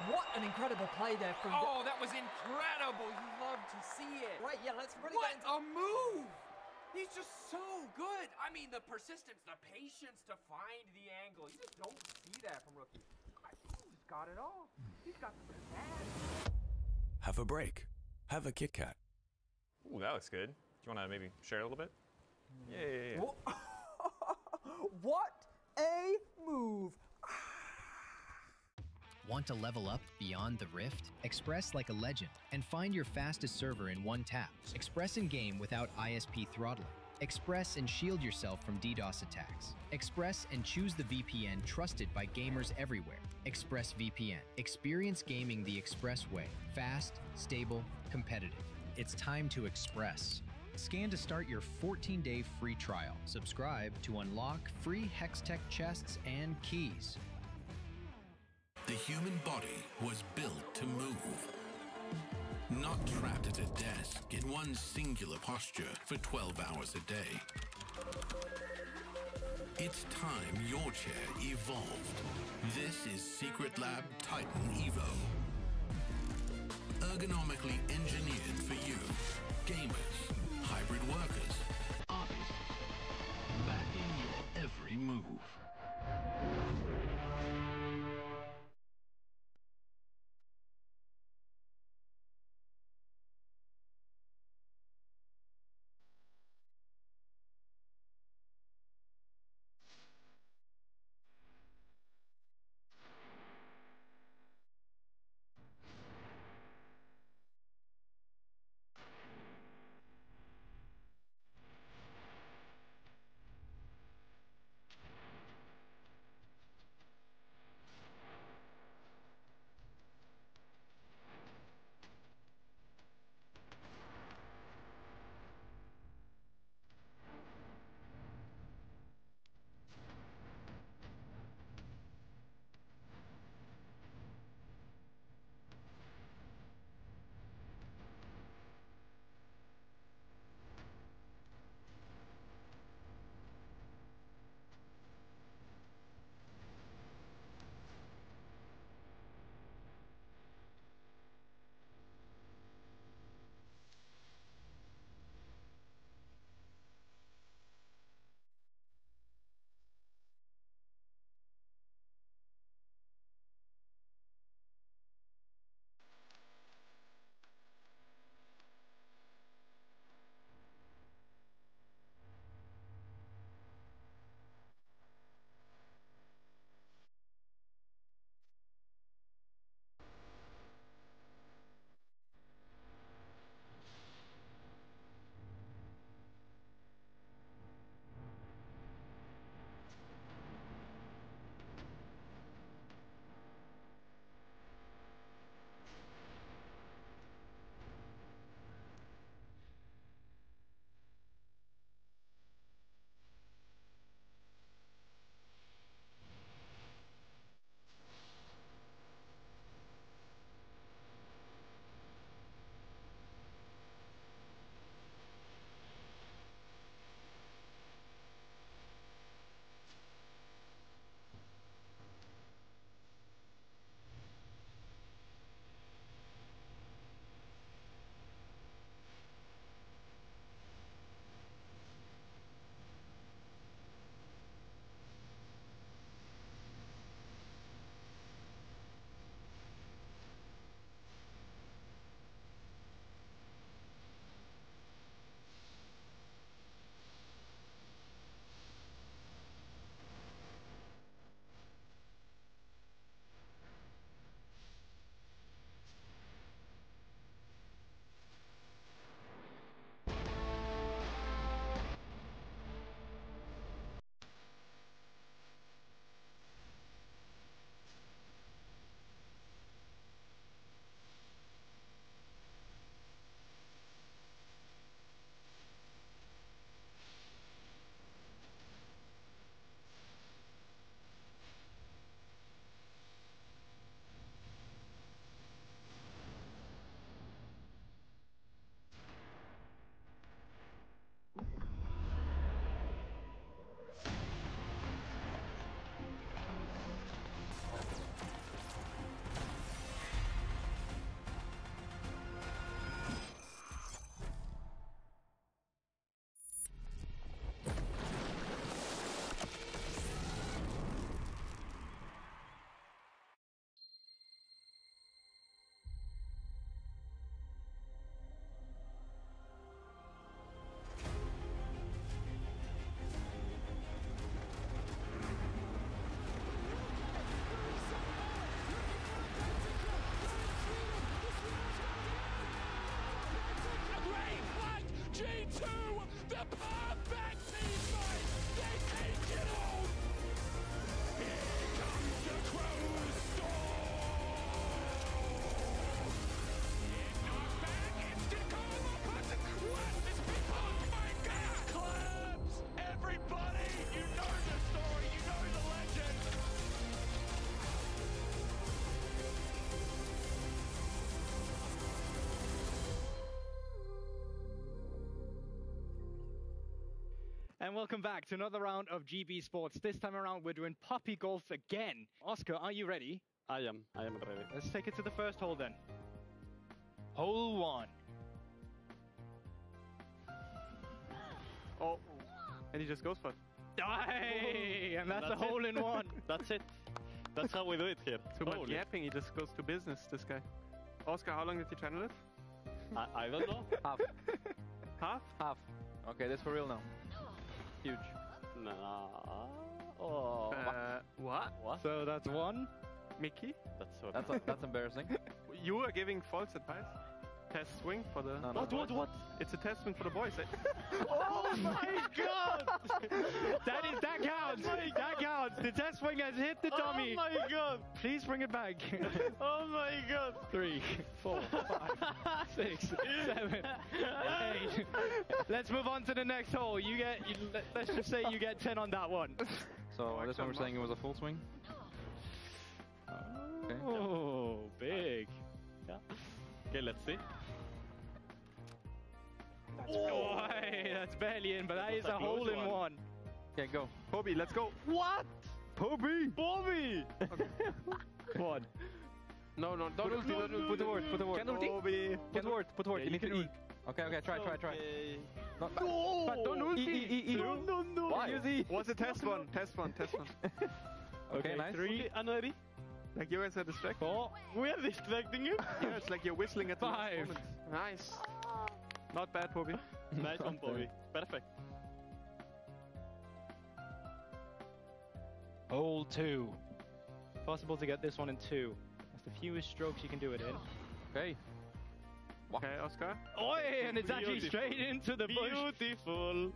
What an incredible play there from... Oh, that was incredible. You love to see it. Right, yeah, let's really What get into... a move! He's just so good. I mean, the persistence, the patience to find the angle. You just don't see that from rookies. He's got it all. He's got the pizzazz. Have a break. Have a Kit Kat. Ooh, that looks good. Do you want to maybe share a little bit? Yeah. What a move! Want to level up beyond the Rift? Express like a legend and find your fastest server in one tap. Express in game without ISP throttling. Express and shield yourself from DDoS attacks. Express and choose the VPN trusted by gamers everywhere. Express VPN. Experience gaming the Express way. Fast, stable, competitive. It's time to Express. Scan to start your 14-day free trial. Subscribe to unlock free Hextech chests and keys. The human body was built to move. Not trapped at a desk in one singular posture for 12 hours a day. It's time your chair evolved. This is Secret Lab Titan Evo. Ergonomically engineered for you, gamers, hybrid workers, artists, backing your every move. And welcome back to another round of GB Sports. This time around, we're doing puppy golf again. Oscar, are you ready? I am ready. Let's take it to the first hole then. Hole 1. Oh, and he just goes for it. Aye, and that's a That's it. hole in one. That's it. That's how we do it here. Too much Holy. yapping, he just goes to business, this guy. Oscar, how long did you channel it? I don't know. Half. Half? Half. Okay, that's for real now. Huge. Nah. Oh. What? What? So that's 1. Mickey? That's so That's embarrassing. You are giving false advice? Test swing for the... No, no. What? It's a test swing for the boys. Oh my god! that counts! That counts! The test swing has hit the dummy! Oh my god! Please bring it back. Oh my god! 3, 4, 5, 6, 7, 8. Let's move on to the next hole. Let's just say you get 10 on that one. So this one we're saying it was a full swing. Okay. Oh, big. Yeah. Okay, let's see. Oh, hey, that's barely in, but that is a a hole close in one. one. Okay, go. Kobe, let's go. What? Poby! Bobby! What? No, don't ulti, don't ulti. Put the word. Can ulti? Kobe. Put the word. You need to eat. Okay, try. Okay. No, But don't ulti! No. Why? Was a test one. Okay, nice. 3, I'm ready. Like you guys are distracted. 4, We are distracting you. Yeah, it's like you're whistling at the last 5. moment. Nice. Not bad, Kobe. Nice one, Bobby. Perfect. Hole 2. Possible to get this one in 2. That's the fewest strokes you can do it in. Okay. Okay, Oscar. Oi, and it's actually Beautiful. straight into the bush. Beautiful.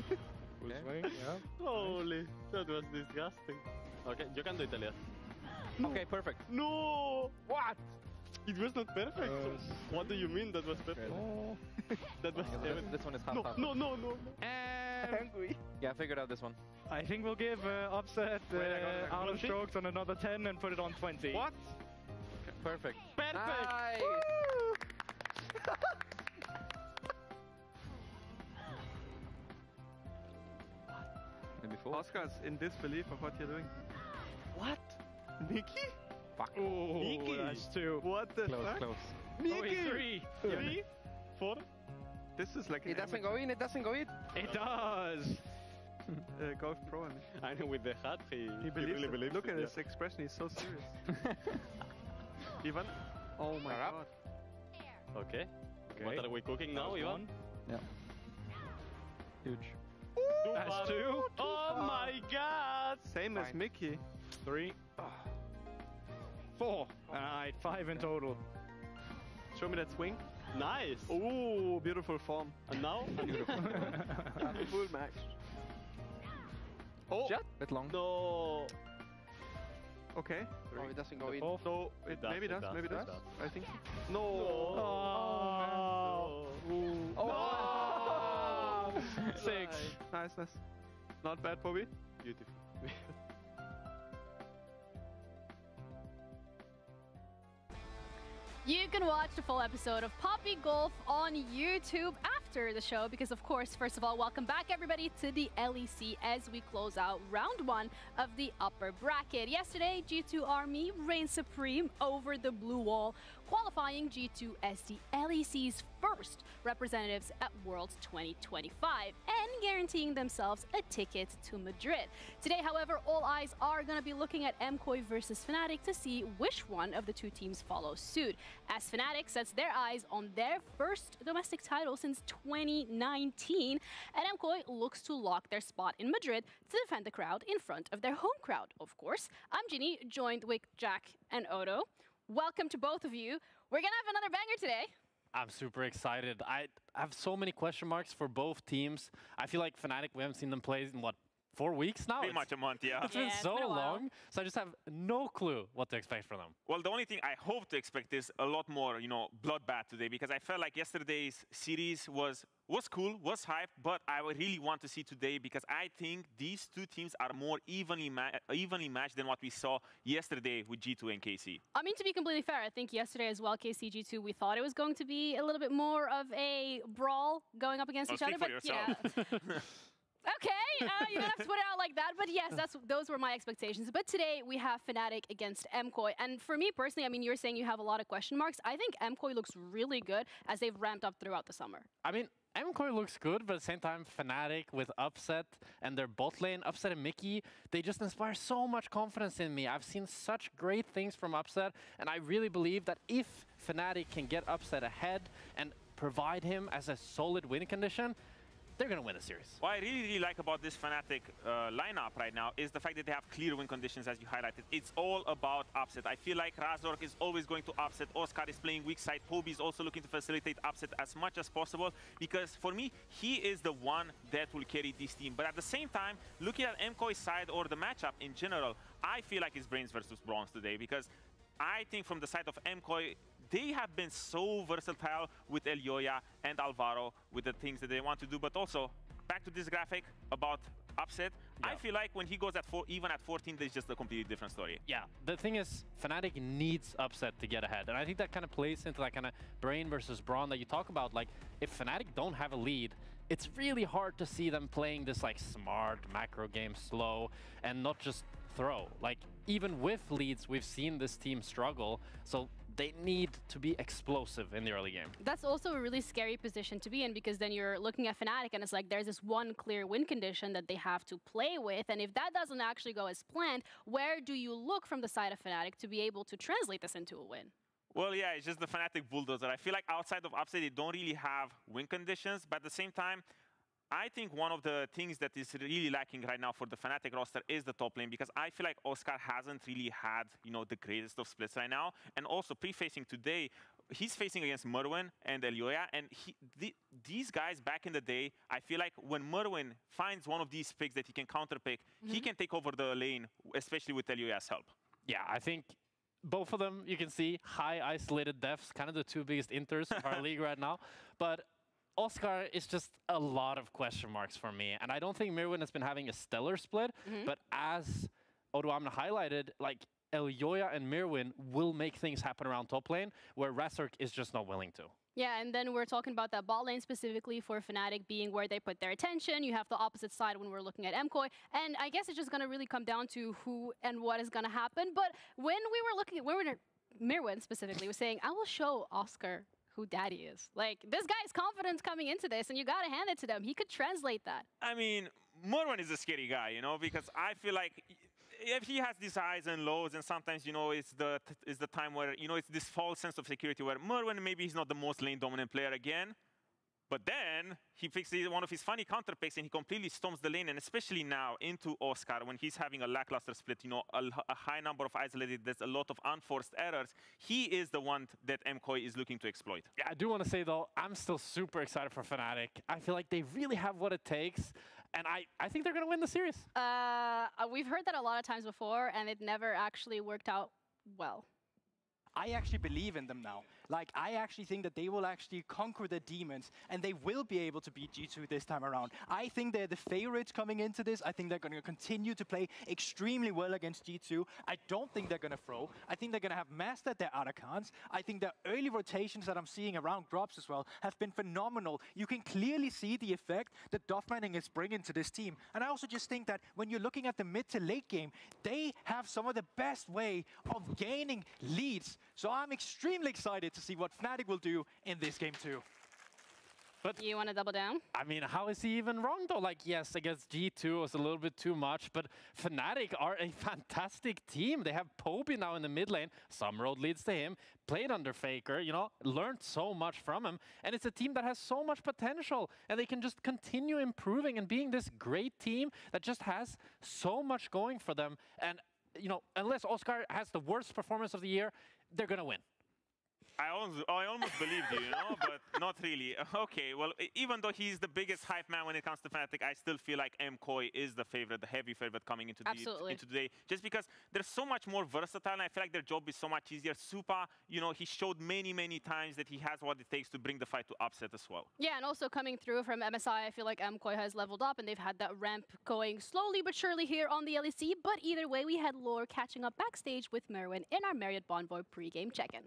Full swing, yeah. Holy, that was disgusting. Okay, you can do it, Elias. Okay, perfect. No! What? It was not perfect. What do you mean that was perfect? Oh. That was This one is half. No. And Yeah, I figured out this one. I think we'll give Upset Wait, I got out of it. strokes on another 10 and put it on 20. What? Perfect. Perfect! Nice. Maybe 4. Oscar's in disbelief of what you're doing. What? Mickey? Fuck. Oh, Mickey. that's 2. What the fuck? Close. Oh, 3. 3? 4? This is like It doesn't go in. It does. Golf Pro. I mean. I know with the hat, he believes really it. believes Look it, at yeah. his expression, he's so serious. Ivan? Oh my god. Okay. What are we cooking now, Ivan? Yeah. Huge. That's 2. Oh my god! Same as Fine. Mickey. 3. 4. Alright, 5 in total. Show me that swing. Nice! Oh, beautiful form. And now? Full max. Oh, Bit long. No! okay. Oh, it doesn't go in. So it does, maybe it does, does, maybe it does. does. I think so. No. Oh. 6. Nice. Not bad, Bobby. Beautiful. You can watch the full episode of Poppy Golf on YouTube after the show because, of course, first of all, welcome back, everybody, to the LEC as we close out round 1 of the upper bracket. Yesterday, G2 Army reigned supreme over the blue wall, qualifying G2 as the LEC's first representatives at Worlds 2025 and guaranteeing themselves a ticket to Madrid. Today, however, all eyes are going to be looking at MKOI versus Fnatic to see which one of the two teams follows suit, as Fnatic sets their eyes on their first domestic title since 2019, and MKOI looks to lock their spot in Madrid to defend the crowd in front of their home crowd, of course. I'm Ginny, joined with Jack and Odo. Welcome to both of you. We're gonna have another banger today. I'm super excited. I have so many question marks for both teams. I feel like Fnatic, we haven't seen them play in, what, 4 weeks now? Pretty much a month, yeah. It's been it's so been a while. long, so I just have no clue what to expect from them. Well, the only thing I hope to expect is a lot more, bloodbath today, because I felt like yesterday's series was cool, was hype, but I would really want to see today, because I think these two teams are more evenly matched than what we saw yesterday with G2 and KC. I mean, to be completely fair, I think yesterday as well, KCG2, we thought it was going to be a little bit more of a brawl going up against each other. Speak for yourself. Okay, you don't have to put it out like that, but yes, those were my expectations. But today we have Fnatic against MKOI, and for me personally, I mean, you're saying you have a lot of question marks. I think MKOI looks really good as they've ramped up throughout the summer. I mean, MKOI looks good, but at the same time, Fnatic with Upset and their bot lane, Upset and Mickey, they just inspire so much confidence in me. I've seen such great things from Upset, and I really believe that if Fnatic can get Upset ahead and provide him as a solid win condition, they're going to win the series. What I really like about this Fnatic lineup right now is the fact that they have clear win conditions, as you highlighted. It's all about Upset. I feel like Razork is always going to Upset. Oscar is playing weak side. Poby is also looking to facilitate Upset as much as possible, because for me, he is the one that will carry this team. But at the same time, looking at MKOI's side or the matchup in general, I feel like it's brains versus bronze today, because I think from the side of MKOI, they have been so versatile with Elyoya and Alvaro with the things that they want to do. But also, back to this graphic about Upset, I feel like when he goes at even at 14, there's just a completely different story. Yeah, the thing is, Fnatic needs Upset to get ahead. And I think that kind of plays into that kind of brain versus brawn that you talk about. Like, if Fnatic don't have a lead, it's really hard to see them playing this like smart macro game, slow, and not just throw. Like, even with leads, we've seen this team struggle. So they need to be explosive in the early game. That's also a really scary position to be in, because then you're looking at Fnatic and it's like there's this one clear win condition that they have to play with. And if that doesn't actually go as planned, where do you look from the side of Fnatic to be able to translate this into a win? Well, yeah, it's just the Fnatic bulldozer. I feel like outside of Upset, they don't really have win conditions, but at the same time, I think one of the things that is really lacking right now for the Fnatic roster is the top lane, because I feel like Oscar hasn't really had, the greatest of splits right now. And also pre-facing today, he's facing against Merwin and Elyoya, and these guys back in the day, I feel like when Merwin finds one of these picks that he can counter-pick, he can take over the lane, especially with Elyoya's help. Yeah, I think both of them, you can see, high isolated deaths, kind of the two biggest inters of our league right now. But Oscar is just a lot of question marks for me. And I don't think Merwin has been having a stellar split, but as Oduamna highlighted, like, Elyoya and Merwin will make things happen around top lane, where Razork is just not willing to. Yeah, and then we're talking about that bot lane specifically for Fnatic being where they put their attention. You have the opposite side when we're looking at MKOI. And I guess it's just going to really come down to who and what is going to happen. But when we were looking at Merwin specifically was saying, I will show Oscar who daddy is. Like, this guy's confidence coming into this, and you got to hand it to them. He could translate that. I mean, Merwin is a scary guy, because I feel like if he has these highs and lows, and sometimes, it's the time where, it's this false sense of security where Merwin, maybe he's not the most lane-dominant player again, but then he picks one of his funny counter picks and he completely storms the lane, and especially now into Oscar when he's having a lackluster split, a high number of isolated, there's a lot of unforced errors. He is the one that MKOI is looking to exploit. Yeah, I do want to say though, I'm still super excited for Fnatic. I feel like they really have what it takes, and I think they're going to win the series. We've heard that a lot of times before, and it never actually worked out well. I actually believe in them now. Like, I actually think that they will actually conquer the demons, and they will be able to beat G2 this time around. I think they're the favorites coming into this. I think they're going to continue to play extremely well against G2. I don't think they're going to throw. I think they're going to have mastered their Aracans. I think the early rotations that I'm seeing around drops as well have been phenomenal. You can clearly see the effect that Doffmanning is bringing to this team. And I also just think that when you're looking at the mid to late game, they have some of the best way of gaining leads. So I'm extremely excited to see what Fnatic will do in this game too. But you want to double down? I mean, how is he even wrong though? Like, yes, against G2 was a little bit too much, but Fnatic are a fantastic team. They have Poby now in the mid lane. Some road leads to him. Played under Faker, learned so much from him. And it's a team that has so much potential. And they can just continue improving and being this great team that just has so much going for them. And, unless Oscar has the worst performance of the year, they're going to win. I almost believed you, you know, but not really. Okay, well, even though he's the biggest hype man when it comes to Fnatic, I still feel like MKOI is the favorite, the heavy favorite coming into today. Just because they're so much more versatile, and I feel like their job is so much easier. Supa, you know, he showed many, many times that he has what it takes to bring the fight to upset as well. Yeah, and also coming through from MSI, I feel like MKOI has leveled up, and they've had that ramp going slowly but surely here on the LEC. But either way, we had Lore catching up backstage with Merwin in our Marriott Bonvoy pre-game check-in.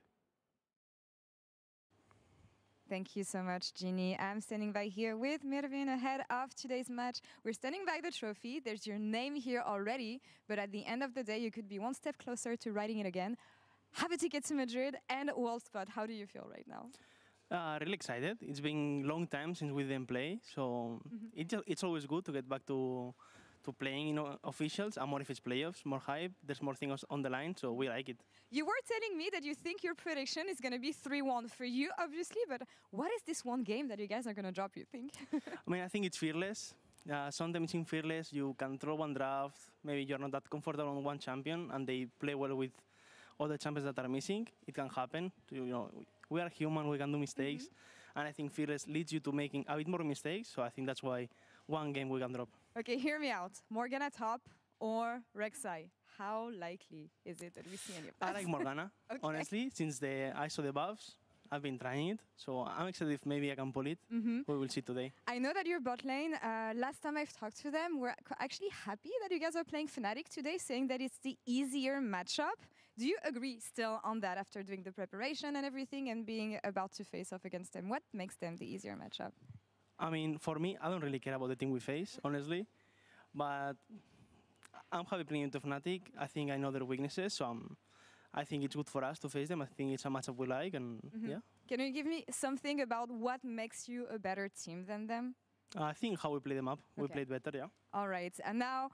Thank you so much, Ginny. I'm standing by here with Merwin ahead of today's match. We're standing by the trophy. There's your name here already, but at the end of the day, you could be one step closer to writing it again. Have a ticket to Madrid and world spot. How do you feel right now? Really excited. It's been a long time since we didn't play, so it's always good to get back to playing, you know, officials, and more if it's playoffs, more hype, there's more things on the line, so we like it. You were telling me that you think your prediction is going to be 3-1 for you, obviously, but what is this one game that you guys are going to drop, you think? I mean, I think it's fearless. Sometimes in fearless, you can throw one draft, maybe you're not that comfortable on one champion, and they play well with all the champions that are missing. It can happen. You know, we are human, we can do mistakes, and I think fearless leads you to making a bit more mistakes, so I think that's why one game we can drop. Okay, hear me out. Morgana top or Rek'Sai? How likely is it that we see any of that? I like Morgana, honestly, since I saw the buffs. I've been trying it, so I'm excited if maybe I can pull it. We will see today. I know that your bot lane, last time I've talked to them, we're actually happy that you guys are playing Fnatic today, saying that it's the easier matchup. Do you agree still on that after doing the preparation and everything and being about to face off against them? What makes them the easier matchup? I mean, for me, I don't really care about the team we face, honestly. But I'm happy playing into Fnatic. I think I know their weaknesses, so I think it's good for us to face them. I think it's a matchup we like, and yeah. Can you give me something about what makes you a better team than them? I think how we play them up. We played better, yeah. All right, and now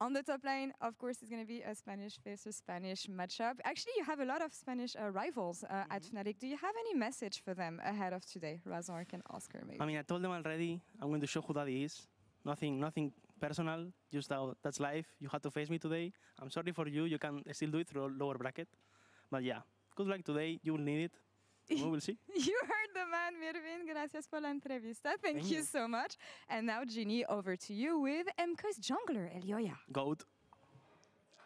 on the top lane, of course, it's going to be a Spanish versus Spanish matchup. Actually, you have a lot of Spanish rivals at Fnatic. Do you have any message for them ahead of today? Razor and Oscar, maybe. I mean, I told them already, I'm going to show who Daddy is. Nothing personal, just that's life. You had to face me today. I'm sorry for you. You can still do it through lower bracket. But yeah, good luck today. You will need it. We will see. You heard the man, Merwin. Gracias por la entrevista. Thank you so much. And now, Ginny, over to you with MK's jungler, Elyoya. Goat.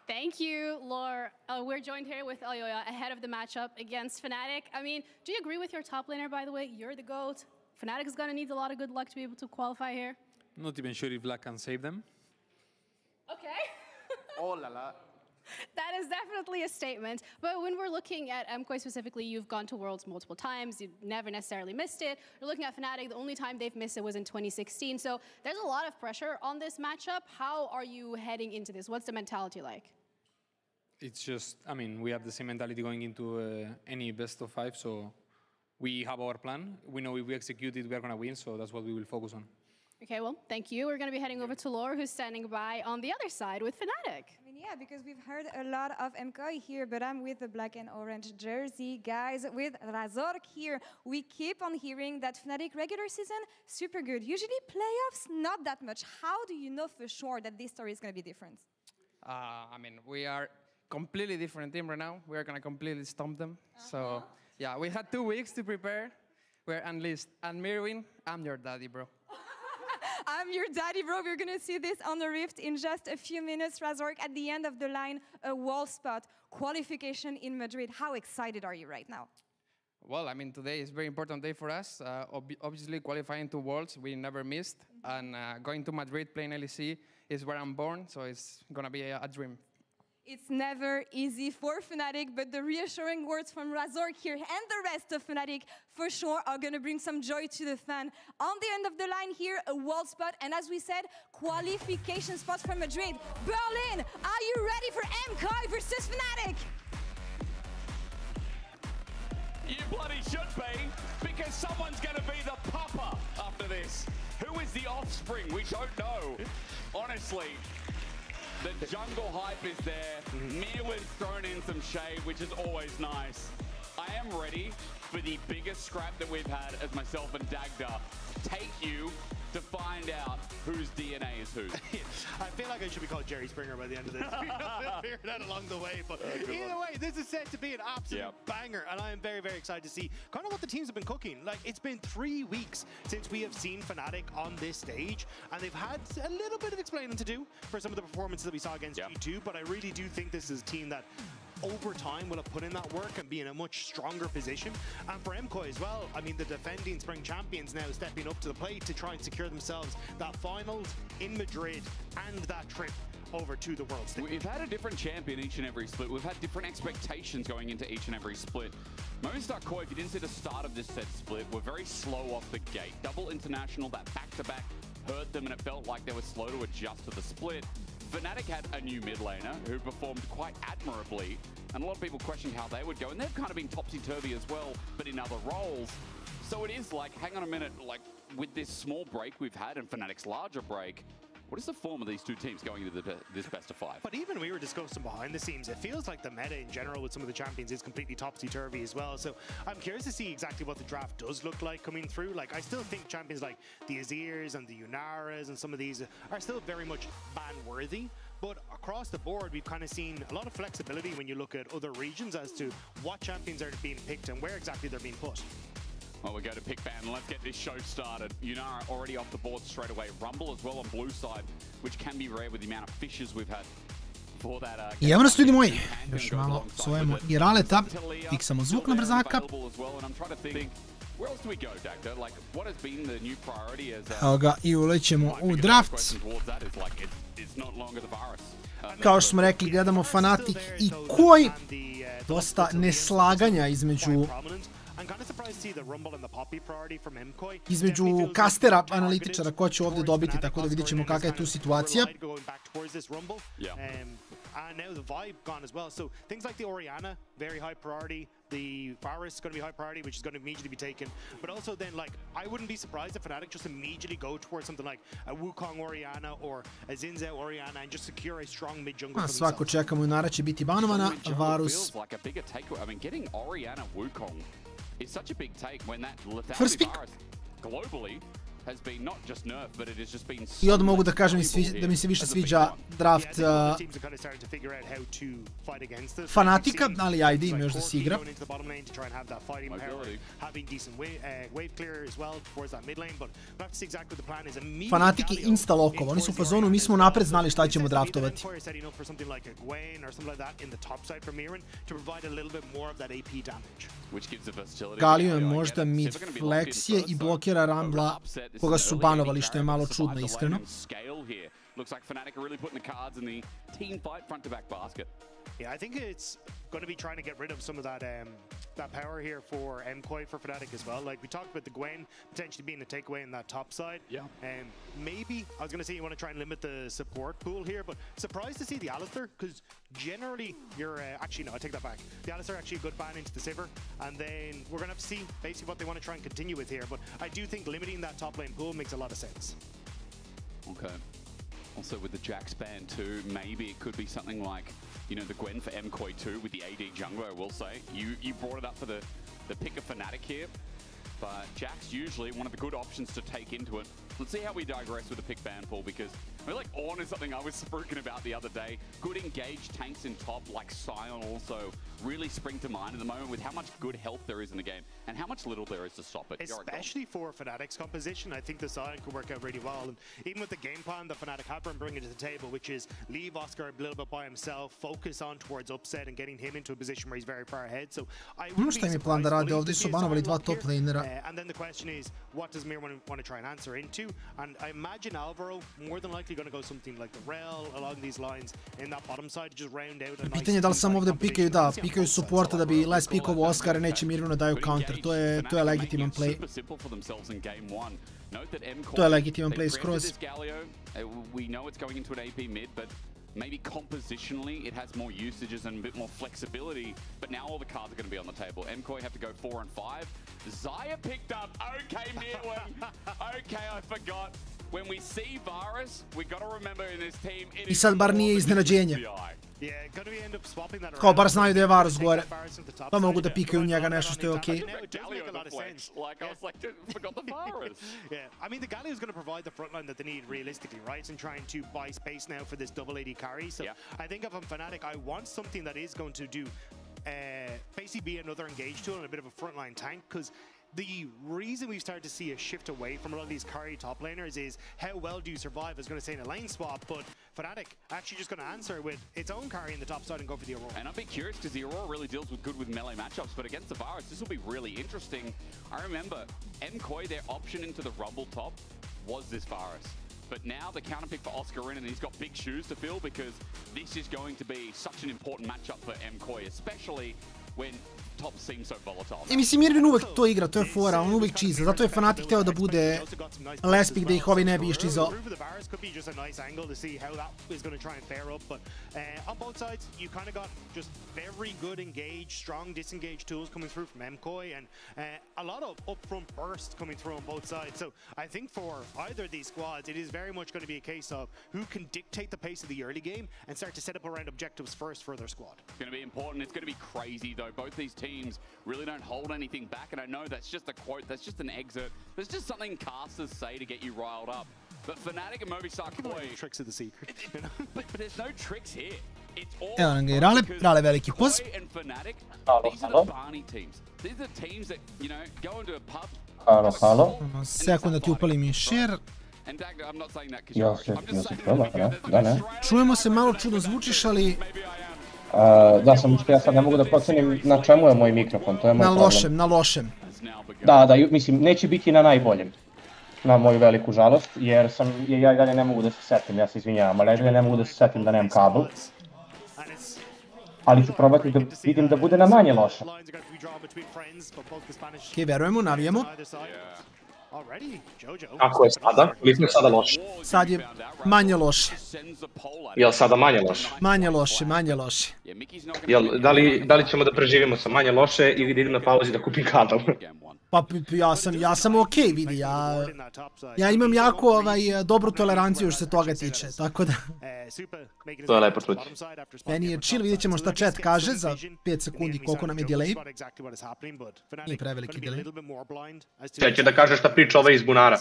Thank you, Lore. We're joined here with Elyoya ahead of the matchup against Fnatic. I mean, do you agree with your top laner, by the way? You're the GOAT. Fnatic is going to need a lot of good luck to be able to qualify here. Not even sure if Black can save them. Okay. Oh la la. That is definitely a statement. But when we're looking at MKOI specifically, you've gone to Worlds multiple times. You've never necessarily missed it. You're looking at Fnatic, the only time they've missed it was in 2016. So there's a lot of pressure on this matchup. How are you heading into this? What's the mentality like? It's just, I mean, we have the same mentality going into any best of 5. So we have our plan. We know if we execute it, we are going to win. So that's what we will focus on. Okay, well, thank you. We're going to be heading over to Lore, who's standing by on the other side with Fnatic. I mean, yeah, because we've heard a lot of MKOI here, but I'm with the black and orange jersey. Guys, with Razor here, we keep on hearing that Fnatic regular season, super good. Usually playoffs, not that much. How do you know for sure that this story is going to be different? I mean, we are completely different team right now. We are going to completely stomp them. So, yeah, we had 2 weeks to prepare. We're unleashed. And Merwin, I'm your daddy, bro. I'm your daddy, bro. We're going to see this on the Rift in just a few minutes. Razork, at the end of the line, a wall spot, qualification in Madrid. How excited are you right now? Well, I mean, today is a very important day for us. Obviously, qualifying to Worlds, we never missed. And going to Madrid, playing LEC, is where I'm born. So it's going to be a dream. It's never easy for Fnatic, but the reassuring words from Razor here and the rest of Fnatic for sure are going to bring some joy to the fan. On the end of the line here, a world spot, and as we said, qualification spots for Madrid. Berlin, are you ready for MKOI versus Fnatic? You bloody should be, because someone's going to be the papa after this. Who is the offspring? We don't know. Honestly. The jungle hype is there. Mir was thrown in some shade, which is always nice. I am ready. for the biggest scrap that we've had as myself and Dagda take you to find out whose DNA is whose. I feel like I should be called Jerry Springer by the end of this. We'll figure that along the way. But either way, this is set to be an absolute banger. And I am very, very excited to see kind of what the teams have been cooking. Like, it's been 3 weeks since we have seen Fnatic on this stage. And they've had a little bit of explaining to do for some of the performances that we saw against G2. But I really do think this is a team that over time will have put in that work and be in a much stronger position. And for MKOI as well, I mean, the defending spring champions now stepping up to the plate to try and secure themselves that finals in Madrid and that trip over to the world stage. We've had a different champion each and every split. We've had different expectations going into each and every split. Movistar Koi, if you didn't see the start of this set split, were very slow off the gate. Double international, that back-to-back hurt them, and it felt like they were slow to adjust to the split. Fnatic had a new mid laner who performed quite admirably, and a lot of people questioned how they would go, and they've kind of been topsy-turvy as well, but in other roles. So it is like, hang on a minute, like with this small break we've had and Fnatic's larger break, what is the form of these two teams going into this best of 5? But even we were discussing behind the scenes, it feels like the meta in general with some of the champions is completely topsy-turvy as well. So I'm curious to see exactly what the draft does look like coming through. Like, I still think champions like the Azirs and the Yunaras and some of these are still very much ban-worthy. But across the board, we've kind of seen a lot of flexibility when you look at other regions as to what champions are being picked and where exactly they're being put. Well, we go to pick ban, and let's get this show started. Yunara already off the board straight away. Rumble as well on blue side, which can be rare with the amount of fishes we've had for that. I evo nas ljudi moji, još malo svojemo i raleta, fiksamo zvuk na brzaka. Evo ga i ulećemo u draft. Kao što smo rekli, gledamo Fnatic i Koi. Dosta neslaganja između kastera, analitičara ko će ovdje dobiti, tako da vidjet ćemo kakva je tu situacija. And now the vibe gone as well. So things like the Orianna, very high priority. The Varus is going to be high priority, which is going to immediately be taken. But also then, like, I wouldn't be surprised if Fnatic just immediately go towards something like a Wukong Orianna or a Zinzao Orianna and just secure a strong mid jungle. Svako čekamo, Junara će biti banovana, Varus. Like a bigger takeaway. I mean, getting Orianna Wukong is such a big take when that First pick globally has been not just nerfed, but it has just been I odmah mogu da kažem da mi se više sviđa draft Fnatica, ali ajde im još da se igra. Fnatic je insta lokova, oni su u fazonu, mi smo napred znali šta ćemo draftovati. Galio je možda mid fleksije i blokira Rambla, koga su banovali, što je malo čudno, iskreno. Yeah, I think it's going to be trying to get rid of some of that power here for MKOI for Fnatic as well. Like we talked about the Gwen potentially being a takeaway in that top side. Yeah. Maybe I was going to say you want to try and limit the support pool here, but surprised to see the Alistar because generally you're actually no, I take that back. The Alistar actually a good ban into the Sivir, and then we're going to have to see basically what they want to try and continue with here. But I do think limiting that top lane pool makes a lot of sense. Okay. Also with the Jax ban too, maybe it could be something like, you know, the Gwen for MKOI 2 with the AD jungler, I will say. You brought it up for the pick of Fnatic here, but Jax usually one of the good options to take into it. Let's see how we digress with the pick ban pool, because I feel like Ornn is something I was speaking about the other day. Good engaged tanks in top, like Sion also really spring to mind at the moment with how much good health there is in the game and how much little there is to stop it. Especially for Fnatic's composition, I think the Sion could work out really well. And even with the game plan that Fnatic have been bringing to the table, which is leave Oscar a little bit by himself, focus on towards upset and getting him into a position where he's very far ahead. So I would šta im je plan da rade ovdje, su banovali dva top lanera. And then the question is, what does Mir want to try and answer into? And I imagine Alvaro more than likely going to go something like the Rel along these lines in that bottom side, just round out a nice. Pitanje je da li samo ovdje pikaju, da, pikaju supporta da bi less pikovo Oscar i neće mirno daju counter. To je legitiman play. To je legitiman play skroz. We know it's going into an AP mid, but maybe compositionally it has more usages and a bit more flexibility, but now all the cards are going to be on the table. MKOI have to go 4 and 5. Xayah picked up. Okay, Mirwin. Okay, I forgot. when we see Varus, we got to remember in this team it I is sad bar nije iznenađenje. Yeah, gonna be end up swapping that Kao bar znaju da je Varus gore. Pa mogu da pikaju njega nešto što je okej. Like, I was like, forgot the Varus. Yeah, I mean, the Galio is going to provide the front line that they need realistically, right? And trying to buy space now for this double AD carry. So I think if I'm Fnatic, I want something that is going to do basically be another engage tool and a bit of a frontline tank, because the reason we've started to see a shift away from a lot of these carry top laners is how well do you survive, I was going to say, in a lane swap, but Fnatic actually just going to answer with its own carry in the top side and go for the Aurora. And I'd be curious because the Aurora really deals with good with melee matchups, but against the Varus, this will be really interesting. I remember MKoi, their option into the Rumble top was this Varus. But now the counter pick for Oscar in, and he's got big shoes to fill because this is going to be such an important matchup for MKoi, especially when top seems so volatile. I mislim, Irvin uvek to igra, to je fora, on uvek čiza, zato je Fnatic hteo da bude lespik da ih ovi ne bi iščizao. Could be just a nice angle to see how that is going to try and fare up, but on both sides, you kind of got just very good engage, strong disengage tools coming through from MKoi, and a lot of upfront burst coming through on both sides. So I think for either of these squads, it is very much going to be a case of who can dictate the pace of the early game and start to set up around objectives first for their squad. It's going to be important. It's going to be crazy, though. Both these teams really don't hold anything back, and I know that's just a quote, that's just an excerpt. There's just something casters say to get you riled up. But Fnatic and Movistar Koi... Tricks of the secret. but there's no tricks here. It's all Evo nam ga i Rale veliki pos. Koi and Fnatic, these are the Barney teams. These are the teams that, you know, go into a pub... Halo. Sekund da ti upalim i share. And Dagda, I'm not saying that because Ja se proba, da ne. Čujemo se, malo čudno zvučiš, ali... Da, ja sad ne mogu da procenim na čemu je moj mikrofon, to je moj problem. Na lošem. Da, mislim, neće biti na najboljem. Na moju veliku žalost, jer ja i dalje ne mogu da se setim, ja se izvinjavam, ali ja dalje ne mogu da se setim da nemam kabel. Ali ću probati da vidim da bude na manje loše. Okej, verujemo, navijemo. Kako je sada? Ili smo sada loše? Sad je manje loše. Jel sada manje loše? Manje loše, manje loše. Da li ćemo da preživimo sa manje loše ili da idem na pauzi da kupim kabel? Pa ja sam okej, vidi, ja imam jako dobru toleranciju što se toga tiče, tako da... To je lepo čuti. Meni je chill, vidjet ćemo šta chat kaže za 5 sekundi koliko nam je delay. Nije preveliki delay. Chat će da kaže šta priča ovaj iz bunara.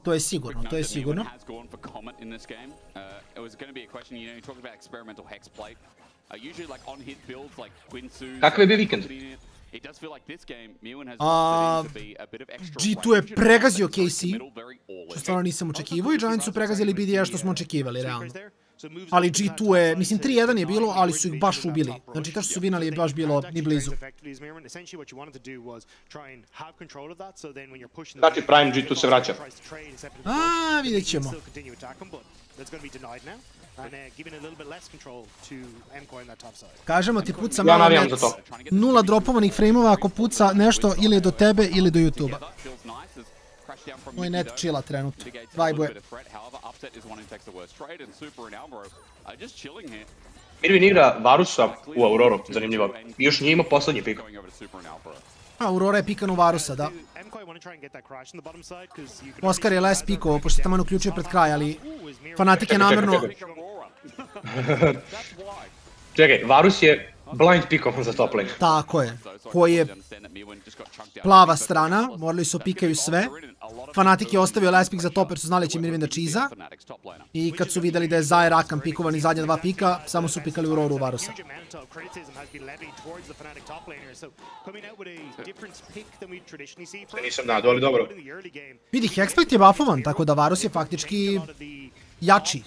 To je sigurno, to je sigurno. Kakav je bio vikend? G2 je pregazio KC, što stvarno nisam očekivao, i Giants su pregazili BDS što smo očekivali, realno. Ali G2 je, mislim 3-1 je bilo, ali su ih baš ubili. Znači to što su vinali je baš bilo ni blizu. Znači Prime G2 se vraća. Vidjet ćemo. Kažemo ti puca malo net, 0 dropovanih frameova ako puca nešto ili do tebe ili do YouTube-a. Moj net chilla trenutno, vibe-uje. Irvin igra Varusa u Auroru, zanimljivo. I još nije imao poslednji pik. Aurora je pikan u Varusa, da. Oskar je last pikovo, pošto je taman uključio pred kraj, ali Fnatic je namjerno... Čekaj, Varus je blind pikovan za top lane. Tako je, koji je plava strana, morali su pikaju sve. Fnatic je ostavio last pick za top jer su znali će Mirvin da čiza. I kad su vidjeli da je Zaje Rakan pikovan i zadnja 2 pika, samo su pikali Auroru u Varusa. Nisam nadao, ali dobro. Vidi, Hexploit je buffovan, tako da Varus je faktički jači.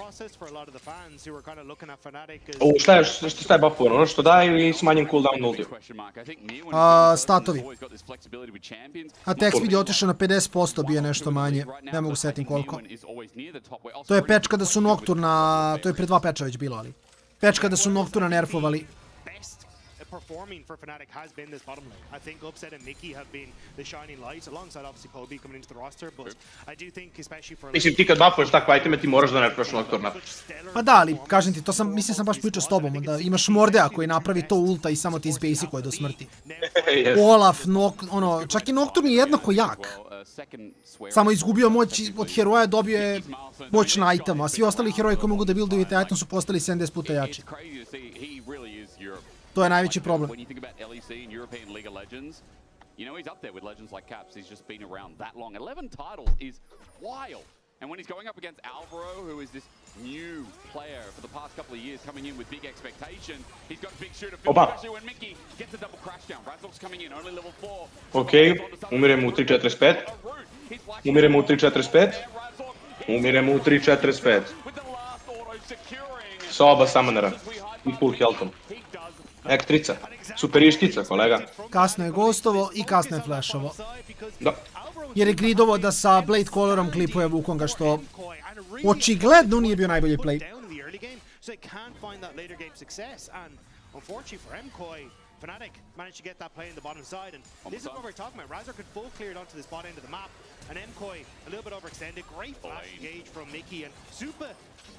Šta je buffovan? Ono što daje ili smanjen cooldown ultiju? Statovi. A text video otišao na 50%, bio je nešto manje. Ne mogu setim koliko. To je patch kada su Nocturna, to je pre 2 patcha već bilo, ali. Patch kada su Nocturna nerfovali. performing for Fnatic has been this bottom lane. I think Upset and Mickey have been the shining lights, alongside obviously Poby coming into the roster, but I do think especially for... Mislim, ti kad buffuješ takve iteme, ti moraš da nerfaš Nocturna. Pa da, ali kažem ti, to sam baš pričao s tobom, da imaš Mordea koji napravi to ulta i samo ti izbasicuje do smrti. Olaf, čak i Nocturne je jednako jak. Samo izgubio moć od heroja, dobio je moć na itema, a svi ostali heroji koji mogu da builduju te item su postali 70 puta jači. To je najveći problem. You know, he's up there with legends like Caps. He's just been around that long. 11 titles is wild. And when he's going up against Alvaro, who is this new player for the past couple of years coming in with big expectation, he's got a big shooter, especially when Mickey gets a double crash down. Razor's coming in, only level 4. Okej, umiremo u 3.45. Umiremo u 3.45. Umiremo u 3.45. Sa oba summonera i full healthom. Ektrica. Superištica, kolega. Kasno je gostovo i kasno je flashovo. Da. Jer je gridovo da sa Blade Callerom klipuje Wukonga, što očigledno nije bio najbolji play. Fnatic managed to get that play in the bottom side, and this is what we're talking about. Razor could full clear it onto this bot end of the map, and MKOI a little bit overextended. Great flash engage from Mickey, and Super,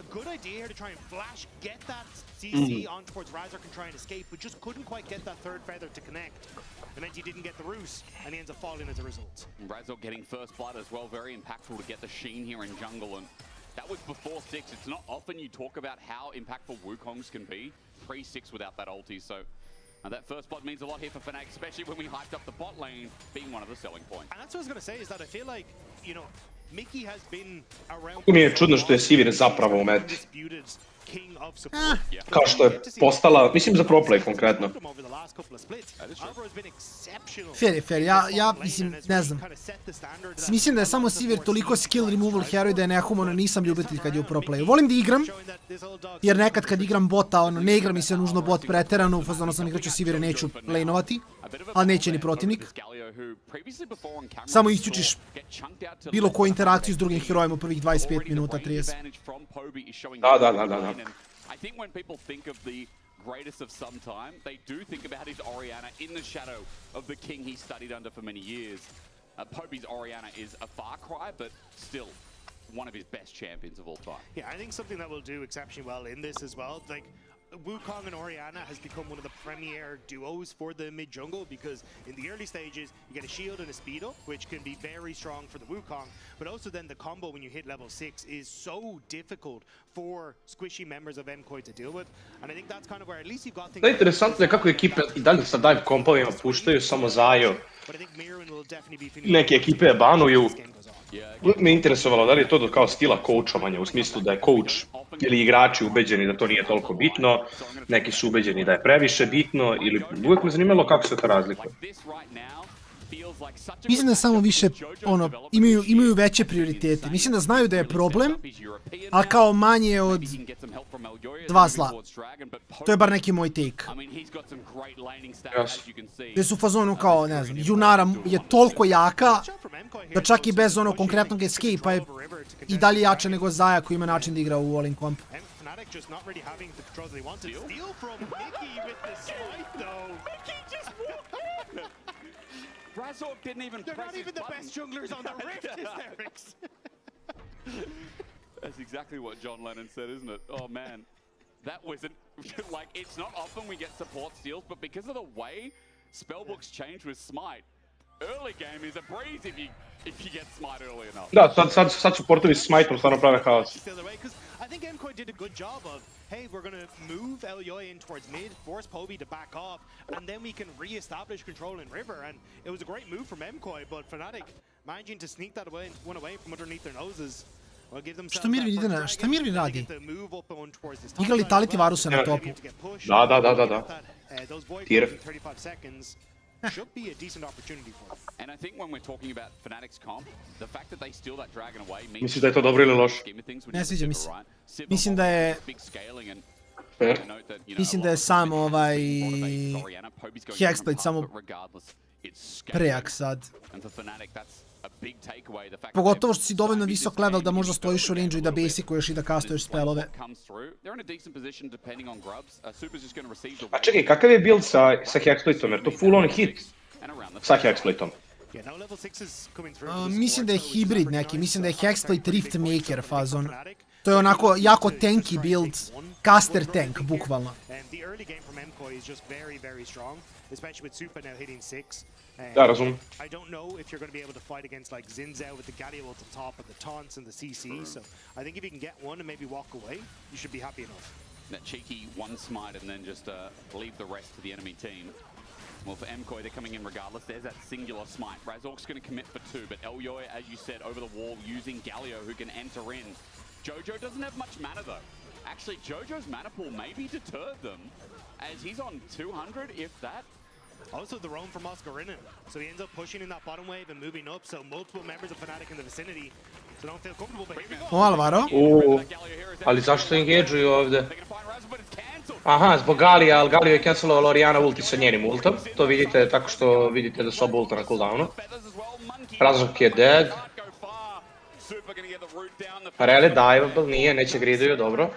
a good idea here to try and flash, get that CC on towards Razor, can try and escape, but just couldn't quite get that third feather to connect. It meant he didn't get the roost, and he ends up falling as a result. Razor getting first blood as well, very impactful to get the sheen here in jungle, and that was before 6. It's not often you talk about how impactful Wukongs can be pre-6 without that ulti, so that first blood means a lot here for Fnatic, especially when we hyped up the bot lane being one of the selling points. And that's what I was going to say, is that I feel like, you know, Mickey has been around... Mi je čudno što je Sivir zapravo u meti. Kao što je postala, mislim za pro play konkretno. Fair, ja mislim, ne znam. Mislim da je samo Sivir toliko skill removal heroj da je nehumano, nisam ljubitelj kad je u pro playu. Volim da igram, jer nekad kad igram bota, ne igra mi se nužno bot preterano, u fazonu sam igraću Sivire, neću laneovati, ali neće ni protivnik. Samo isključiš bilo koju interakciju s drugim herojem u prvih 25 minuta, 30. Da. I think when people think of the greatest of some time, they do think about his Orianna in the shadow of the king he studied under for many years. Poby's Orianna is a far cry, but still one of his best champions of all time. Yeah, I think something that will do exceptionally well in this as well, like Wukong and Orianna has become one of the premier duos for the mid jungle, because in the early stages you get a shield and a speedo, which can be very strong for the Wukong, but also then the combo when you hit level 6 is so difficult for squishy members of MKOI to deal with, and I think that's kind of where at least you've got things... Da, interesantno je kako ekipe i dalje sa dive kompovima puštaju samo Zajo. Neke ekipe je banuju. Uvijek me interesovalo da li je to kao stila coachovanja, u smislu da je coach ili igrači ubeđeni da to nije toliko bitno, neki su ubeđeni da je previše bitno, ili uvijek me zanimalo kako se to razlikuje. Mislim da samo više, imaju veće prioritete. Mislim da znaju da je problem, ali kao manje od 2 zla. To je bar neki moj take. Gdje su u fazonu kao, ne znam, Junara je toliko jaka da čak i bez onog konkretnog escape-a je i dalje jača nego Zaja koji ima način da igra u all-in comp. Razor didn't even They're not even the best junglers on the Rift, is there, Rix? That's exactly what John Lennon said, isn't it? Oh, man. That wasn't... like, it's not often we get support steals, but because of the way spellbooks change with Smite, early game is a breeze if you get Smite early enough. Da, sad supportovi s Smite-om stvarno prave haos. I think MKOI did a good job of, hey, we're going to move Elyoy in towards mid, force Poby to back off, and then we can re-establish control in River, and it was a great move from MKOI, but Fnatic managing to sneak that one away from underneath their noses. Šta Mirvin radi? Igra li Taliti Varusa na topu? Da. Tire. Should be a decent opportunity for them. And I think when we're talking about Fnatic's comp, the fact that they steal that dragon away means... Misliš da je to dobro ili loše? Ne sviđa mi se. Mislim da je... Mislim da je sam Hexblade samo prejak sad. Pogotovo što si dovoljno visok level da možda stojiš u range-u i da basicuješ i da castuješ spelove. A čekaj, kakav je build sa Hexploitom, jer to full on hit sa Hexploitom? Mislim da je hibrid neki, mislim da je Hexploit Riftmaker fazon. To je onako jako tanky build, caster tank, bukvalno. Da, razumem. I don't know if you're going to be able to fight against like Zinzao with the Galio at the top and the taunts and the CC, so I think if you can get one and maybe walk away, you should be happy enough. That cheeky one smite and then just leave the rest to the enemy team. Well, for MKOI, they're coming in regardless. There's that singular smite. Razork's going to commit for 2, but Elyoy, as you said, over the wall using Galio, who can enter in. Jojo doesn't have much mana, though. Actually, Jojo's mana pool maybe deterred them, as he's on 200, if that. Also the roam from Oscarinin, so he ends up pushing in that bottom wave and moving up, so multiple members of Fnatic in the vicinity, so don't feel comfortable, but here we go. O, Alvaro? Ali zašto engage-uju ovde? Aha, zbog Galija, ali Galio je cancelovao Oriana ulti sa njenim ultom. To vidite tako što vidite da su oba ulta na cooldownu. Razork je dead. Rele diveable, nije, neće griduju, dobro.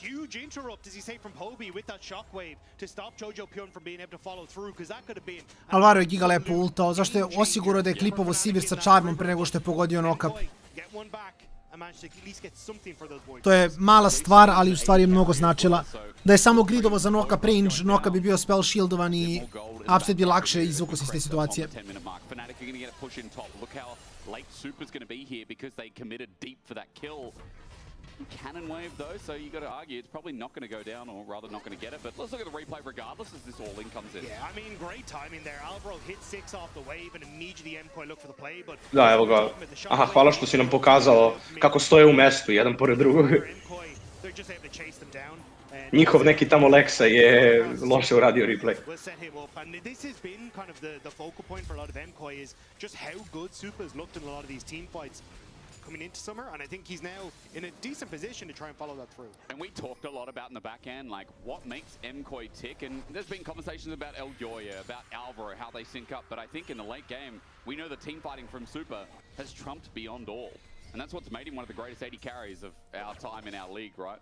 Huge interrupt, as you say, from Poby with that shockwave to stop Jojo Pyun from being able to follow through, because that could have been... Alvaro je giga lepo ultao, zašto je osigurao da je klipovo Sivir sa charmom pre nego što je pogodio knock-up. To je mala stvar, ali u stvari je mnogo značila. Da je samo gridovo za knock-up range, knock-up bi bio spell shieldovan i upset bi lakše izvukao se iz te situacije. Cannon wave though, so you got to argue it's probably not going to go down, or rather not going to get it, but let's look at the replay regardless as this all in comes in. Yeah, I mean, great timing there. Alvaro hit 6 off the wave and immediately MKOI look for the play, but... Da, evo ga. Aha, hvala što si nam pokazao kako stoje u mestu, jedan pored drugog. Njihov neki tamo Lexa je loše uradio replay. This has been kind of the focal point for a lot of MKOI is just how good Super's looked in a lot of these team fights coming into summer, and I think he's now in a decent position to try and follow that through. And we talked a lot about in the back end, like what makes MKOI tick, and there's been conversations about Elyoya, about Alvaro, how they sync up, but I think in the late game, we know the team fighting from Super has trumped beyond all. And that's what's made him one of the greatest AD carries of our time in our league, right?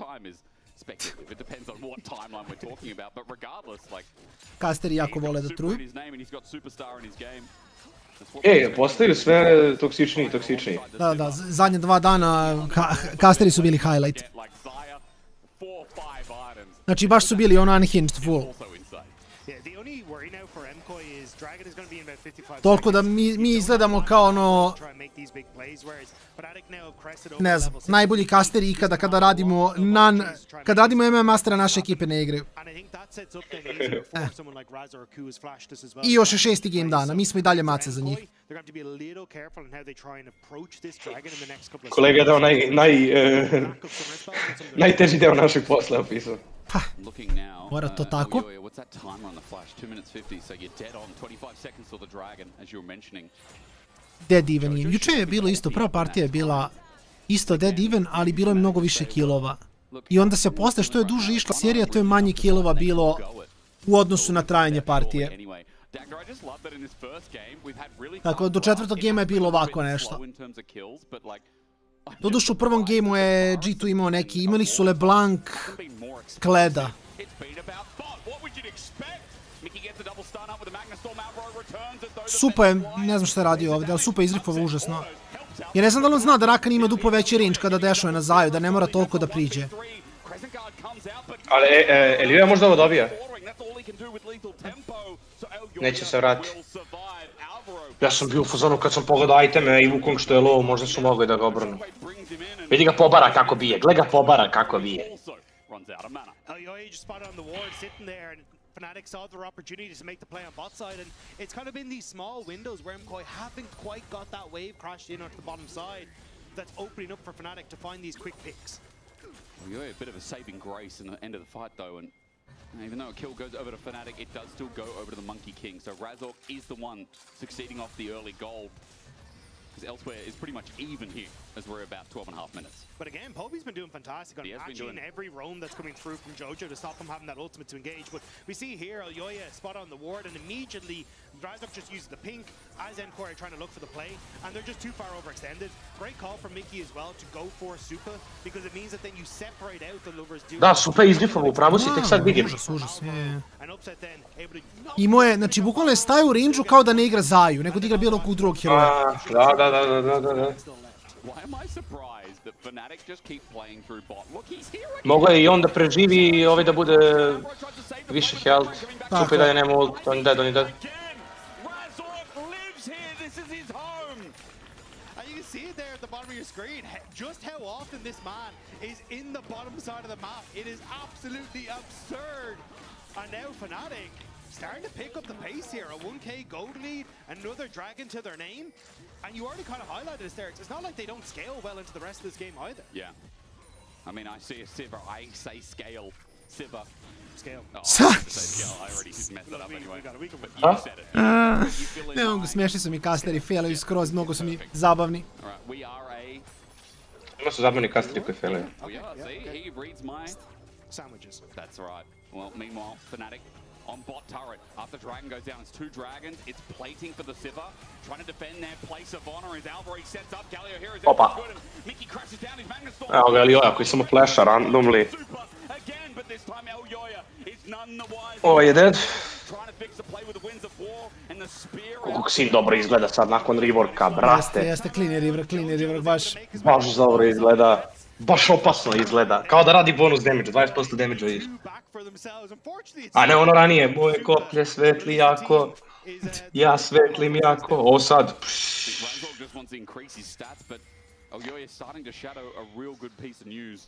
Time is speculative, it depends on what timeline we're talking about, but regardless, like... Kasteri jako vole da truju. He's got Superstar in his game. Postaju sve toksičniji i toksičniji. Da, da, zadnje 2 dana kasteri su bili highlight. Znači baš su bili ono unhinged full. Toliko da mi izgledamo kao ono... Ne znam, najbolji kasteri ikada kada radimo MM Mastera naše ekipe ne igraju. I još je 6. game dana, mi smo i dalje mace za njih. Kolega je dao najteži deo našeg posla opisao. Pa, mora to tako. Dead even je. Juče je bilo isto, prva partija je bila isto dead even, ali bilo je mnogo više killova. I onda se posle što je duže išla serija, to je manje killova bilo u odnosu na trajanje partije. Tako, do 4. gema je bilo ovako nešto. Doduše u prvom gemu je G2 imao neki, imali su LeBlanc, Kleda. Supa je, ne znam šta je radio ovdje, ali Supa je izrifova užasno. Jer ne znam da li on zna da Rakan ima duplo veći range kada dešuje na Zaju, da ne mora toliko da priđe. Ali Elioja možda ovo dobija. Neće se vratiti. Ja sam bio u fazonu kad sam pogledao iteme i Wukong što je low, možda su mogli da ga obrnu. Vidi ga pobara kako bije, gle ga pobara kako bije. Fnatic saw their opportunities to make the play on bot side, and it's kind of been these small windows where MKOI haven't quite got that wave crashed in onto the bottom side that's opening up for Fnatic to find these quick picks. Well, a bit of a saving grace in the end of the fight though, and even though a kill goes over to Fnatic, it does still go over to the Monkey King, so Razork is the one succeeding off the early goal. Because elsewhere is pretty much even here as we're about 12.5 minutes. But again, Poby's been doing fantastic on matching every roam that's coming through from Jojo to stop him having that ultimate to engage. But we see here, Elyoya spot on the ward, and immediately Razork just uses the pink, as Encore are trying to look for the play, and they're just too far overextended. Great call from Mickey as well to go for Super, because it means that then you separate out the lovers. Da, Super izdrifao, upravo si, tek sad vidim. Užas. Imao je, znači bukvalno je stajao u range-u kao da ne igra Zaju, nego da igra bilo kog drugog heroja. Da. Mogao je i on da preživi i ovaj da bude više health. Super da je nema ult, on je dead. See it there at the bottom of your screen, just how often this man is in the bottom side of the map. It is absolutely absurd. And now Fnatic starting to pick up the pace here. A 1k gold lead, another dragon to their name. And you already kind of highlighted this there. It's not like they don't scale well into the rest of this game either. Yeah. I mean, I see a Sivir, I say scale. Sivir. Scale. Oh, I already messed that up anyway. But you said it. Ne mogu, smiješni su mi casteri, failaju skroz, mnogo su mi zabavni. Ima su zabavni casteri koji failaju. He reads my sandwiches. That's right. Well, meanwhile, Fnatic on bot turret. After Dragon goes down, it's 2 dragons. It's plating for the Sivir. Trying to defend their place of honor as Alvarez sets up. Galio here is Opa. good. Mickey crashes down his Magnus Storm. Evo ga Elioja koji samo flasha randomly. But this time El Yoya is none the wiser. Ovo je dead. Trying to fix the play with the winds of war and the spear. Kako sin dobro izgleda sad nakon reworka, brate. Jeste, clean je rework, baš. Baš dobro izgleda. Baš opasno izgleda. Kao da radi bonus damage, 20% damage i... A ne ono ranije, moje koplje svetli jako. Ja svetlim jako. Ovo sad... El Yoya starting to shadow a real good piece of news.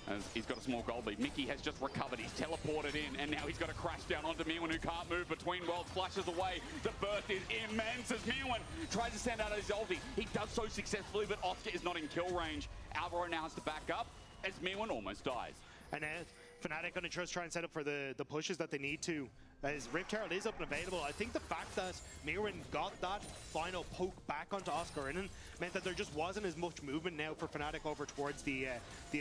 As he's got a small goal lead. Mickey has just recovered, he's teleported in, and now he's got to crash down onto Mirwin, who can't move between worlds, flashes away. The burst is immense as Mirwin tries to send out his ulti. He does so successfully, but Oscar is not in kill range. Alvaro now has to back up as Mirwin almost dies. And now Fnatic going to just try and set up for the pushes that they need to. As Rift Herald is up and available, I think the fact that Mirwin got that final poke back onto Oscar Innen meant that there just wasn't as much movement now for Fnatic over towards the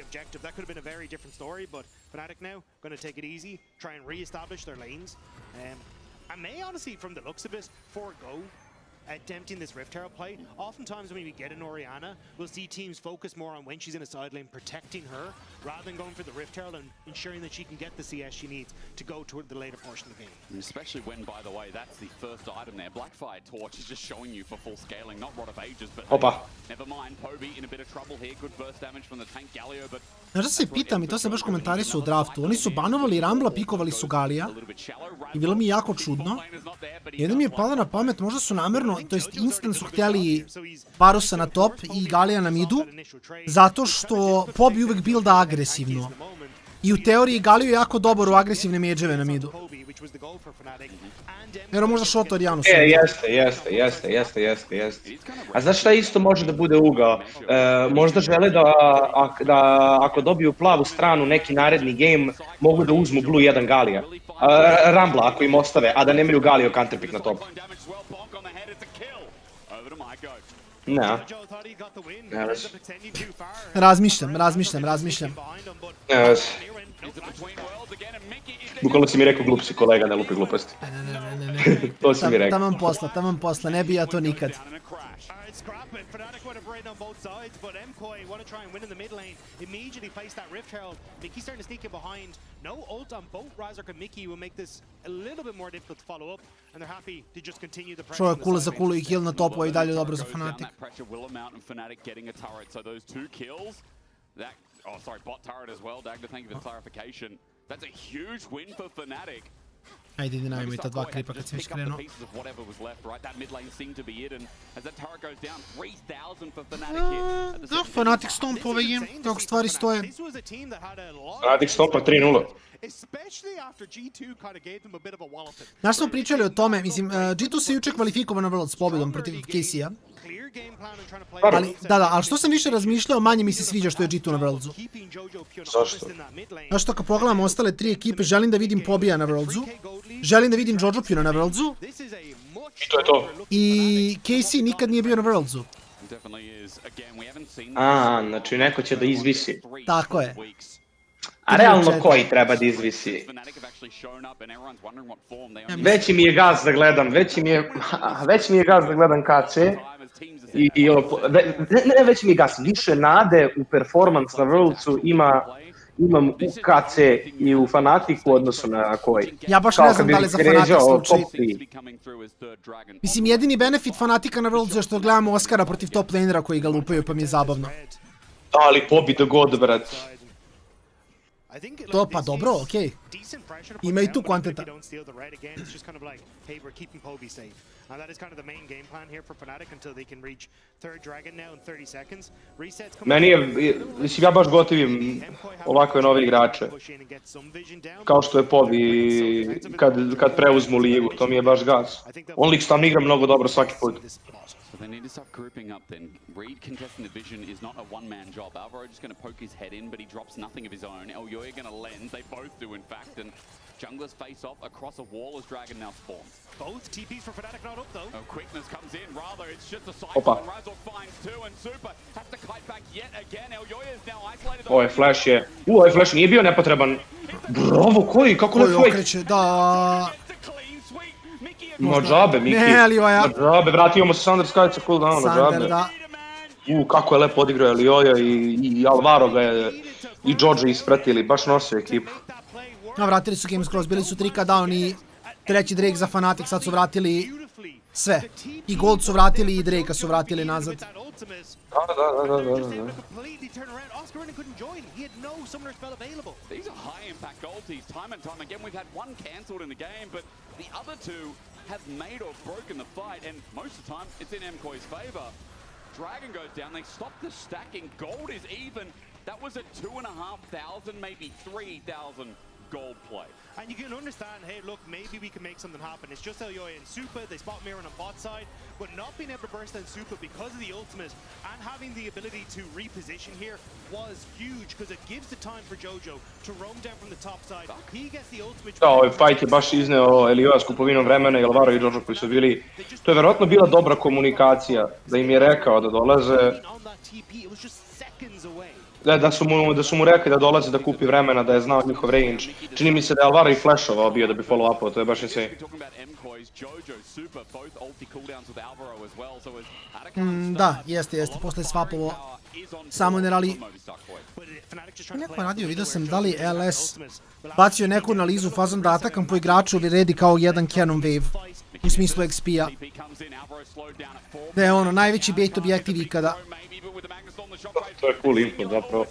objective. That could have been a very different story, but Fnatic now going to take it easy, try and re-establish their lanes. And may honestly, from the looks of it, forego attempting this Rift Herald play. Oftentimes when we get an Orianna, we'll see teams focus more on when she's in a side lane, protecting her, rather than going for the Rift Herald and ensuring that she can get the CS she needs to go toward the later portion of the game. Especially when, by the way, that's the first item there. Blackfire Torch is just showing you for full scaling, not Rod of Ages, but never mind. Poby in a bit of trouble here. Good burst damage from the tank Galio, but... Znaš da se pitam, i to se baš komentari su u draftu, oni su banovali Rambla, pikovali su Galija i bilo mi jako čudno. Jedno mi je palo na pamet, možda su namerno, to jest instant su htjeli Varusa na top i Galija na midu, zato što Pobi uvek builda agresivno. I u teoriji Galio je jako dobar u agresivne međeve na midu. Jer možda shot od Janusa. Jeste. A znaš šta isto može da bude ugao? Možda žele da ako dobiju plavu stranu neki naredni game, mogu da uzmu blue 1 Galija. Rambla ako im ostave, a da nemaju Galio counterpick na topu. Ne. Razmišljam. Bukvalno si mi rekao glup si kolega, ne lupi gluposti. To si mi rekao. Taman posla, ne bi ja to nikad. on both sides, but MKOI want to try and win in the mid lane. Immediately place that Rift Herald. Mickey starting to sneak in behind. No ult on both Razork and Mickey will make this a little bit more difficult to follow up, and they're happy to just continue the pressure. Što je kula za kulu i kill na topu, i dalje dobro za Fnatic. That pressure will amount and Fnatic getting a turret. So those two kills, that bot turret as well. Dagda, thank you for the clarification. That's a huge win for Fnatic. Ajde, idi najmo i ta dva klipa kad sam iskreno. Da, Fnatic stomp ovaj game, kako stvari stoje. Fnatic stompa 3-0. Znaš smo pričali o tome, mislim, G2 se juče kvalifikovao na World s pobjedom protiv KC-a. Ali što sam više razmišljao, manje mi se sviđa što je G2 na Worldsu. Zašto? Znaš što, kad pogledam ostale tri ekipe, želim da vidim Pobija na Worldsu, želim da vidim Jojopina na Worldsu, i to je to. I KC nikad nije bio na Worldsu. Znači neko će da izvisi. Tako je. A realno koji treba da izvisi? Veći mi je gaz da gledam, veći mi je gaz da gledam KC. Ne, veći mi je gaz, više nade u performans na Worldsu imam u KC i u Fanatiku odnosno na koji. Ja baš ne znam da li za Fanatik slučaj. Mislim, jedini benefit Fanatika na Worldsu je što gledamo Oskara protiv top lanera koji ga lupaju, pa mi je zabavno. Ali pobi the god, brat. To pa dobro, okej. Ima i tu kvanteta. Meni je, mislim, ja baš gotivim ovakve nove igrače. Kao što je Pobi kad preuzmu ligu, to mi je baš gaz. On lik tam igra mnogo dobro svaki put. So they need to start grouping up then. Reed contesting the vision is not a one-man job. Alvaro just going to poke his head in, but he drops nothing of his own. Elyoya going to lens. They both do, in fact. And junglers face off across a wall as Dragon now spawns. Both TPs for Fnatic not up, though. Oh, quickness comes in. Rather, it's just a cycle. And Razor finds two, and Super has to kite back yet again. Elyoya is now isolated. Ovaj flash je... ovaj flash nije bio nepotreban. Bravo, koji? Kako ne tvoj? Okreće, da... No džabe, Miki. No džabe, vratimo se Sander Skyca cooldown, no džabe. Kako je lepo odigrao Elyoya i Alvaro ga je i Jojo ispratili, baš nosio ekipu. Vratili su Games Cross, bili su 3K down i treći Drake za Fnatic, sad su vratili sve. I Gold su vratili i Drakea su vratili nazad. Da. These are high impact ultis. Time and time again, we've had one cancelled in the game, but the other two have made or broken the fight, and most of the time it's in MKOI's favor. Dragon goes down, they stop the stacking. Gold is even. That was a 2,500, maybe 3,000 gold play. And you can understand, hey, look, maybe we can make something happen. It's just Elyoya and Super. They spot Mirren on bot side, but not being able to burst down Super because of the ultimate and having the ability to reposition here was huge because it gives the time for Jojo to roam down from the top side. He gets the ultimate. Da, ovaj fight je baš izneo Elyoya s kupovinom vremena i Alvaro i Jojo koji su bili... To je verovatno bila dobra komunikacija, da im je rekao da dolaze... Da su mu rekli da dolaze da kupi vremena, da je znao njihov range. Čini mi se da je Alvaro i flashovao bio da bi follow-upao, to je baš insane. Da, jeste, posle swapovo Summoner, ali... Neko je radio, vidio sam da li LS bacio neku analizu fazom da atakam po igraču ili redi kao jedan Canon Wave, u smislu XP-a. Da je ono, najveći bait objektiv ikada. To je cool info, zapravo.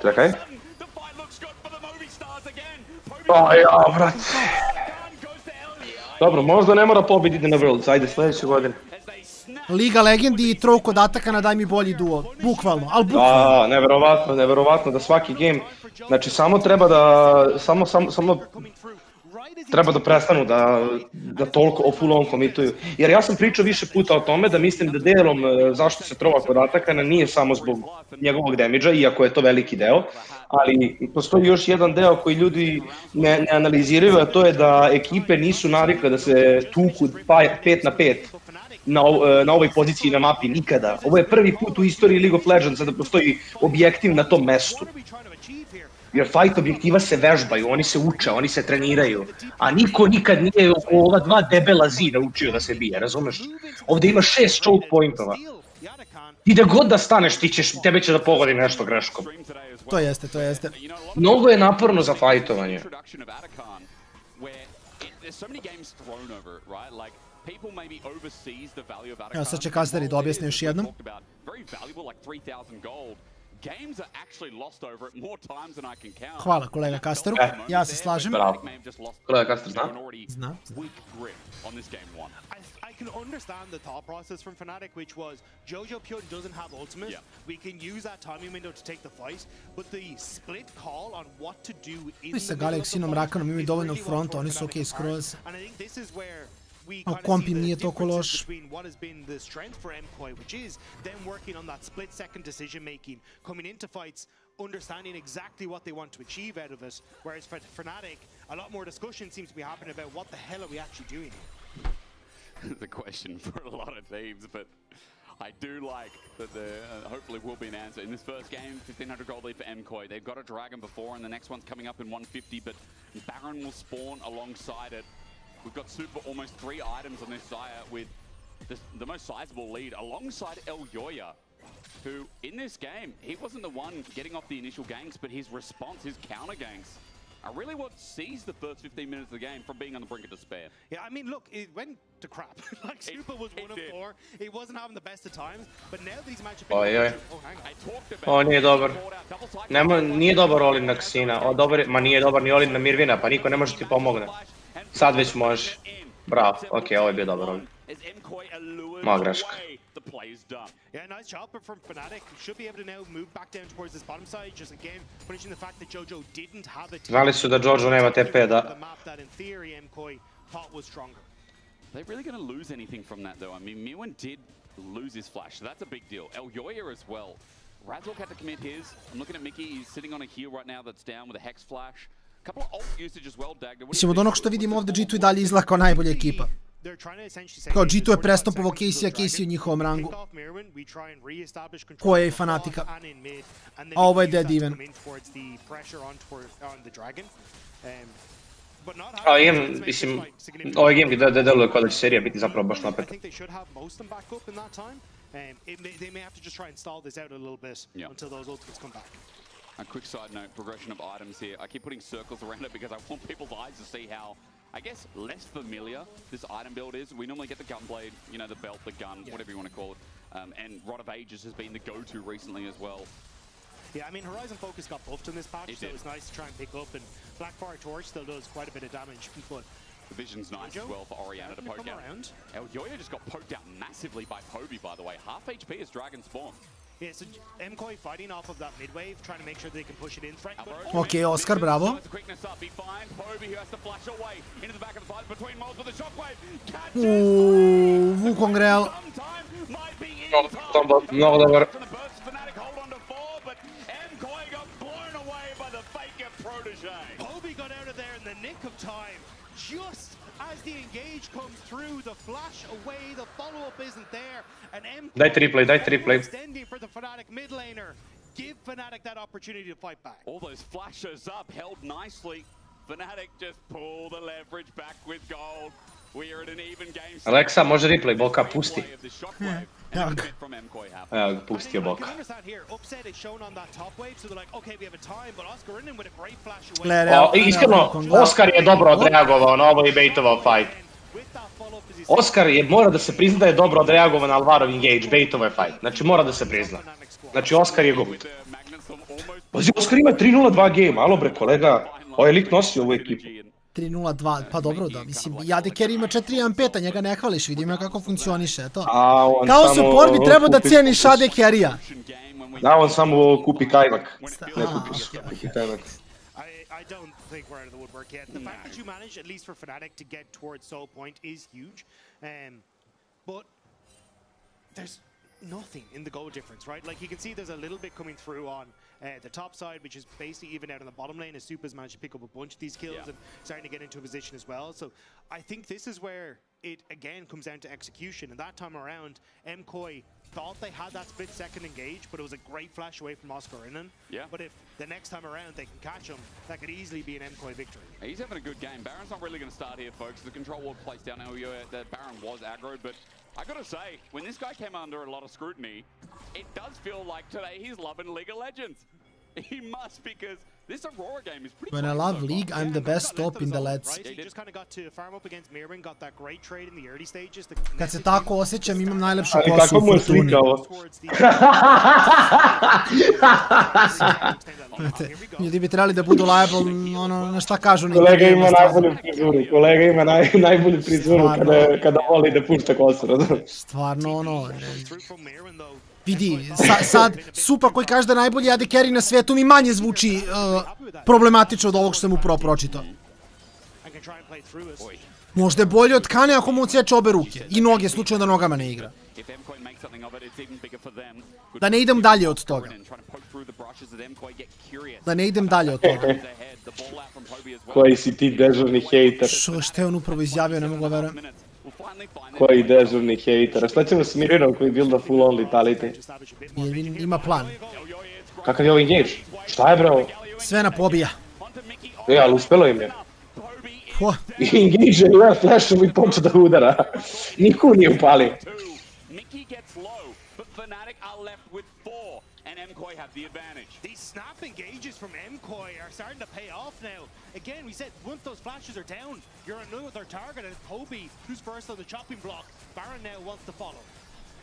Čekaj. Vrat. Dobro, možda ne mora pobediti na Worlds, ajde sljedeće godine. Liga Legendi i trou kod ataka na daj mi bolji duo, bukvalno, ali bukvalno. Da, neverovatno da svaki game, znači samo treba da, treba da prestanu da toliko full on commituju. Jer ja sam pričao više puta o tome da mislim da delom zašto se trova kod atakana nije samo zbog njegovog damage-a, iako je to veliki deo, ali postoji još jedan deo koji ljudi ne analiziraju, a to je da ekipe nisu navikle da se tuku 5 na 5 na ovoj poziciji na mapi nikada. Ovo je prvi put u istoriji League of Legends da postoji objektiv na tom mestu. Jer fight objektiva se vežbaju, oni se uče, oni se treniraju, a niko nikad nije oko ova dva debela zida učio da se bije, razumeš? Ovdje ima 6 choke pointova. I da god da staneš, tebe će da pogodi nešto greškom. To jeste. Mnogo je naporno za fajtovanje. Evo sad će Kasteri da objasne još jednom. Hvala kolega Kasteru, ja se slažem. Kolega Kaster zna. I can understand the thought process from Fnatic, which was Jojo Pure doesn't have ultimate. We can use that timing window to take the fight, but the split call on what to do in sa Galaxinom, Rakanom imaju dovoljno front, oni su okej skroz. And I think this is where we kind of see the differences between what has been the strength for MKOI, which is them working on that split-second decision-making, coming into fights, understanding exactly what they want to achieve out of it, whereas for Fnatic, a lot more discussion seems to be happening about what the hell are we actually doing. The question for a lot of teams, but I do like that there hopefully will be an answer. In this first game, 1,500 gold lead for MKOI. They've got a Dragon before, and the next one's coming up in 150, but Baron will spawn alongside it. We've got Super almost 3 items on this Zaya with the most sizable lead alongside Elyoya, who in this game, he wasn't the one getting off the initial ganks, but his response, his counter ganks, are really what sees the first 15 minutes of the game from being on the brink of despair. Yeah, I mean, look, it went to crap. Like, Super was 1 of 4. He wasn't having the best of times, but now that he's managed to pick O, nije dobar. Nije dobar all-in na Ksina. Ma nije dobar ni all-in na Mirvina, pa niko ne može ti pomogne. Sad već može. Bravo, okej, ovo je bio dobar all-in. Ma greška. Yeah, nice job from Fnatic. Should be able to now move back down towards this bottom side. Just again, punishing the fact that Jojo didn't have it. Znali su da Jojo nema TP, da. The map that in theory MKOI thought was stronger. They're really going to lose anything from that, though. I mean, Miwin did lose his flash, so that's a big deal. Elyoya as well. Razork had to commit his. I'm looking at Mickey. He's sitting on a heal right now that's down with a Hex flash. A couple of ult usage as well, Dagda. Mislim, od onog što vidimo ovdje, G2 i dalje izgleda kao najbolja ekipa. Kao G2 je prestopovao Casey-a, Casey u njihovom rangu. Ko je i Fanatika. A ovo je dead even. A imam, mislim, ovaj game gdje deluje kao da će serija biti zapravo baš napeta. A quick side note, progression of items here. I keep putting circles around it because I want people's eyes to see how, I guess, less familiar this item build is. We normally get the gunblade, you know, the belt, the gun, whatever you want to call it. And Rod of Ages has been the go-to recently as well. Yeah, I mean, Horizon Focus got buffed in this patch, so it's nice to try and pick up, and Blackfire Torch still does quite a bit of damage, but... The vision's nice as well for Oriana to poke out. Elyoya just got poked out massively by Poby, by the way. Half HP is Dragon Spawn. Yeah, so MKOI fighting off of that mid wave, trying to make sure they can push it in. Okay, Oscar, bravo. Wukong Real. Mnogo dobar. Poby got out of there in the nick of time. Just as the engage comes through, the flash away, the follow-up isn't there, and MKOI daj triple. Extending for the Fnatic mid laner. Give Fnatic that opportunity to fight back. All those flashes up, held nicely. Fnatic just pull the leverage back with gold. We are at an even game. Alexa, može replay, Boka, pusti. Evo ga, pustio Boka. Iskreno, Oskar je dobro odreagovao na ovo i baitovao fight. Oskar je, mora da se prizna da je dobro odreagovao na Alvarov engage, baitovao je fight. Znači, mora da se prizna. Znači, Oskar je gut. Pazi, Oskar ima 3-0-2 game, alo bre kolega, ovaj lik nosi ovu ekipu. 3-0-2, pa dobro da, mislim, Jade Carry ima 4-1-5, a njega ne hvališ, vidimo kako funkcioniše, eto. Kao support bi trebao da cijeniš Jade Carry-a. Da, on samo kupi kajmak. Ne kupiš, kupi kajmak. I don't think we're out of the woodwork yet. The fact that you managed, at least for Fnatic, to get towards Soul Point is huge. But there's nothing in the goal difference, right? Like, you can see there's a little bit coming through on the top side, which is basically even out in the bottom lane, as Super's managed to pick up a bunch of these kills and starting to get into a position as well. So I think this is where it, again, comes down to execution. And that time around, MKOI thought they had that split-second engage, but it was a great flash away from Oscar Innen. Yeah. But if the next time around they can catch him, that could easily be an MKOI victory. He's having a good game. Baron's not really going to start here, folks. The control ward placed down Elyoya. The Baron was aggroed, but I got to say, when this guy came under a lot of scrutiny, it does feel like today he's loving League of Legends. He must, because this Aurora game is pretty When I love League, I'm the best top in the LEDs. He just kind of got to farm up against Mirwin, got that great trade in the early stages. Kad se tako osjećam, imam najlepšu kosu u Fortuni. Ljudi bi trebali da budu liable, ono, na šta kažu. Kolega ima najbolju frizuru, kolega ima najbolju frizuru kada voli da pušta kosu. Stvarno, ono... Vidi, sad Supa koji kaže da je najbolji AD carry na svijetu mi manje zvuči problematično od ovog što sam upravo pročitao. Možda je bolje od Kane ako mu odsječe obe ruke i noge, slučajno da nogama ne igra. Da ne idem dalje od toga. Da ne idem dalje od toga. Koji si ti dežurni hejter. Što je on upravo izjavio, ne mogu da verujem. Koji dežurni hejter. Šta ćemo s Mirinom koji builda full on letality? Ima plan. Kakav je ovo engage? Šta je bravo? Sve na pobija. Ali uspelo im je. Engage je jedan flashom i počeo da udara. Niko nije upalio. These snap engages from MKOI are starting to pay off now. Again, we said once those flashes are down, you're another target, and it's Poby who's first on the chopping block. Baron now wants to follow.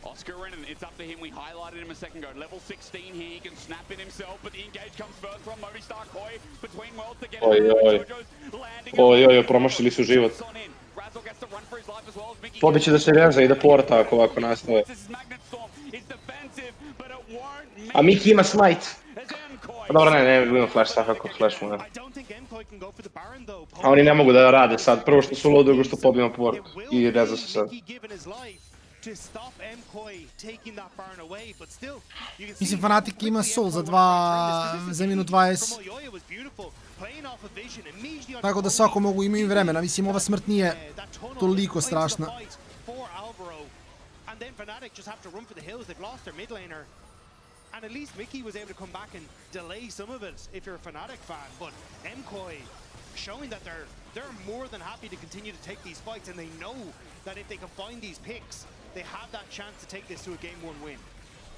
Oscar Renan, it's up to him. We highlighted him a second ago. Level 16 here, he can snap it himself, but the engage comes first from Movistar Koi between worlds to get it. Oj, promašili su život. Pobit će da se veza i da porta ako ovako nastave. A Miki ima smite. Dobro, ne, ima flash svakako, flash mu ne. A oni ne mogu da rade sad, prvo što su low, drugo što pobijemo port i reza se sad. Mislim, Fnatic ima soul za minut 20. Tako da svako mogu imaju vremena, mislim, ova smrt nije toliko strašna. And at least Mickey was able to come back and delay some of it if you're a Fnatic fan, but MKOI showing that they're more than happy to continue to take these fights, and they know that if they can find these picks, they have that chance to take this to a Game 1 win.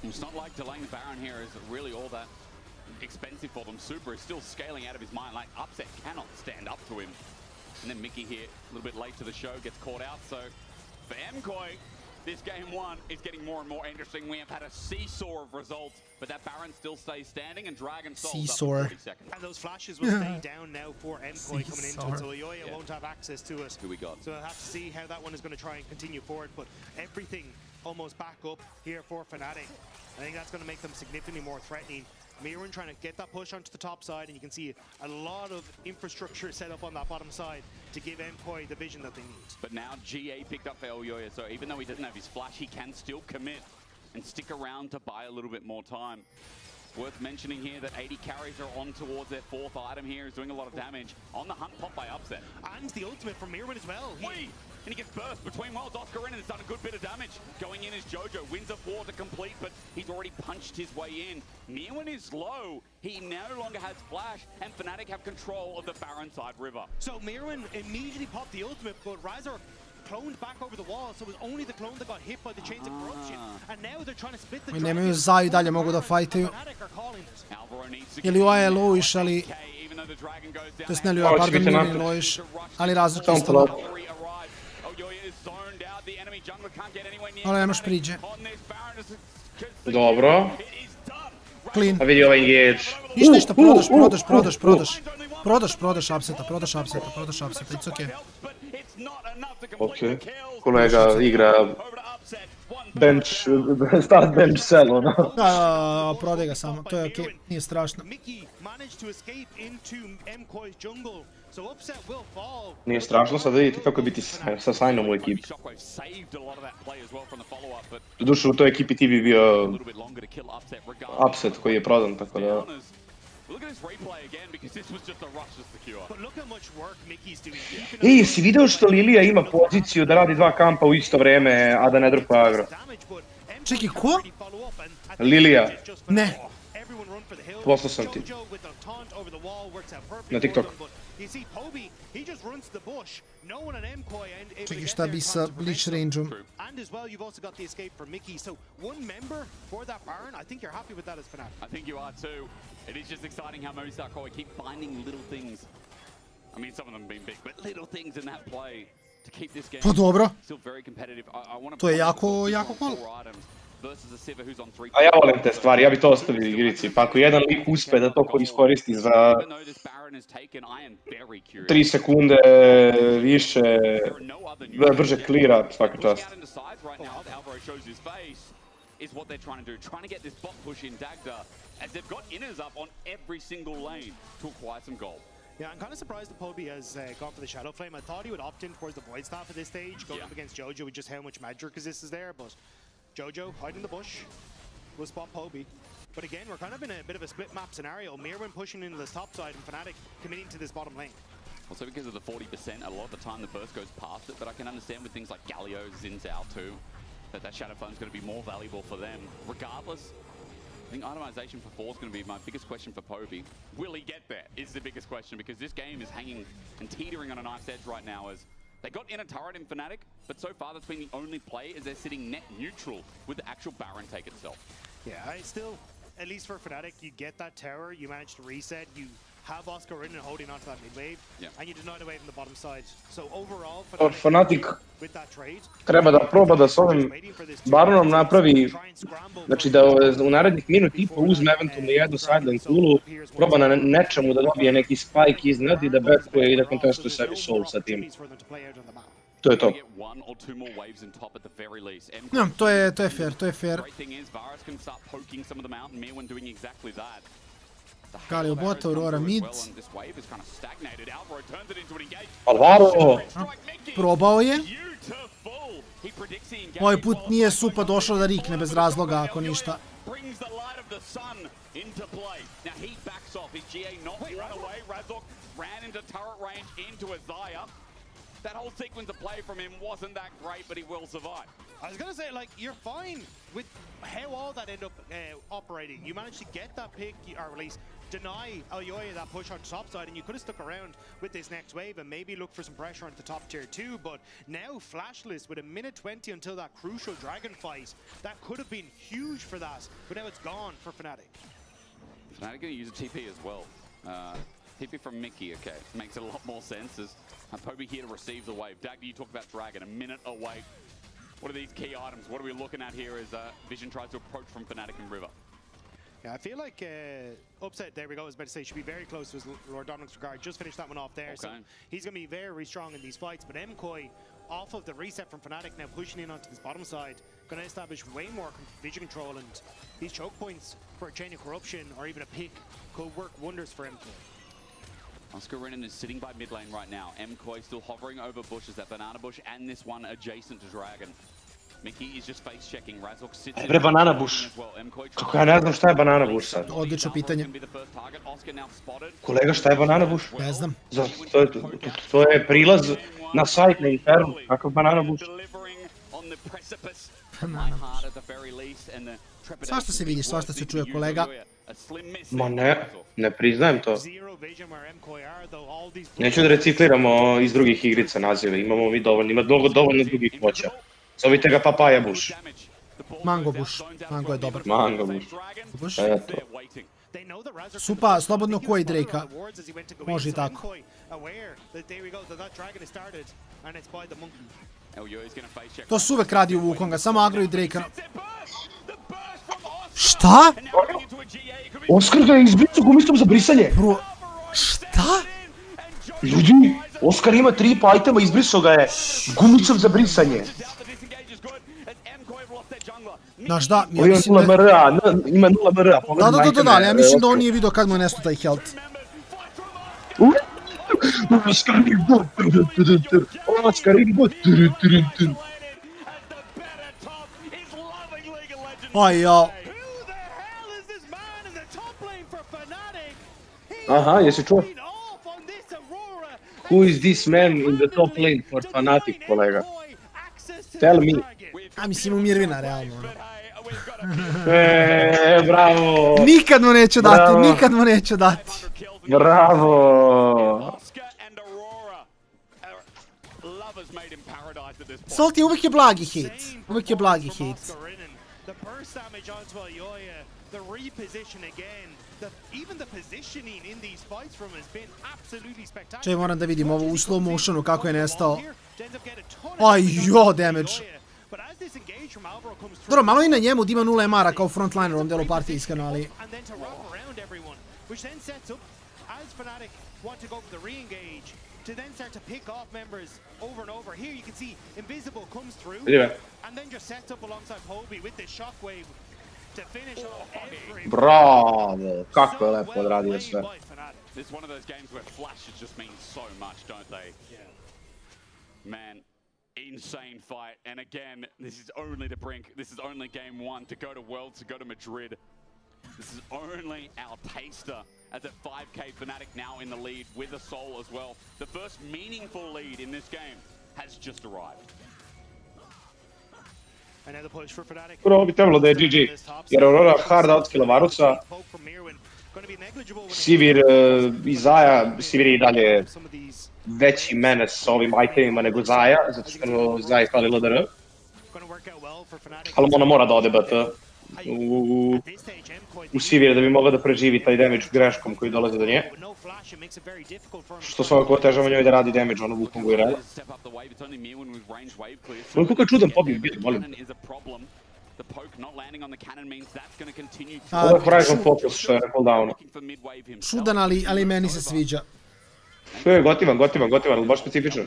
It's not like delaying the Baron here is really all that expensive for them. Super is still scaling out of his mind, like Upset cannot stand up to him. And then Mickey here, a little bit late to the show, gets caught out, so for MKOI, this Game 1 is getting more and more interesting. We have had a seesaw of results, but that Baron still stays standing, and Dragon Soul's up for 30 seconds. And those flashes will stay down now for MKOI coming into it, so Yoya won't have access to it. Who we got? So we'll have to see how that one is going to try and continue forward, but everything almost back up here for Fnatic. I think that's going to make them significantly more threatening. Mirren trying to get that push onto the top side, and you can see a lot of infrastructure set up on that bottom side to give MKOI the vision that they need. But now GA picked up Elyoya, so even though he doesn't have his flash, he can still commit and stick around to buy a little bit more time. Worth mentioning here that 80 carries are on towards their fourth item here, is doing a lot of damage. On the hunt, popped by Upset. And the ultimate from Mirren as well. And he gets burst between worlds. Oscar Renan has done a good bit of damage. Going in is Jojo, wins a 4 to complete, but he's already punched his way in. Mirren is low. He no longer has flash, and Fnatic have control of the Baron side river. So Mirren immediately popped the ultimate, but Razor cloned back over the wall, so it was only the clone that got hit by the chains of corruption. And now they're trying to split the dragon. Nemaju Zaju dalje mogu da fajtaju. Jer Lua je lowish, ali... To jest ne Lua, pardon, Mirren lowish, ali Razor isto low. Ali nemaš priđe. Dobro. Clean. A vidi ovaj engage. Ništa, prodaš upseta, it's okej. Okej. Kolega igra bench, start bench sell, ono. Da, prodaj ga samo, to je okej, nije strašno. Nije strašno, sad vidite kako je biti sa Signom u ekipi. Doduše u toj ekipi ti bi bio Upset koji je prodan, tako da... Ej, si video što Lilija ima poziciju da radi dva kampa u isto vreme, a da ne drupa agro? Čekaj, ko? Lilija. Ne. Poslao sam ti. Na TikTok. Čekaj, šta bi sa Bleach range-om? And as well, you've also got the escape from Mickey. So one member for that Baron, I think you're happy with that as Fnatic. I think you are too. It is just exciting how Movistar Koi keep finding little things. I mean, some of them being big, but little things in that play to keep this game still very competitive. I want to to je jako cool. A ja volim te stvari, ja bi to ostavio igrici, pa ako jedan lik uspe da to iskoristi za 3 sekunde više, brže klira, svaka čast. Is what they're trying to do, trying to get this bot push in Dagda, as they've got inners up on every single lane to acquire some gold. Yeah, I'm kind of surprised that Poby has gone for the Shadow Flame. I thought he would opt in towards the Void Staff at this stage, going up against Jojo with just how much magic resist is there, but Jojo hiding in the bush will spot Poby. But again, we're kind of in a bit of a split map scenario. Mirren pushing into this top side and Fnatic committing to this bottom lane. Also because of the 40%, a lot of the time the burst goes past it, but I can understand with things like Galio, Xin Zhao too, that Shadow Fun's going to be more valuable for them. Regardless, I think itemization for Thor is going to be my biggest question for Poby. Will he get there is the biggest question, because this game is hanging and teetering on a knife's edge right now as they got in a turret in Fnatic, but so far that's been the only play as they're sitting net neutral with the actual Baron take itself. Yeah, I still, at least for Fnatic, you get that tower, you manage to reset, you have Oscar in and holding onto that mid wave, and you deny the wave on the bottom side. So overall, Fnatic with that trade, treba da proba da s ovim Baronom napravi, znači da u narednih minut i po uzme eventualno jednu sideline kulu, proba na nečemu da dobije neki spike iznad i da backuje i da kontestuje sebi soul sa tim. To je to. No, to je fair, to je fair. Galio bot, Aurora mid. Alvaro! Probao je. Ovaj put nije Supa došao da rikne bez razloga, ako ništa. That whole sequence of play from him wasn't that great, but he will survive. I was going to say, like, you're fine with how all that ended up operating. You managed to get that pick, or at least deny Aoyoya that push on the top side, and you could have stuck around with this next wave and maybe look for some pressure on the top tier 2, but now flashless with a minute 20 until that crucial dragon fight, that could have been huge for that, but now it's gone for Fnatic. Fnatic going to use a TP as well. TP from Mickey, okay. Makes a lot more sense as Poby here to receive the wave. Dagny, you talked about Dragon, a minute away. What are these key items? What are we looking at here as Vision tries to approach from Fnatic and River? Yeah, I feel like Upset, there we go, I was about to say, should be very close to his Lord Dominic's regard. Just finished that one off there, so he's going to be very strong in these fights. But MKOI, off of the reset from Fnatic, now pushing in onto this bottom side, going to establish way more vision control, and these choke points for a Chain of Corruption or even a pick could work wonders for MKOI. Oscar Renan is sitting by mid lane right now. MKOI still hovering over bushes, that banana bush and this one adjacent to Dragon. Mickey is just face checking. Razok sits in banana bush. Kako ja ne znam šta je banana bush sad? Odlično pitanje. Kolega, šta je banana bush? Ne znam. To je prilaz na sajt na Inferno. Kakav banana bush? Svašta se vidi, svašta se čuje, kolega. Ma ne priznajem to. Neću da recikliramo iz drugih igrica nazive, imamo mi dovoljno, ima dovoljno drugih moća. Zovite ga Papaja Bush. Mango Bush, Mango je dobar. Mango Bush. Eto. Supa, slobodno koji Drake-a. Može i tako. To se uvek radi u Wukonga, samo agro i Drake-a. Šta? Oskar ga je izbrisao gumistom za brisanje. Šta? Ljudi, Oskar ima 3 itema, izbrisao ga je gumicom za brisanje. Znaš da, ja mislim da... Ima 0 MR-a, pogledaj da, ali ja mislim da on nije vidio kad mu je nesto taj health. Oskar je god, Oskar je god. Aj, jao. Aha, jesi čuo? Who is this man in the top lane for Fnatic, kolega? Tell me. A mislim u Mirvina, realno. Bravo! Nikad mu neću dati, nikad mu neću dati. Bravo! Salty, uvijek je blagi hit. Uvijek je blagi hit. Čaj, moram da vidim ovo u slow motionu kako je nestao. Aj, jo, damage. Dobro, malo i na njemu da ima 0 MR-a kao frontliner u ovom delu partije, iskreno, ali... to then start to pick off members over and over. Here you can see Invisible comes through and then just sets up alongside Poby with this shockwave to finish off every... Bravo! Kako je lepo odradio sve. This is one of those games where flashes just mean so much, don't they? Yeah. Man, insane fight. And again, this is only the brink. This is only game 1 to go to Worlds, to go to Madrid. This is only our taster as at 5K Fnatic now in the lead with a soul as well. The first meaningful lead in this game has just arrived. Prvo ovo bi trebalo da je GG, jer Aurora hard outkilla AORUSa. Sivir i Zaja, Sivir je i dalje veći menes sa ovim itemima nego Zaja, zato što Zaja fali LDR. Ali ona mora da ode BT u Sivir da bi mogla da preživi taj damage greškom koji dolaze do nje. Što svakako otežava njoj da radi damage ono Wukongu i Rela. Ono kako je čudan pobjeg bio, molim. Ovo je Horizon Focus što je na cooldownu. Čudan, ali meni se sviđa. Gotivan, ali baš specifičan.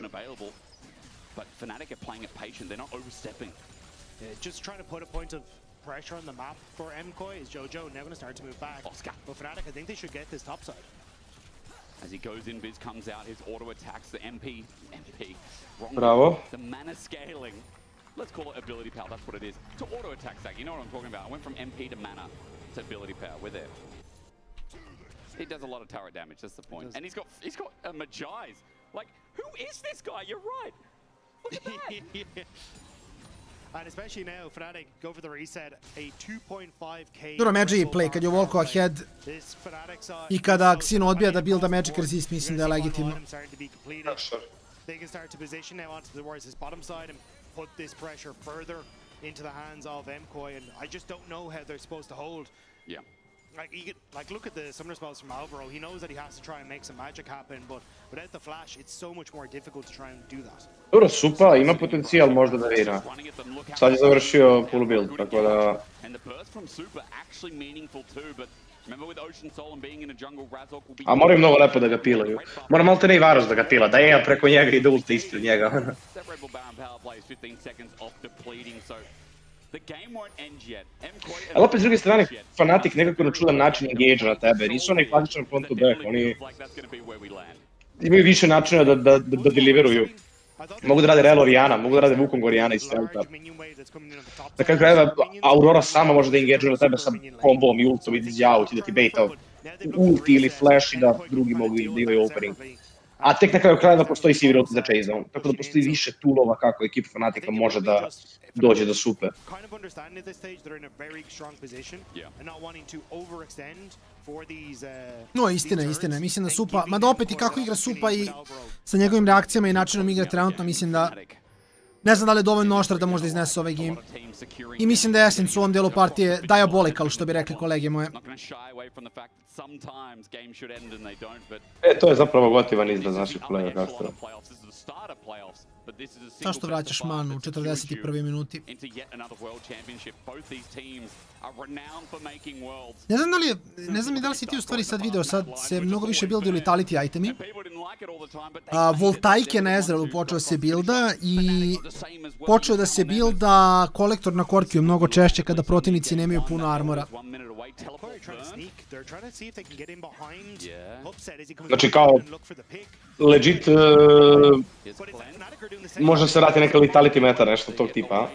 Pressure on the map for MKOI is Jojo now going to start to move back. But Fnatic, I think they should get this top side. As he goes in, Biz comes out, his auto attacks the MP. Wrong. Bravo. The mana scaling. Let's call it ability power, that's what it is. To auto attack stack, you know what I'm talking about. I went from MP to mana to ability power, we're there. He does a lot of turret damage, that's the point. And he's got a Magi's. Like, who is this guy? You're right. Look at that. And especially now, Fnatic go for the reset, a 2.5k. Dobro, Magic play, kad je Volko ahead i kada Xino odbija da builda Magic Resist, mislim da je legitimno. They can start to position now onto towards his bottom side and put this pressure further into the hands of MKOI, and I just don't know how they're supposed to hold. Yeah. Like look at the summoner spells from Alvaro. He knows that he has to try and make some magic happen, but without the flash, it's so much more difficult to try and do that. Dobro, Supa ima potencijal možda da vira. Sad je završio full build, tako da... A moraju mnogo lepo da ga pilaju. Mora malo te ne i Varus da ga pila, da je preko njega i da ulti ispred njega. Ali opet s druge strane, Fnatic nekako na čudan način engage na tebe, nisu onaj klasičan front to back, oni imaju više načina da deliveruju. Mogu da rade Relo Oriana, mogu da rade Wukong Oriana iz Felta. Na kraju krajeva, Aurora sama može da engage na tebe sa kombom i ultom i dizjaut i da ti baita ulti ili flash i da drugi mogu da imaju opening. A tek na kraju krajeva postoji Sivir ulti za chase zone, tako da postoji više toolova kako ekipa Fnatica može da dođe do Supe. No, istina. Mislim da Supa, mada opet i kako igra Supa i sa njegovim reakcijama i načinom igre trenutno, mislim da ne znam da li je dovoljno oštar da možda iznese ovaj game. I mislim da je Essence u ovom dijelu partije diabolical, što bi rekli kolege moje. To je zapravo gotivan izraz naših kolega Kastra. Zašto vraćaš manu u 41. minuti? Ne znam da li si ti u stvari sad video, sad se mnogo više buildaju letality itemi. Voltaik je na Ezrealu počeo se builda i počeo da se builda kolektor na Korkiju mnogo češće kada protivnici nemaju puno armora. Znači kao legit možda se rati neka letality meta, nešto tog tipa.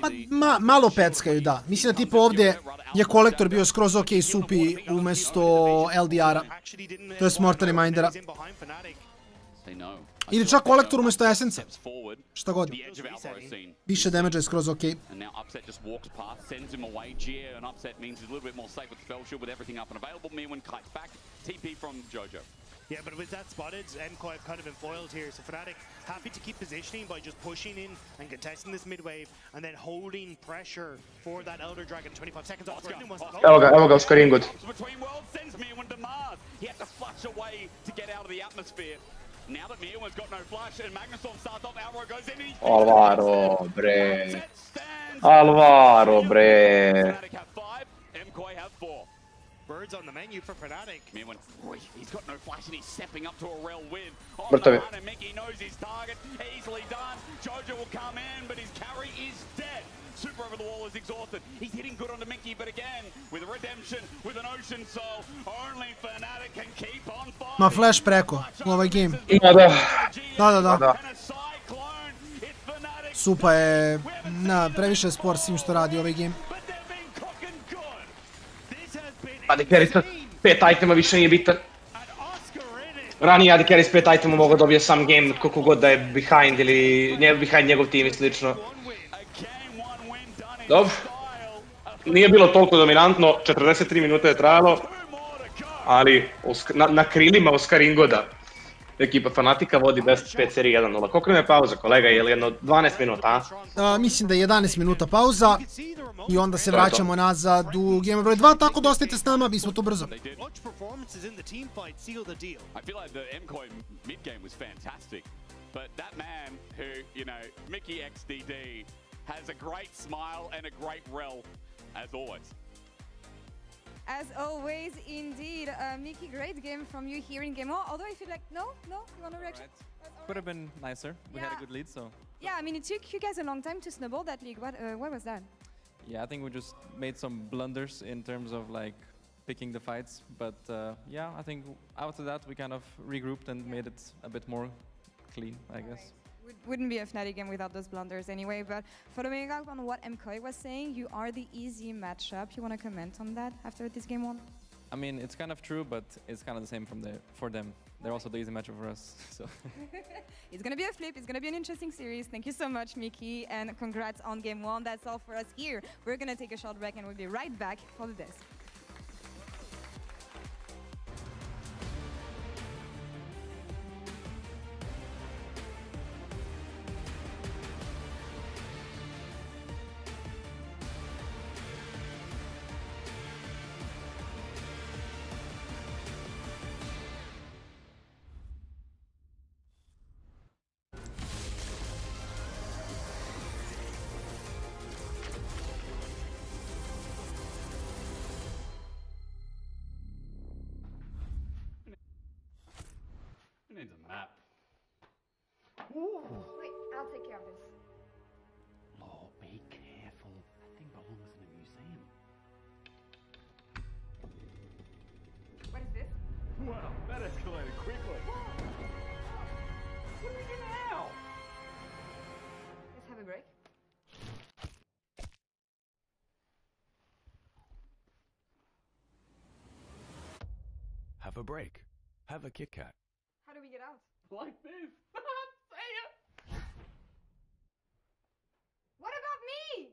Malo peckaju, da. Mislim da tipa ovdje je kolektor bio skroz ok Supi umjesto LDR-a. To je Mortal Remindera. Ili čak kolektor umjesto Essence-a. Šta god. Više damage je skroz ok. Yeah, but with that spotted, MKOI have kind of been foiled here, so Fnatic happy to keep positioning by just pushing in and contesting this mid-wave, and then holding pressure for that Elder Dragon. 25 seconds off. Evo ga, Oscar Ingod. Alvaro, bre. Birds on the menu for Fnatic. He's got no flash and he's stepping up to a rel with. Mrtav je. Mickey knows his target. Easily done. Jojo will come in, but his carry is dead. Super over the wall is exhausted. He's hitting good onto Mickey, but again, with a redemption, with an ocean soul, only Fnatic can keep on fighting. Ma flash preko u ovaj game. Da. Supa je previše spor s tim što radi ovaj game. Pa da carry 5 itema više nije bitan. ranije AD carry s 5 itemom mogao dobije sam game koliko god da je behind ili behind njegov tim i slično. Dobro. Nije bilo toliko dominantno, 43 minute je trajalo, ali na krilima Oskaringoda ekipa Fanatika vodi best 5 seriji 1-0. Koliko nam je pauza, kolega? Je li jedno 12 minuta, a? Mislim da je 11 minuta pauza i onda se vraćamo nazad u game broj 2, tako da ostajte s nama, mi smo tu brzo. I feel like the MCOI mid game was fantastic, but that man who, you know, Mickey XDD has a great smile and a great rel, as always. As always, indeed. Mickey, great game from you here in Game On. Although I feel like, no, you want to reaction? Could have been nicer. We had a good lead, so. Yeah, I mean, it took you guys a long time to snowball that league. What was that? Yeah, I think we just made some blunders in terms of like picking the fights. But yeah, I think after that we kind of regrouped and made it a bit more clean, I guess. Wouldn't be a Fnatic game without those blunders anyway, but following up on what MKOI was saying, you are the easy matchup. You want to comment on that after this game one? I mean, it's kind of true, but it's kind of the same for them. They're also the easy matchup for us, so. It's going to be a flip. It's going to be an interesting series. Thank you so much, Mickey, and congrats on game one. That's all for us here. We're going to take a short break, and we'll be right back for the desk. Needs a map. Wait, I'll take care of this. Oh, be careful. That thing belongs in a museum. What is this? Wow, that escalated quickly. What do we do now? Let's have a break. Have a break. Have a Kit Kat. How do we get out? Like this. Say it. What about me?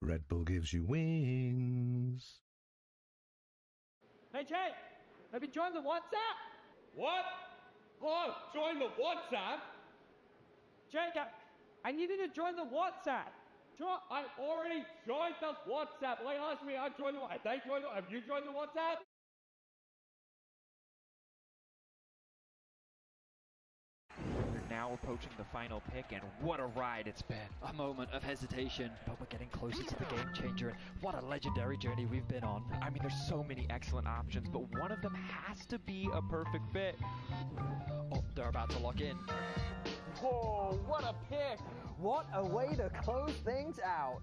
Red Bull gives you wings. Hey, Jay, have you joined the WhatsApp? What? Oh, join the WhatsApp? Jake, I need you to join the WhatsApp. I already joined the WhatsApp. They asked me, I joined the WhatsApp. Have you joined the WhatsApp? We're now approaching the final pick, and what a ride it's been. A moment of hesitation, but we're getting closer to the game changer, and what a legendary journey we've been on. I mean, there's so many excellent options, but one of them has to be a perfect fit. Oh, they're about to lock in. Whoa, what a pick! What a way to close things out.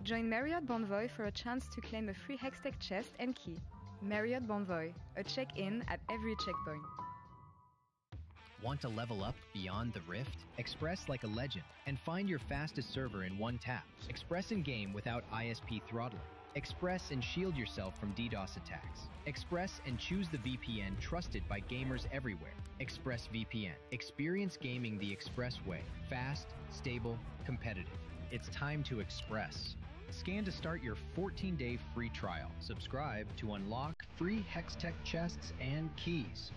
Join Marriott Bonvoy for a chance to claim a free Hextech chest and key. Marriott Bonvoy, a check-in at every checkpoint. Want to level up beyond the rift? Express like a legend and find your fastest server in one tap. Express in game without ISP throttling. Express and shield yourself from DDoS attacks. Express and choose the VPN trusted by gamers everywhere. Express VPN. Experience gaming the Express way. Fast, stable, competitive. It's time to Express. Scan to start your 14-day free trial. Subscribe to unlock free Hextech chests and keys.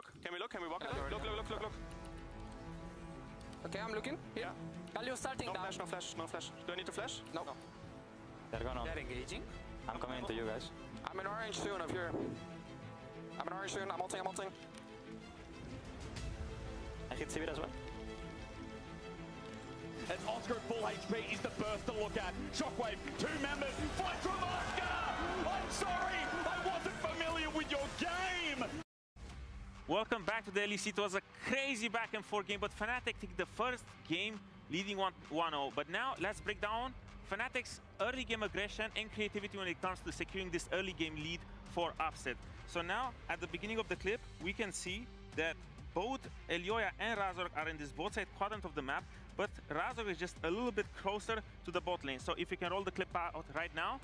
look? Can we look? Can we walk? Look. Okay, I'm looking. Here. Galio starting No down. flash, no flash, no flash. Do I need to flash? No. They're gonna. They're engaging. I'm coming into you guys. I'm in orange soon up here. I'm in orange soon. I'm ulting. I hit Sivir as well. As Oscar at full HP is the burst to look at. Shockwave, 2 members, fight from Oscar! I'm sorry, I wasn't familiar with your game! Welcome back to the LEC. It was a crazy back and forth game, but Fnatic took the first game leading 1-0. But now let's break down Fnatic's early game aggression and creativity when it comes to securing this early game lead for Upset. So now at the beginning of the clip, we can see that both Elyoya and Razork are in this both side quadrant of the map, but Razork is just a little bit closer to the bot lane. So if you can roll the clip out right now,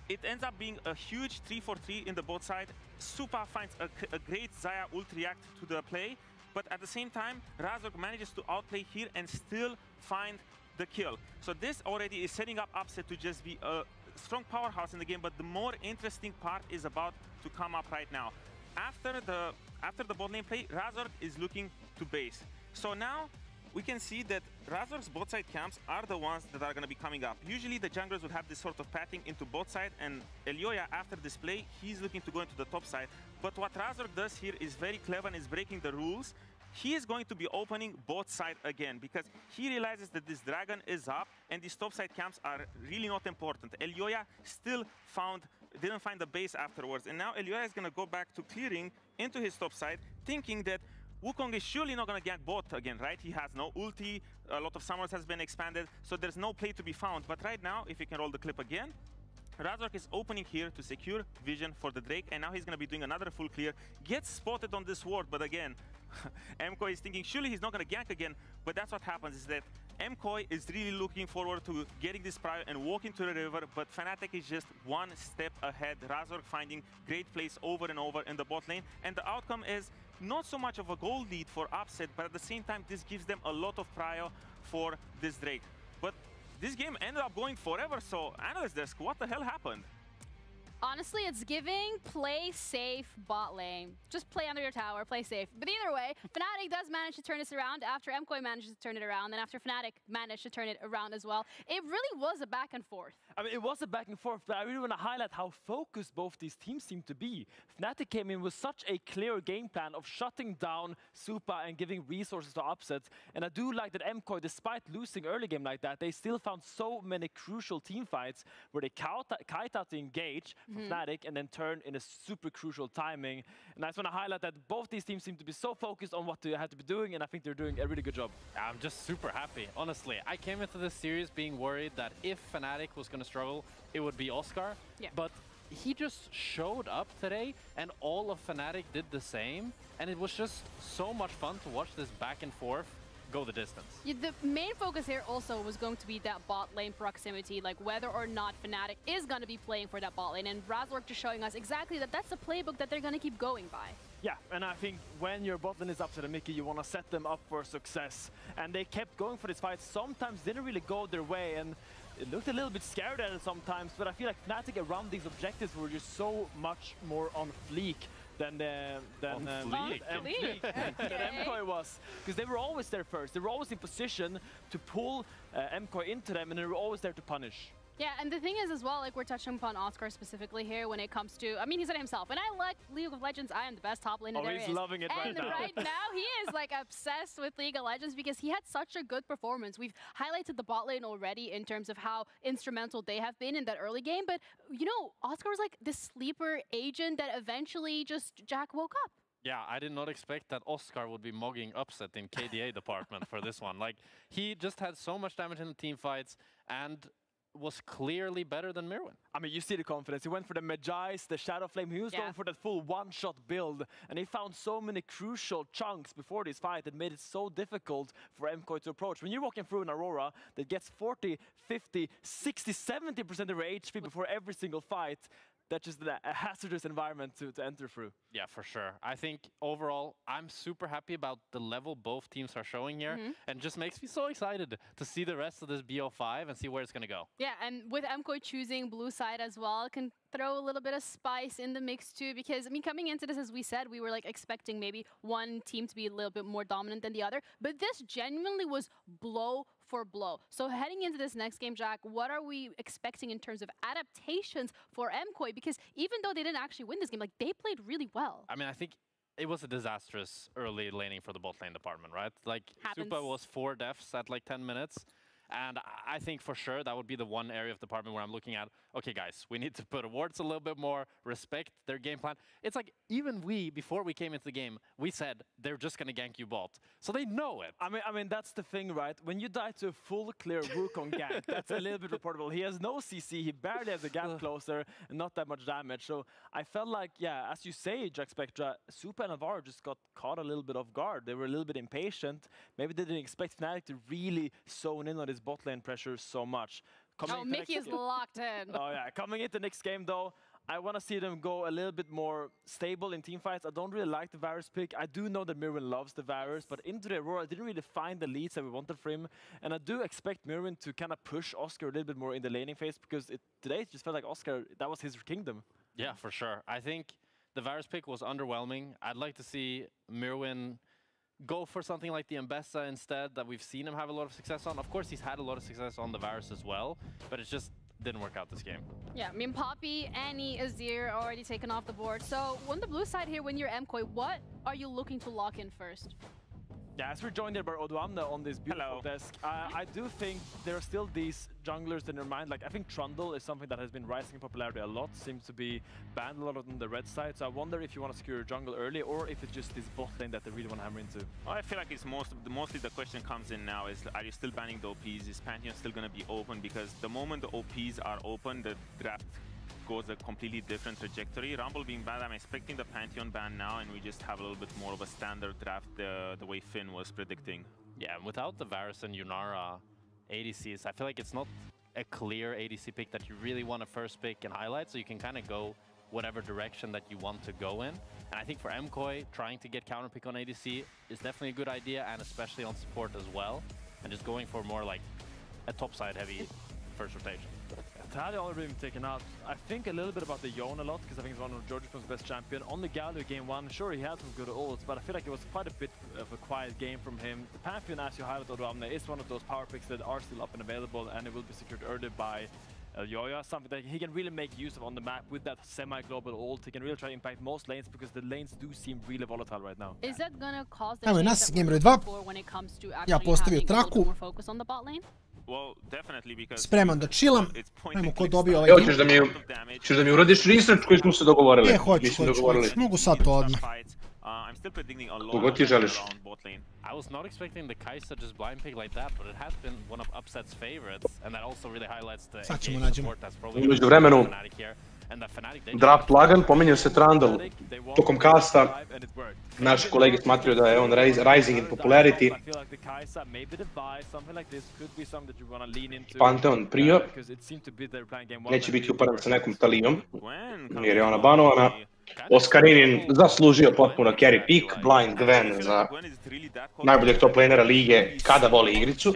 it ends up being a huge 3-for-3 in the bot side. Supa finds a great Xayah ult react to the play, but at the same time, Razork manages to outplay here and still find the kill. So this already is setting up Upset to just be a strong powerhouse in the game, but the more interesting part is about to come up right now. After the bot lane play, Razork is looking to base. So now we can see that Razork's bot side camps are the ones that are going to be coming up. Usually the junglers would have this sort of pathing into bot side, and Elyoya after this play, he's looking to go into the top side. But what Razork does here is very clever and is breaking the rules. He is going to be opening bot side again because he realizes that this dragon is up and these top side camps are really not important. Elyoya still didn't find the base afterwards, and now Elyoya is going to go back to clearing into his top side, thinking that Wukong is surely not going to gank bot again, right? He has no ulti, a lot of summons has been expanded, so there's no play to be found. But right now, if you can roll the clip again, Razork is opening here to secure vision for the Drake, and now he's going to be doing another full clear. Gets spotted on this ward, but again, MKOI is thinking surely he's not going to gank again, but that's what happens, is that MKOI is really looking forward to getting this prio and walking to the river, but Fnatic is just one step ahead. Razork finding great plays over and over in the bot lane, and the outcome is not so much of a gold lead for Upset, but at the same time, this gives them a lot of prio for this Drake. But this game ended up going forever, so Analyst Desk, what the hell happened? Honestly, it's giving play safe bot lane. Just play under your tower, play safe. But either way, Fnatic does manage to turn this around after MKOI manages to turn it around, and after Fnatic managed to turn it around as well. It really was a back and forth. I mean, it was a back and forth, but I really want to highlight how focused both these teams seem to be. Fnatic came in with such a clear game plan of shutting down Supa and giving resources to Upset. And I do like that MKOI, despite losing early game like that, they still found so many crucial team fights where they kite out the engage for Fnatic and then turn in a super crucial timing. And I just want to highlight that both these teams seem to be so focused on what they have to be doing, and I think they're doing a really good job. I'm just super happy, honestly. I came into this series being worried that if Fnatic was going to struggle, it would be Oscar. Yeah. But he just showed up today, and all of Fnatic did the same. And it was just so much fun to watch this back and forth go the distance. Yeah, the main focus here also was going to be that bot lane proximity, like whether or not Fnatic is going to be playing for that bot lane. And Razork just showing us exactly that that's the playbook that they're going to keep going by. Yeah, and I think when your bot lane is up to the Mickey, you want to set them up for success. And they kept going for this fight. Sometimes didn't really go their way, and it looked a little bit scared at it sometimes, but I feel like Fnatic around these objectives were just so much more on fleek than MKOI was, because they were always there first. They were always in position to pull MKOI into them, and they were always there to punish. Yeah, and the thing is as well, like we're touching upon Oscar specifically here when it comes to, I mean, he said it himself, and I like League of Legends, I am the best top laner there is. He's loving it right now. And right now, he is like obsessed with League of Legends because he had such a good performance. We've highlighted the bot lane already in terms of how instrumental they have been in that early game, but you know, Oscar was like this sleeper agent that eventually just Jack woke up. Yeah, I did not expect that Oscar would be mugging Upset in KDA department for this one. Like, he just had so much damage in the team fights and was clearly better than Mirwin. I mean, you see the confidence. He went for the Magi's, the Shadow Flame. He was going for that full one-shot build, and he found so many crucial chunks before this fight that made it so difficult for MKOI to approach. When you're walking through an Aurora that gets 40, 50, 60, 70% of your HP before every single fight, that's just a hazardous environment to enter through. Yeah, for sure. I think overall, I'm super happy about the level both teams are showing here, and just makes me so excited to see the rest of this BO5 and see where it's going to go. Yeah, and with MKOI choosing blue side as well, can throw a little bit of spice in the mix too, because I mean, coming into this, as we said, we were like expecting maybe one team to be a little bit more dominant than the other, but this genuinely was blow for blow. So heading into this next game, Jack, what are we expecting in terms of adaptations for MKOI? Because even though they didn't actually win this game, like they played really well. I mean, I think it was a disastrous early laning for the bot lane department, right? Like, Happens. Supa was 4 deaths at like 10 minutes. And I think for sure that would be the one area of the department where I'm looking at, okay, guys, we need to put awards a little bit more, respect their game plan. It's like, even we, before we came into the game, we said they're just going to gank you bot. So they know it. I mean, that's the thing, right? When you die to a full clear Wukong gank, that's a little bit reportable. He has no CC, he barely has a gap closer, and not that much damage. So I felt like, yeah, as you say, Jack Spectra, Supa and Navarro just got caught a little bit off guard. They were a little bit impatient. Maybe they didn't expect Fnatic to really zone in on his bot lane pressure so much. Mickey is locked in. Oh yeah, coming into next game though, I want to see them go a little bit more stable in team fights. I don't really like the Varus pick. I do know that Mirwin loves the Varus, but into the Aurora, I didn't really find the leads that we wanted for him. And I do expect Mirwin to kind of push Oscar a little bit more in the laning phase, because today it just felt like Oscar, that was his kingdom. Yeah, for sure. I think the Varus pick was underwhelming. I'd like to see Mirwin go for something like the Mbessa instead, that we've seen him have a lot of success on. Of course, he's had a lot of success on the Varus as well, but it just didn't work out this game. Yeah, I mean, Poppy, Annie, Azir already taken off the board. So on the blue side here, when you're MKOI, what are you looking to lock in first? Yeah, as we're joined there by Oduamne on this beautiful desk, I do think there are still these junglers in their mind. Like, I think Trundle is something that has been rising in popularity a lot, seems to be banned a lot on the red side. So I wonder if you want to secure a jungle early, or if it's just this bot lane that they really want to hammer into. Well, I feel like it's mostly the question comes in now is, are you still banning the OPs? Is Pantheon still going to be open? Because the moment the OPs are open, the draft goes a completely different trajectory. Rumble being banned, I'm expecting the Pantheon ban now, and we just have a little bit more of a standard draft the way Finn was predicting. Yeah, without the Varus and Yunara ADCs, I feel like it's not a clear ADC pick that you really want to first pick and highlight, so you can kind of go whatever direction that you want to go in. And I think for MKOI, trying to get counter pick on ADC is definitely a good idea, and especially on support as well. And just going for more like a topside heavy first rotation. Talia already been taken out. I think a little bit about the Yone a lot, because I think it's one of Georgia's best champion. On the Galio game 1, sure, he had some good ults, but I feel like it was quite a bit of a quiet game from him. The Pantheon, as you highlighted, Oduamne, is one of those power picks that are still up and available, and it will be secured early by Yoya, something that he can really make use of on the map with that semi-global ult. He can really try to impact most lanes, because the lanes do seem really volatile right now. Is that gonna cause the Evo i nas gameru 2. when it comes to Ja postavio traku. more focus on the bot lane? Well, definitely, because Spreman da chillam. Ajmo ko dobio ovaj Evo, game. ćeš da mi uradiš research koji smo se dogovorili? Hoću. Mogu sad to odmah. I'm still predicting a lot Kogo ti želiš? around bot lane. I was not expecting the Kai'Sa just blind pick like that, but it has been one of Upset's favorites, and that also really highlights the Sad ćemo engagement nađemo. support that's probably U međuvremenu, Fnatic here. And the Fnatic, they draft lagan, pominjao se Trundle tokom kasta. Naši kolege smatraju da je on rising in popularity. Pantheon prio. Neće biti upadan sa nekom Talijom, jer je ona banovana. Oskarinin zaslužio potpuno carry pick, blind Gwen za najboljeg top lanera lige kada voli igricu.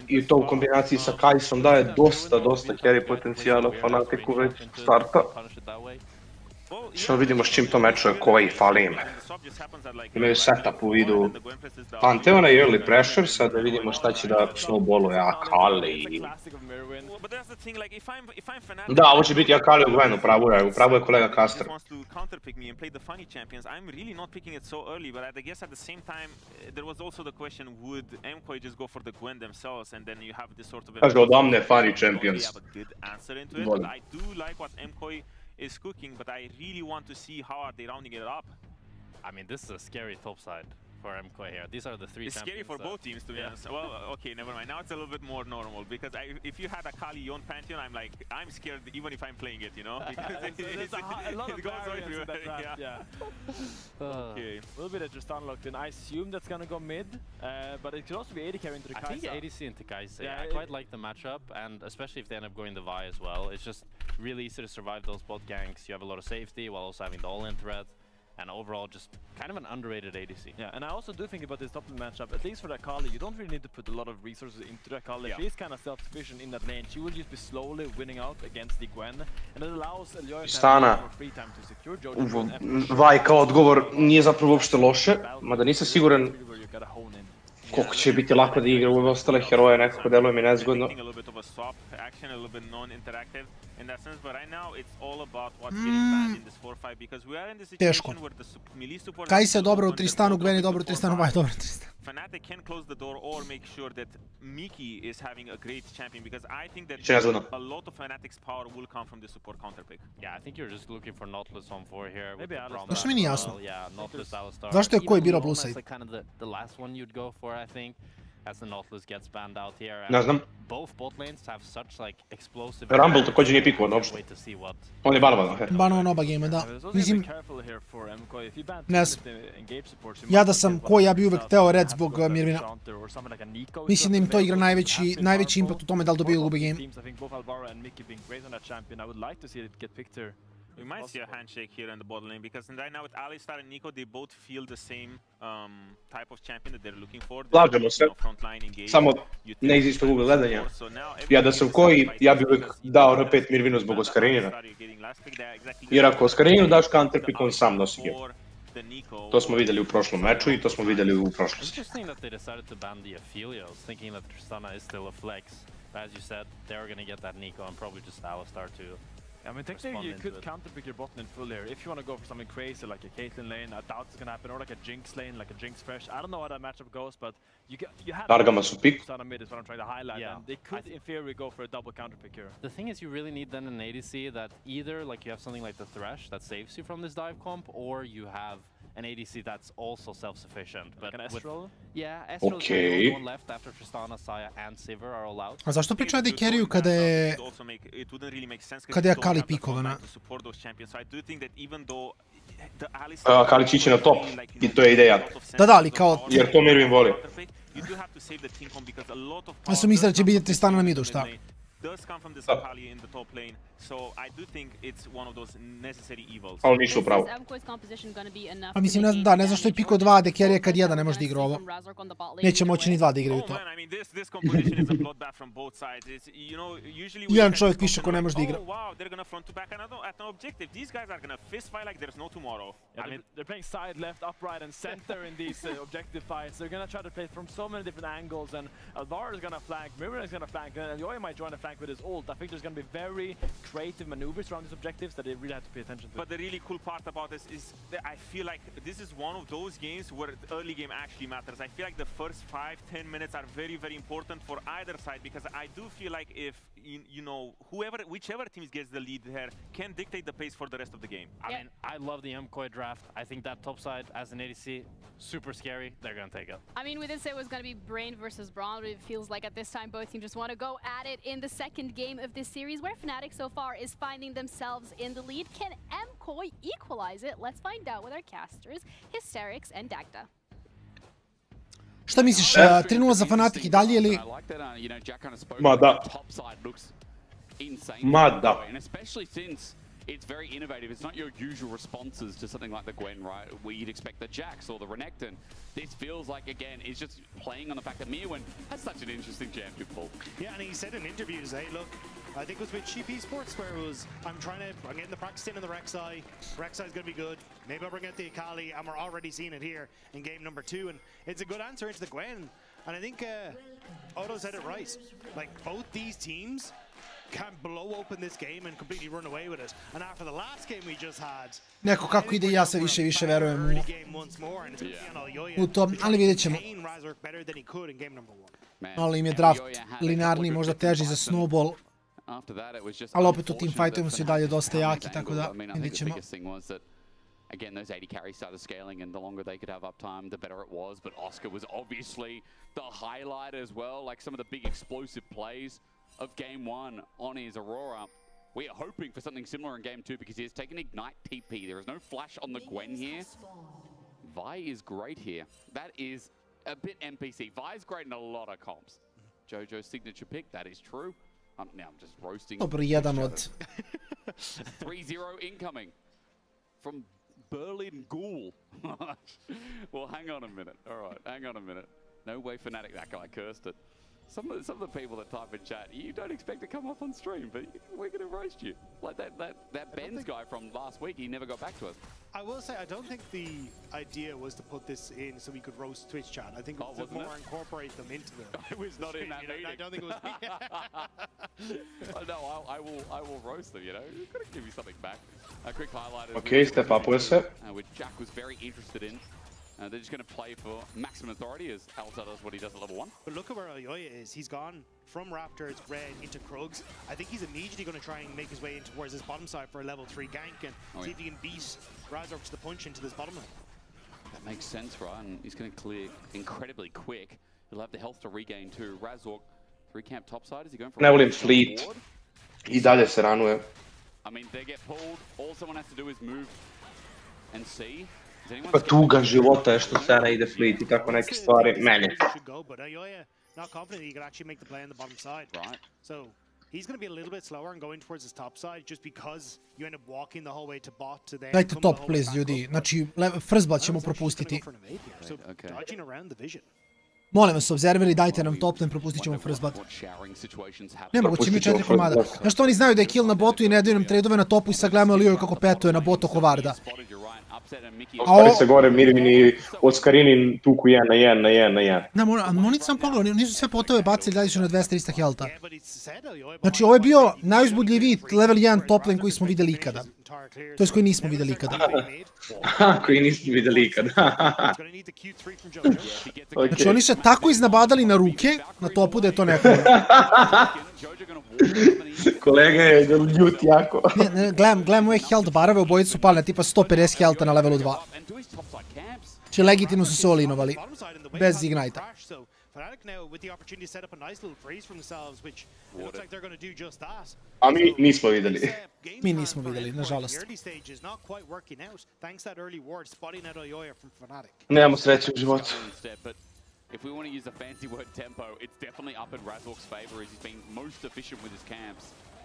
I to u kombinaciji sa Kai'Som daje dosta carry potencijala Fnaticu već starta. Što vidimo s čim to mečuje koji fali im. Imaju setup u vidu Pantheona i early pressure, sad da vidimo šta će da snowballuje Akali. Da, ovo će biti Akali u Gwenu, upravo je kolega Caster. Kaže Oduamne funny champions. Is cooking, but I really want to see how are they rounding it up. I mean, this is a scary top side for MKOI here. These are the three It's scary for both teams, to be honest. Well, okay, never mind. Now it's a little bit more normal because if you had a Kali Yon Pantheon, I'm scared even if I'm playing it, you know? Because there's a lot of variance in that draft, Okay, a little bit of Tristana locked in. I assume that's gonna go mid, but it could also be AD carry into the Kai'Sa. I think ADC into Kai'Sa. I quite like the matchup, and especially if they end up going the Vi as well. It's just really easy to survive those bot ganks. You have a lot of safety while also having the all-in threat. And overall, just kind of an underrated ADC. Yeah, and I also do think about this top lane matchup, at least for that Kali, you don't really need to put a lot of resources into that Kali. She's kind of self-sufficient in that lane. She will just be slowly winning out against the Gwen, and it allows Elioy to have more free time to secure Jojo. Vaj kao odgovor nije zapravo uopšte loše, mada nisam siguran koliko će biti lako da igra u ostale heroje, nekako deluje mi nezgodno. Teško. Kai'Sa je dobro u Tristanu, Gwen je dobro u Tristanu, Vaj je dobro u Tristanu. Fnatic can close the door or make sure that Miki is having a great champion because I think that a lot of Fnatic's power will come from the support counter pick. Yeah, I think you're just looking for Nautilus on 4 here. Maybe Alistar. Zašto mi nije jasno? Yeah, Nautilus, Alistar. Zašto je koji birao blue side? That's like kind of the last one you'd go for, I think, as the Nautilus gets banned out here. Ne znam. Both bot lanes have such like explosive. Rumble također nije pikovan uopšte. On je banovan. Banovan oba game, da. Mislim, ne znam. Ja da sam ko, ja bi uvek teo red zbog Mirvina. Mislim da im to igra najveći impact u tome da li dobiju ili gube game. We might see a handshake here in the bottom lane because right now with Alistar and Nico, they both feel the same type of champion that they're looking for. Slažemo se, samo ne iz istog ugla gledanja. Ja da sam koji, ja bih uvijek dao na 5 Mirvinu zbog Oscarinina. Jer ako Oscarininu daš counter pick, on sam nosi game. To smo vidjeli u prošlom meču i to smo vidjeli u prošlosti. Interesting that they decided to ban the Aphelios, thinking that Tristana is still a flex. As you said, they're going to get that Nico and probably just Alistar too. I mean, technically you could counterpick your bot lane full here. If you want to go for something crazy like a Caitlyn lane, I doubt it's going to happen, or like a Jinx lane, like a Jinx Fresh. I don't know how that matchup goes, but you have Targama su pik. Mid is what I'm trying to highlight, and they could in theory go for a double counterpick here. The thing is, you really need then an ADC that either like you have something like the Thresh that saves you from this dive comp, or you have an ADC that's also self-sufficient. Like an Estral? Yeah, Estral is the only one left after Tristana, Saya and Sivir are all out. A zašto pričaju da je carry-u kada je Kali pikovana? Kali će ići na top i to je ideja. Da, ali kao... Jer to Mirvin voli. Ja sam mislio da će biti Tristana na midu, šta? Does come from this Akali in the top lane, so I do think it's one of those necessary evils. Ali nisu upravo. A mislim, ne znam što je piko 2 de carry kad jedan ne može da igra ovo. Neće moći ni 2 da igraju to. Jedan čovjek više ko ne može da igra. I mean, they're playing side, left, upright, and center in these objective fights. They're gonna try to play from so many different angles, and Alvar is gonna flank, Mirror is gonna flank, and Elioy might join the flank with his ult. I think there's gonna be very creative maneuvers around these objectives that they really have to pay attention to. But the really cool part about this is that I feel like this is one of those games where the early game actually matters. I feel like the first 5-10 minutes are very, very important for either side because I do feel like if you know whichever team gets the lead here can dictate the pace for the rest of the game. I mean, I love the MKOI draft. I think that top side as an ADC, super scary. They're gonna take it. I mean, we did say it was gonna be Brain versus Brawn, but it feels like at this time both teams just want to go at it in the second game of this series, where Fnatic so far is finding themselves in the lead. Can MKOI equalize it? Let's find out with our casters, Hysterics and Dagda. Šta misliš, 3-0 za Fnatic i dalje ili? Ma da. Ma da. It's very innovative. It's not your usual responses to something like the Gwen, right? Where you'd expect the Jax or the Renegade. This feels like, again, it's just playing on the fact that Mirwin has such an interesting champion pool. Yeah, and he said in interviews, hey, look, I think it was with Cheap Esports where it was, I'm getting the practice in the Rek'Sai. Rek'Sai's going to be good. Maybe I'll bring out the Akali, and we're already seeing it here in game number 2. And it's a good answer into the Gwen. And I think Otto said it right. Like, both these teams can blow open this game and completely run away with it. And after the last game we just had, neko kako ide, ja se više verujem u to, ali vidjet ćemo. Ali im je draft linearni, možda teži za snowball, ali opet u team fightovima su i dalje dosta jaki, tako da vidjet ćemo. Again, those 80 carries started scaling, and the longer they could have uptime, the better it was. But Oscar was obviously the highlight as well, like some of the big explosive plays of Game 1 on his Aurora. We are hoping for something similar in Game 2 because he has taken Ignite TP. There is no flash on the Gwen here. Vi is great here. That is a bit NPC. Vi is great in a lot of comps. Jojo's signature pick, that is true. Now I'm just roasting. Dobro, jedan od. 3-0 incoming from Berlin Ghoul. Well, hang on a minute. All right, hang on a minute. No way, Fnatic. That guy cursed it. Some of the people that type in chat, you don't expect to come up on stream, but we're going to roast you. Like that Benz guy from last week, he never got back to us. I will say, I don't think the idea was to put this in so we could roast Twitch chat. I think it was to more incorporate them into the. I was not in that meeting. I don't think it was me. No, I will roast them, you know. You've got to give me something back. A quick highlight. Okay, step up with it. Which Jack was very interested in. They're just going to play for maximum authority as Alta does what he does at level 1. But look at where Ayoya is. He's gone from Raptors, Red, into Krugs. I think he's immediately going to try and make his way in towards his bottom side for a level 3 gank and see if he can beat Razork to the punch into this bottom lane. That makes sense, right? And he's going to clear incredibly quick. He'll have the health to regain too. Razork, 3-camp topside. Is he going for Ne volim fleet. I dalje se ranuje. I mean, they get pulled. All someone has to do is move and see. Pa tuga života je što se ne ide fleet I tako neke stvari. Meni. Not confident he could actually make the play on the bottom side. Right. So he's going to be a little bit slower and going towards his top side just because you end up walking the whole way to bot to then. Dajte top please ljudi. Znači first blood ćemo propustiti. So dodging around the vision. Molim vas, observeri, dajte nam top, ne propustit ćemo first blood. Nemoguće mi 4 komada. Znaš što oni znaju da je kill na botu I ne daju nam tradove na topu I sad gledamo Lioju kako petuje na botu Hovarda. Ostari se gore Mirvini od Skarinin tuku 1 na 1 na 1 na 1. Ne, oni sam pogledali, nisu sve potove bacili, dalje su na 200-300 helta. Znači ovo je bio najuzbudljiviji level 1 top lane koji smo vidjeli ikada. To je koji nismo vidjeli ikada. Koji nismo vidjeli ikada. Znači oni se tako iznabadali na ruke, na topu da je to neko. Kolega je ljut jako. Ne, gledam ove health barave, obojice su pali na tipa 150 healtha na levelu 2. Znači legitimno su se all-inovali, bez Ignite-a. A mi nismo vidjeli. Mi nismo vidjeli, nažalost. Nemamo sreće u životu. If we want to use a fancy word tempo, it's definitely up in Razork's favor as he's been most efficient with his camps.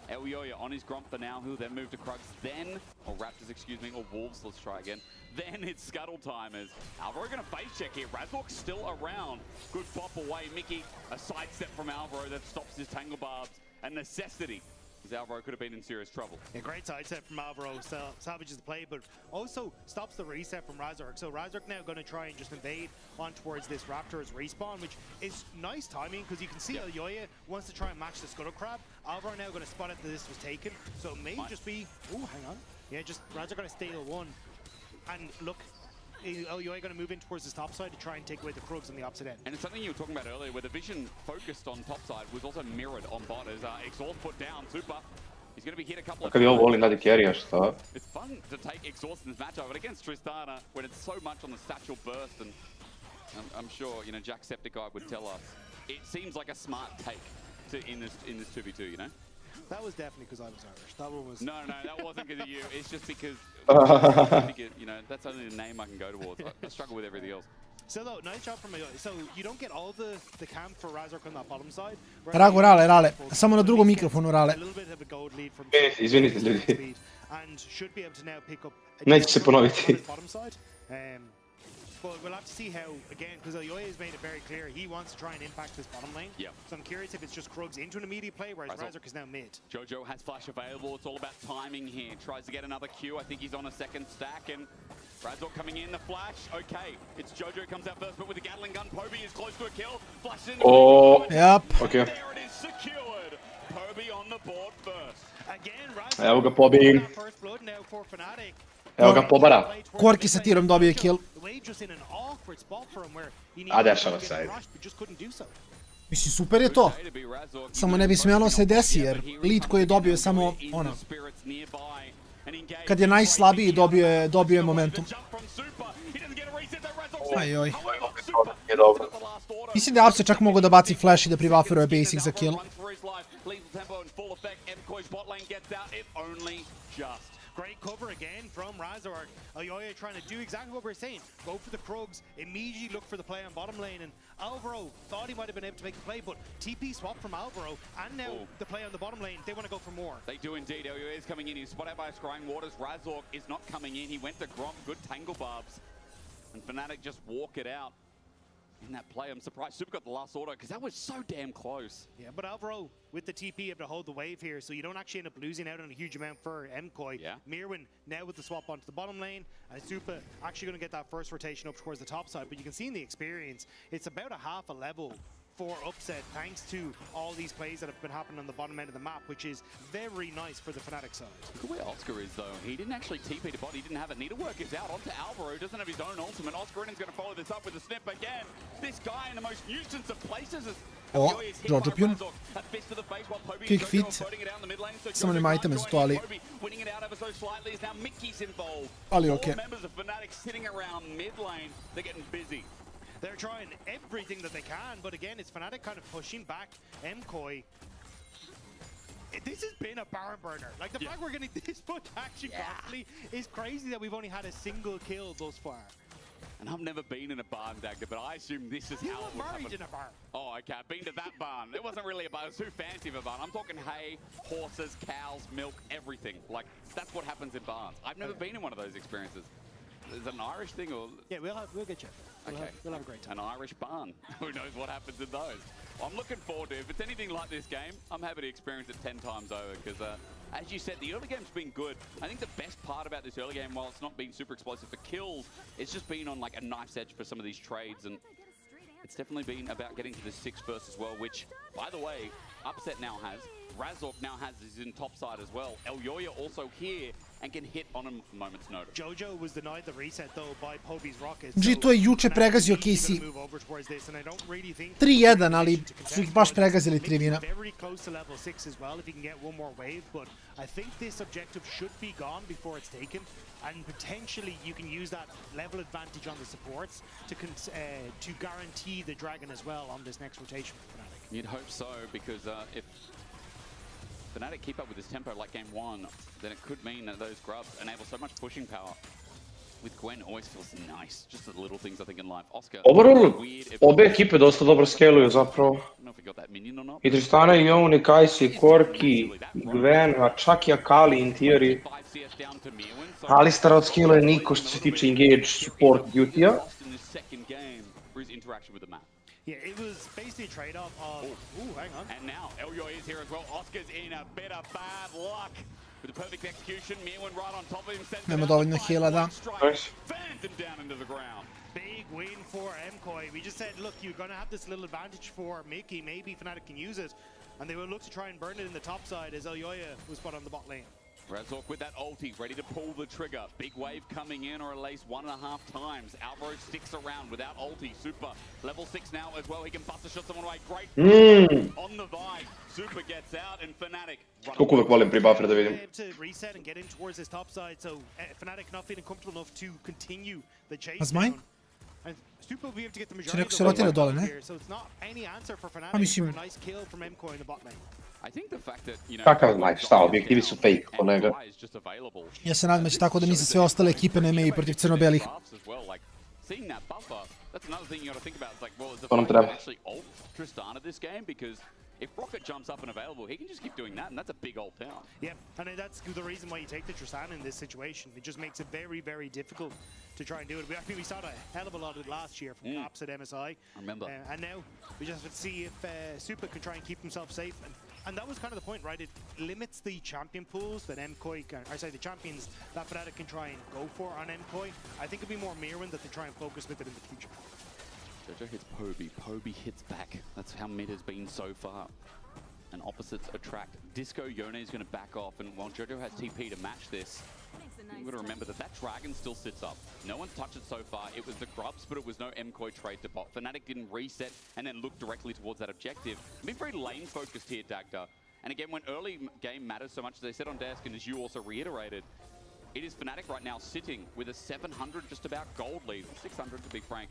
Elyoya on his Grump for now, he'll then move to Krugs, then, or Raptors, excuse me, or Wolves, let's try again. Then it's Scuttle time as Alvaro going to face check here. Razork's still around. Good bop away. Mickey, a sidestep from Alvaro that stops his Tangle Barbs. A necessity. Alvaro could have been in serious trouble. A great sidestep from Alvaro, salvages the play, but also stops the reset from Razork. So Razork now going to try and just invade on towards this Raptors respawn, which is nice timing because you can see Elyoya wants to try and match the Scuttle Crab. Alvaro now going to spot it that this was taken, so it may just be, oh, hang on. Yeah, just Razork going to stay to 1. And look, Elyoya going to move in towards his top side to try and take away the Krugs on the opposite end. And it's something you were talking about earlier, where the vision focused on top side was also mirrored on bot as Exhaust put down Super. He's going to be hit a couple of times. It's fun to take Exhaust in this matchup, but against Tristana, when it's so much on the satchel burst, and I'm sure you know Jacksepticeye would tell us, it seems like a smart take in this 2v2, you know. That was definitely because I was Irish. That one was. No, that wasn't because of you. It's just because, you know, that's only the name I can go towards. I struggle with everything else. So though, nice job from Ayoya. So you don't get all the camp for Razork on that bottom side. Rago, Rale. Samo na drugom mikrofonu, Rale. A little bit of a gold lead from Izvinite ljudi. And should be able to now pick up. Neće se ponoviti. Bottom side. But we'll have to see how, again, because Elyoya has made it very clear he wants to try and impact this bottom lane. Yeah. So I'm curious if it's just Krugs into an immediate play, whereas Razork is now mid. Jojo has flash available. It's all about timing here. Tries to get another Q. I think he's on a second stack, and Razork coming in, the flash. Okay, it's Jojo comes out first, but with the Gatling gun, Poby is close to a kill. Flash in. Oh, yep. Okay. There it is, secured. Poby on the board first. Again, Razork. Evo ga Poby. First blood now for Fnatic. Evo ga Pobara. Korki sa tirom dobije kill. A dešava se, ajde. Mislim, super je to. Samo ne bi smjelo se desi, jer lead koji je dobio je samo ono. Kad je najslabiji dobio je momentum. Ajoj. Mislim da je Apse čak mogao da baci flash i da pribufferuje basic za kill. Great cover again from Razor. Aljoya trying to do exactly what we're saying. Go for the Krugs, immediately look for the play on bottom lane. And Alvaro thought he might have been able to make the play, but TP swap from Alvaro, and now the play on the bottom lane. They want to go for more. They do indeed. Aljoya is coming in. He's spotted by Scrying Waters. Razor is not coming in. He went to Grom. Good tangle barbs. And Fnatic just walk it out in that play. I'm surprised Super got the last auto because that was so damn close. Yeah, but Alvaro with the TP able to hold the wave here, so you don't actually end up losing out on a huge amount for MKOI. Yeah. Mirwin now with the swap onto the bottom lane, and Super actually going to get that first rotation up towards the top side. But you can see in the experience, it's about a half a level for upset thanks to all these plays that have been happening on the bottom end of the map, which is very nice for the Fnatic side. Look at where Oscar is though. He didn't actually TP to bot, he didn't have it. Need to work it out onto Alvaro, doesn't have his own ultimate. Oscarin's going to follow this up with a snip again. This guy in the most nuisance of places is Giorgio Pjun. Kick fit. Samo nema iteme za to, ali... Ali okej. They're trying everything that they can, but again, it's Fnatic kind of pushing back MKOI. This has been a barn burner. Like, the fact we're getting this much action constantly is crazy that we've only had a single kill thus far. And I've never been in a barn, Dagda, but I assume this is how it would happen. In a barn. Oh, okay, I've been to that barn. It wasn't really a barn, it was too fancy of a barn. I'm talking hay, horses, cows, milk, everything. Like, that's what happens in barns. I've never been in one of those experiences. Is it an Irish thing or? Yeah, we'll get you. We'll have a great time. An Irish barn. Who knows what happens in those? Well, I'm looking forward to it. If it's anything like this game, I'm happy to experience it 10 times over because, as you said, the early game's been good. I think the best part about this early game, while it's not been super explosive for kills, it's just been on like a knife's edge for some of these trades, and it's definitely been about getting to the 6-1 as well, which, by the way, Upset now has. Razork now has his in top side as well. Aljoya also here and can hit on a moment's notice. Jojo was denied the reset though by Poby's rocket. G2 je juče pregazio KC. 3-1, ali su ih baš pregazili 3-1. Very close to level 6 as well if he can get one more wave, but I think this objective should be gone before it's taken, and potentially you can use that level advantage on the supports to guarantee the dragon as well on this next rotation for Fnatic. You'd hope so, because if Fnatic keep up with this tempo like game 1, then it could mean that those grubs enable so much pushing power. With Gwen always feels nice, just the little things I think in life. Oscar, obe ekipe dosta dobro scaluju zapravo. I Tristana, i Own, i Kai'Sa, i Corki, Gwen, a čak i Akali in theory. Alistar odscaluje niko što se tiče engage support duty-a. Yeah, it was basically a trade-off of... Ooh, hang on. And now, Aljoya is here as well. Oscar's in a bit of bad luck. With the perfect execution, Mirwin right on top of him. Nema dovoljno heala, da. Fans him down into the ground. Big win for MKOI. We just said, look, you're going to have this little advantage for Mickey. Maybe Fnatic can use it. And they will look to try and burn it in the top side as Aljoya was put on the bot lane. Razork with that ulti, ready to pull the trigger. Big wave coming in, or at least 1.5 times. Alvaro sticks around without ulti. Super, level 6 now as well. He can bust a shot someone away. Great on the vibe. Super gets out, and Fnatic... Kako uvek volim pri buffer da vidim. To reset and get in towards his top side, so Fnatic not feeling comfortable enough to continue the chase. A zmaj? And Super will be able to get the majority of the dole, ne? So it's not any answer for Fnatic for a nice kill from MKOI in the bot lane. I think the fact that, you know, kakav zmaj, šta, objektivi su fake kod njega. Ja se nadam da će tako da mi za sve ostale ekipe ne imaju protiv crno-belih. To nam treba. If Rocket jumps up and available, he can just keep doing that, and that's a big old town. Yeah, and that's the reason why you take the Tristana in this situation. It just makes it very, very difficult to try and do it. I think we saw a hell of a lot of it last year from Caps at MSI. I remember. And now we just have to see if Super can try and keep himself safe. And that was kind of the point, right? It limits the champion pools that MKOI can, or sorry, the champions that Fnatic can try and go for on MKOI. I think it'd be more Mirwin that they try and focus with it in the future. Jojo hits Poby. Poby hits back. That's how mid has been so far. And opposites attract. Disco Yone is going to back off, and while Jojo has TP to match this, you've got to remember that that dragon still sits up. No one's touched it so far. It was the grubs, but it was no MKOI trade to bot. Fnatic didn't reset and then look directly towards that objective. Been very lane focused here, Dagda. And again, when early game matters so much, as they said on desk, and as you also reiterated, It is Fnatic right now sitting with a 700 just about gold lead. 600 to be frank.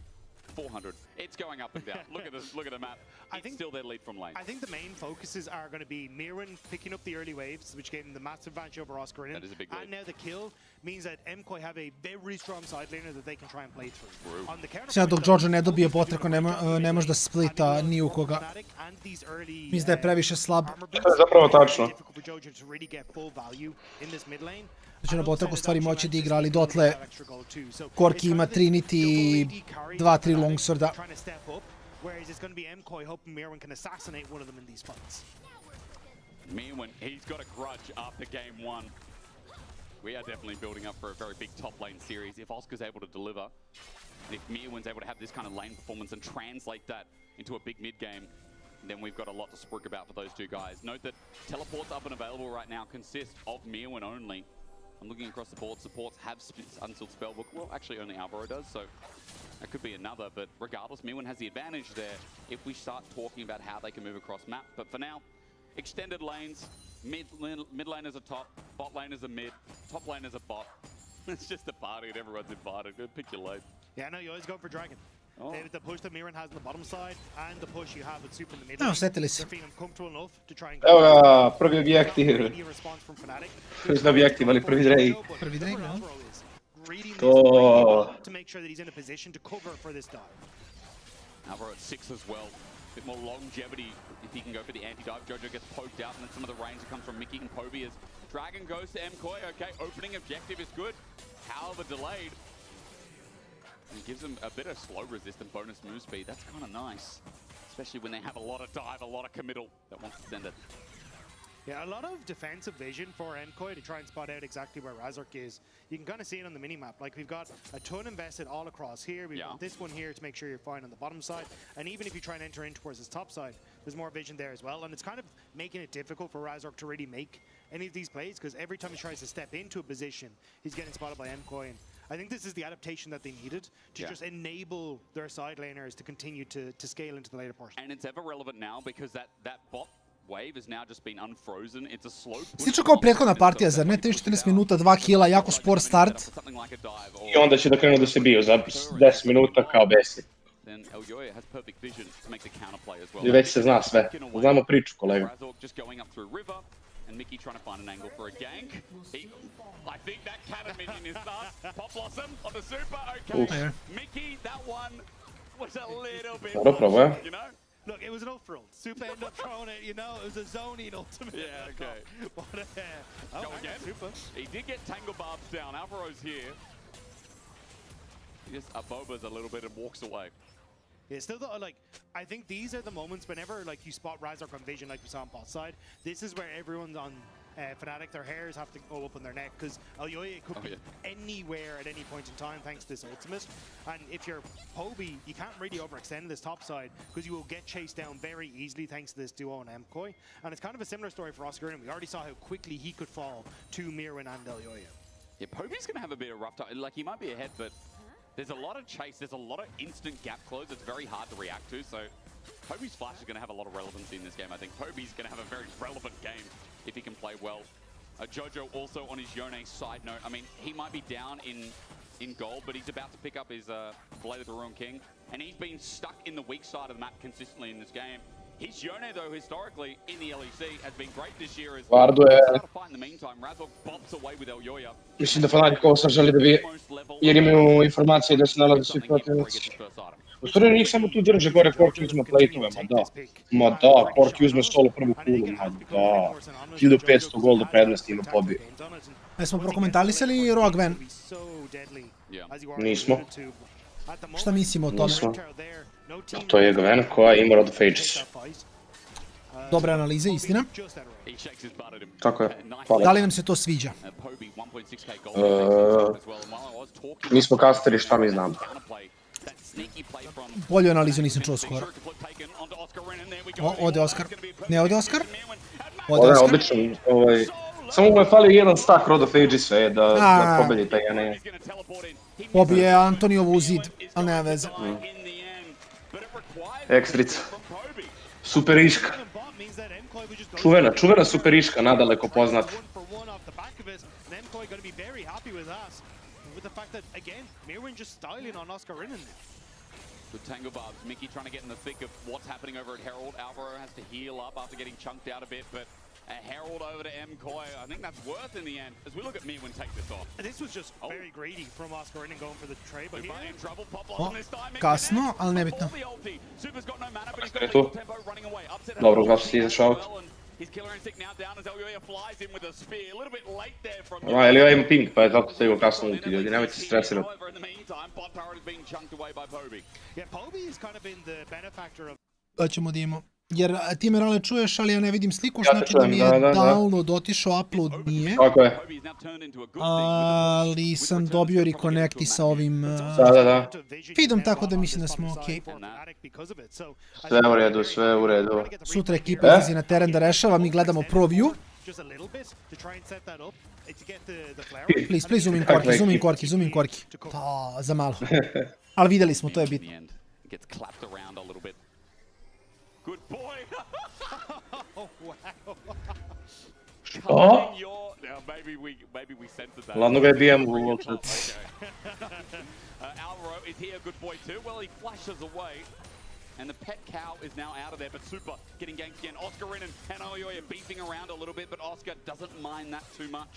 400. It's going up and down. Look at this. Look at the map. It's still their lead from lane. I think the main focuses are going to be Mirren picking up the early waves, which gave him the massive advantage over Oscar. That is a big lead. And now the kill means that MKOI have a very strong side laner that they can try and play through. On the Sada dok George ne dobije potreko, ne može da splita ni u koga. Mislim da je previše slab. To je zapravo tačno. Da će na potreko stvari moći da igra, ali dotle Korki ima Trinity i 2-3 longsworda. Whereas it's going to be MKOI hoping Mirren can assassinate one of them in these fights. Mirren, he's got a grudge after game one. We are definitely building up for a very big top lane series. If Oscar's able to deliver, and if Mirren's able to have this kind of lane performance and translate that into a big mid game, then we've got a lot to speak about for those two guys. Note that teleports up and available right now consist of Mirren only. I'm looking across the board. Supports have unsealed spellbook. Well, actually only Alvaro does, so that could be another. But regardless, Mirren has the advantage there if we start talking about how they can move across map. But for now, extended lanes, mid lane is a top, bot lane is a mid, top lane is a bot. It's just a party and everyone's invited. Go pick your lane. Yeah, no, you always go for Dragon. Oh. The push that Mirren has on the bottom side and the push you have with Super in the mid. No, setili se. Evo ga, prvi objektiv. Prvi objektiv, ali prvi Drake. Prvi Drake, no. To... To make sure that he's in a position to cover for this dive. Alvaro at 6 as well. A bit more longevity if he can go for the anti-dive. Jojo gets poked out, and then some of the range that comes from Mickey and Poby as Dragon goes to MKOI. Okay, opening objective is good. However, delayed. And gives them a bit of slow resist and bonus move speed. That's kind of nice. Especially when they have a lot of dive, a lot of committal that wants to send it. Yeah, a lot of defensive vision for MKOI to try and spot out exactly where Razork is. You can kind of see it on the mini-map. Like, we've got a ton invested all across here. We've got this one here to make sure you're fine on the bottom side. And even if you try and enter in towards his top side, there's more vision there as well. And it's kind of making it difficult for Razork to really make any of these plays, because every time he tries to step into a position, he's getting spotted by MKOI. And I think this is the adaptation that they needed to just enable their side laners to continue to scale into the later portion. And it's ever relevant now because that bot wave has now just been unfrozen. It's a slow push. Slično kao prethodna partija, zar ne? 14 minuta, 2 kila, jako spor start. I onda će da krenu da se biju za 10 minuta kao besi. I već se zna sve. Znamo priču, kolega. And Mickey trying to find an angle for a gank. I think that Canon minion is done. Pop Blossom on the super, okay. Mickey, that one was a little bit lost, you know? Look, it was an ult for ult. Super ended up throwing it, you know, it was a zoning ultimate. Yeah, okay. Go again. Super. He did get Tangle Barbs down. Alvaro's here. He just Aboba's a little bit and walks away. Yeah, still though, like, I think these are the moments whenever like you spot Razork on vision like we saw on bot side, this is where everyone's on Fnatic, their hairs have to go up on their neck, because Elyoya could be anywhere at any point in time thanks to this ultimate. And if you're Poby, you can't really overextend this top side because you will get chased down very easily thanks to this duo and MKOI. And it's kind of a similar story for Oscar, and we already saw how quickly he could fall to Mirren and Elyoya. Yeah, Poby's going to have a bit of rough time. Like, he might be ahead, but there's a lot of chase, there's a lot of instant gap close that's very hard to react to, so Poby's flash is going to have a lot of relevancy in this game, I think. Poby's going to have a very relevant game if he can play well. Jojo also on his Yone side note, I mean, he might be down in gold, but he's about to pick up his Blade of the Ruined King, and he's been stuck in the weak side of the map consistently in this game. His Yone, though, historically, in the LEC, has been great this year as well. In the meantime, Razork bumps away with Elyoya. Mislim da Fnatic ovo sad želi da vi, jer imaju informacije da se nalaze svi protivnici. U stvari njih samo tu drže gore, Korki uzme plate-ove, ma da, Korki uzme solo prvu kulu, ma da. 1500 golda prednosti ima pobije. Jesmo prokomentalisali Rogue Van? Nismo. Šta mislimo o tome? Nismo. To je Gwen koja ima Rod of Ages. Dobre analize, istina. Tako je, hvala. Da li nam se to sviđa? Mi smo kasteri, šta mi znamo. Bolju analizu nisam čuo skoro. Ode Oskar. Ne ode Oskar? Ode Oskar. Odličan. Samo mu je falio jedan stack Rod of Ages-e da pobedi taj NVMe. Pobije Antonijevu u zid, ali nema veze. Ekstrica. Superiška. Čuvena superiška, nadaleko poznata. be very happy with that. With the fact that, again, Mirwin just styling on Oscarinen. Good tangle barbs. Mickey trying to get in the thick of what's happening over at Herald. Alvaro has to heal up after getting chunked out a bit, but a Herald over to MKOI. I think that's worth in the end. As we look at Mirwin take this off. This was just very greedy from Oscarinen going for the trade, but here... trouble. Pop on this time. Kasno, ali nebitno. Super's got no mana, but he's got Je tu? tempo running away. Upset Dobro, kako si izašao? His killer instinct now down as Elioya flies in with a spear. A little bit late there from... Elioya ima ping, pa je zato se igo kasno ulti, ljudi, nemojte se stresirati. However, in the meantime, bot turret is being chunked away by Poby. Yeah, Poby has kind of been the benefactor of... Da ćemo da imamo. Jer ti me rale čuješ, ali ja ne vidim sliku, znači da mi je download otišao, upload nije. Tako je. Ali sam dobio reconnecti sa ovim feedom, tako da mislim da smo okej. Sve u redu, sve u redu. Sutra ekipa izlazi na teren da rešava, mi gledamo pro view. Please, zoom in korki. Za malo. Ali videli smo, to je bitno. Good boy. Oh, wow. Što? Maybe we censored that. Ladno ga je bijem u uopće. Alvaro is here, good boy too. Well, he flashes away. And the pet cow is now out of there, but Super getting ganked again. Oscarinen and Elioya beefing around a little bit, but Oscar doesn't mind that too much.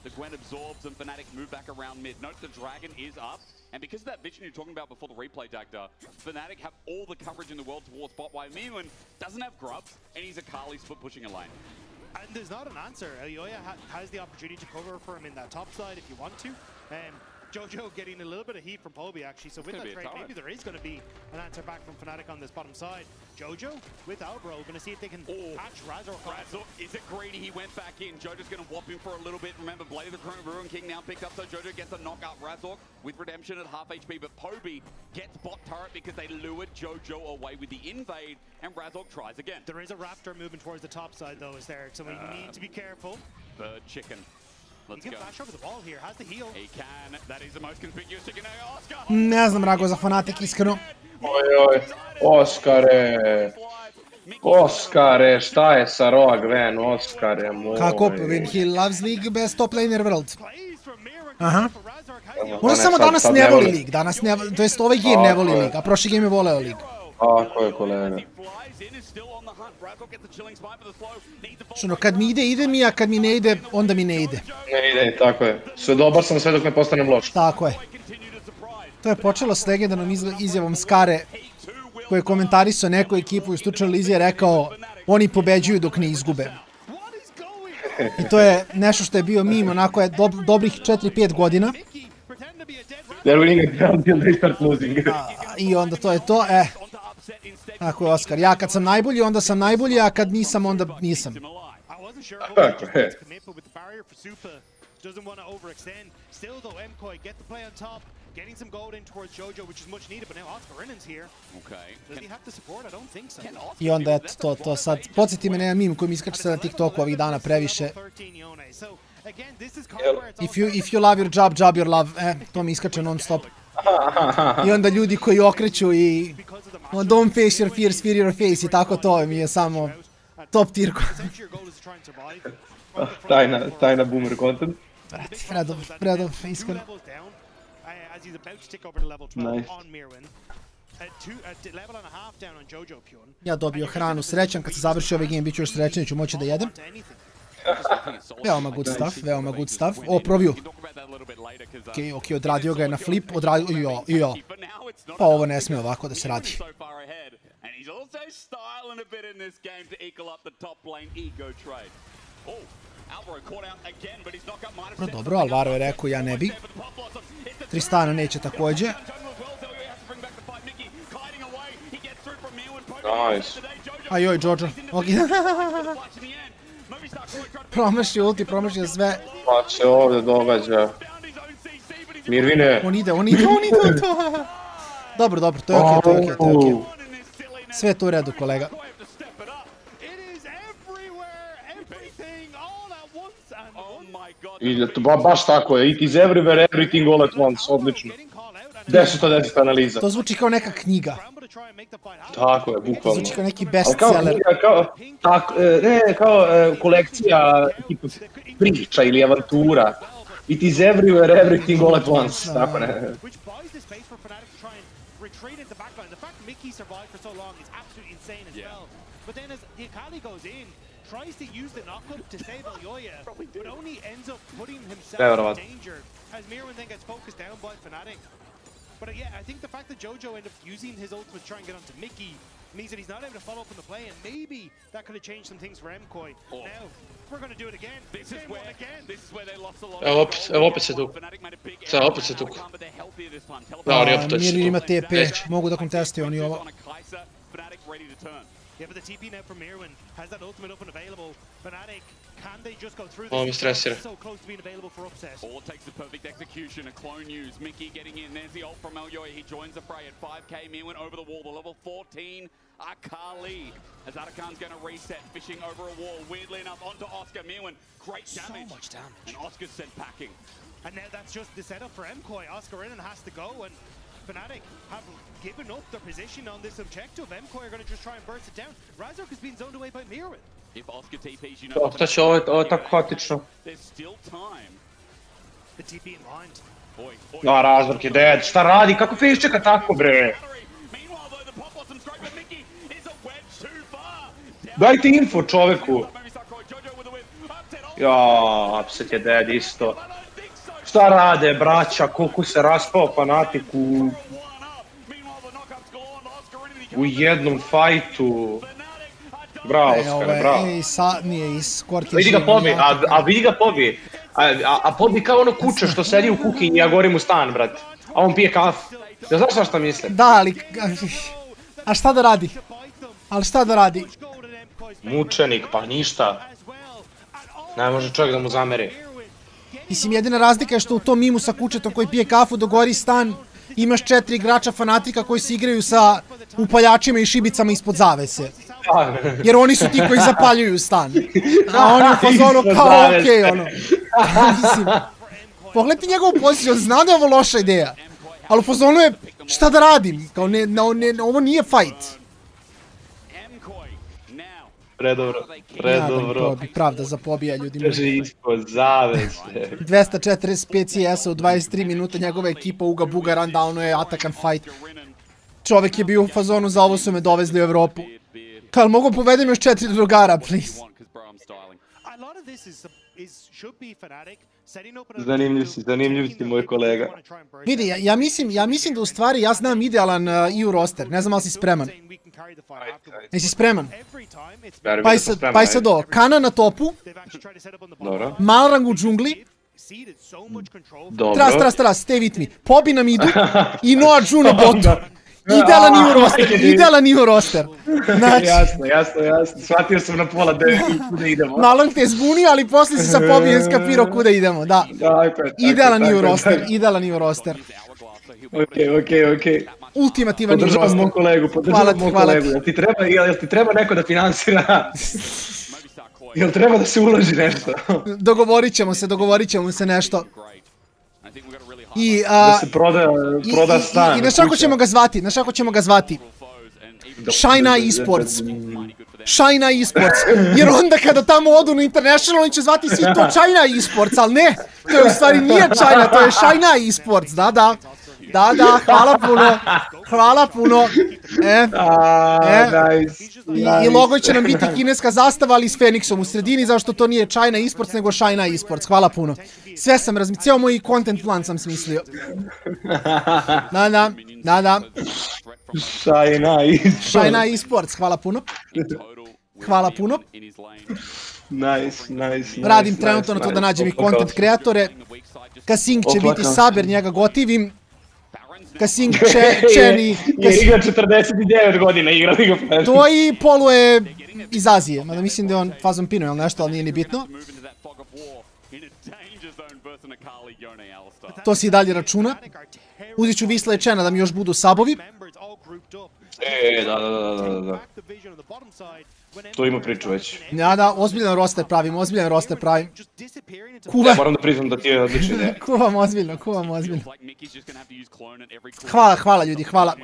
The Gwen absorbs and Fnatic move back around mid. Note the dragon is up. And because of that vision you're talking about before the replay, Dagda, Fnatic have all the coverage in the world towards bot, while Mirwin doesn't have grubs, and he's a Kali's foot pushing a lane. And there's not an answer. Elioya has the opportunity to cover for him in that top side if you want to. Jojo getting a little bit of heat from Poby actually, so with that trade, maybe there is going to be an answer back from Fnatic on this bottom side. Jojo with Albro, going to see if they can catch Razor. Razor, is it greedy? He went back in. Jojo's going to whop him for a little bit. Remember, Blade of the Ruin King now picked up, so Jojo gets a knockout Razor with Redemption at half HP, but Poby gets bot turret because they lured Jojo away with the invade, and Razor tries again. There is a Raptor moving towards the top side though, is there? So we need to be careful. Bird chicken. Let's he can flash over the wall here, has the heal. He can, that is the most conspicuous chicken. Oscar! Ne znam, Rago, za Fnatic, iskreno. Ojoj, Oskare. Oskare, šta je sa Rogue, Oskare moj. Kako, he loves League, best top laner world. Aha. Možda samo danas ne voli League, to jest ovaj game ne voli League, a prošli game je voleo League. Tako je, kolega. Što kad mi ide mi, a kad mi ne ide, onda mi ne ide. Ne ide, tako je. Sve dobar sam sve dok ne postanem loš. Tako je. To je počelo s legendarnom izjavom Skare, koji je komentarisao neku ekipu i slučaju Lizije rekao oni pobeđuju dok ne izgube. I to je nešto što je bio meme, onako je dobrih 4-5 godina. They're winning until they start losing. I onda to je to, tako je Oskar. Ja kad sam najbolji, onda sam najbolji, a kad nisam, onda nisam. Tako je. Doesn't want to overextend. Still though, MKOI get the play on top, getting some gold in towards Jojo, which is much needed, but now Oscarinen's here. Okay. Does he have the support? I don't think so. I onda eto, to sad, podsjeti me na jedan meme koji mi iskače sad na TikToku ovih dana previše. If you love your job, job your love. To mi iskače non stop. I onda ljudi koji okreću i don't face your fears, fear your face i tako to mi je samo top tirko. Tajna boomer content. Brati, predov, iskreno. Nice. Ja dobio hranu, srećan, kad se završi ovaj game bit ću još srećan, ću moći da jedem. Veoma good stuff, O, probio. Ok, odradio ga je na flip, odradio, pa ovo ne smije ovako da se radi. Dobro, Alvaro je rekao ja ne bi. Tristana neće također. Nice. Ajoj, Jojo. Promašio ulti, promašio sve. Pa se ovdje događa. Mirvine. On ide to. Dobro, to je okej. Sve je to u redu, kolega. I baš tako je, it is everywhere, everything all at once, odlično. 10 od 10 analiza. To zvuči kao neka knjiga. Tako je, bukvalno. To zvuči kao neki bestseller. Ne, kao kolekcija tipa priča ili avantura. It is everywhere, everything all at once. Tako ne. Which buys the space for Fnatic to try and retreat into backline. The fact Mickey survived for so long is absolutely insane as well. But then as the Akali goes in, tries to use the knockup to save Elyoya, but only ends up putting himself in danger as Mirwin then gets focused down by Fnatic. But yeah, I think the fact that Jojo ended up using his ultimate to try and get onto Mickey means that he's not able to follow up on the play, and maybe that could have changed some things for MKOI. Now, we're going to do it again. This is where they lost a lot. Evo opet se tuk. Sad, opet se tuk. Da, oni opet se Mir ima tuk. TP, mogu da kontestuju oni ovo. Yeah, but the TP now from Mirwin has that ultimate up and available. Fnatic, can they just go through Ovo mi this? stresira. So close to being available for upset. All takes the perfect execution, a clone use. Mickey getting in, there's the ult from Elyoya. He joins the fray at 5k. Mirwin over the wall, the level 14. Akali, as Atakan's going to reset, fishing over a wall. Weirdly enough, onto Oscar. Mirwin, great damage. So much damage. And Oscar's sent packing. And now that's just the setup for MKOI. Oscar in and has to go, and Fnatic have given up their position on this objective. MKOI are going to just try and burst it down. Razork has been zoned away by Mirwin. If Oscar TPs, you know... Šta će, ovo je tako haotično. There's still time. The TP in mind. Da, Razork je dead. Šta radi? Kako Face čeka tako, bre? Dajte info čoveku. Ja, upset je dead isto. Šta rade, braća? Koliko se raspao Fnatic u jednom fajtu. Bravo, Oskar, bravo. Ej, nije skort je vidi ga pobi, a vidi ga pobi. A pobi kao ono kuće što sedi u kuhinji, ja gorim u stan, brat. A on pije kafu. Ja znaš šta mislim? Da, ali... A šta da radi? Ali šta da radi? Mučenik, pa ništa. Ne može čovjek da mu zameri. Mislim, jedina razlika je što u tom mimu sa kućetom koji pije kafu dogori stan, imaš 4 igrača Fnatica koji se igraju sa upaljačima i šibicama ispod zavese. Jer oni su ti koji zapaljuju stan. A oni u fazonu kao okej, ono. Mislim, pogledajte njegovu poziciju, on zna da je ovo loša ideja. Ali u fazonu je, šta da radim? Kao, ovo nije fight. Predobro, predobro. Pravda za pobija ljudima. Kaže ispod zavese. 245 CS-a u 23 minuta, njegova ekipa uga buga rundownuje je atakan fight. Čovek je bio u fazonu, za ovo su me dovezli u Evropu. Kao, mogu povedem još 4 drugara, please. Zanimljiv si moj kolega. Vidi, ja mislim da u stvari ja znam idealan EU roster, ne znam ali si spreman. Jesi spreman? Pa je sad ovo, Kana na topu, Malrang u džungli, Tras, stay with me, Pobi na midu i Noah Ju na botu. Idealan EU roster. Jasno, shvatio sam na pola kuda idemo. Malrang te zbunio, ali posle si sa Pobijem skapirao kuda idemo, da. Idealan EU roster. Okej. Ultimativan EU roster. Podržavam moj kolegu. Jel ti treba neko da finansira? Jel treba da se uloži nešto? Dogovorit ćemo se nešto. Da se proda stan. I znaš kako ćemo ga zvati? Shina Esports. Shina Esports. Jer onda kada tamo odu na International, oni će zvati svi to China Esports, ali ne. To je u stvari nije China, to je Shina Esports, da. Da, hvala puno. I logo će nam biti kineska zastava, ali s Fenixom u sredini, zašto to nije China Esports, nego Shina Esports. Hvala puno. Sve sam razmislio, cijel moj content plan sam smislio. Da. Shina Esports, hvala puno. Nice. Radim trenutno na to da nađem i content kreatore. Kasing će biti saber, njega gotivim. Kasing, Chen i... Je igra 49 godina, igra League of Legends. To i Polo je iz Azije, mada mislim da je on fazom pino ili nešto, ali nije ni bitno. To si i dalje računa. Uzit ću Visla i Chena da mi još budu sabovi. Da. To ima priču već. Da, ozbiljan roster pravim. Moram da priznam da ti je odlična ideja. Kuvam ozbiljno. Hvala ljudi, hvala.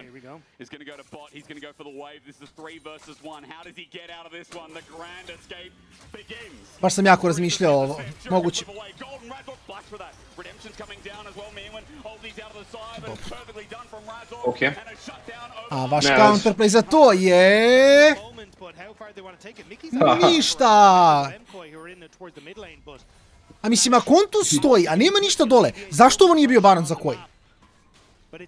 Baš sam jako razmišljao ovo, moguće. Okej. A vaš counterplay za to je... Ništa! A mislim, ako on tu stoji, a nema ništa dole, zašto ovo nije bio baron za koji?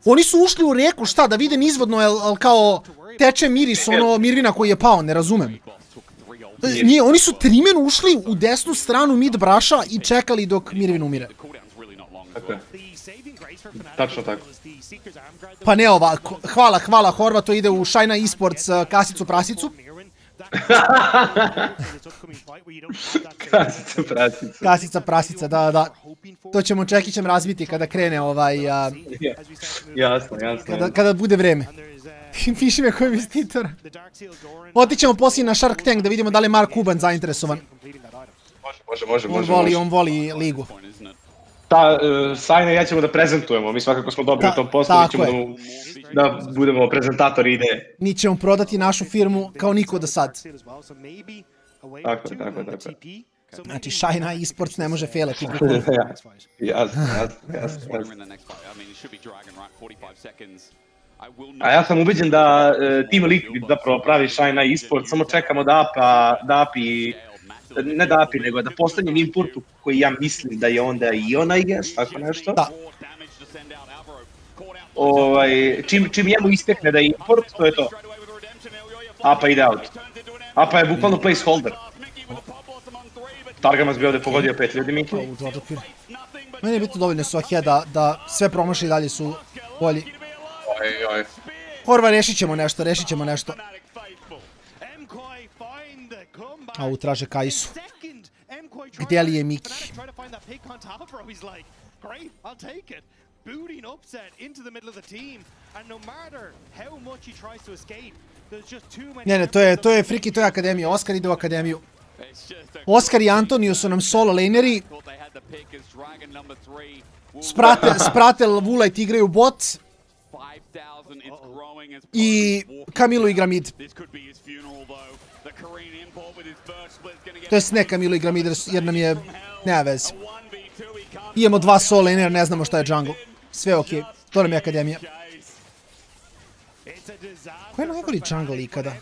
Oni su ušli u reku, šta, da vide nizvodno, ali kao teče miris, ono Mirvina koji je pao, ne razumem. Nije, oni su trimenu ušli u desnu stranu mid braša i čekali dok Mirvin umire. Tako je. Tačno tako. Pa ne ovako, hvala Horvat, to ide u Shina Esports kasicu prasicu. Kasica prasica. Kasica prasica, da. To ćemo Čekićem razbiti kada krene ovaj... Jasno. Kada bude vreme. Piši me koji investitor. Otićemo poslije na Shark Tank da vidimo da li je Mark Cuban zainteresovan. Može. On voli ligu. Sajna i ja ćemo da prezentujemo, mi svakako smo dobri u tom poslu, mi ćemo da budemo prezentatori ideje. Mi ćemo prodati našu firmu kao niko do sad. Tako. Znači, Shina Esports ne može failati. Jasno. A ja sam ubeđen da Team Liquid zapravo pravi Shina Esports, samo čekamo da API, ne da API, nego da postavim importu koji ja mislim da je onda i onaj guess, tako nešto. Da. Čim njemu istekne da je import, to je to. APA ide out. APA je bukvalno placeholder. Targamas bi ovdje pogodio 5 ljudi, Miki. Meni je bitno dovoljno Sohija da sve promaši dalje su bolji. Horva, rešit ćemo nešto. A traže Kaisu. Gdje li je Miki? Ne, to je Friki, to je akademija. Oskar ide u akademiju. Oskar i Antonio su nam solo laneri. Spratel, Vulajt igraju bot. I Kamilu igra mid. To jest ne Kamilu igra mid jer nam je... nema veze. Imamo 2 solo lanera, ne znamo šta je jungle. Sve okej, to nam je akademija. Ko je najgori jungle ikada?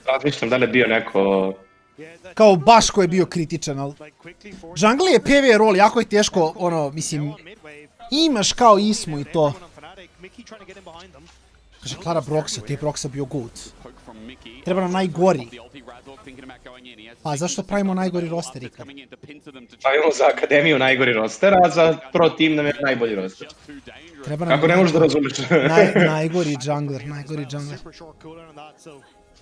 Razmišljam da li je bio neko... Kao baš ko je bio kritičan, ali... Jungle je PvE rol, jako je teško, ono, mislim... Imaš kao Ismu i to. Kaže Klara Broxa, te je Broxa bio good. Treba nam najgori. A zašto pravimo najgori roster ikad? Pravimo za akademiju najgori roster, a za pro team nam je najbolji roster. Kako ne možeš da razumeš? Najgori jungler.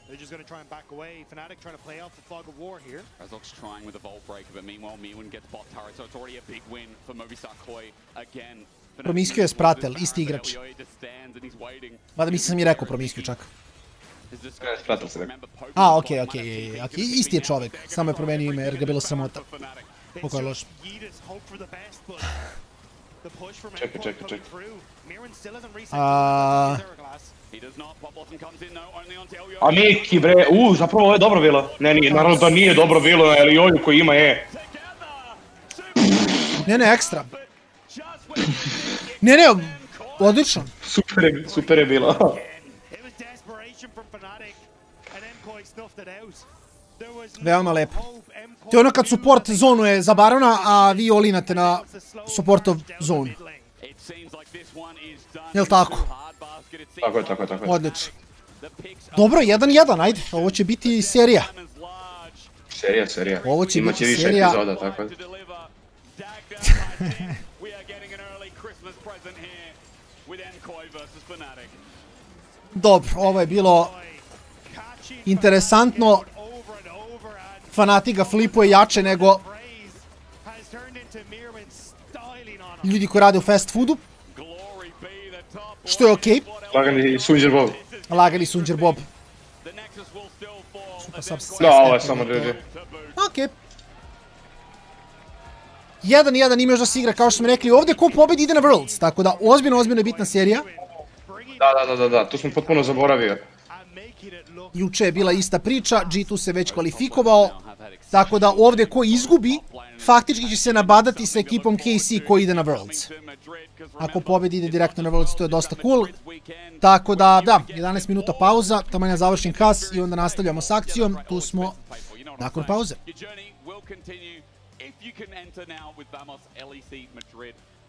They're just going to try and back away. Fnatic trying to play off the fog of war here. Razork's trying with a Volt Breaker, but meanwhile Miwin gets bot turret, so it's already a big win for Movisakoi again. Promiskio je Spratel, isti igrač. Mada mislim sam i rekao Promiskio čak. Spratel se rekao. A, okej, isti je čovek. Samo je promenio ime jer ga bilo sramota. Koliko je loš. Čekaj. A Miki bre, zapravo ovo je dobro bilo. Ne, naravno da nije dobro bilo, ali Joju koji ima je. Ne, ekstra. Ne, odlično. Super je bilo. Veoma lepo. To je ono kad support zonu je za barona, a vi olinate na supportov zonu. Jel' tako? Tako. Odlično. Dobro, 1-1, ajde. Ovo će biti serija. Serija. Ovo će biti serija. Više epizoda, tako. Dobro, ovo je bilo interesantno. Fanatik ga flipuje jače nego ljudi koji rade u fast foodu. Što je okej. Lagani Sunđer Bob. Da, ovo je samo GG. Okej. 1-1 ima još da se igra, kao što smo rekli. Ovdje ko pobedi ide na Worlds, tako da ozbiljno je bitna serija. Da, tu smo potpuno zaboravio. Juče je bila ista priča, G2 se već kvalifikovao, tako da ovdje ko izgubi, faktički će se nabadati sa ekipom KC koji ide na Worlds. Ako pobedi ide direktno na Worlds, to je dosta cool. Tako da, da, 11 minuta pauza, tamo ja završim kas i onda nastavljamo s akcijom. Tu smo nakon pauze.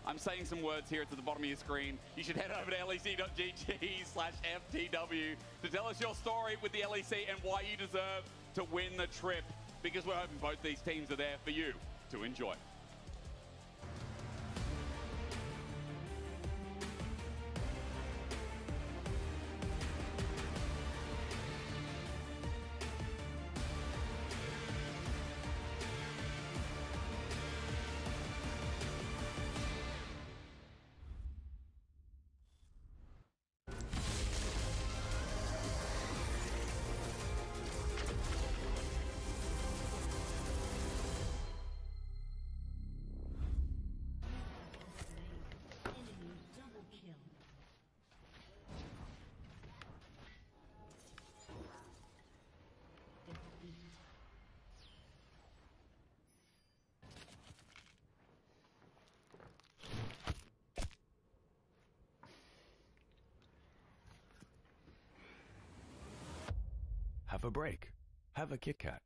I'm saying some words here at the bottom of your screen. You should head over to lec.gg/FTW to tell us your story with the LEC and why you deserve to win the trip, because we're hoping both these teams are there for you to enjoy. Have a break. Have a Kit Kat.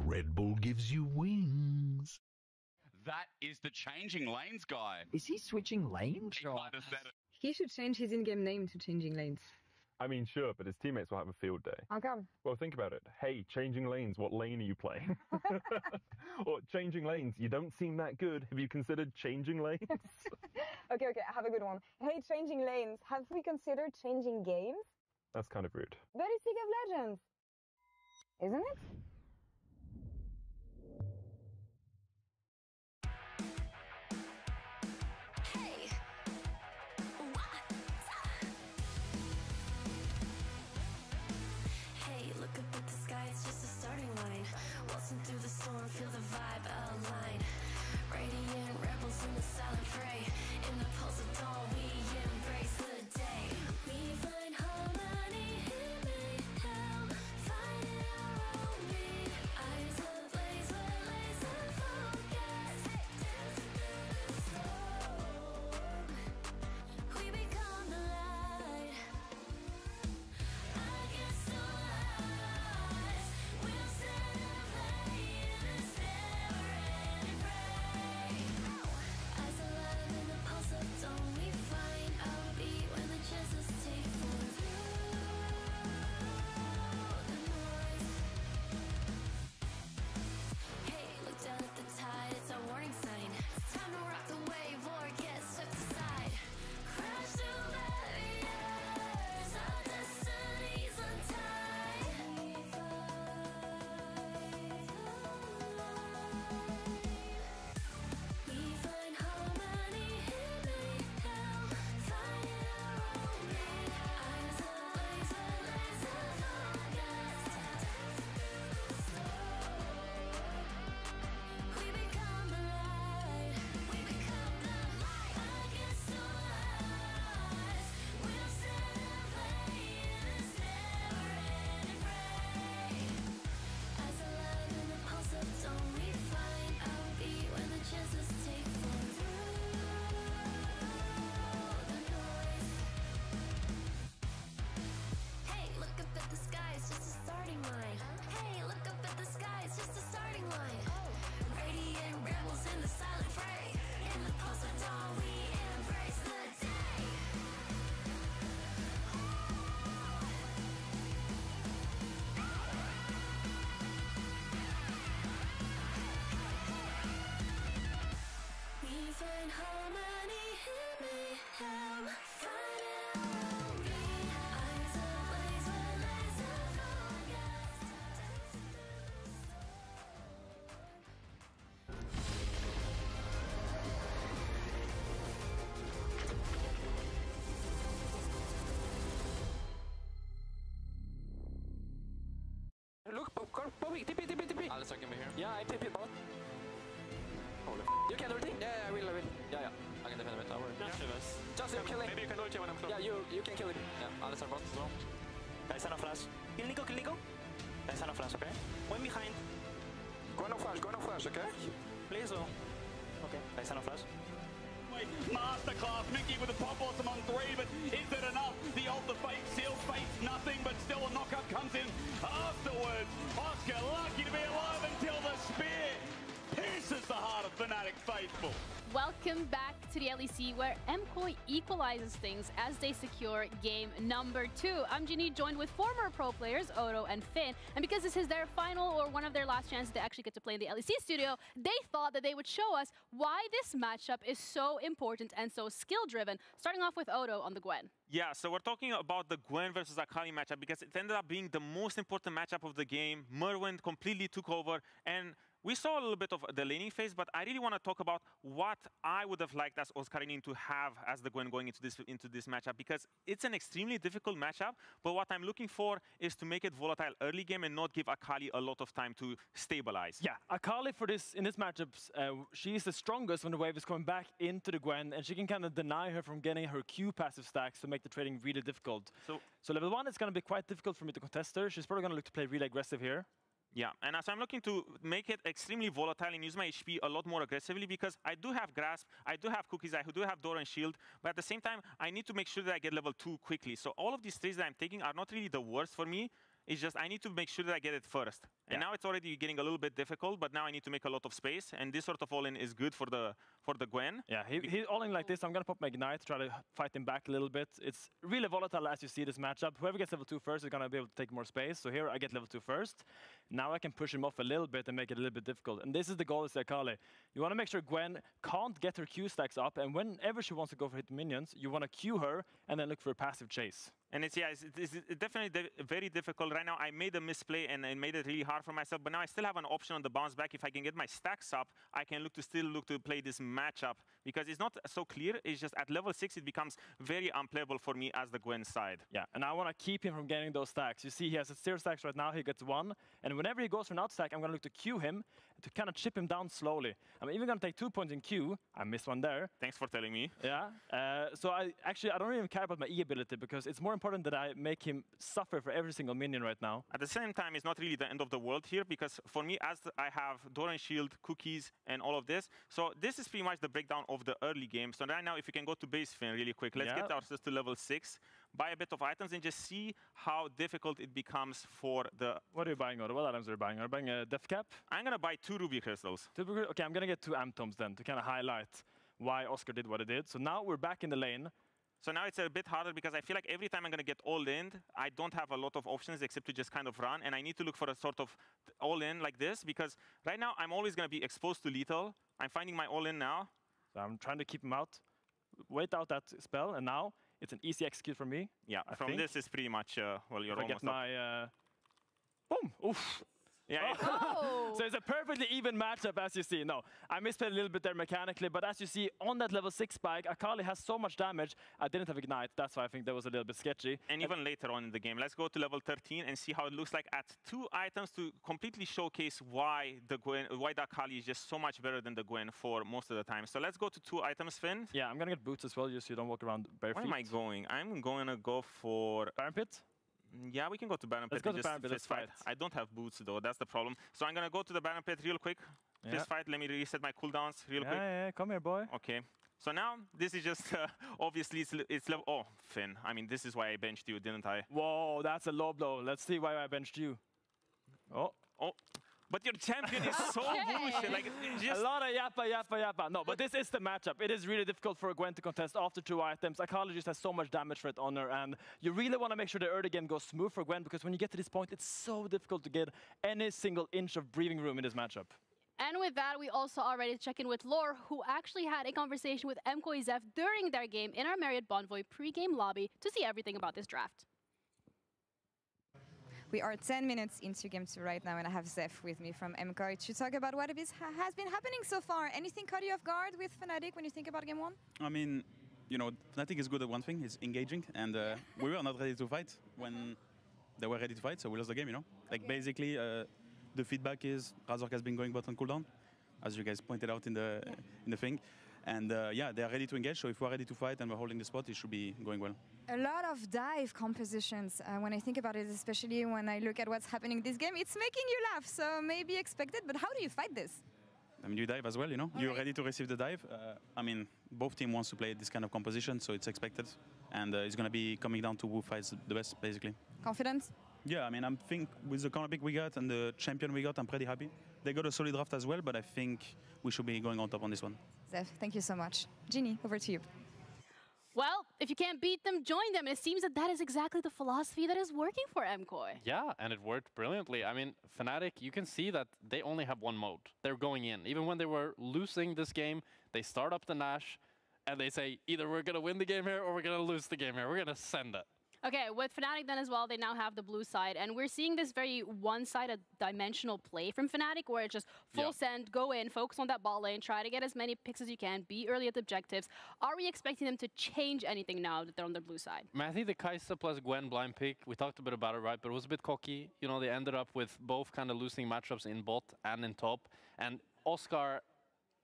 Red Bull gives you wings. That is the changing lanes guy. Is he switching lanes? He might have said it. He should change his in-game name to Changing Lanes. I mean, sure, but his teammates will have a field day. How come? Well, think about it. Hey, changing lanes, what lane are you playing? Or changing lanes, you don't seem that good. Have you considered changing lanes? Okay, I have a good one. Hey, Changing Lanes, have we considered changing games? That's kind of rude. But it's League of Legends, isn't it? Through the storm, feel the vibe align. Radiant rebels in the silent fray. In the pulse of dawn, we embrace the day. We find harmony in mayhem, fighting our own beat. Bobby, TP. Alistair can be here. Yeah, I TP both. Holy You can ulti? Yeah, I will. Yeah. I can defend the mid tower. Just kill him. Maybe you can ulti when I'm close. Yeah, you can kill him. Yeah, Alistair bot as well. Guys, no flash. Kill Nico. Guys, no flash, okay? One behind. Go no flash, okay? Please, oh. Okay, guys, no flash. Masterclass, Mickey with a pop blossom on 3, but is it enough? The ult, the fake seal, face nothing, but still a knockup comes in afterwards. Oscar lucky to be alive until the spear pierces the heart of Fnatic faithful. Welcome back to the LEC, where MKOI equalizes things as they secure game number 2. I'm Ginny, joined with former pro players Odo and Finn, and because this is their final or one of their last chances to actually get to play in the LEC studio, they thought that they would show us why this matchup is so important and so skill-driven. Starting off with Odo on the Gwen. Yeah, so we're talking about the Gwen versus Akali matchup because it ended up being the most important matchup of the game. Merwin completely took over, and we saw a little bit of the laning phase, but I really want to talk about what I would have liked as Oscarinin to have as the Gwen going into this matchup, because it's an extremely difficult matchup, but what I'm looking for is to make it volatile early game and not give Akali a lot of time to stabilize. Yeah, Akali in this matchup, she is the strongest when the wave is coming back into the Gwen, and she can kind of deny her from getting her Q passive stacks to make the trading really difficult. So level 1, it's going to be quite difficult for me to contest her. She's probably going to look to play really aggressive here. Yeah, and as I'm looking to make it extremely volatile and use my HP a lot more aggressively, because I do have Grasp, I do have Cookies, I do have Door and Shield, but at the same time, I need to make sure that I get level 2 quickly. So all of these trades that I'm taking are not really the worst for me. It's just I need to make sure that I get it first. And now it's already getting a little bit difficult, but now I need to make a lot of space, and this sort of all-in is good for the Gwen. Yeah, he all-in like this. I'm going to pop my Ignite, try to fight him back a little bit. It's really volatile as you see this matchup. Whoever gets level 2 first is going to be able to take more space. So here I get level 2 first. Now I can push him off a little bit and make it a little bit difficult. And this is the goal of Akali. You want to make sure Gwen can't get her Q stacks up, and whenever she wants to go for hit minions, you want to Q her and then look for a passive chase. And it's definitely very difficult. Right now, I made a misplay and it made it really hard for myself, but now I still have an option on the bounce back. If I can get my stacks up, I can still look to play this matchup, because it's not so clear. It's just at level 6, it becomes very unplayable for me as the Gwen side. Yeah, and I want to keep him from getting those stacks. You see, he has 0 stacks right now. He gets 1. And whenever he goes for an out stack, I'm going to look to Q him to kind of chip him down slowly. I'm even going to take 2 points in Q. I missed one there. Thanks for telling me. Yeah. So I don't even care about my E ability, because it's more important that I make him suffer for every single minion right now. At the same time, it's not really the end of the world here, because for me, as I have Door and Shield, Cookies, and all of this, so this is pretty much the breakdown of the early game. So right now, if you can go to base Finn really quick, let's get ourselves to level 6, buy a bit of items, and just see how difficult it becomes for the... What are you buying, or what items are you buying? Are you buying a Death Cap? I'm going to buy 2 Ruby Crystals. Okay, I'm going to get 2 Amp Tomes then, to kind of highlight why Oscar did what he did. So now we're back in the lane. So now it's a bit harder, because I feel like every time I'm going to get all-in, I don't have a lot of options except to just kind of run, and I need to look for a sort of all-in like this, because right now I'm always going to be exposed to lethal. I'm finding my all-in now. So I'm trying to keep him out, wait out that spell, and now it's an easy execute for me. Yeah, from this is pretty much, well, you're almost get my, boom, oof. Yeah. Oh. So it's a perfectly even matchup, as you see. No, I misplayed a little bit there mechanically, but as you see, on that level 6 spike, Akali has so much damage. I didn't have Ignite. That's why I think that was a little bit sketchy. And even later on in the game, let's go to level 13 and see how it looks like at 2 items to completely showcase why the Akali is just so much better than the Gwen for most of the time. So let's go to 2 items, Finn. Yeah, I'm going to get boots as well, just so you don't walk around bare feet. Where am I going? I'm going to go for... Baron Pit? Yeah, we can go to Baron Pit. Let's go to Baron Pit, let's fight. I don't have boots, though. That's the problem. So I'm going to go to the Baron Pit real quick. Fist fight. Let me reset my cooldowns real quick. Yeah, come here, boy. Okay. So now, this is just, obviously, it's level... Oh, Finn. I mean, this is why I benched you, didn't I? Whoa, that's a low blow. Let's see why I benched you. Oh. But your champion is so bullshit. Like, just... A lot of yappa. No, but this is the matchup. It is really difficult for a Gwen to contest after 2 items. Akali just has so much damage for it on her, and you really want to make sure the early game goes smooth for Gwen, because when you get to this point, it's so difficult to get any single inch of breathing room in this matchup. And with that, we also are ready to check in with Lore, who actually had a conversation with MKOI Zef during their game in our Marriott Bonvoy pre-game lobby to see everything about this draft. We are 10 minutes into Game 2 right now, and I have Zef with me from MKOI to talk about what has been happening so far. Anything caught you off guard with Fnatic when you think about Game 1? I mean, you know, Fnatic is good at one thing, is engaging, and we were not ready to fight when they were ready to fight, so we lost the game, you know? Like, basically, the feedback is Razork has been going bot on cooldown, as you guys pointed out in the thing. And yeah, they are ready to engage, so if we're ready to fight and we're holding the spot, it should be going well. A lot of dive compositions, when I think about it, especially when I look at what's happening this game, it's making you laugh, so maybe expected, but how do you fight this? I mean, you dive as well, you know? You're ready to receive the dive. I mean, both teams wants to play this kind of composition, so it's expected. And it's going to be coming down to who fights the best, basically. Confidence? Yeah, I mean, I think with the corner pick we got and the champion we got, I'm pretty happy. They got a solid draft as well, but I think we should be going on top on this one. Zeph, thank you so much. Ginny, over to you. Well, if you can't beat them, join them. It seems that that is exactly the philosophy that is working for MKOI. Yeah, and it worked brilliantly. I mean, Fnatic, you can see that they only have one mode. They're going in. Even when they were losing this game, they start up the Nash, and they say, either we're going to win the game here or we're going to lose the game here. We're going to send it. Okay, with Fnatic then as well, they now have the blue side, and we're seeing this very one-sided dimensional play from Fnatic, where it's just full send, go in, focus on that bot lane, try to get as many picks as you can, be early at the objectives. Are we expecting them to change anything now that they're on their blue side? I mean, I think the Kai'Sa plus Gwen blind pick, we talked a bit about it, right? But it was a bit cocky. You know, they ended up with both kind of losing matchups in bot and in top. And Oscar,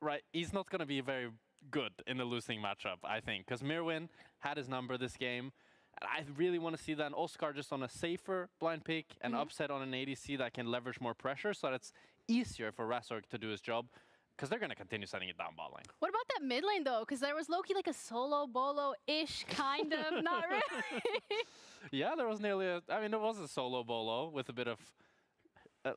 right, he's not going to be very good in the losing matchup, I think, because Mirwin had his number this game. I really want to see that Oscar just on a safer blind pick and upset on an ADC that can leverage more pressure so that it's easier for Razork to do his job, because they're going to continue sending it down bot lane. What about that mid lane, though? Because there was low-key like a solo bolo-ish, kind of, not really. Yeah, there was nearly a... I mean, there was a solo bolo with a bit of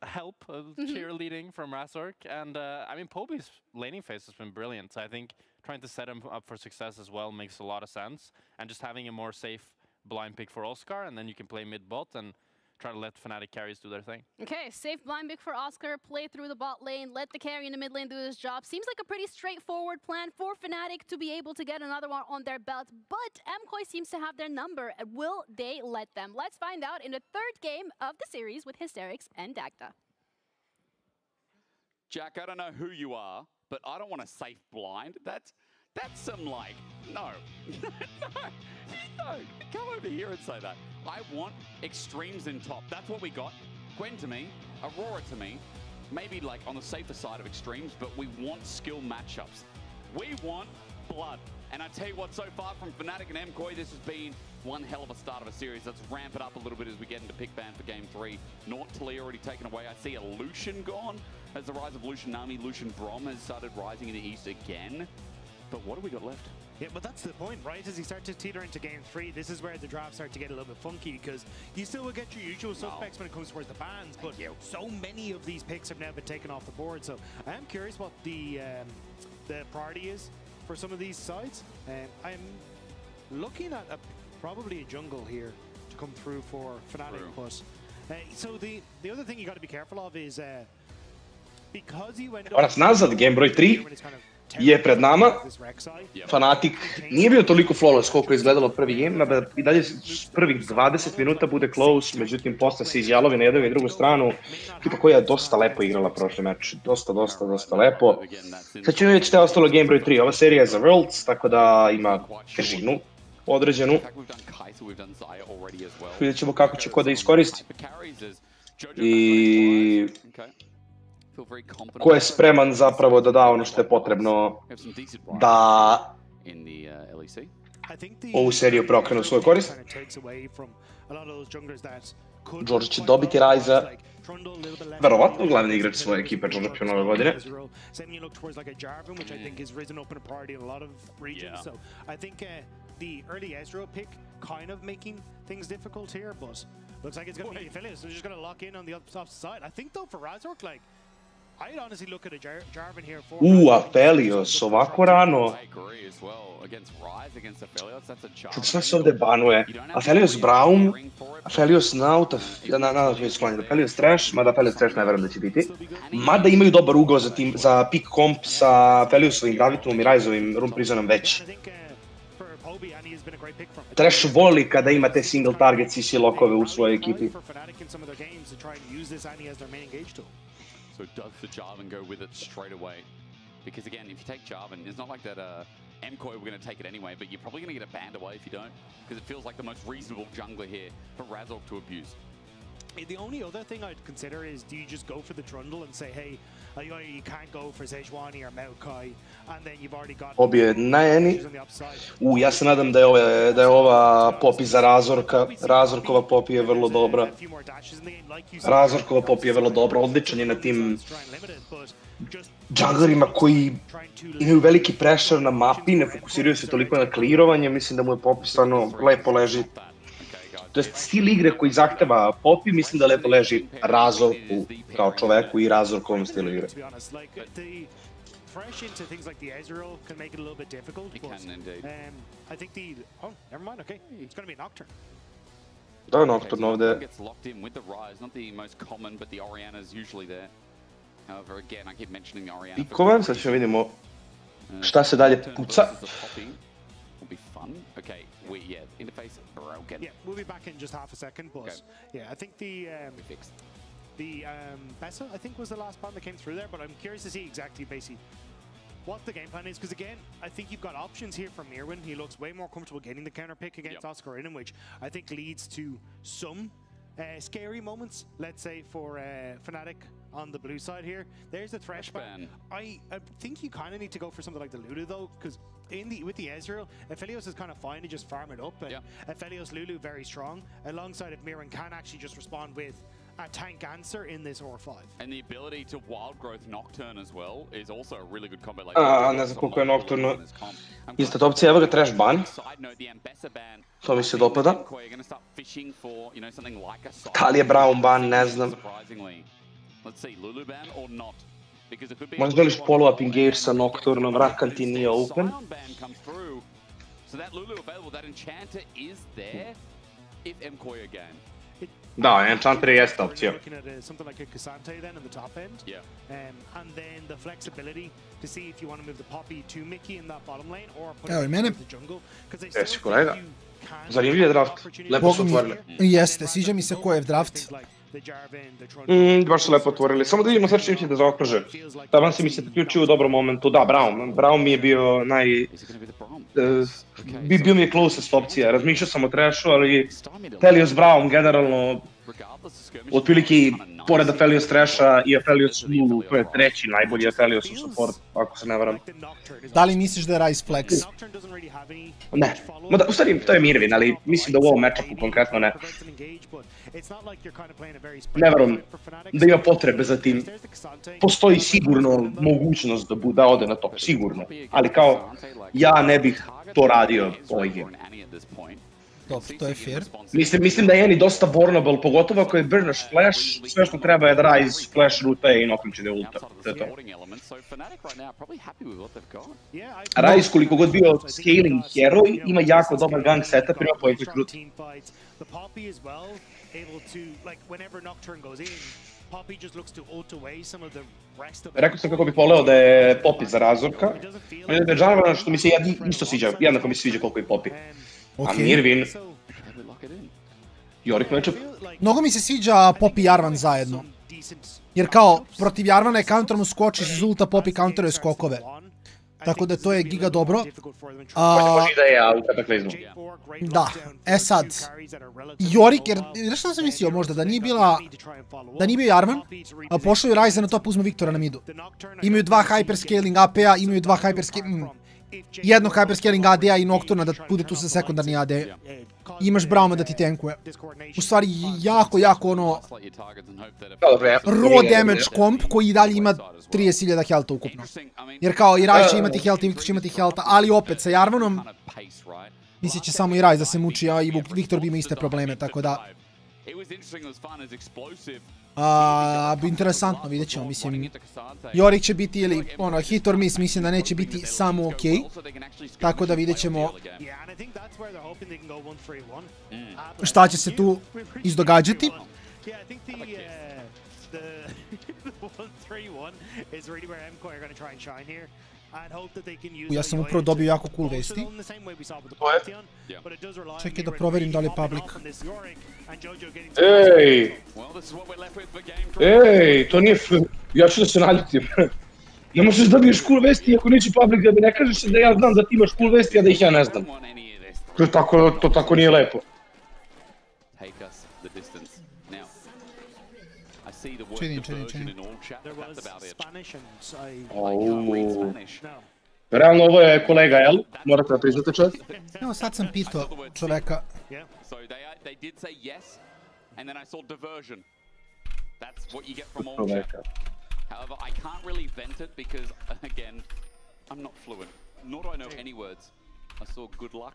help, cheerleading from Razork. And, I mean, Poby's laning phase has been brilliant. So I think trying to set him up for success as well makes a lot of sense. And just having a more safe blind pick for Oscar, and then you can play mid-bot and try to let Fnatic carries do their thing. Okay, safe blind pick for Oscar, play through the bot lane, let the carry in the mid lane do his job. Seems like a pretty straightforward plan for Fnatic to be able to get another one on their belt, but MKOI seems to have their number. Will they let them? Let's find out in the third game of the series with Hysterics and Dagda. Jack, I don't know who you are, but I don't want a safe blind. That's some, like, no. No, come over here and say that. I want extremes in top. That's what we got. Gwen to me, Aurora to me, maybe like on the safer side of extremes, but we want skill matchups. We want blood. And I tell you what, so far from Fnatic and MKOI, this has been one hell of a start of a series. Let's ramp it up a little bit as we get into pick ban for game 3. Nort Talia already taken away. I see a Lucian gone. As the rise of Lucian Nami, Lucian Brom has started rising in the east again. But what have we got left? Yeah, but that's the point, right? As you start to teeter into game 3, this is where the drafts start to get a little bit funky, because you still will get your usual suspects when it comes towards the bans, but so many of these picks have now been taken off the board. So I am curious what the priority is for some of these sides. I'm looking at probably a jungle here to come through for Fnatic. But so the other thing you got to be careful of is because you end up nazad, game broj 3 je pred nama. Fnatic nije bio toliko flawless koliko je izgledalo prvi game, i dalje prvih 20 minuta bude close, međutim posle se izjalovi na jednu i drugu stranu. Ekipa koja je dosta lepo igrala prošli meč, dosta lepo. Sad ćemo vidjeti šta je ostalo game broj 3, ova serija je za Worlds, tako da ima težinu određenu. Vidjet ćemo kako će ko da iskoristi. I ko je spreman zapravo da da ono što je potrebno da ovu seriju preokrenu u svoju korist. George će dobiti Ryza, verovatno glavni igrač svoje ekipe George nove godine. The early Ezreal pick kind of making things difficult here, but looks like it's going to be Aphelios. They're just going to lock in on the opposite side. I think though for Razork, like, I'd honestly look at a Jarvan here for... Aphelios, ovako rano. Šta se ovdje banuje? Aphelios Braum, Aphelios Naut, nadam se skloniti. Aphelios Trash, mada Aphelios Trash ne verujem da će biti. Mada imaju dobar ugao za pick comp sa Apheliosovim Gravitumom i Ryzovim Rune Prisonom već. Trash voli kada ima te single target CC lokove u svojoj ekipi. So does the Jarvan go with it straight away? Because again, if you take Jarvan, it's not like that MKOI were going to take it anyway, but you're probably going to get a banned away if you don't, because it feels like the most reasonable jungler here for Razork to abuse. The only other thing I'd consider is, do you just go for the trundle and say, hey, you can't go for Sejuani or Maokai, and then you've already got... Pobije na Eni. Ja se nadam da je ova popi za Razorka. Razorkova popi je vrlo dobra. Razorkova popi je vrlo dobra. Odličan je na tim junglerima koji imaju veliki pressure na mapi, ne fokusiraju se toliko na klirovanje. Mislim da mu je popi stvarno lepo leži. To je stil igre koji zahteva popi, mislim da lepo leži Razorku kao čoveku i Razorkovom stilu igre. Fresh into things like the Ezreal can make it a little bit difficult. It can indeed. I think the... Oh, never mind, okay. It's going to be a Nocturne. Da, Nocturne ovde. Gets locked in with the Rise, not the most common, but the Orianna's usually there. However, again, I keep mentioning the Orianna. Pikove, sad ćemo vidimo šta se dalje puca. Will be fun. Okay, interface broken. Yeah, we'll be back in just half a second, but yeah, I think the Bessa, I think, was the last bomb that came through there, but I'm curious to see exactly basically what the game plan is, because again, I think you've got options here from Mirwin. He looks way more comfortable getting the counter pick against Oscar Inham, which I think leads to some scary moments, let's say, for Fnatic on the blue side here. There's the Thresh ban. I think you kind of need to go for something like the Lulu, though, because with the Ezreal, Aphelios is kind of fine to just farm it up, and Aphelios Lulu very strong, alongside if Mirwin can actually just respond with a tank answer in this OR5. And the ability to wild growth Nocturne as well is also a really good combo. Ne znam koliko je Nocturne. Ista opcija, evo ga Trash ban. To mi se dopada. Da li je Brown ban, ne znam. Možda želiš follow-up engage sa Nocturnom, Rakan ti nije open. Da, Enchanter jeste opcija. Evo i mene. Jesi kolega. Zanimljiv je draft. Lepo su otvorili. Jeste, sviđa mi se ko je draft. Baš su lepo otvorili. Samo da vidimo sad čim će da zaokruže. Taban se mi se priključio u dobrom momentu. Da, Brown. Brown mi je bio bio mi je closest opcija. Razmišljao sam o Trashu, ali Aphelios Brown generalno otprilike pored Aphelios Trasha i Aphelios Lulu, to je treći najbolji Aphelios u support, ako se ne varam. Da li misliš da je Rise Flex? Ne. U stvari, to je Mirwin, ali mislim da u ovom matchupu konkretno ne. Ne varam da ima potrebe za tim. Postoji sigurno mogućnost da ode na top, sigurno. Ali kao, ja ne bih to radio ovaj game. Dobro, to je fair. Mislim da je Eni dosta vulnerable, pogotovo ako je burneš flash, sve što treba je da Rise flash ruta i nokliči da je ulta. To je to. Rise, koliko god bio scaling heroj, ima jako dobar gang setup, ima point quick root. Rekao sam kako bih voleo da je Poppy za Razorka. Da je Jarvan što mi se isto sviđa, jednako mi se sviđa koliko je Poppy. A Mirwin... Yorick matchup? Mnogo mi se sviđa Poppy i Jarvan zajedno. Jer kao, protiv Jarvana je counter mu skočiš iz ulta, Poppy counteruje skokove. Tako da to je giga dobro. Može da je u kataklizmu. Da, sad. Yorick, jer što sam mislio možda, da nije bio Jarvan, pošao je Ryze na top, uzme Viktora na midu. Imaju dva hyperscaling AP-a, imaju dva hyperscaling... jedno hyperscaling AD-a i Nocturna da bude tu sa sekundarni AD. Imaš Brauma da ti tankuje. U stvari jako ono... raw damage komp koji i dalje ima 30.000 health ukupno. Jer kao i Ryze će imati health i Viktor će imati health, ali opet sa Jarvanom mislit će samo i Ryze da se muči, a i Viktor bi ima iste probleme, tako da... Interesantno, vidjet ćemo, mislim, Yorick će biti ili hit or miss, mislim da neće biti samo okej, tako da vidjet ćemo šta će se tu izdogađati. Ja sam upravo dobio jako cool vesti. Čekaj da proverim da li je public. Ej, to nije ja ću da se naljutim. Ne možeš da dobiješ cool vesti ako neće public da mi ne kažeš da ja znam da ti imaš cool vesti, a da ih ja ne znam. To tako nije lepo. Čini. Realno ovo je kolega, jel? Morate da priznate čovjek? Evo sad sam pitao čoveka. Čoveka. However, I can't really vent it because, again, I'm not fluent. Nor do I know any words. I saw good luck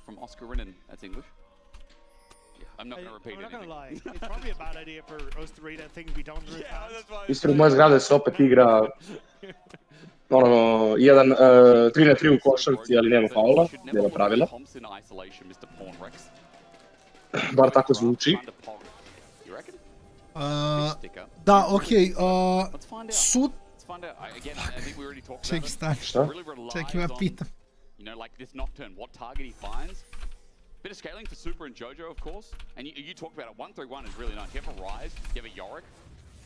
from Oscar Rinnan. That's English. Yeah, I'm not going to repeat anything. I'm not going to lie. It's probably a bad idea for us to read out things we don't understand. Ispred moje zgrade se opet igra 3-3 u košarci, ali nema faula, nema pravila. Bar tako zvuči. Da, okej, sud... Čekaj, stani. Šta? Čekaj, ja pitam. Bit of scaling for Super and Jojo, of course. And you talked about it. 1-3-1 is really nice. You have a Rise, you have a Yorick.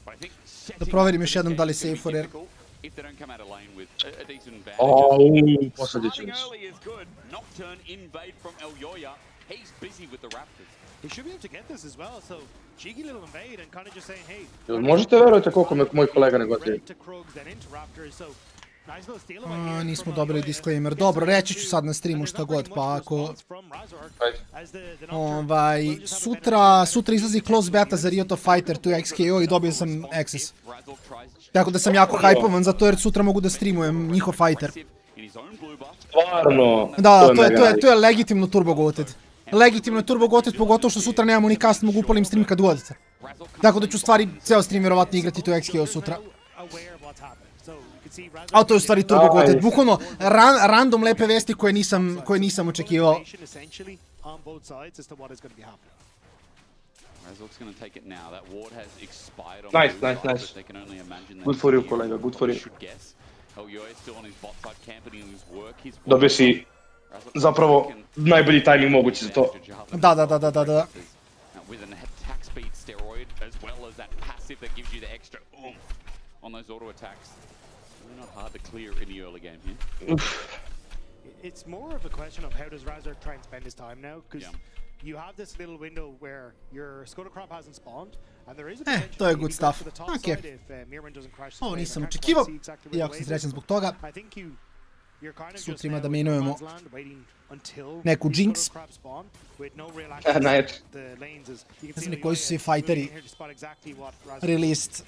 But I think Da proverim još jednom da li save for air. if they don't come out of lane with a decent advantage. Posadit ćemo se. Early is good. Nocturne invade from El Yoya. He's busy with the Raptors. He should be able to get this as well, so cheeky little invade and kind of just saying, hey. Možete verovati koliko me moj kolega ne gotovi? Nismo dobili disclaimer. Dobro, reći ću sad na streamu šta god, pa ako... Sutra izlazi close beta za Rio Fighter 2 XKO i dobio sam access. Tako da sam jako hypovan za to jer sutra mogu da streamujem njihov fighter. Stvarno? Da, to je legitimno turbo goated. Legitimno je turbo goated, pogotovo što sutra nemamo ni cast, mogu upalim stream kad uvodite. Tako da ću stvari ceo stream vjerovatno igrati to XKO sutra. Ali to je u stvari turbo goated, bukvalno random lepe vesti koje nisam očekivao. Nice. Good for you, kolega, good for you. Dobio si zapravo najbolji timing mogući za to. Da. It's more of a question of how does Razor try and spend his time now, because you have this little window where your Scutacrop hasn't spawned, and there is a potential to je good stuff. to the top side if Mirman doesn't crash. Ovo nisam očekivao, iako sam srećan zbog toga. Sutra ima da minujemo neku Jinx. Najjači. Ne znam koji su svi fighteri released.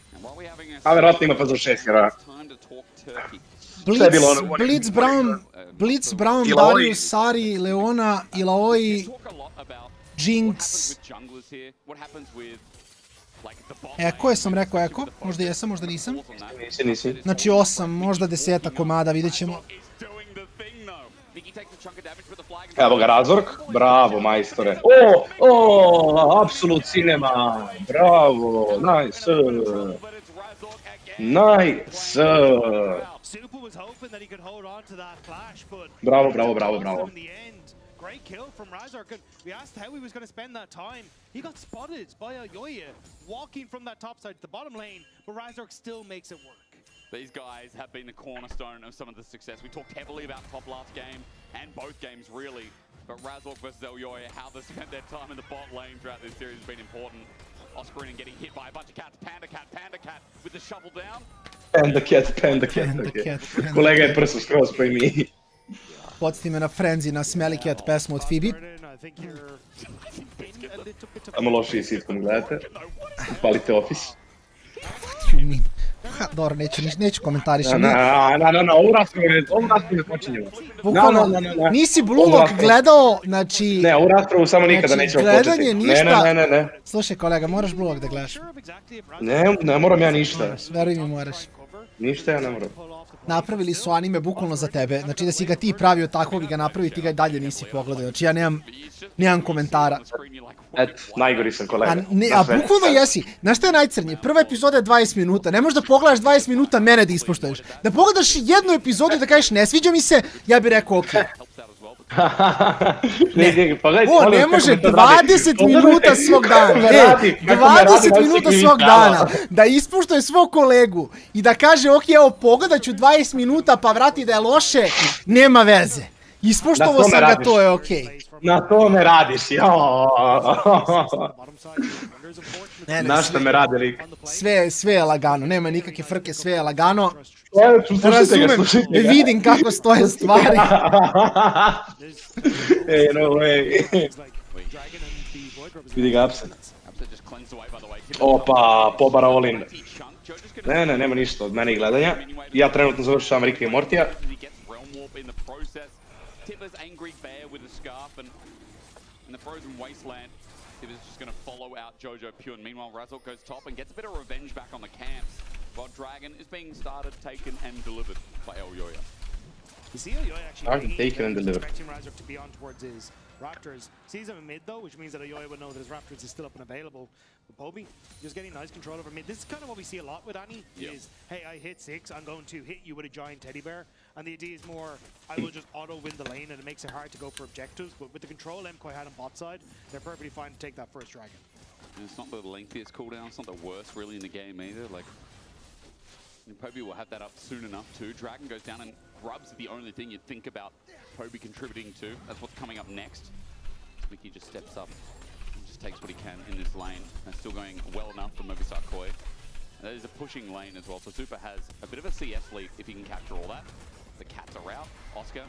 A verovatno ima pa za 6 hera. Blitz, Brown, Darius, Sari, Leona, Illaoi, Jinx. Koje sam rekao Eko? Možda jesam, možda nisam. Nisi. Znači 8, možda 10 komada, vidjet ćemo. Evo ga Razork, bravo majstore. Absolut cinema, bravo, nice. Bravo. Great kill from Razork, and we asked how he was going to spend that time. He got spotted by a Yoya walking from that top side to the bottom lane, but Razork still makes it work. These guys have been the cornerstone of some of the success. We talked heavily about top last game, and both games really. But Razork versus El Yoya, how they spent their time in the bot lane throughout this series has been important. Oscar Rinnan getting hit by a bunch of cats. Panda Cat with the shovel down. Panda Cat. Kolega je prso skroz pa i mi. Podsjeti me na Frenzy, na Smelly Cat pesmu od Phoebe. Samo lošiji sitkom gledate. Palite Office. Dobro, neću komentarišem. Ovu raspravu ne počinjemo. Bukvalno, nisi Blue Lock gledao, znači... Ne, ovu raspravu samo nikada nećemo početi. Gledanje ništa... Ne. Slušaj kolega, moraš Blue Lock da gledaš. Ne moram ja ništa. Veruj mi, moraš. Ništa ja ne moram. Napravili su anime bukvalno za tebe, znači da si ga ti pravio takvog i ga napravi, ti ga i dalje nisi pogledao, znači ja nemam komentara. Najgori sam kolega. A bukvalno jesi, znaš šta je najcrnije, prva epizoda je 20 minuta, ne možeš da pogledaš 20 minuta mene da ispoštoješ. Da pogledaš jednu epizodu i da kažeš ne sviđa mi se, ja bih rekao okej. Ne može 20 minuta svog dana, 20 minuta svog dana da ispuštuje svog kolegu i da kaže ok, evo pogledat ću 20 minuta pa vrati da je loše, nema veze. Ispoštovo sam ga, to je okej. Na tome radiš, Na šta me radi lik? Sve je lagano, nema nikakve frke, sve je lagano. Razumem, vidim kako stoje stvari. Ej, no way. Vidi ga upset. Opa, pobara all-in. Ne, nema ništa od mene i gledanja. Ja trenutno završavam Rika i Mortija. Tipper's angry bear with a scarf, and in the frozen wasteland, Tipper's just going to follow out Jojo Pune. Meanwhile, Razork goes top and gets a bit of revenge back on the camps, while Dragon is being started, taken, and delivered by El Yoya. You see El Yoya actually expecting Razork to be on towards his Raptors. Sees him in mid though, which means that El Yoya would know that his Raptors is still up and available. But Poby just getting nice control over mid. This is kind of what we see a lot with Annie, is, hey, I hit 6, I'm going to hit you with a giant teddy bear. And the idea is more, I will just auto-win the lane, and it makes it hard to go for objectives. But with the control MKOI had on bot side, they're perfectly fine to take that first dragon. And it's not the lengthiest cooldown, it's not the worst really in the game either. Like, Poby will have that up soon enough too. Dragon goes down, and Grub's the only thing you'd think about Poby contributing to. That's what's coming up next. Mickey just steps up and just takes what he can in this lane. They're still going well enough for Mobisar Koi. That is a pushing lane as well, so Super has a bit of a CS lead if he can capture all that. The cats are out. Oscar,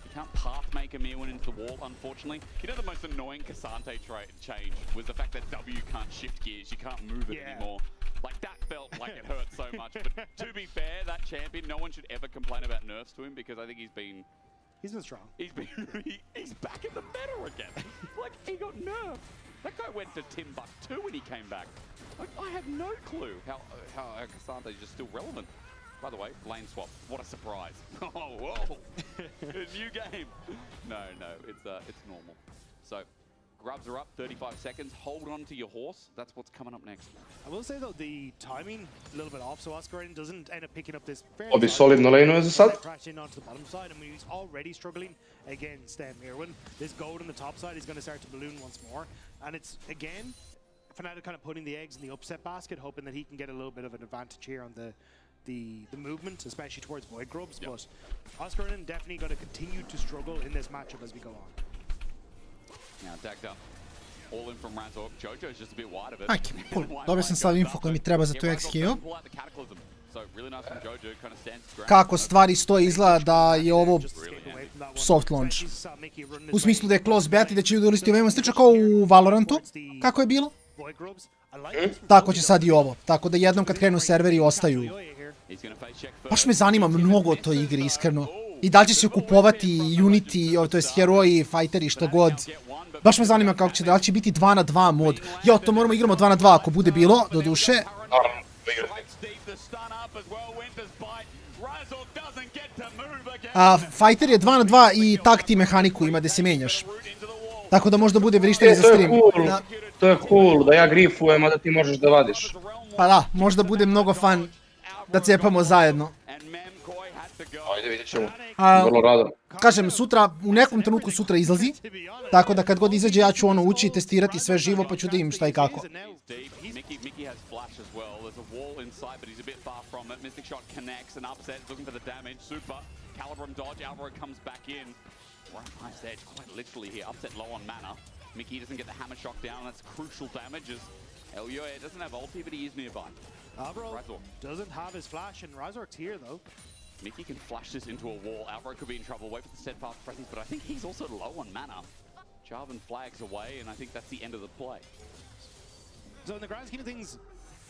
you can't path make a Mirwin into the wall, unfortunately. You know the most annoying Cassante change was the fact that W can't shift gears, you can't move it anymore. Like, that felt like it hurt so much. But to be fair, that champion, no one should ever complain about nerfs to him, because I think he's been strong. He's back in the meta again. Like, he got nerfed. That guy went to Timbuktu when he came back. Like, I have no clue how Cassante is just still relevant. By the way, lane swap. What a surprise! Oh, whoa! A new game. No, it's normal. So, grubs are up. 35 seconds. Hold on to your horse. That's what's coming up next. I will say though, the timing a little bit off. So Oscar doesn't end up picking up this. Obi solidno lanuje za sad. Crash in onto the bottom side, and he's already struggling against Mirwin. This gold on the top side is going to start to balloon once more, and it's again Fnatic kind of putting the eggs in the upset basket, hoping that he can get a little bit of an advantage here on the movement, especially towards Void Grubs, but Oscar definitely going to continue to struggle in this matchup as we go on. Now Dagda, all in from Razork. Jojo's just a bit wide of it. Ajde, cool. Dobio sam sad info koji mi treba za tu XQ. Kako stvari stoje, izgleda da je ovo soft launch. U smislu da je close bet i da će ljudi ulistiti veoma slično kao u Valorantu. Kako je bilo? Tako će sad i ovo. Tako da jednom kad krenu serveri ostaju. Baš me zanima mnogo o toj igri, iskreno. I da li će se kupovati Unity, to je heroji, fighteri, šta god. Baš me zanima kako će, da li će biti 2 na 2 mod. Jo, to moramo igramo 2 na 2 ako bude bilo, do duše. Fighter je 2 na 2 i tag team mehaniku ima da se menjaš. Tako da možda bude vrištanje za stream. To je cool, da ja grifujem, a da ti možeš da vadiš. Pa da, možda bude mnogo fan da cepamo zajedno. Ajde, vidjet ćemo. Vrlo rado. Kažem, sutra, u nekom trenutku sutra izlazi. Tako da kad god izađe ja ću ono ući i testirati sve živo pa ću da im šta i kako. Mickey doesn't get the hammer shock down, that's crucial damage as El Yoya doesn't have ulti, but he is nearby. Alvaro doesn't have his flash, and Razork's here though. Mickey can flash this into a wall. Alvaro could be in trouble. Wait for the steadfast presence, but I think he's also low on mana. Jarvan flags away, and I think that's the end of the play. So in the grand scheme of things,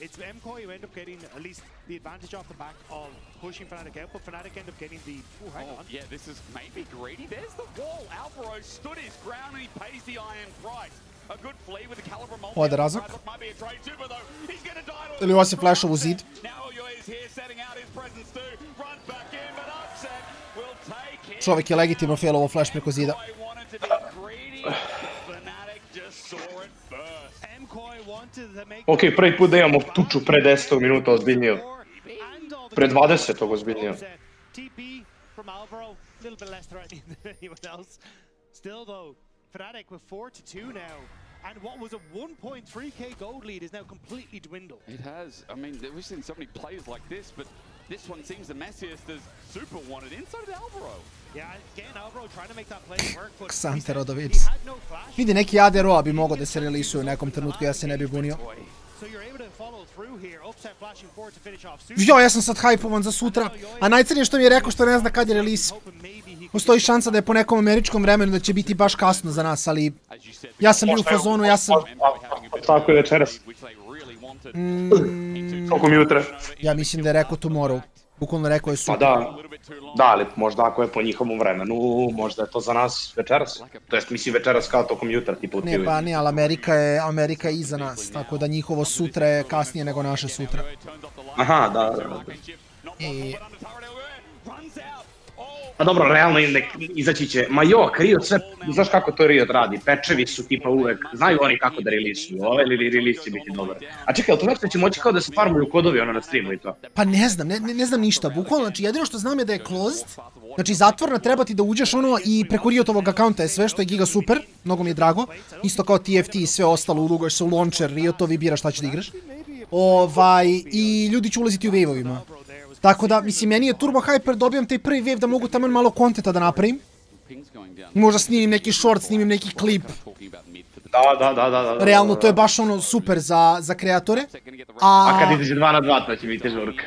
it's MKOI who end up getting at least the advantage off the back of pushing Fnatic out, but Fnatic end up getting the... hang on. Yeah, this is maybe greedy. There's the wall. Alvaro stood his ground and he pays the iron price. A good flee with the caliber multi. Ode Razork. Might be a trade super though. He's going to die. Ili ovo se flashov u zid. Čovjek je legitimno failovo flash preko zida. Ok, prvi put da imamo tuču pre 10. minuta ozbiljniju. Pre 20. ozbiljniju. Fnatic with 4-2 now, and what was a 1.3k gold lead is now completely dwindled. It has. I mean, we've seen so many plays like this, but this one seems the messiest as Super wanted inside of Alvaro. Ksante Rodovic. Vidi, neki AD Roa bi mogao da se relisuju u nekom trenutku, ja se ne bi bunio. Ja sam sad hajpovan za sutra, a najcrnije što mi je rekao što ne zna kad je release. Postoji šansa da je po nekom američkom vremenu da će biti baš kasno za nas, ali ja sam bio u fazonu, ja sam... Tako je večeras. Koliko mi jutra? Ja mislim da je rekao tomorrow. Bukvalno rekao je sutra. Pa da, ali možda ako je po njihovom vremenu, možda je to za nas večeras. To jest mislim večeras kao tokom jutra, tipa u TV. Ne, pa ne, ali Amerika je iza nas, tako da njihovo sutra je kasnije nego naše sutra. Aha, da. Pa dobro, realno izaći će, ma jok, Riot sve, znaš kako to Riot radi, pečevi su tipa uvek, znaju oni kako da relisuju, ovaj release će biti dobar. A čekaj, ali to znači da će moći kao da se farmuju kodovi ono na streamu i to? Pa ne znam, ne znam ništa, bukvalno, znači jedino što znam je da je closed, znači zatvorna, treba ti da uđeš ono i preko Riotovog akaunta je sve što je giga super, mnogo mi je drago, isto kao TFT i sve ostalo, uluguješ se u launcher, Riotovi, biraš šta ćeš da igraš. I ljudi će ulaziti u wave-ovima. Tako da, mislim, meni je turbo hyper, dobijam taj prvi wave da mogu tamo malo kontenta da napravim. Možda snimim neki short, snimim neki klip. Da. Realno, to je baš ono super za kreatore. A kad izađe 2 na 2, to će biti žurka.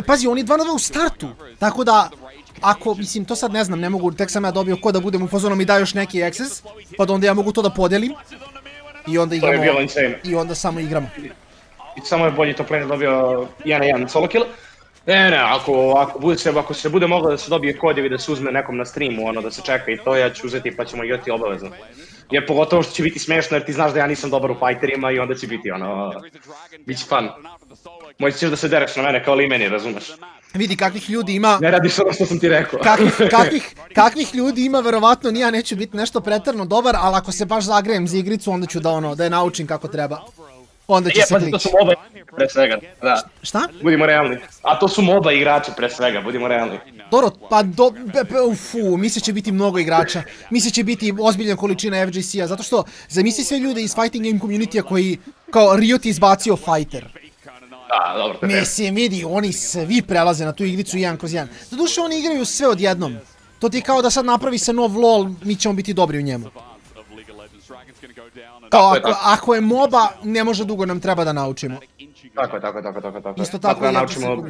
Pazi, on je 2 na 2 u startu. Tako da, ako, mislim, to sad ne znam, ne mogu, tek sam ja dobio ko da budem u fazonu mi da još neki access, pa da onda ja mogu to da podelim. I onda igramo. To je bilo insane. I onda samo igramo. I samo je bolji top lane dobio 1 na 1 solo kill. Ne, ako se bude moglo da se dobije kodjevi da se uzme nekom na streamu, ono da se čeka i to, ja ću uzeti pa ćemo igrati obavezno. Jer pogotovo što će biti smiješno jer ti znaš da ja nisam dobar u fighterima i onda će biti ono, bit će fun. Moći ćeš da se dereš na mene kao li meni, razumeš? Vidi kakvih ljudi ima... Ne radiš ono što sam ti rekao. Kakvih ljudi ima, verovatno ja neću biti nešto preterno dobar, ali ako se baš zagrejem za igricu, onda ću da je naučim kako treba. Onda će se klići. To su MOBA pre svega, da. Šta? Budimo realni. A to su MOBA igrači pre svega, budimo realni. Dobro, pa misle će biti mnogo igrača. Misle će biti ozbiljna količina FGC-a, zato što zamisli sve ljude iz fighting game community-a koji, kao Riot je izbacio fighter. Da, dobro, te mislim, vidi, oni svi prelaze na tu igricu 1/1. Doduše, oni igraju sve odjednom. To ti je kao da sad napravi se nov LOL, mi ćemo biti dobri u njemu. Kao, ako je MOBA, ne može dugo, nam treba da naučimo. Tako. Isto tako da i naučimo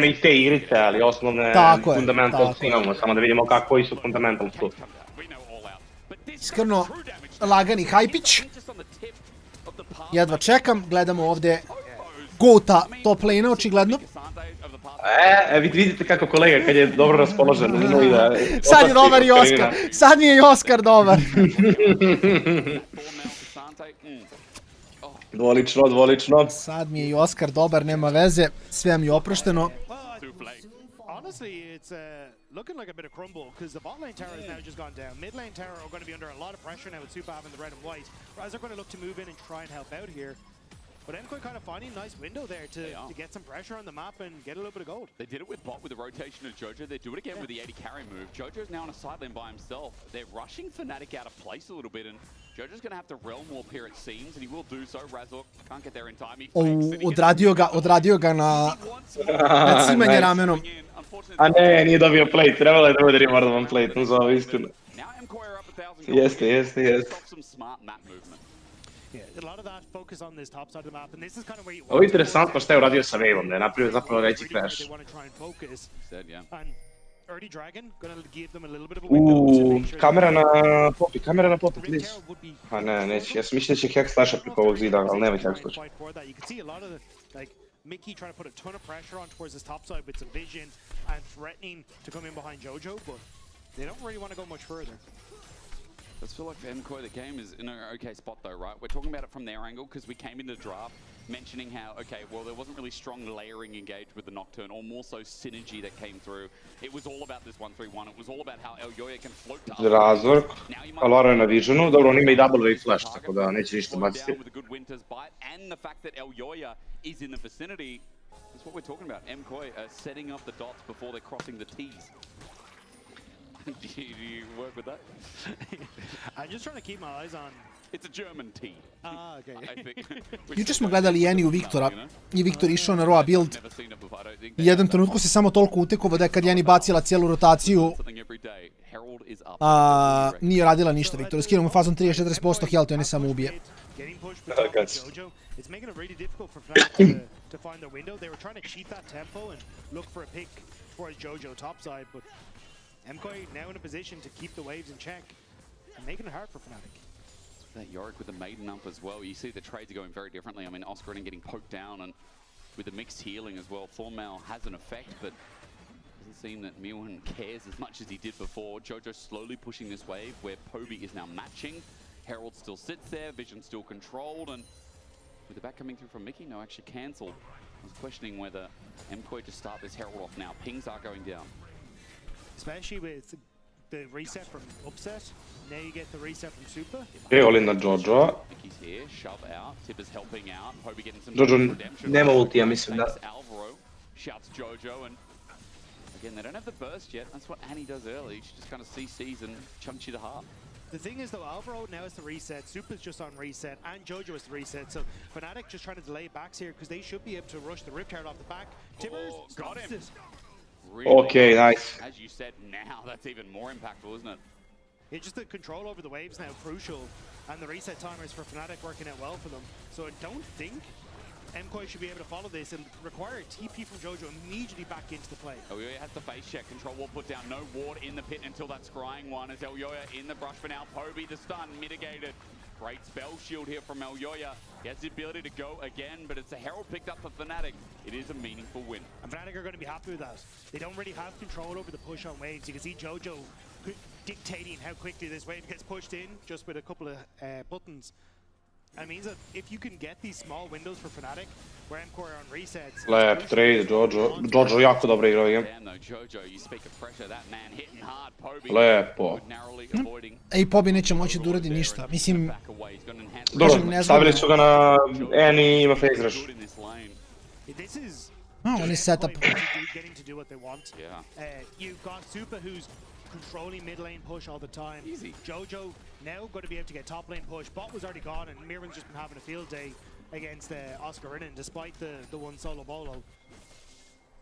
i te igrice, ali osnovne fundamentals imamo, samo da vidimo koji su fundamentals tu. Iskreno, lagani hajpić. Jedva čekam, gledamo ovdje Goata top lane-a, očigledno. Vidite kako kolega kad je dobro raspoložen. Sad je dobar i Oskar. Sad mi je i Oskar dobar. Dvolično. Sad mi je i Oskar dobar, nema veze. Sve mi je oprošteno. Looking like a bit of crumble because the bot lane tower has now just gone down. Mid lane tower are going to be under a lot of pressure now with Super having the red and white. Raz are going to look to move in and try and help out here. But MKOI kind of finding a nice window there to get some pressure on the map and get a little bit of gold. They did it with bot with the rotation of Jojo. They do it again with the 80 carry move. Jojo's now on a side lane by himself. They're rushing Fnatic out of place a little bit and Jojo's going to have to realm warp here it seems and he will do so. Razork can't get there in time. Odradio ga na cimanje ramenom. A ne, nije dobio plate. Trebalo je da bude rewardovan plate, no za ovo istinu. Jeste. Ovo je interesantno šta je uradio sa waveom, da je napravio zapravo veći crash. Kamera na popi, please. A ne, neće, ja sam mislio da će hack slasha preko ovog zida, ali nema hack slasha. Mickey trying to put a ton of pressure on towards his top side with some vision and threatening to come in behind Jojo, but they don't really want to go much further. I feel like for MKOI, the game is in an okay spot though, right? We're talking about it from their angle because we came in the draft mentioning how, okay, well, there wasn't really strong layering engaged with the Nocturne or more so synergy that came through. It was all about this 1-3-1. It was all about how Elyoya can float to other. Razork, Alora je na visionu, dobro, on ima i double wave flash, tako da neće ništa baciti. And the fact that Elyoya is in the vicinity is what we're talking about. MKOI setting up the dots before they're crossing the T's. Do you work with that? I'm just trying to keep my eyes on It's a German tea. Ah, okay. I think. Juče smo gledali Jeniju Viktora i Viktor išao na Roa build. I jednom trenutku se samo toliko utekovao da je kad Jeni bacila cijelu rotaciju, nije radila ništa. Viktor je skinuo mu fazom 30-40% health i on je samo ubije. It's making it really difficult for Fnatic to find their window. They were trying to cheat that tempo and look for a pick towards Jojo topside, but MKOI now in a position to keep the waves in check and making it hard for Fnatic. That Yorick with the maiden ump as well. You see the trades are going very differently. I mean, Oscar getting poked down, and with the mixed healing as well, Thornmail has an effect, but doesn't seem that Miwan cares as much as he did before. Jojo slowly pushing this wave where Poby is now matching. Herald still sits there, Vision still controlled, and with the back coming through from Mickey, no, actually cancelled. I was questioning whether MKOI to start this Herald off now. Pings are going down. Especially with the reset from Upset. Now you get the reset from Super. Olin na Jojo. Mickey's here, shove out. Tipper's helping out. Poby getting some Jojo redemption. nema ultija, mislim da. Alvaro shouts Jojo, and again, they don't have the burst yet. That's what Annie does early. She just kind of CCs and chunks you to half. The thing is though, Alvaro now has the reset, Super's just on reset, and Jojo has the reset, so Fnatic just trying to delay backs here because they should be able to rush the Rift Herald off the back. Tibbers got him. Really, okay, nice. As you said, now that's even more impactful, isn't it? It's just the control over the waves now crucial, and the reset timers for Fnatic working out well for them. So I don't think MKOI should be able to follow this and require a TP from Jojo immediately back into the play. Elyoya has the face check, control wall put down, no ward in the pit until that scrying one as Elyoya in the brush for now. Poby the stun mitigated. Great spell shield here from Elyoya. He has the ability to go again, but it's a Herald picked up for Fnatic. It is a meaningful win. And Fnatic are going to be happy with that. They don't really have control over the push on waves. You can see Jojo dictating how quickly this wave gets pushed in just with a couple of buttons. That means that if you can get these small windows for Fnatic, where MKOI are on resets... Lep trade, Jojo. Jojo jako dobro igrao game. Lepo. Ej, Poby neće moći da uradi ništa. Mislim... Dobro, stavili su ga na Annie i ima face rush. On je setup. Getting to do what they want. You've got Super who's controlling mid lane push all the time. Easy. Jojo now going to be able to get top lane push. Bot was already gone, and Mirren's just been having a field day against Oscar Rinnan, despite the one solo bolo.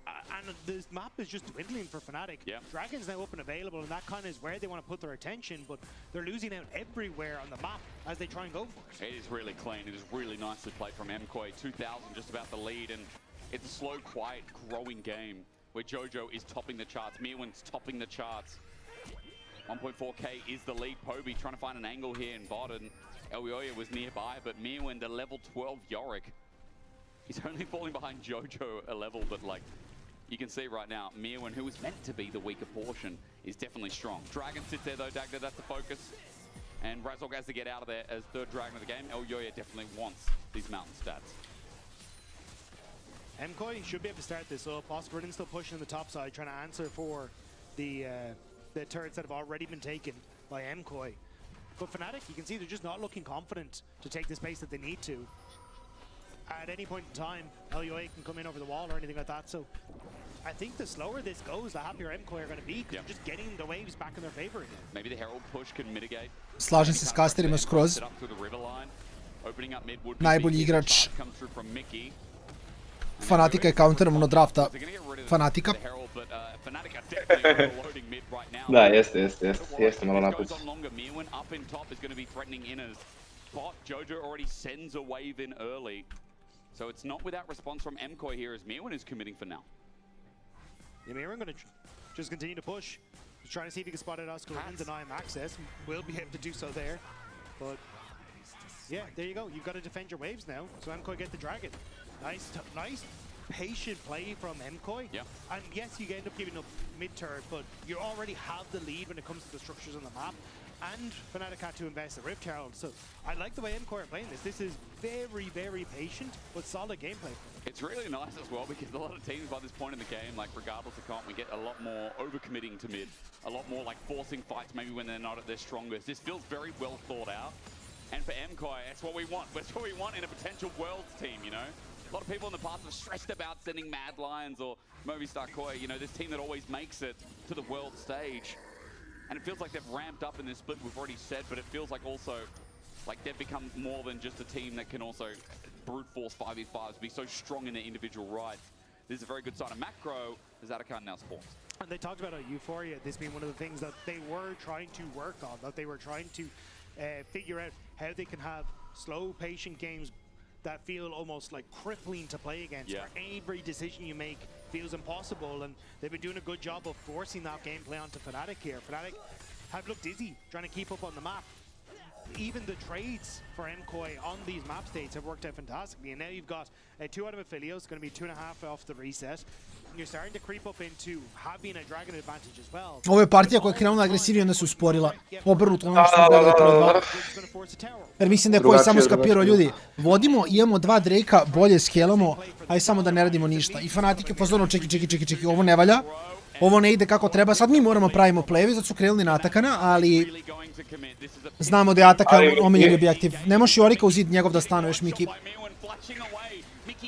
And this map is just dwindling for Fnatic. Dragon's now up and available, and that kind of is where they want to put their attention, but they're losing out everywhere on the map as they try and go for it. It is really clean. It is really nicely played from MKOI. 2,000 just about the lead, and it's a slow, quiet, growing game where Jojo is topping the charts. Miwan's topping the charts. 1.4k is the lead. Poby trying to find an angle here in bot, and Elyoya was nearby, but Miwan, the level 12 Yorick, he's only falling behind Jojo a level, but like, you can see right now, Miwan, who was meant to be the weaker portion, is definitely strong. Dragon sits there though, Dagda, that's the focus. And Razork has to get out of there as third Dragon of the game. Elyoya definitely wants these mountain stats. MKOI should be able to start this up. Oscar Rinnan still pushing on the top side, trying to answer for the turrets that have already been taken by MKOI. But Fnatic, you can see they're just not looking confident to take the space that they need to. At any point in time, Elyoya can come in over the wall or anything like that. So I think the slower this goes, the happier MKOI are going to be, because they're just getting the waves back in their favor again. Maybe the Herald push can mitigate. Slažem se s casterima skroz. Najbolji igrač Fanatika je counterom od drafta Fanatika. Da, jeste malo naput. Bot, Jojo already sends a wave in early. So it's not without response from MKOI here as Mirren is committing for now. Yeah, Mirren going to just continue to push. He's trying to see if he can spot it Oscar and deny him access. Will be able to do so there. But yeah, there you go. You've got to defend your waves now. So MKOI get the dragon. Nice patient play from MKOI. And yes, you end up giving up mid-turret, but you already have the lead when it comes to the structures on the map. And Fnatic had to invest the Rift Herald, so I like the way MKOI are playing this. This is very, very patient, but solid gameplay. It's really nice as well, because a lot of teams by this point in the game, like regardless of comp, we get a lot more overcommitting to mid, a lot more like forcing fights maybe when they're not at their strongest. This feels very well thought out, and for MKOI, that's what we want. That's what we want in a potential Worlds team, you know? A lot of people in the past have stressed about sending Mad Lions or Movistar Koi, you know, this team that always makes it to the world stage. And it feels like they've ramped up in this split, we've already said, but it feels like also Like they've become more than just a team that can also brute force 5v5s, be so strong in their individual rights. This is a very good sign of macro as Atakan now spawns. And they talked about Euphoria, this being one of the things that they were trying to work on, that they were trying to figure out how they can have slow, patient games that feel almost like crippling to play against, where every decision you make feels impossible, and they've been doing a good job of forcing that gameplay onto Fnatic here. Fnatic have looked dizzy trying to keep up on the map. Even the trades for MKOI on these map states have worked out fantastically, and now you've got 2 out of Affiliate, it's going to be 2.5 off the reset. You're starting to creep up into having a Dragon advantage as well. Ovo je partija koja je krenula agresivnije, onda se usporila. Obrnuto ono što smo gledali prvo 2. Jer mislim da je koji samo skapirao, ljudi, vodimo, imamo 2 Drakea, bolje skelamo, aj samo da ne radimo ništa. I Fnatic je pozorno, čeki, ovo ne valja. Ovo ne ide kako treba, sad mi moramo pravimo play-evi, zato su krenuli na Atakana, ali znamo da je Atakan omiljeni objektiv. Ne možeš Jorika u zid njegov da stanuješ, Miki.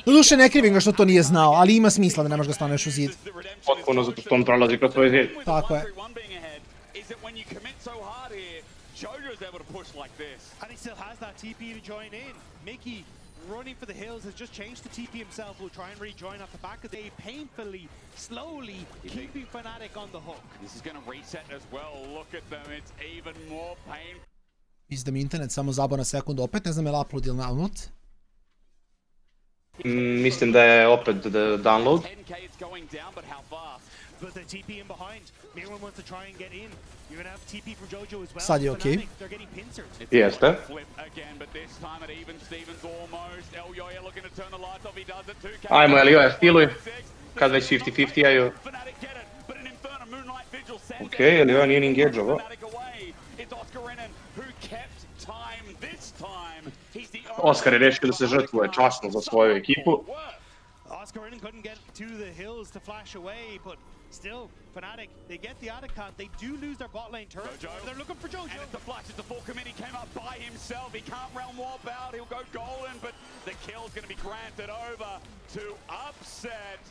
Doduše ne krivim ga što to nije znao, ali ima smisla da ne možeš ga stanuješ u zid. Potpuno, zato što on prolazi kroz tvoj zid. Tako je. Running for the hills has just changed the TP himself, will try and rejoin off the back of the painfully, slowly keeping Fnatic on the hook. This is going to reset as well. Look at them, it's even more pain. Mislim da mi internet samo zabao na sekundu, opet ne znam je li upload ili download. Mislim da je opet download. 10k it's going down, but how fast? But the TP in behind. Mirror wants to try and get in. You're going to have TP for Jojo as well. Sad je okej. They're getting pincered. Jeste. Ajmo, Elioja, stiluj. Kad već 50-50-aju. Okej, Elioja nije ni engage-ovo. Oskar je rešio da se žrtvuje časno za svoju ekipu. Oscarin couldn't get to the hills to flash away, but still, Fnatic, they get the Atakan. They do lose their bot lane turret. They're looking for Jojo. And it's the flash, it's the full commit. He came up by himself. He can't realm warp out. He'll go golden, but the kill's going to be granted over to Upset.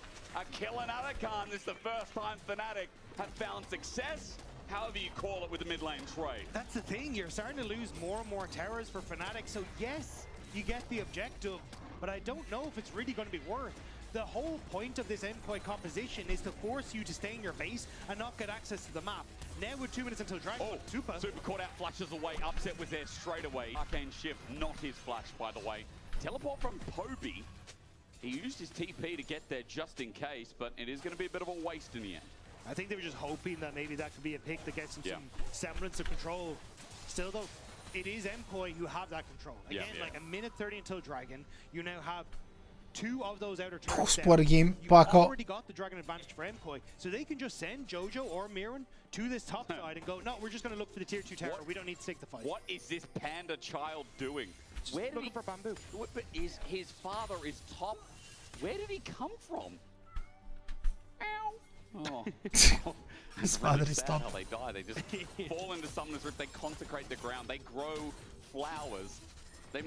A kill in Atakan. This is the first time Fnatic have found success. However you call it with the mid lane trade. That's the thing. You're starting to lose more and more towers for Fnatic. So yes, you get the objective, but I don't know if it's really going to be worth. The whole point of this MKOI composition is to force you to stay in your base and not get access to the map. Now with 2 minutes until Dragon. Oh, Super caught out, flashes away. Upset was there straight away. Arcane shift, not his flash, by the way. Teleport from Poby. He used his TP to get there just in case, but it is going to be a bit of a waste in the end. I think they were just hoping that maybe that could be a pick that gets them some semblance of control. Still though, it is MKOI who have that control. Again, like a minute 30 until Dragon, you now have 2 of those outer turrets down. You've already got the Dragon advantage for MKOI, so they can just send Jojo or Mirren to this top side and go, no, we're just going to look for the tier 2 tower. We don't need to take the fight. What is this panda child doing? Just looking for bamboo. But his father is top. Where did he come from? Oh. His father is top. How they die. They just fall into Summoner's Rift. They consecrate the ground. They grow flowers. They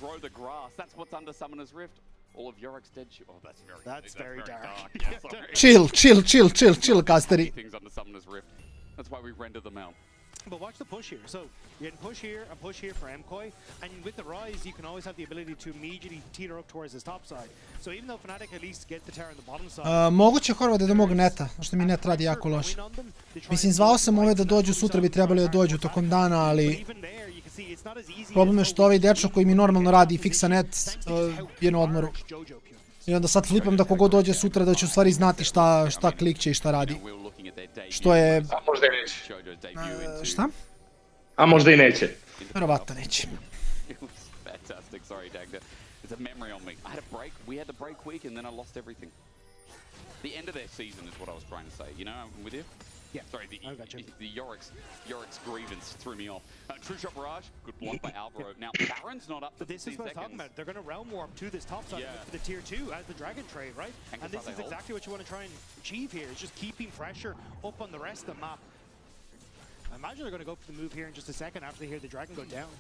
grow the grass. That's what's under Summoner's Rift. All of Yorik's dead. Oh, that's very dark. Chill, Casteri. Things under Summoner's Rift. That's why we render them out. But watch the push here. So you can push here and push here for MKOI, and with the rise, you can always have the ability to immediately teeter up towards his top side. So even though Fnatic at least get the tower on the bottom side. Moguće Horvade da mogu neta, što mi net radi jako loše. Mislim, zvao sam ove da dođu sutra, bi trebali da dođu tokom dana, ali problem je što ovaj dečko koji mi normalno radi fiksa net je na odmoru. I onda sad flipam da kogo dođe sutra da će u stvari znati šta klikće i šta radi. Što je... A možda i neće. Šta? A možda i neće. Verovatno neće. Fantastic, sorry Dagda. It's a memory on me. I had a break, we had the break week and then I lost everything. The end of their season is what I was trying to say, you know, I'm with you? Yeah. Sorry, the Yorik's grievance threw me off. True Shot Barrage, good block by Alvaro. Now, Baron's not up to 15 seconds. But this is what I'm talking about. They're going to realm warp to this top side for the tier 2 as the Dragon trade, right? And this is exactly what you want to try and achieve here. It's just keeping pressure up on the rest of the map. I imagine they're going to go for the move here in just a second after they hear the Dragon go down.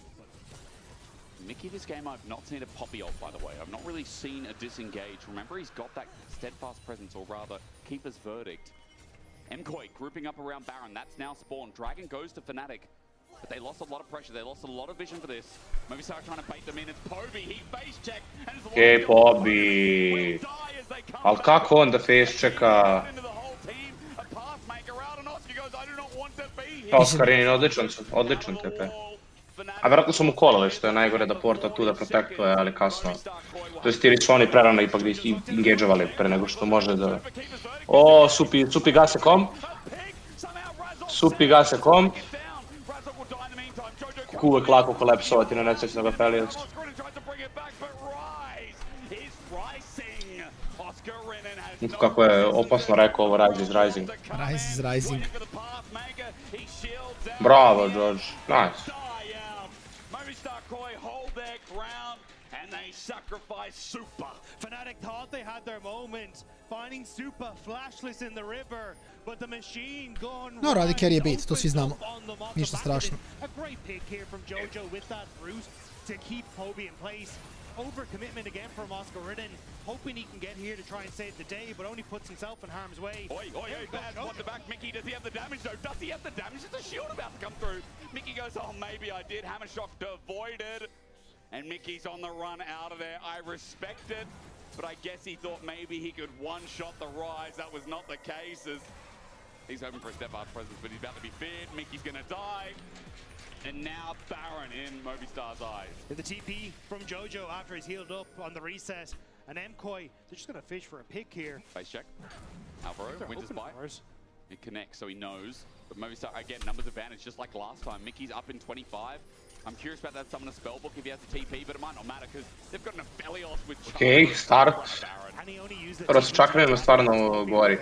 Mickey, this game I've not seen a poppy ult, by the way. I've not really seen a disengage. Remember, he's got that steadfast presence, or rather, Keeper's Verdict. MKOI grouping up around Baron. That's now spawned. Dragon goes to Fnatic. But they lost a lot of pressure. They lost a lot of vision for this. Movistar trying to bait them in. It's Poby. He face checked. And it's Okej, Poby. Ali kako onda face checka? Oskarin, odličan TP. A vjerojatno su mu kolali, što je najgore da porta tu da protektuje, ali kasno. To jest ili su oni prerano ipak engage-ovali pre nego što može da... O, Supi gase kom. Supi gase kom. Kako uvek lako kolapsovati na nesrećnog Aphelios. Kako je opasno rekao ovo Rise is Rising. Rise is Rising. Bravo, George. Nice. Sacrifice Super. Fnatic thought they had their moment, finding Super flashless in the river, but the machine gone. No, radi carry beat, to svi znamo. Ništa strašno. A great pick here from Jojo with that root to keep Poby in place. Overcommitment again from Oscar Ridden, hoping he can get here to try and save the day, but only puts himself in harm's way. Oi, bad one to back. Mickey, does he have the damage though? Does he have the damage? Is the shield about to come through? Mickey goes, oh, maybe I did. Hammer shock avoided. And Mickey's on the run out of there. I respect it, but I guess he thought maybe he could one-shot the Rise. That was not the case, as he's hoping for a step-out presence, but he's about to be feared. Mickey's gonna die. And now Baron in Movistar's eyes. The TP from Jojo after he's healed up on the reset. And Mkoi, they're just gonna fish for a pick here. Face check. Alvaro wins his spy. It connects, so he knows. But Movistar, again, numbers advantage, just like last time. Mickey's up in 25. I'm curious about that summon a spellbook if he has a TP, but it might not matter because they've got an Aphelios with Okej, start. Prvo se čakrijemo stvarno gori.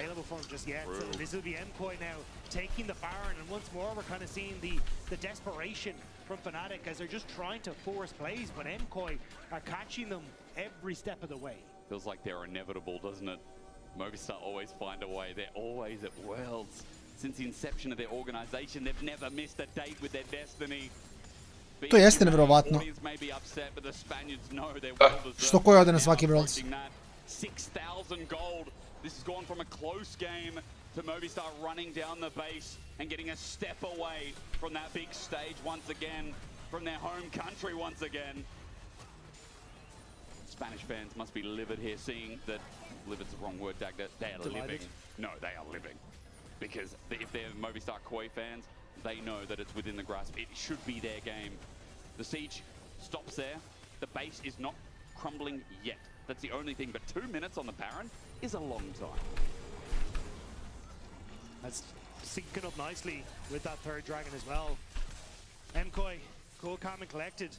This will be Mkoi now taking the Baron, and once more we're kind of seeing the desperation from Fnatic as they're just trying to force plays, but Mkoi are catching them every step of the way. Feels like they're inevitable, doesn't it? Movistar always find a way. They're always at Worlds. Since the inception of their organization, they've never missed a date with their destiny. To jeste nevjerovatno. Što koji ode na svaki Worlds? 6,000 gold. This has gone from a close game to Movistar running down the base and getting a step away from that big stage once again, from their home country once again. Spanish fans must be livid here, seeing that livid's the wrong word, Dag, that they are living. No, they are living. Because if they're Movistar Koi fans, they know that it's within the grasp. It should be their game. The siege stops there. The base is not crumbling yet. That's the only thing, but 2 minutes on the Baron is a long time. That's syncing up nicely with that third dragon as well. Mkoi, cool, calm and collected.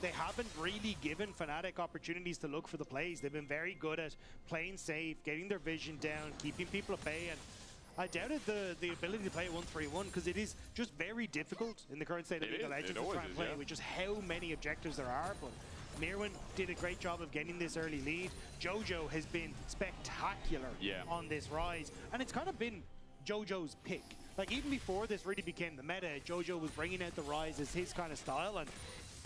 They haven't really given Fnatic opportunities to look for the plays. They've been very good at playing safe, getting their vision down, keeping people at bay, and I doubted the ability to play 1-3-1 because it is just very difficult in the current state of League of Legends to try and play with just how many objectives there are. But Mirwin did a great job of getting this early lead. Jojo has been spectacular on this Rise, and it's kind of been Jojo's pick. Like even before this really became the meta, Jojo was bringing out the Rise as his kind of style, and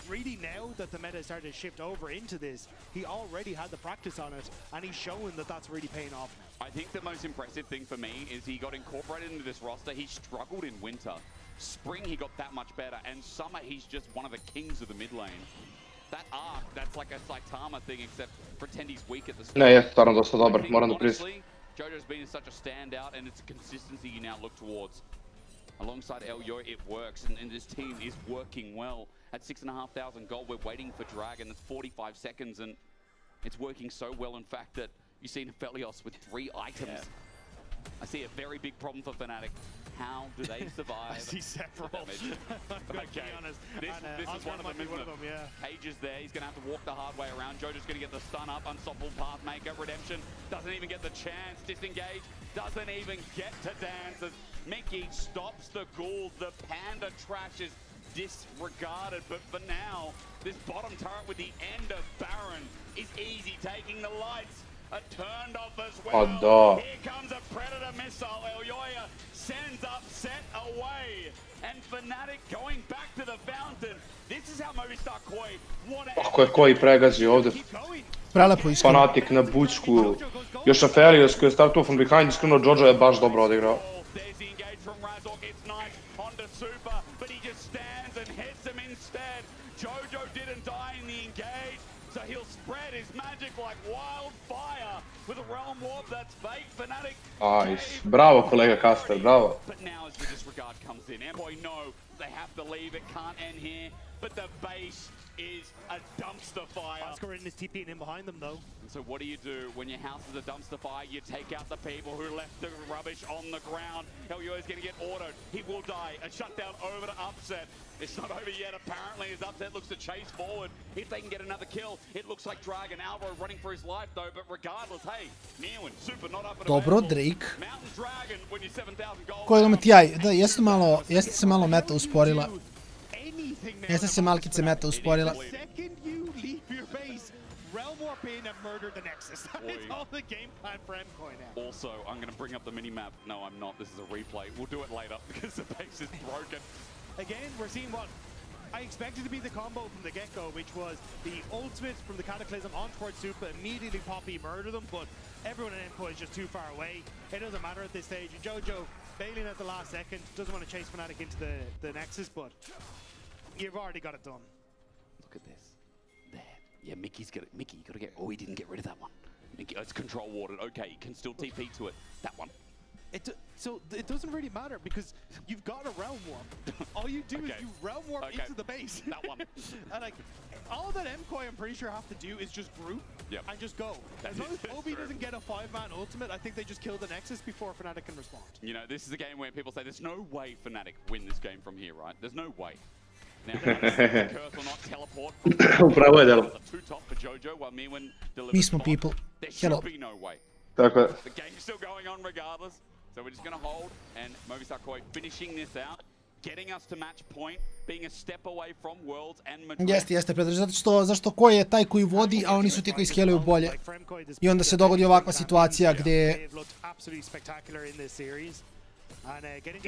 really now that the meta started to shift over into this, he already had the practice on it, and he's showing that that's really paying off now. I think the most impressive thing for me is he got incorporated into this roster. He struggled in winter. Spring, he got that much better. And summer, he's just one of the kings of the mid lane. That arc, that's like a Saitama thing, except pretend he's weak at the start. Ne, je stvarno dosta dobar, moram da priznam. Jojo's been such a standout, and it's a consistency you now look towards. Alongside Elyo, it works, and this team is working well. At 6,500 gold, we're waiting for Dragon. It's 45 seconds, and it's working so well, in fact, that you've seen Aphelios with 3 items. I see a very big problem for Fnatic. How do they survive? I see several. Okay, this is one of them, isn't it? Page is there. He's going to have to walk the hard way around. Jojo's going to get the stun up. Unstoppable Pathmaker. Redemption doesn't even get the chance. Disengage doesn't even get to dance as Mickey stops the Ghoul. The Panda trash is disregarded. But for now, this bottom turret with the end of Baron is easy, taking the lights. Turned off as well. Here comes a Predator missile. Elyoya sends up, set away. And Fnatic going back to the fountain. This is how Movistar Koi want to... Kako je Koi pregazi ovdje. Prelepo iskreno. Fnatic na bučku. Još Aphelios koji je startuo from behind, iskreno Jojo je baš dobro odigrao. There's the engage from Razork. It's nice onto Super, but he just stands Nice. Bravo kolega Kasper, bravo. But now as the disregard comes in, Boy, no, they have to leave. It can't end here. But the base is a dumpster fire. Oscar in his TP in behind them though. So what do when your house is a dumpster fire? You take out the people who left the rubbish on the ground. Elyo is going to get autoed. He will die. A shutdown over to Upset. It's not over yet. Apparently, as Upset looks to chase forward. If they can get another kill, it looks like Dragon Alvaro running for his life though. But regardless, hey, Neowin, super not up at Dobro, Drake. Mountain Dragon when you're 7,000 gold. Koji element jaj? Da, jeste se malo meta usporila. Jeste se malkice meta usporila. Also, I'm going to bring up the mini-map. No, I'm not. This is a replay. We'll do it later because the base is broken. Again, we're seeing what I expected to be the combo from the get-go, which was the ultimate from the Cataclysm on towards Super, immediately Poppy murder them, but everyone in Emco is just too far away. It doesn't matter at this stage. And Jojo bailing at the last second, doesn't want to chase Fnatic into the Nexus, but you've already got it done. Look at this. There. Yeah, Mickey's got it. Mickey, you got to get... Oh, he didn't get rid of that one. Mickey, it's control warded. Okay, you can still TP to it. That one. So it doesn't really matter because you've got a realm warp. All you do is you realm warp into the base. That one. And like, all that MCOI I'm pretty sure have to do is just group and just go. As long as Obi doesn't get a 5-man ultimate, I think they just kill the Nexus before Fnatic can respond. You know, this is a game where people say there's no way Fnatic win this game from here, right? There's no way. Now, Curse will not teleport. Upravo je delo. Two top for Jojo while Miwin delivers. Mi smo people. There should be no way. Tako je. The game's still going on regardless. So we're just going to hold, and Movistar Koi finishing this out, getting us to match point, being a step away from Worlds and Madrid. Jeste, zašto Koi je taj koji vodi, a oni su ti koji skeluju bolje. I onda se dogodi ovakva situacija gdje...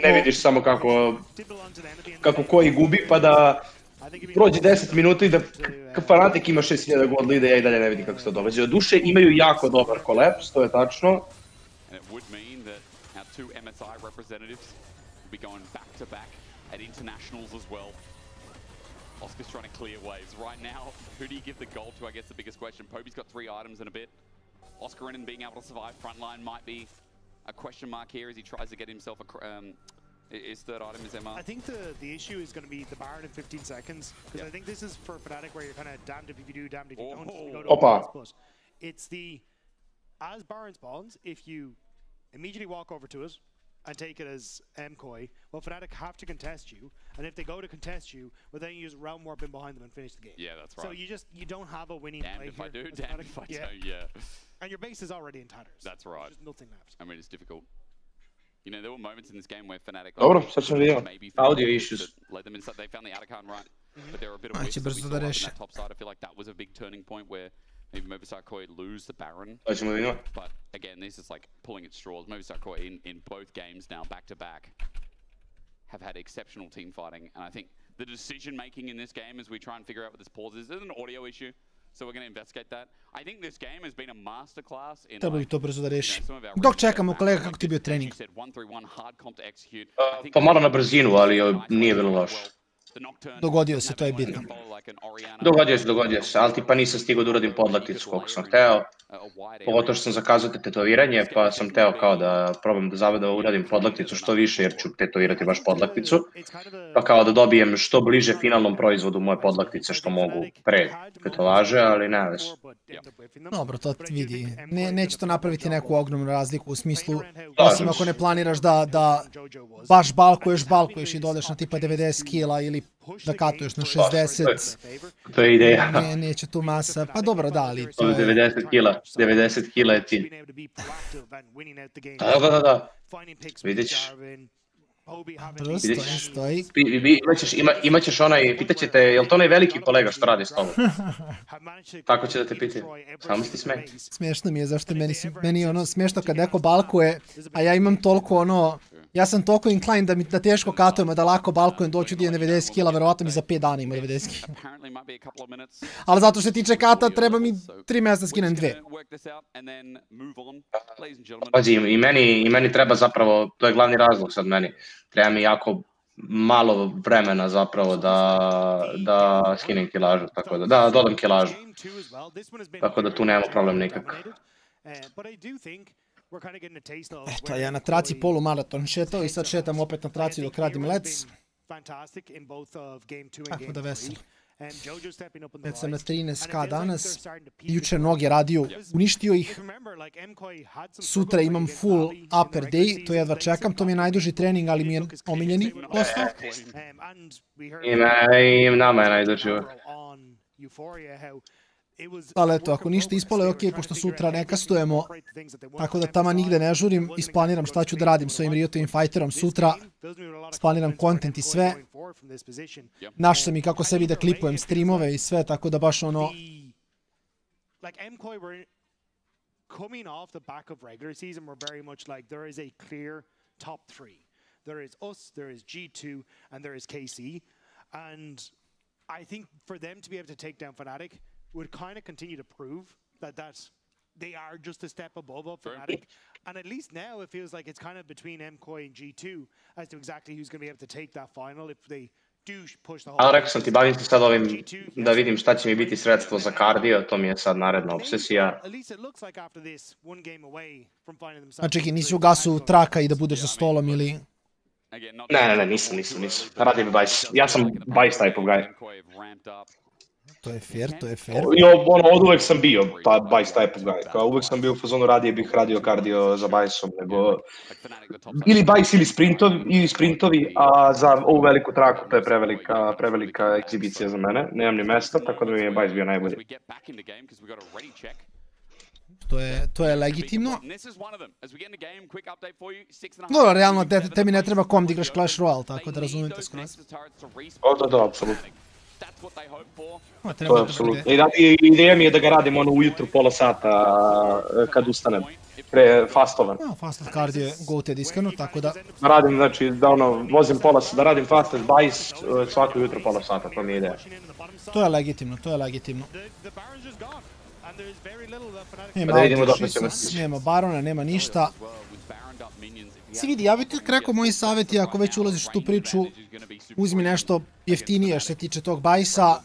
Ne vidiš samo kako Koi gubi, pa da prođe 10 minuta i da Fnatic ima 6000 gold lead, ja i dalje ne vidim kako se to događa. Duše imaju jako dobar kolaps, to je tačno. Two MSI representatives will be going back-to-back at internationals as well. Oscar's trying to clear waves. Right now, who do you give the gold to? I guess the biggest question. Poby's got 3 items in a bit. Oscar and being able to survive frontline might be a question mark here as he tries to get himself his third item is MR. I think the issue is going to be the Baron in 15 seconds. Because I think this is for Fnatic where you're kind of damned if you do, damned if you don't. You go to but it's the... As Baron spawns, if you immediately walk over to it and take it as MCOI, well, Fnatic have to contest you, and if they go to contest you, well, then you use Realm Warp in behind them and finish the game. Yeah, that's right. So you don't have a winning play if I do, here. damned if I don't, yeah. And your base is already in tatters. That's right. There's nothing left. I mean, it's difficult. You know, there were moments in this game where Fnatic... Dobro, sad sam vidio. Audio issues. Led them inside. They found the Atacon right, but there were a bit of wisps that we saw on that top side. I feel like that was a big turning point where maybe Movistar Koi lose the Baron. But again, this is like pulling at straws. Movistar Koi in both games now, back-to-back, have had exceptional team fighting. And I think the decision-making in this game as we try and figure out what this pause is an audio issue. So we're going to investigate that. I think this game has been a masterclass in Treba bi to brzo da reši. Dok čekamo, kolega, kako ti je bio trening? Pa malo na brzinu, ali nije bilo loše. Dogodio se, to je bitno. Dogodio se, ali pa nisam stigao da uradim podlakticu koliko sam hteo. Pogotovo što sam zakazao tetoviranje, pa sam hteo kao da probam da uradim podlakticu što više, jer ću tetovirati baš podlakticu. Pa kao da dobijem što bliže finalnom proizvodu moje podlaktice što mogu pre tetovaže, ali ne već. Dobro, to ti vidi. Neće to napraviti neku ogromnu razliku u smislu, osim ako ne planiraš da baš balkuješ i dodeš na tipa 90 kila ili da katuješ na 60. To je ideja. Neće tu masa, pa dobro da, ali... 90 kila je cilj. Da. Vidjet ćeš. Stoji. Imat ćeš onaj, pitaćete, je li to onaj veliki kolega što radi s tobom? Tako će da te pitaju. Samo ti smej. Smiješno mi je, zašto meni je ono smiješno kad neko balkuje, a ja imam toliko ono... Ja sam toliko inclined da teško katujem, a da lako balkujem, doću gdje 90 kila, verovatno mi za 5 dana ima 90 kila. Ali zato što se tiče kata, treba mi 3 mjesta skinem 2. Pazi, i meni treba zapravo, to je glavni razlog sad meni, treba mi jako malo vremena zapravo da skinem kilažu, tako da dodam kilažu. Tako da tu nema problem nikako. But I do think we're kind of getting a taste of. Eto, ja na traci polumaraton šetao i sad šetam opet na traci dok radim lec. Tako da veselo. Već sam na 13k danas, juče noge radio, uništio ih, sutra imam full upper day, to jedva čekam, to mi je najduži trening, ali mi je omiljeni postao. I nama je najduži. Ali eto, ako ništa ispalo je okej, pošto sutra ne kastujemo, tako da tamo nigde ne žurim, isplaniram šta ću da radim s ovim Riotovim fighterom sutra, isplaniram content i sve. Našao sam i kako sebi da klipujem streamove i sve, tako da baš ono... Coming off the back of regular season, we're very much like there is a clear top three. There is us, there is G2, and there is KC. And I think for them to be able to take down Fnatic would kind of continue to prove that they are just a step above Fnatic. And at least now it feels like it's kind of between MKOI and G2 as to exactly who's going to be able to take that final if they do push the whole... Ali rekao sam ti, bavim se sad ovim da vidim šta će mi biti sredstvo za kardio, to mi je sad naredna obsesija. A čekaj, nisi u gasu traka i da budeš za stolom ili... Ne, nisam. Radim bajs. Ja sam bajs type of guy. To je fair. Od uvek sam bio bajs type of guy. Kao uvek sam bio u fazonu radije bih radio kardio za bajsom, nego... Ili bajs ili sprintovi, a za ovu veliku traku to je prevelika egzibicija za mene. Nemam ni mesta, tako da mi je bajs bio najbolji. To je legitimno. Dobro, realno, tebi ne treba kom da igraš Clash Royale, tako da razumite skroz. Da, apsolutno. To je apsolutno. Ideja mi je da ga radim ujutru pola sata kad ustanem, pre fastovan. Fasted cardio je goated iskreno, tako da... Radim, znači, da vozim da radim fasted bajs svako jutro pola sata, to mi je ideja. To je legitimno. Nema barona, nema ništa. Si vidi, ja bih ti rekao moji savjeti, ako već ulaziš u tu priču, uzmi nešto jeftinije što se tiče tog bajsa,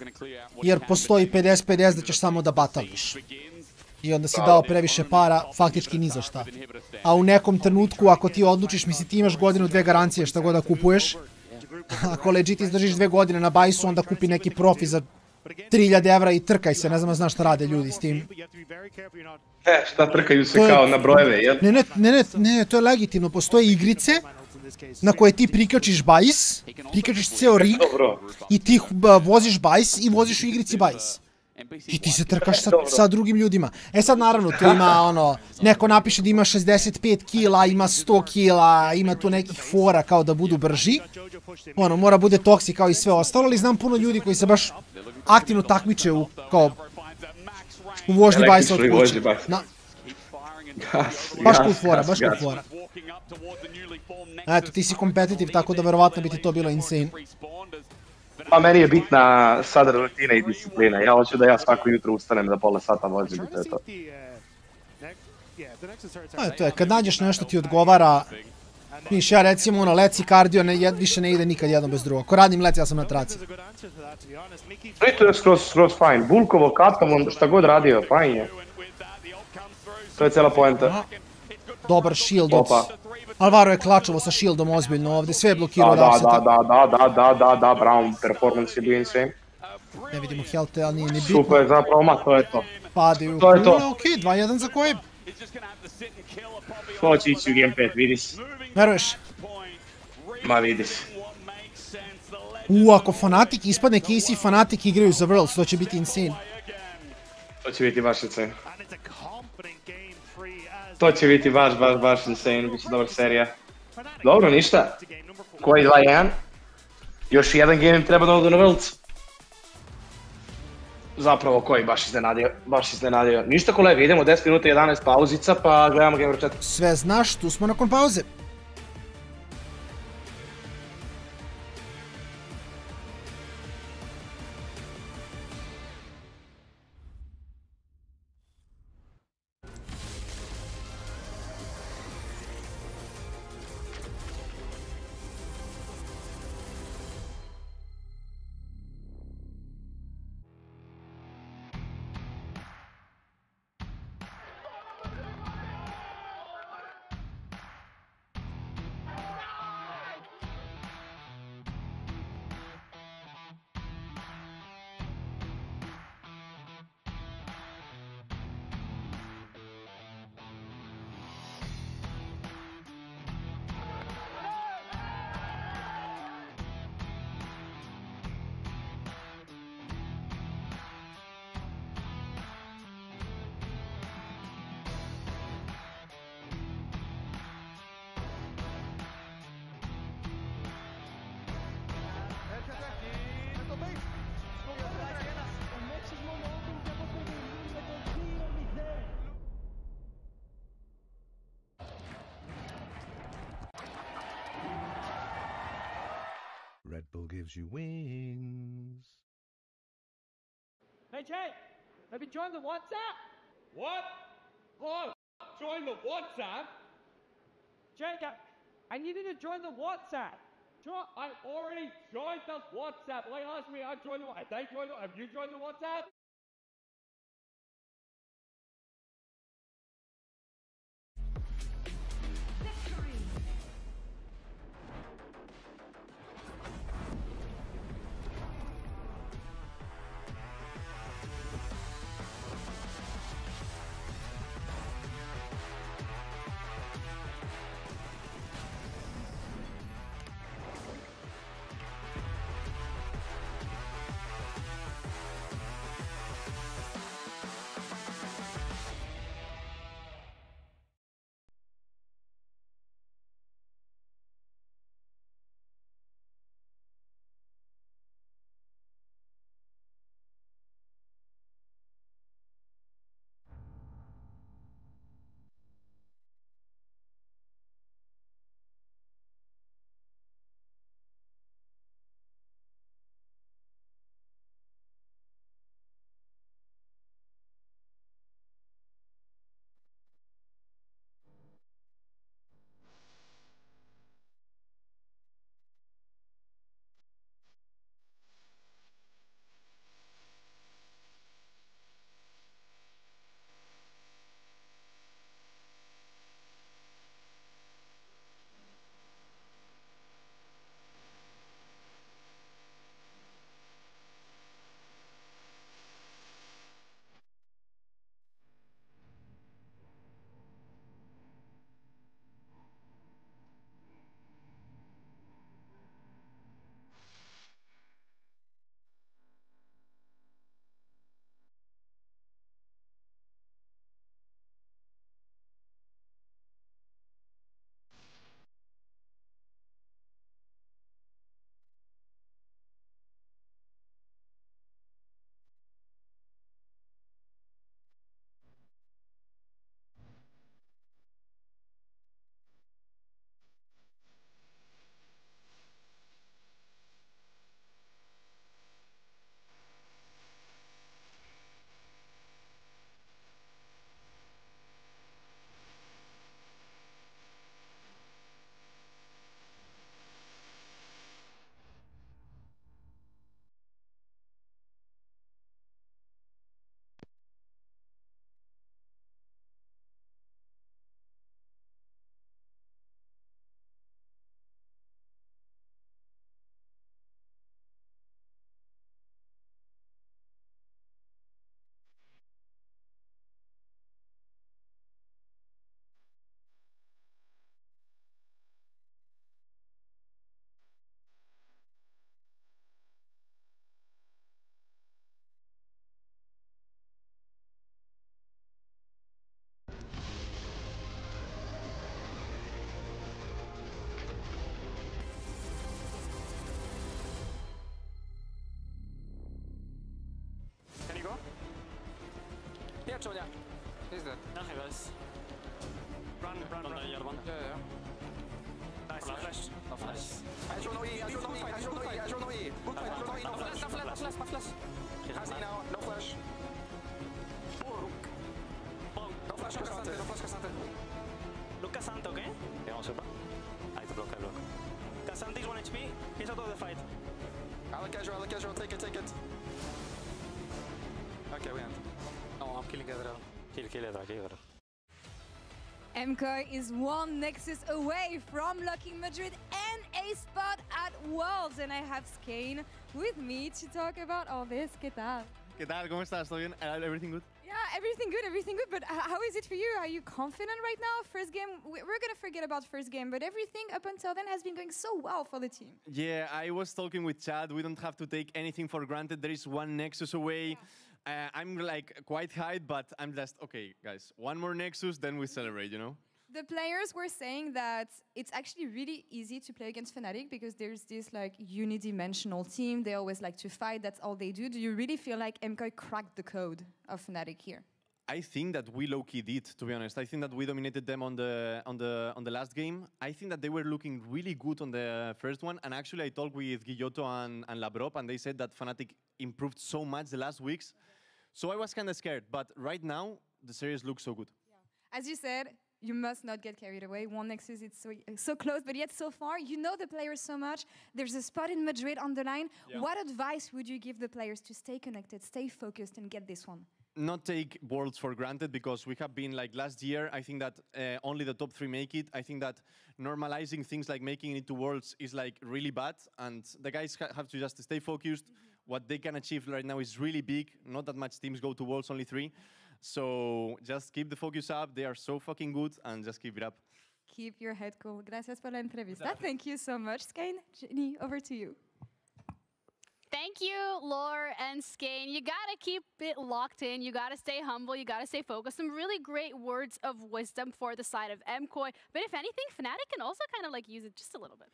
jer postoji 50-50 da ćeš samo da batališ. I onda si dao previše para, faktički ni za šta. A u nekom trenutku, ako ti odlučiš, misli ti imaš godinu, 2 garancije šta god da kupuješ, ako legit izdržiš 2 godine na bajsu, onda kupi neki profi za 3000 evra i trkaj se, ne znam znaš šta rade ljudi s tim. Šta trkaju se kao na brojeve, jel? Ne, to je legitimno, postoje igrice na koje ti prikačiš bajs, prikačiš ceo rig i ti voziš bajs i voziš u igrici bajs. I ti se trkaš sa drugim ljudima. E sad naravno tu ima neko napiše da ima 65 kila, ima 100 kila, ima tu nekih fora kao da budu brži. Mora bude toksi kao i sve ostalo, ali znam puno ljudi koji se baš aktivno takmiče u vožnji bajsa od kuće. Baš cool fora. Eto, ti si competitive, tako da verovatno bi ti to bilo insane. Pa meni je bitna sad rutina i disciplina. Ja hoću da ja svako jutro ustanem da pola sata vozim i to je to. To je, kad nađeš nešto ti odgovara, viš, ja recimo leci kardio više ne ide nikad jedno bez drugo. Ako radim leci, ja sam na traci. To je skroz fajn. Bulkovo, Katamon, šta god radio, fajn je. To je cijela poenta. Dobar shield od... Alvaro je klačovo sa shieldom ozbiljno ovdje, sve je blokirao od upseta. Da, Brown performance je bio insane. Ne vidimo health, ali nije ni bitno. Super, zapravo, to je to. Padaju kule, okej, 2-1 za koje? To će ići u game 5, vidi se. Veruješ? Ma vidi se. Ako Fnatic ispadne KC i Fnatic igraju za Worlds, to će biti insane. To će biti baš insane. To će biti baš insane, bit će dobra serija. Dobro, ništa. Koji 2-1? Još jedan game treba da odu na Worlds. Zapravo koji baš iznenadio. Ništa kolega, idemo 10 minuta 11 pauzica pa gledamo Gamer 4. Sve znaš, tu smo nakon pauze. Bull gives you wings. Hey, Jay, have you joined the WhatsApp? What? Oh, join the WhatsApp? Jake, I need you to join the WhatsApp. I already joined the WhatsApp. They asked me, I joined the WhatsApp. Have you joined the WhatsApp? Yeah, Joe, yeah. He's dead. Okay, guys. Run. The yellow one. Yeah. Nice. Flash. No flash. Azure no E. Azure no E. Good fight. No flash. Has E now. No flash. No flash Cassante. Look Cassante, okay? Yeah, on super. I have to block. Cassante is 1 HP. He's out of the fight. I like casual. Take it. Okay, we end. No, I'm killing Edra. Kill Edra. MCOY is one Nexus away from locking Madrid and a spot at Worlds. And I have Skane with me to talk about all this. ¿Qué tal? ¿Qué tal? ¿Cómo estás? ¿Todo bien? Everything good? Yeah, everything good. But how is it for you? Are you confident right now? First game, we're going to forget about first game, but everything up until then has been going so well for the team. Yeah, I was talking with Chad. We don't have to take anything for granted. There is one Nexus away. Yeah. I'm like quite hyped, but I'm just, okay, guys, one more Nexus, then we celebrate, you know? The players were saying that it's actually really easy to play against Fnatic because there's this like unidimensional team. They always like to fight. That's all they do. Do you really feel like MCOY cracked the code of Fnatic here? I think that we low-key did, to be honest. I think that we dominated them on the last game. I think that they were looking really good on the first one. And actually, I talked with Guillotto and Labrop, and they said that Fnatic improved so much the last weeks. So I was kind of scared. But right now, the series looks so good. Yeah. As you said, you must not get carried away. One Nexus, it's so close, but yet so far, you know the players so much. There's a spot in Madrid on the line. Yeah. What advice would you give the players to stay connected, stay focused, and get this one? Not take Worlds for granted, because we have been like last year. I think that only the top 3 make it. I think that normalizing things like making it to Worlds is like really bad, and the guys have to just stay focused. What they can achieve right now is really big. Not that much teams go to Worlds, only 3. So just keep the focus up. They are so fucking good, and just keep it up. Keep your head cool. Gracias por la entrevista. Thank you so much, Skane. Jenny, over to you. Thank you, Lore and Skane. You gotta keep it locked in. You gotta stay humble. You gotta stay focused. Some really great words of wisdom for the side of MKOI. But if anything, Fnatic can also kind of like use it just a little bit.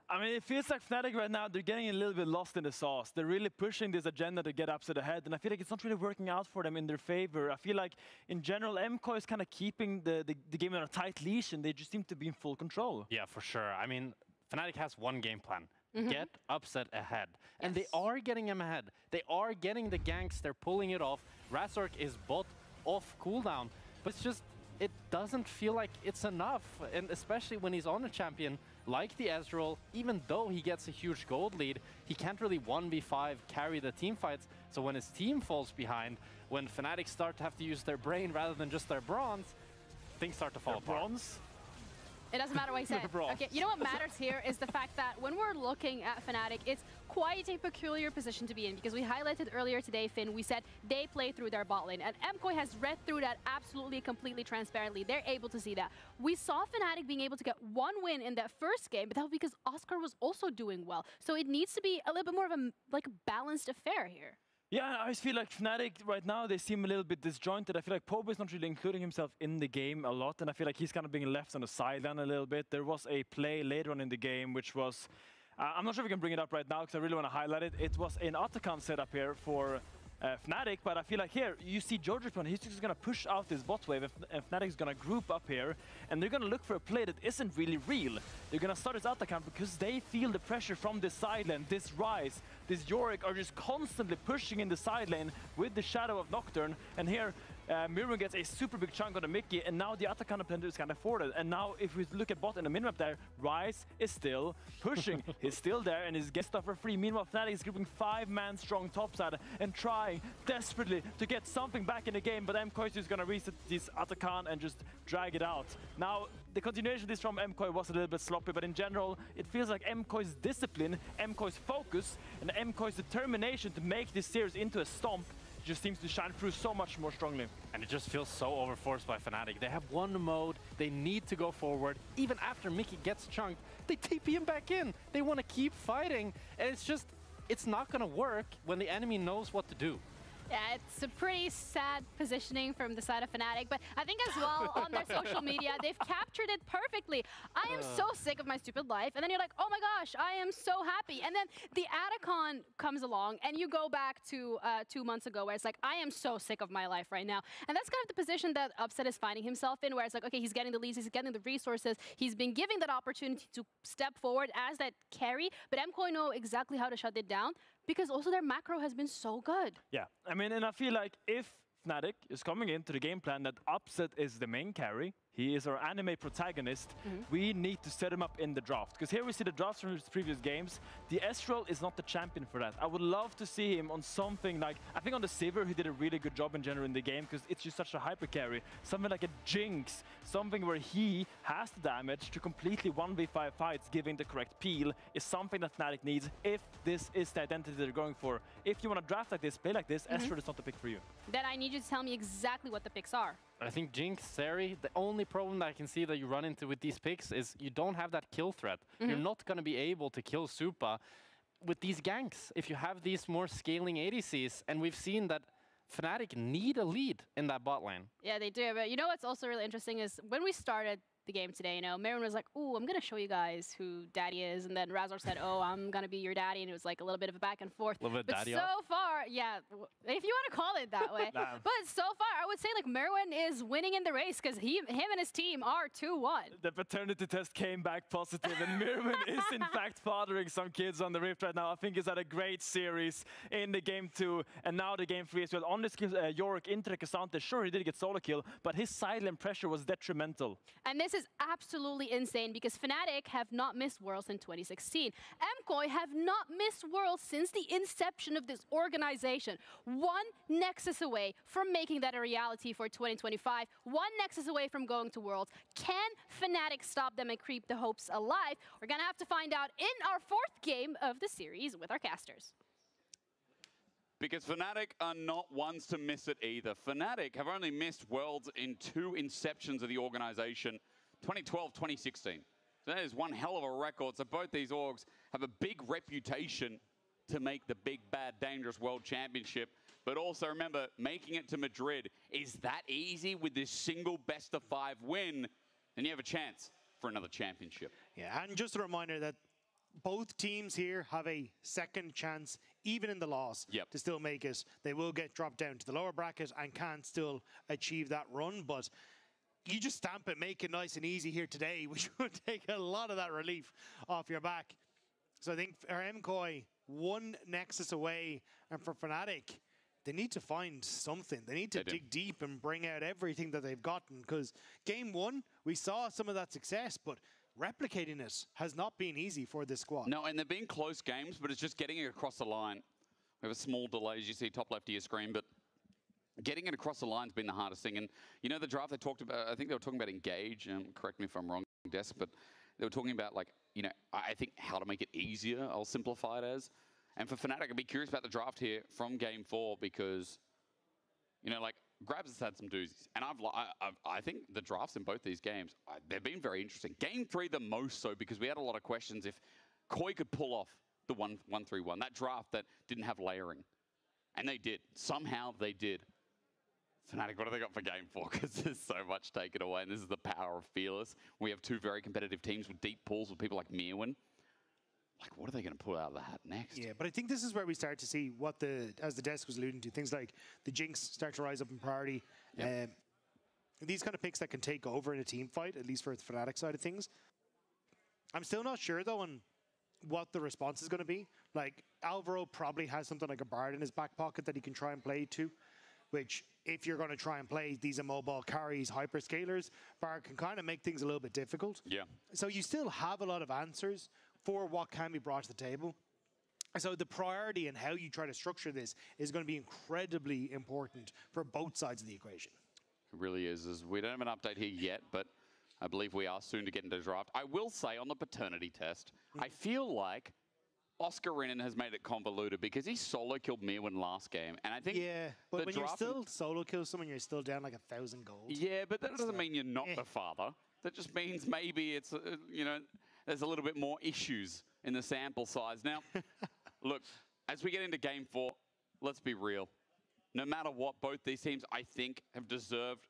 I mean, it feels like Fnatic right now, they're getting a little bit lost in the sauce. They're really pushing this agenda to get upset ahead, and I feel like it's not really working out for them in their favor. I feel like, in general, MKOI is kind of keeping the game on a tight leash, and they just seem to be in full control. Yeah, for sure. I mean, Fnatic has one game plan. Get upset ahead. And they are getting him ahead. They are getting the ganks. They're pulling it off. Razork is bot off cooldown. But it's just, it doesn't feel like it's enough. And especially when he's on a champion like the Ezreal, even though he gets a huge gold lead, he can't really 1v5 carry the team fights. So when his team falls behind, when Fnatic start to have to use their brain rather than just their bronze, things start to fall apart. Bronze? It doesn't matter what he said. Okay, you know what matters here is the fact that when we're looking at Fnatic, it's quite a peculiar position to be in, because we highlighted earlier today, Finn, we said they play through their bot lane, and MKOI has read through that absolutely, completely transparently. They're able to see that. We saw Fnatic being able to get 1 win in that first game, but that was because Oscar was also doing well. So it needs to be a little bit more of a balanced affair here. Yeah, I just feel like Fnatic right now, they seem a little bit disjointed. I feel like Pobo is not really including himself in the game a lot, and I feel like he's kind of being left on the sideline a little bit. There was a play later on in the game, which was, I'm not sure if we can bring it up right now, because I really want to highlight it. It was an Atakan setup here for Fnatic, but I feel like here, you see Georgian, he's just going to push out this bot wave, and Fnatic is going to group up here, and they're going to look for a play that isn't really real. They're going to start this Atakan because they feel the pressure from this side lane, this Ryze, this Yorick are just constantly pushing in the side lane with the shadow of Nocturne, and here Mirun gets a super big chunk on the Mickey, and now the Atakan opponent is kind of forwarded. And now if we look at bot in the minimap there, Ryze is still pushing. He's still there and he's getting stuff for free. Meanwhile, Fnatic is grouping 5-man strong topside and trying desperately to get something back in the game, but MKOI is going to reset this Atakan and just drag it out. Now, the continuation of this from MKOI was a little bit sloppy, but in general, it feels like MKOI's discipline, MKOI's focus, and MKOI's determination to make this series into a stomp just seems to shine through so much more strongly. And it just feels so overforced by Fnatic. They have one mode, they need to go forward. Even after Mickey gets chunked, they TP him back in. They want to keep fighting, and it's just, it's not going to work when the enemy knows what to do. Yeah, it's a pretty sad positioning from the side of Fnatic, but I think as well on their social media, they've captured it perfectly. I am so sick of my stupid life, and then you're like, oh my gosh, I am so happy. And then the Atacon comes along, and you go back to 2 months ago, where it's like, I am so sick of my life right now. And that's kind of the position that Upset is finding himself in, where it's like, okay, he's getting the leads, he's getting the resources, he's been given that opportunity to step forward as that carry, but MKOI know exactly how to shut it down, because also their macro has been so good. Yeah, I mean, and I feel like if Fnatic is coming into the game plan that Upset is the main carry, he is our anime protagonist, we need to set him up in the draft. Because here we see the drafts from his previous games. The Ezreal is not the champion for that. I would love to see him on something like, I think on the Sivir he did a really good job in general in the game, because it's just such a hyper carry. Something like a Jinx, something where he has the damage to completely 1v5 fights, giving the correct peel, is something that Fnatic needs if this is the identity they're going for. If you want to draft like this, play like this, Ezreal is not the pick for you. Then I need you to tell me exactly what the picks are. I think Jinx, Seri, the only problem that I can see that you run into with these picks is you don't have that kill threat. You're not going to be able to kill Supa with these ganks if you have these more scaling ADCs, and we've seen that Fnatic need a lead in that bot lane. Yeah, they do, but you know what's also really interesting is when we started the game today. You know, Marin was like, "Ooh, I'm gonna show you guys who Daddy is," and then Razor said, "Oh, I'm gonna be your daddy," and it was like a little bit of a back and forth. A little bit but daddy so off. far, yeah, if you want to call it that way. But so far, I would say like Merwin is winning in the race because him and his team are 2-1. The paternity test came back positive, and Merwin is in fact fathering some kids on the Rift right now. I think he's had a great series in the game 2, and now the game 3 as well. On this Yorick into the Cassante, sure he did get solo kill, but his silent pressure was detrimental. And this is absolutely insane because Fnatic have not missed Worlds in 2016. MKOI have not missed Worlds since the inception of this organization. One Nexus away from making that a reality for 2025. One Nexus away from going to Worlds. Can Fnatic stop them and keep the hopes alive? We're gonna have to find out in our 4th game of the series with our casters. Because Fnatic are not ones to miss it either. Fnatic have only missed Worlds in 2 inceptions of the organization, 2012, 2016. So that is one hell of a record. So both these orgs have a big reputation to make the big, bad, dangerous World Championship. But also remember, making it to Madrid is that easy with this single best-of-5 win, and you have a chance for another championship. Yeah, and just a reminder that both teams here have a second chance, even in the loss, to still make it. They will get dropped down to the lower bracket and can still achieve that run, but you just stamp it, make it nice and easy here today, which would take a lot of that relief off your back. So I think for MKOI, 1 Nexus away, and for Fnatic, they need to find something. They need to dig deep and bring out everything that they've gotten, because game 1, we saw some of that success, but replicating it has not been easy for this squad. No, and they've been close games, but it's just getting it across the line. We have a small delay, as you see top left of your screen, but getting it across the line has been the hardest thing. And you know the draft they talked about, I think they were talking about Engage, correct me if I'm wrong, Desk, but they were talking about, like, you know, I think how to make it easier, I'll simplify it as. And for Fnatic, I'd be curious about the draft here from game 4 because, you know, like, Grabs has had some doozies. And I think the drafts in both these games, they've been very interesting. Game 3 the most so because we had a lot of questions if Koi could pull off the 1-3-1, that draft that didn't have layering. And they did. Somehow they did. Fnatic, what have they got for game 4? Because there's so much taken away, and this is the power of Fearless. We have 2 very competitive teams with deep pools with people like Mirwin. Like, what are they going to pull out of the hat next? Yeah, but I think this is where we start to see what as the desk was alluding to, things like the Jinx start to rise up in priority. These kind of picks that can take over in a team fight, at least for the Fnatic side of things. I'm still not sure, though, on what the response is going to be. Like, Alvaro probably has something like a Bard in his back pocket that he can try and play to, which, if you're going to try and play these immobile carries, hyperscalers, Bard can kind of make things a little bit difficult. Yeah. So you still have a lot of answers for what can be brought to the table. So the priority and how you try to structure this is going to be incredibly important for both sides of the equation. It really is. We don't have an update here yet, but I believe we are soon to get into the draft. I will say on the paternity test, I feel like Oscar Renan has made it convoluted because he solo killed Mirwin last game. And I think but when you're still solo kill someone, you're still down like 1,000 gold. Yeah, but that doesn't mean you're not the father. That just means maybe it's, you know, there's a little bit more issues in the sample size. Now, look, as we get into game 4, let's be real. No matter what, both these teams, I think, have deserved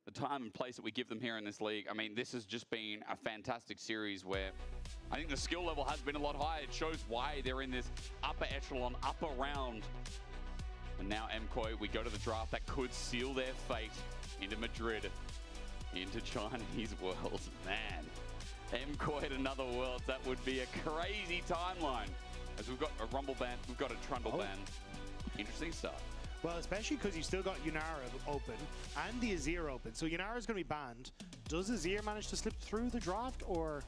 the time and place that we give them here in this league. I mean, this has just been a fantastic series where I think the skill level has been a lot higher. It shows why they're in this upper echelon, upper round. And now MKOI, we go to the draft that could seal their fate into Madrid, into Chinese Worlds. Man, MKOI at another Worlds, that would be a crazy timeline. As we've got a Rumble ban, we've got a Trundle ban. Interesting stuff. Well, especially because you've still got Yunara open and the Azir open. So Yunara's going to be banned. Does Azir manage to slip through the draft, or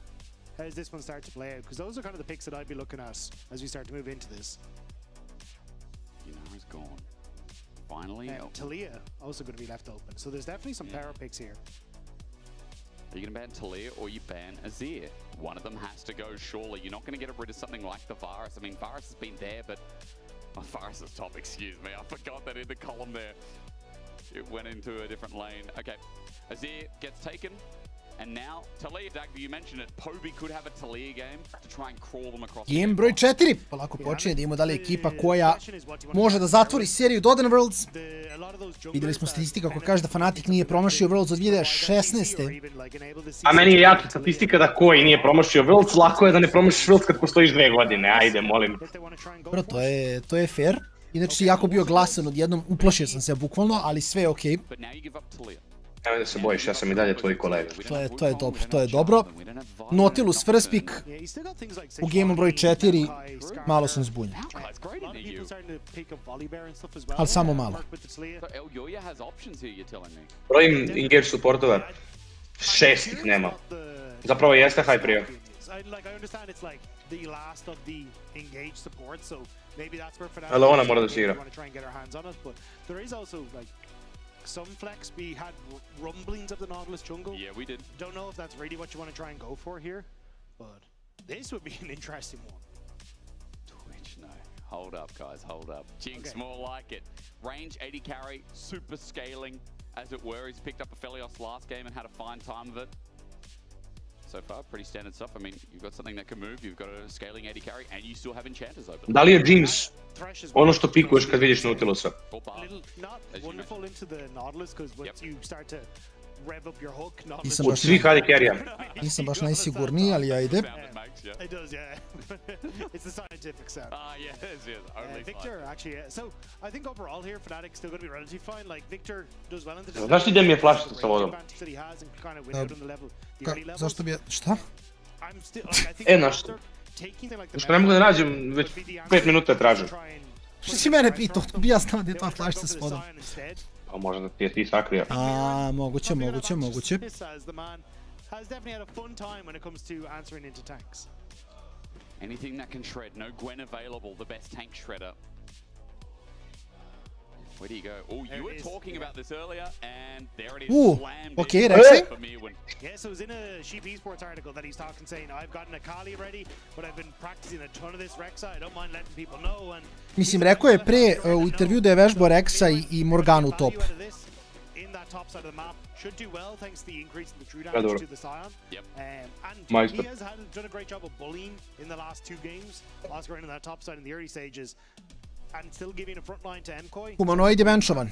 how does this one start to play out? Because those are kind of the picks that I'd be looking at as we start to move into this. Yunara's gone. Finally. Talia also going to be left open. So there's definitely some power picks here. Are you going to ban Talia or you ban Azir? One of them has to go, surely. You're not going to get rid of something like the Varus. I mean, Varus has been there, but... Oh, Varus is top, excuse me. I forgot that in the column there. It went into a different lane. Okay, Azir gets taken. Game broj 4. Polako počinje da imamo dalje ekipa koja može da zatvori seriju Dodan Worlds. Vidjeli smo statistika koja kaže da Fnatic nije promašio Worlds od 2016. A meni je jaka statistika da koji nije promašio Worlds, lako je da ne promašiš Worlds kad postojiš 2 godine, ajde, molim. Dobro, to je fair. Inače si jako bio glasan odjednom, uplašio sam se bukvalno, ali sve je okej. Nemoj da se bojiš, ja sam i dalje tvoj kolega. To je dobro. Nautilus first pick u gameu broj 4, malo sam zbunjen. Ali samo malo. Brojim engage supportova, 6 ih nema. Zapravo jeste high prio. Ali ona mora da se igra. Some flex, we had rumblings of the Nautilus jungle. Yeah, we did. Don't know if that's really what you want to try and go for here, but this would be an interesting one. Twitch, no. Hold up, guys, hold up. Jinx, more like it. Range, 80 carry, super scaling, as it were. He's picked up a Felios last game and had a fine time of it. So far, pretty standard stuff. I mean, you've got something that can move, you've got a scaling 80 carry, and you still have enchanters open. Da li je Jinx ono što pikuješ kad vidiš Nautilusa? Od svih AD carry-a. Nisam baš najsigurniji, ali ajde. Znaš ti gdje mi je flašica sa vodom? Zašto bi je... Šta? Znaš što? Što ne mogu da nađem, već 5 minuta tražim. Što si mene pitao, bi ja znao gdje je tvoja flašica s vodom. Pa možda ti je ti sakrio. Moguće. Anything that can shred, no Gwen available, the best tank shredder. Where do you go? Oh, you were talking about this earlier, and there it is. Slammed okay, Rexy. Yeah, so it was in a Sheep Esports article that he's talking, saying, I've gotten a Kali ready, but I've been practicing a ton of this Rexa. I don't mind letting people know. And mislim, rekao je pre u intervju da je vežbao Rexa i Morganu top. In that top side of the map should do well thanks to the increase in the true damage to the Scion. Yep. And he has done a great job of bullying in the last 2 games. Oscar in that top side in the early stages. And still giving a front line to MKOI. Humanoid je benchovan.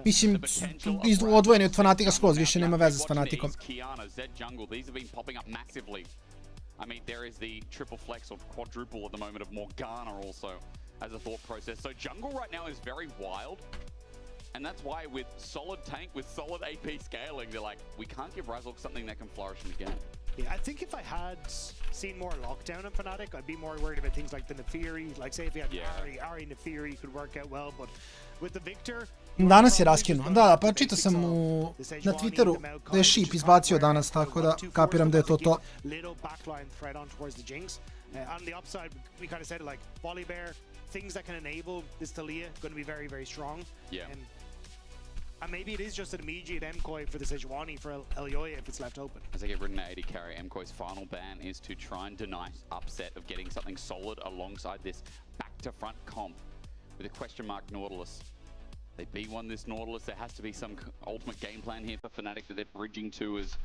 Mislim, odvojen je od Fnatica skroz, više nema veze s Fnaticom. I mean, there is the triple flex or quadruple at the moment of Morgana also as a thought process. So jungle right now is very wild. And that's why with solid tank, with solid AP scaling, they're like, we can't give Razork something that can flourish in the game. Yeah, I think if I had seen more lockdown in Fnatic, I'd be more worried about things like the Nefiri. Like, say if you had Ari Nefiri could work out well, but with the Victor... Danas je raskinuo, da, pa čitao sam na Twitteru da je Sheep izbacio danas, tako da kapiram da je to to. Little backline threat on towards the Jinx. On the upside, we kind of said like Volibear, things that can enable this Talia going to be very, very strong. Yeah. And maybe it is just an immediate MKOI for the Sejuani for Elyoya if it's left open. As they get rid of 80 carry, MKOI's final ban is to try and deny upset of getting something solid alongside this back-to-front comp with a question mark Nautilus. They B1 this Nautilus, there has to be some ultimate game plan here for Fnatic that they're bridging to as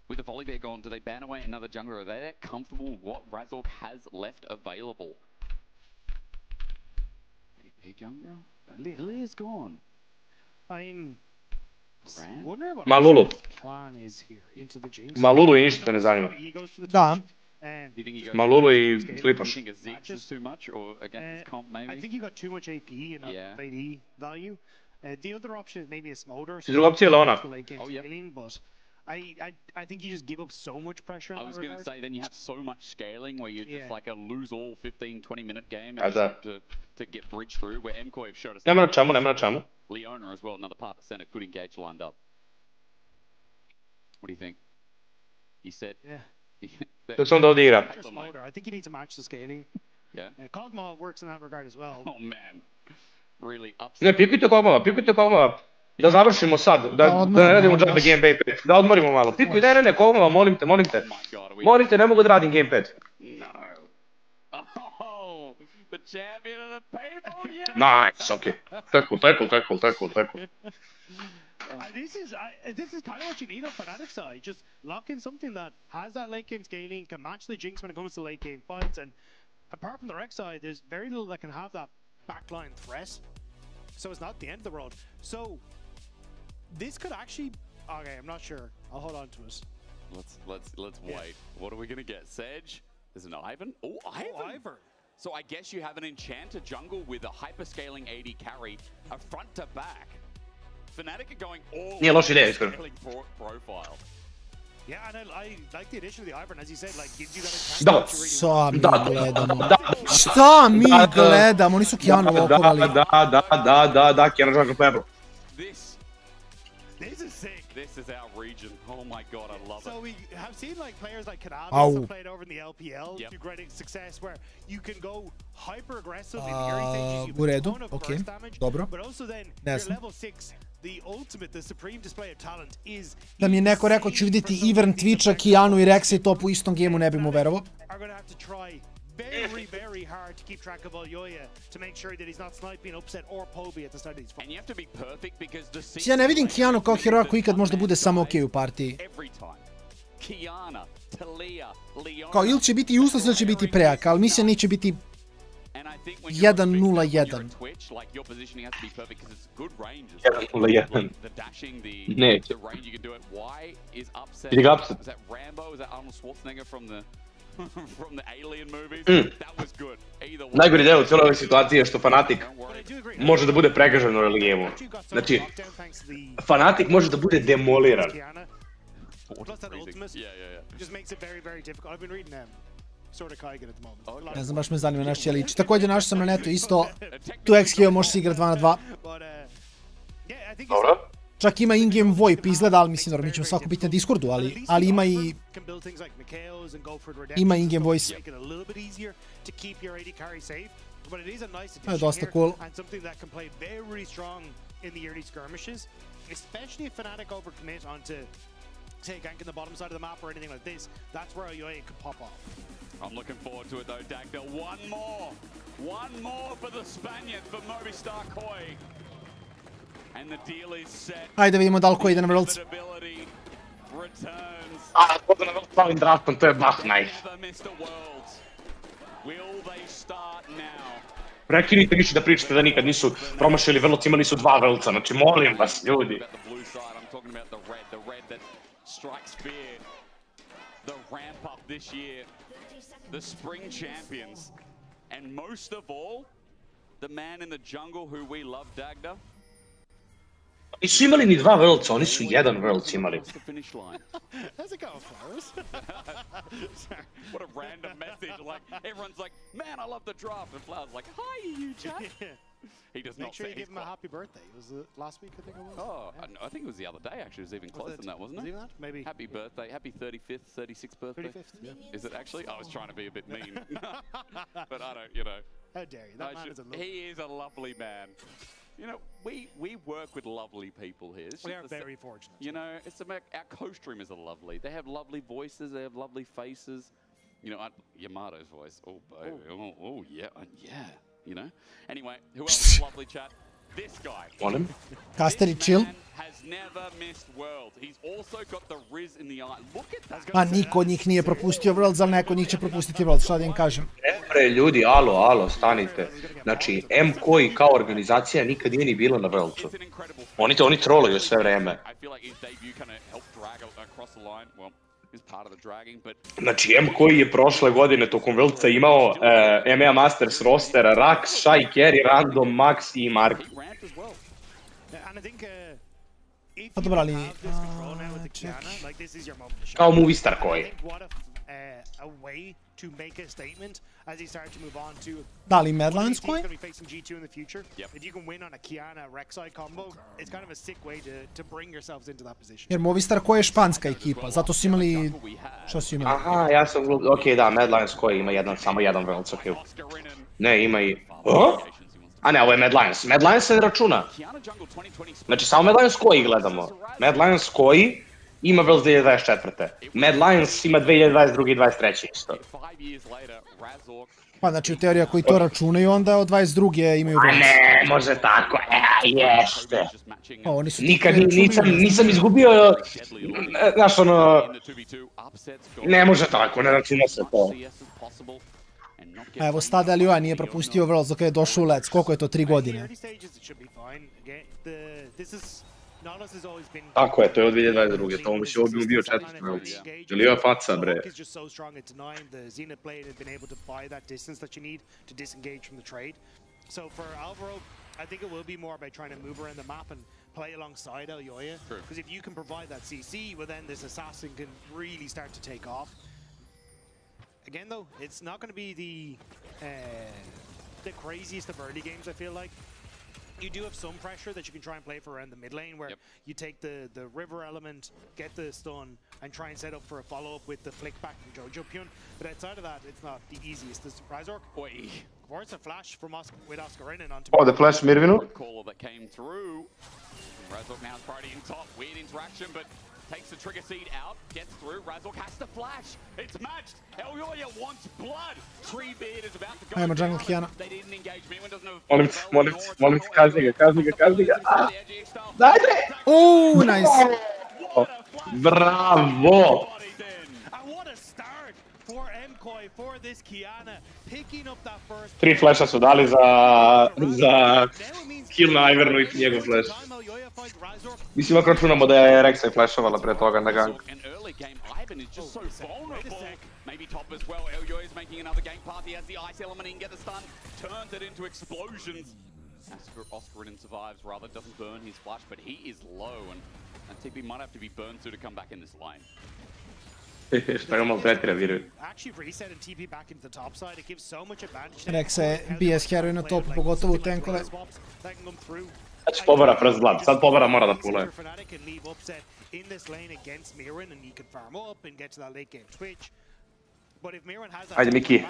with the Volibear gone, do they ban away another jungler? Are they that comfortable with what Razork has left available? AP jungler? Lily is gone. I'm Malulu. Plan is here into the Jinx. Malulu i ništa ne zanima. Da. Malulu i flipaš. Do you think Ziggs is too much or against this comp maybe? I think you got too much AP and not AD value. The other option is maybe a Smolder. Druga opcija je Leona. Oh, yeah. But I think you just give up so much pressure on I was going to say, then you have so much scaling where you're just like a lose all 15-20 minute game and to get bridged through, where MKOI have showed us. Nema na čemu. Leona as well, another part of center, could engage lined up. What do you think? He said... Yeah. To se onda ovdje igra. I think you need to match the scaling. Yeah. Kog'Maw works in that regard as well. Oh man. Really upset. Ne, pikujte Kog'Mawa. Da završimo sad, da ne radimo džabe gamepad 5, da odmorimo malo. Pikuj, ne, Kog'Mawa, molim te. Molim te, ne mogu da radim gamepad. No. Oh, the champion of the people, yeah! Nice, okay. Tackle. This is kind of what you need on Fnatic side. Just lock in something that has that late game scaling, can match the Jinx when it comes to late game fights, and apart from the Rex side, there's very little that can have that backline threat. So it's not the end of the road. So this could actually. Okay, I'm not sure. I'll hold on to us. Let's wait. What are we gonna get? Sedge? There's an Ivan. Oh, Ivan. So I guess you have an enchanter jungle with a hyperscaling AD carry, a front to back. Fnatic are going all Nije loša ideja, iskreno. profile. Yeah, and I like the addition of the Ivern, as you said, like gives you that. Šta mi gledamo? Oni su Kianu lokovali. Da, Kianu jungle pebble. This is sick. This is our region. Oh my god, I love it. So we have seen like players like Canon also played over in the LPL to great success, where you can go hyper aggressive in the early stages. U redu, okej, dobro. But also then Ne your znam. level 6, the ultimate, the supreme display of talent is. Da mi je neko rekao ću vidjeti Ivern, Twitcha, Kianu i Rexa i top u istom gemu, ne bi mu verovao. Are going to have to try very hard to keep track of Oljoja to make sure that he's not sniping, upset or Poby at the start of these fights. And you have to be perfect because the Ja ne vidim Kianu kao heroja koji ikad možda bude samo okej u partiji. every time. Kiana, Talia, Leona. Kao ili će biti useless ili će biti prejak, ali mislim neće biti 1-0-1. Twitch, like your positioning has to be perfect because it's good range. 1-0-1. The dashing, Neće. the range you can do it. Why is upset? Idi ga upset. Is that Rambo? Is that Arnold Schwarzenegger from the Alien movies? That was good. Either way. Najgori deo u cijeloj ovoj situaciji je što Fnatic može da bude pregažen u early game-u. Znači, Fnatic može da bude demoliran. Plus that ultimate just makes it very difficult. I've been reading sort of Kaigen at the moment. Ne znam, baš me zanima naš će liči. Također našao sam na netu isto, tu XQ može se igrati 2 na 2. Dobro. Čak ima in-game VoIP izgleda, ali mislim, mi ćemo svako biti na Discordu, ali ima i... Ima in-game voice. To je dosta cool. Say gank in the bottom side of the map or anything like this, that's where Oljoja could pop off. I'm looking forward to it though, Dagda. One more for the Spaniard, for Movistar Koi. And the deal is set. Ajde vidimo da li ko ide na Worlds. Kod na Worlds pravim draftom, to je bah nice. Prekinite više da pričate da nikad nisu promašili Worlds, imali su 2 Worldsa, znači molim vas ljudi. Strikes fear. The ramp up this year. The spring champions. And most of all, the man in the jungle who we love, Dagda. Nisu imali ni 2 Worldsa, oni su 1 Worlds imali. How's it going, Flowers? What a random message. Like, everyone's like, man, I love the draft. And Flowers like, hi, you chat. He does not Make sure you say give him a happy birthday. Was it last week, I think it was? Oh, I think it was the other day, actually. It was even closer than that, wasn't it? Was it that? Maybe. Happy birthday. Happy 35th, 36th birthday. 35th, yeah. Is it actually? I was trying to be a bit mean. But I don't, you know. How dare you? That man is a lovely... He is a lovely man. You know, we work with lovely people here. We are very fortunate. You know, it's about, our co-streamers are lovely. They have lovely voices. They have lovely faces. You know, Yamato's voice. Oh, baby. Oh, yeah. Yeah. You know? Anyway, who else is lovely, chat? This guy. Want him? Kasteri chill. Has never missed Worlds. He's also got the Riz in the eye. Look at that. Pa niko od njih nije propustio Worlds, ali neko od njih će propustiti Worlds, šta da im kažem. Bre, ljudi, alo, stanite. Znači, koji kao organizacija nikad nije ni bila na Worldsu. Oni troluju sve vreme. I feel like his debut kind of helped drag across the line. Well, is part of the dragging, but Znači, koji je prošle godine tokom Worldsa imao EMEA Masters roster, Rax, Shy, Carry, Random, Max i Mark. Pa dobro, ali... Kao Movistar koji. Da li Mad Lions koji? Jer Movistar koji je španska ekipa, zato su imali... Što su imali? Aha, ja sam... Okej, da, Mad Lions koji ima samo jedan Worlds, okej. Ne, ima i... A ne, ovo je Mad Lions. Mad Lions se ne računa. Znači, samo Mad Lions koji gledamo. Mad Lions koji ima Worlds 2024. Mad Lions ima 2022. i 2023. isto. Pa znači u teoriji ako i to računaju, onda od 22. imaju A bronz. ne, može tako, jeste. Oni su Nikad nisam izgubio, znaš ono, ne može tako, ne računa se to. Evo Stade Alioa nije propustio Worlds dok je došao u Lec, koliko je to, 3 godine? Tako je, to je od 2022. To bi ovo bio 4. Alioa faca, bre. I think it will be more by trying to move around the map and play alongside Alioa. Because if you can provide that CC, well then this assassin can really start to take off. Again though, it's not going to be the craziest of early games, I feel like. You do have some pressure that you can try and play for around the mid lane where you take the river element, get the stun, and try and set up for a follow-up with the flick back from Jojo Pyun. But outside of that, it's not the easiest. There's Razork. Of course, a flash from with Oscar in and onto... Oh, the flash Mirvinu. Caller that came through. Razork now is priority in top. Weird interaction, but takes the trigger seed out, gets through. Razork has to flash. It's matched. Alioa wants blood. Treebeard is about to go Ajmo jungle down. Kiana. They didn't engage me. One doesn't know. Molim te, kazni ga. Dajde! Nice. Bravo! For this Kiana, picking up that first... 3 flasha su dali za kill na Ivernu i njegov flash. Mislim, ako računamo da je Rexa i flashovala pre toga na gank. Maybe top as well. Ergo is making another gank party as the ice element in, get the stun, turns it into explosions. Oscarin survives, rather doesn't burn his flash, but he is low and TP might have to be burned to come back in this line. Šta ga malo tretira, viruju. Rexa je BS hero na topu, pogotovo u tankove. Znači pobara prst glad, sad pobara mora da puluje. Ajde, Miki.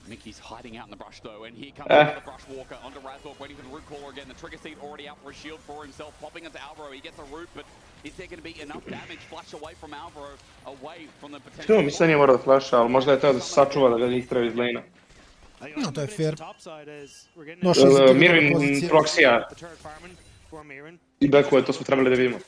Mickey's hiding out in the brush though, and here comes the brush walker onto Razork, waiting for the root caller again. The trigger seed already out for a shield for himself, popping into Alvaro. He gets a root, but is there going to be enough damage? Flash away from Alvaro, away from the potential. Mislim da nije mora da flasha, ali možda je teo da se sačuva da ga ne istraju iz lane-a. No, to je fair. Mirvin proxija i backuje, to smo trebali da vidimo.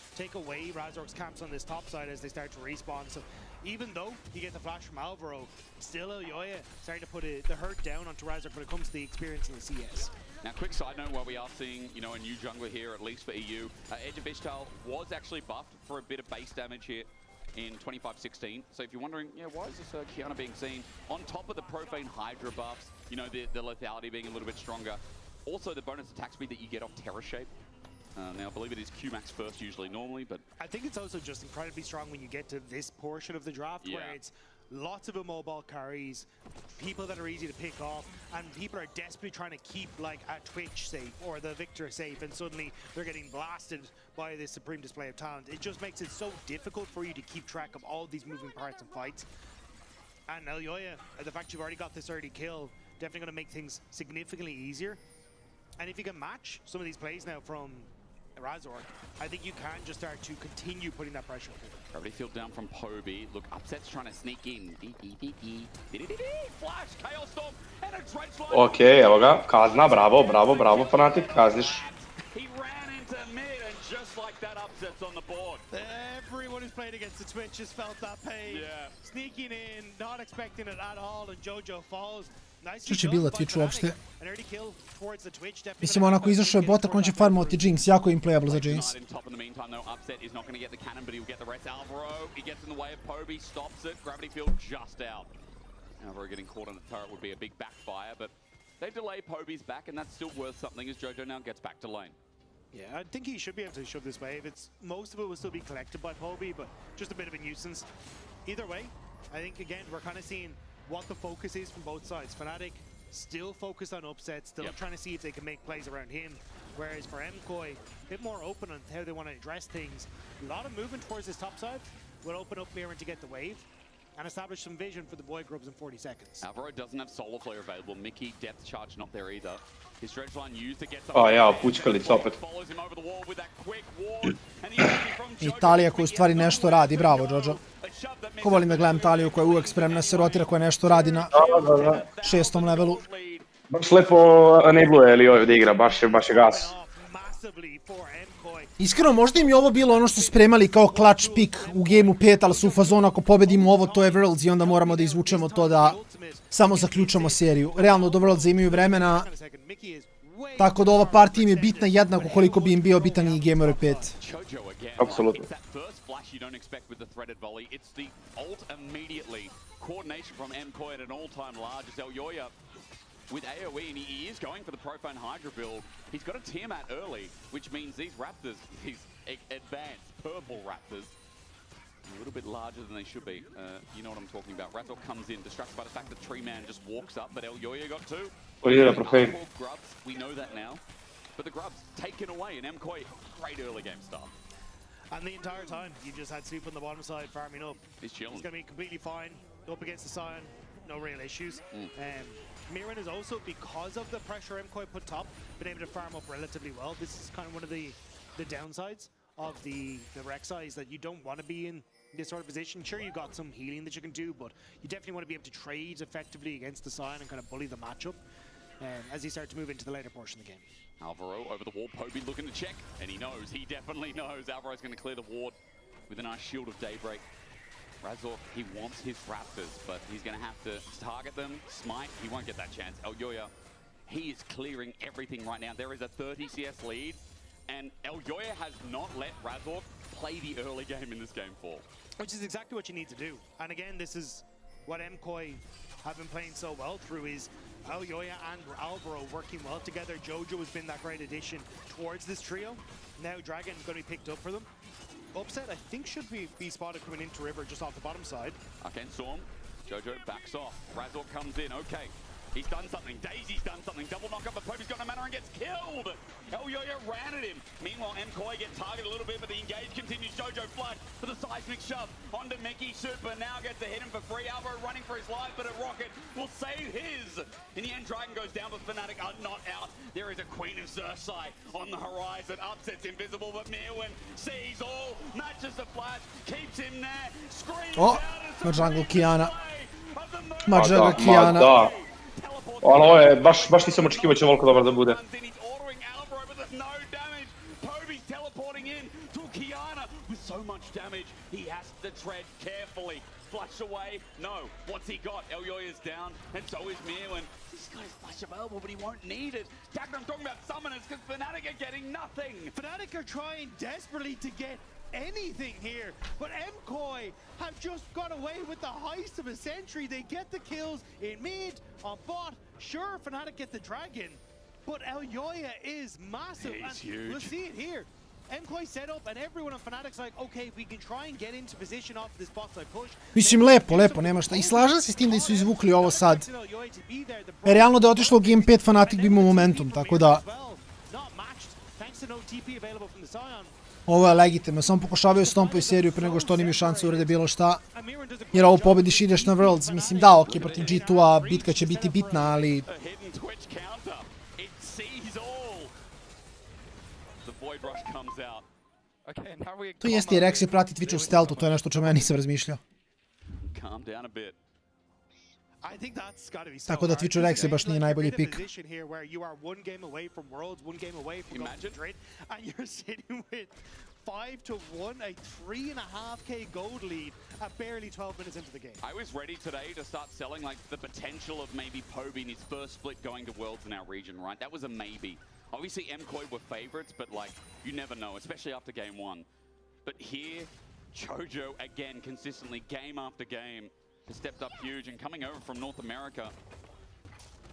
Even though he gets a flash from Alvaro, still Alioa starting to put the hurt down onto Razork when it comes to the experience in the CS. Now, quick side note, while we are seeing, you know, a new jungler here, at least for EU, Edge of Ishtal was actually buffed for a bit of base damage here in 25-16. So if you're wondering, yeah, why is this Kiana being seen on top of the Profane Hydra buffs, you know, the lethality being a little bit stronger. Also, the bonus attack speed that you get off Terror Shape. Now, I believe it is Q-Max first usually, normally, but... I think it's also just incredibly strong when you get to this portion of the draft where it's lots of immobile carries, people that are easy to pick off, and people are desperately trying to keep, like, a Twitch safe or the Victor safe, and suddenly they're getting blasted by this supreme display of talent. It just makes it so difficult for you to keep track of all these moving parts and fights. And Alioa, the fact you've already got this early kill, definitely going to make things significantly easier. And if you can match some of these plays now from Razork, I think you can just start to continue putting that pressure forward. Gravity field down from Poby. Look, Upset's trying to sneak in. Flash, Chaos Storm, and a dredge line. Okej, evo ga, kazna, bravo, Fanatic, kazniš. He ran into mid, and just like that, Upset's on the board. Everyone who's played against the Twitch has felt that pain. Sneaking in, not expecting it at all, and Jojo falls. Što će bilo Twitch uopšte? Mislim, onako izašao je botak, on će farmovati Jinx, jako je implayable za Jinx. Alvaro getting caught on the turret would be a big backfire, but they delay Poby's back, and that's still worth something as Jojo now gets back to lane. Yeah, I think he should be able to shove this wave. Most of it will still be collected by Poby, but just a bit of a nuisance. Either way, I think, again, we're kind of seeing what the focus is from both sides. Fnatic still focused on upsets, still trying to see if they can make plays around him. Whereas for MKOI, a bit more open on how they want to address things. A lot of movement towards his top side will open up Mirren to get the wave and establish some vision for the boy grubs in 40 seconds. Alvaro doesn't have Solar Flare available. Mickey, Depth Charge not there either. His dredge line used to get some... O ja, pučkalic opet. Follows him over the wall with that quick ward. And he's from Italija koja u stvari nešto radi, bravo Jojo. They shoved the Ko volim da gledam Taliju koja je uvek spremna se rotira, koja nešto radi na 6. levelu. Baš lepo enabluje Elioju da igra, baš je gas. Iskreno, možda im je ovo bilo ono što su spremali kao clutch pick u gameu 5, ali su u fazonu ako pobedimo ovo, to je Worlds i onda moramo da izvučemo to da samo zaključamo seriju. Realno do Worldsa imaju vremena, tako da ova partija im je bitna jednako koliko bi im bio bitan i Gamer 5. Apsolutno. With AoE, and he is going for the Profane Hydra build. He's got a Tiamat early, which means these Raptors, these advanced purple Raptors, a little bit larger than they should be. You know what I'm talking about. Razor comes in, distracted by the fact that Tree Man just walks up, but El Yoya got two. Oh yeah, Profane. Grubs, we know that now. But the Grubs taken away, and MKOI, great early game start. And the entire time, you just had Soup on the bottom side farming up. He's chilling. He's going to be completely fine. Up against the Scion, no real issues. Miran is also, because of the pressure MKOI put top, been able to farm up relatively well. This is kind of one of the downsides of the rec size, that you don't want to be in this sort of position. Sure, you got some healing that you can do, but you definitely want to be able to trade effectively against the Scion and kind of bully the matchup as you start to move into the later portion of the game. Alvaro over the wall, Poby looking to check, and he knows, he definitely knows Alvaro's going to clear the ward with a nice Shield of Daybreak. Razor, he wants his Raptors, but he's going to have to target them, smite, he won't get that chance. El Yoya, he is clearing everything right now. There is a 30 CS lead, and El Yoya has not let Razor play the early game in this game fall. Which is exactly what you need to do. And again, this is what MKOI have been playing so well through, is El Yoya and Alvaro working well together. Jojo has been that great addition towards this trio. Now Dragon going to be picked up for them. Upset, I think, should be spotted coming into River just off the bottom side. Again, Storm. Jojo backs off. Razor comes in. Okay. He's done something. Daisy's done something. Double knock up, but Poby's got no mana and gets killed. El Yoya ran at him. Meanwhile, MKOI get targeted a little bit, but the engage continues. Jojo flush for the seismic shove onto Mickey. Super now gets to hit him for free. Alvaro running for his life, but a rocket will save his. In the end, Dragon goes down, but Fnatic are not out. There is a Queen of Xerxai on the horizon. Upset's invisible, but Mirwin sees all. Matches the flash, keeps him there. Screams out as the jungle Kiana. Jungle Kiana. Ali ovo je, baš nisam očekivao će ovoliko dobar da bude. So much damage, he has to tread carefully. Flush away, no. What's he got? El Yoya's down, and so is Mirwin. This guy's flash available, but he won't need it. I'm talking about summoners, because Fnatic are getting nothing. Fnatic are trying desperately to get anything here, but MKOI have just got away with the heist of a century. They get the kills in mid, on bot. Sure, Fnatic get the Dragon, but El Yoya is massive. He's huge. We'll see it here. MKOI set up, and everyone on Fnatic's like, okay, we can try and get into position off this bot side push. Mislim, lepo, nema šta. I slažem se s tim da su izvukli ovo sad. Realno da je otišlo u Game 5, Fnatic bi imao momentum, tako da... Ovo je legitimno, samo pokušavaju stompaju seriju pre nego što oni imaju šanse urede bilo šta. Jer ovo pobediš ideš na Worlds, mislim da, ok, protiv G2-a bitka će biti bitna, ali... To jeste i Rex je prati Twitch u stealthu, to je nešto o čemu ja nisam razmišljao. Tako da Twitch u Rex baš nije najbolji pik. a 3.5k gold lead at barely 12 minutes into the game. I was ready today to start selling like the potential of maybe Poby in his first split going to Worlds in our region, right? That was a maybe. Obviously MKOI were favorites, but like you never know, especially after game one. But here, Jojo again consistently game after game has stepped up huge and coming over from North America.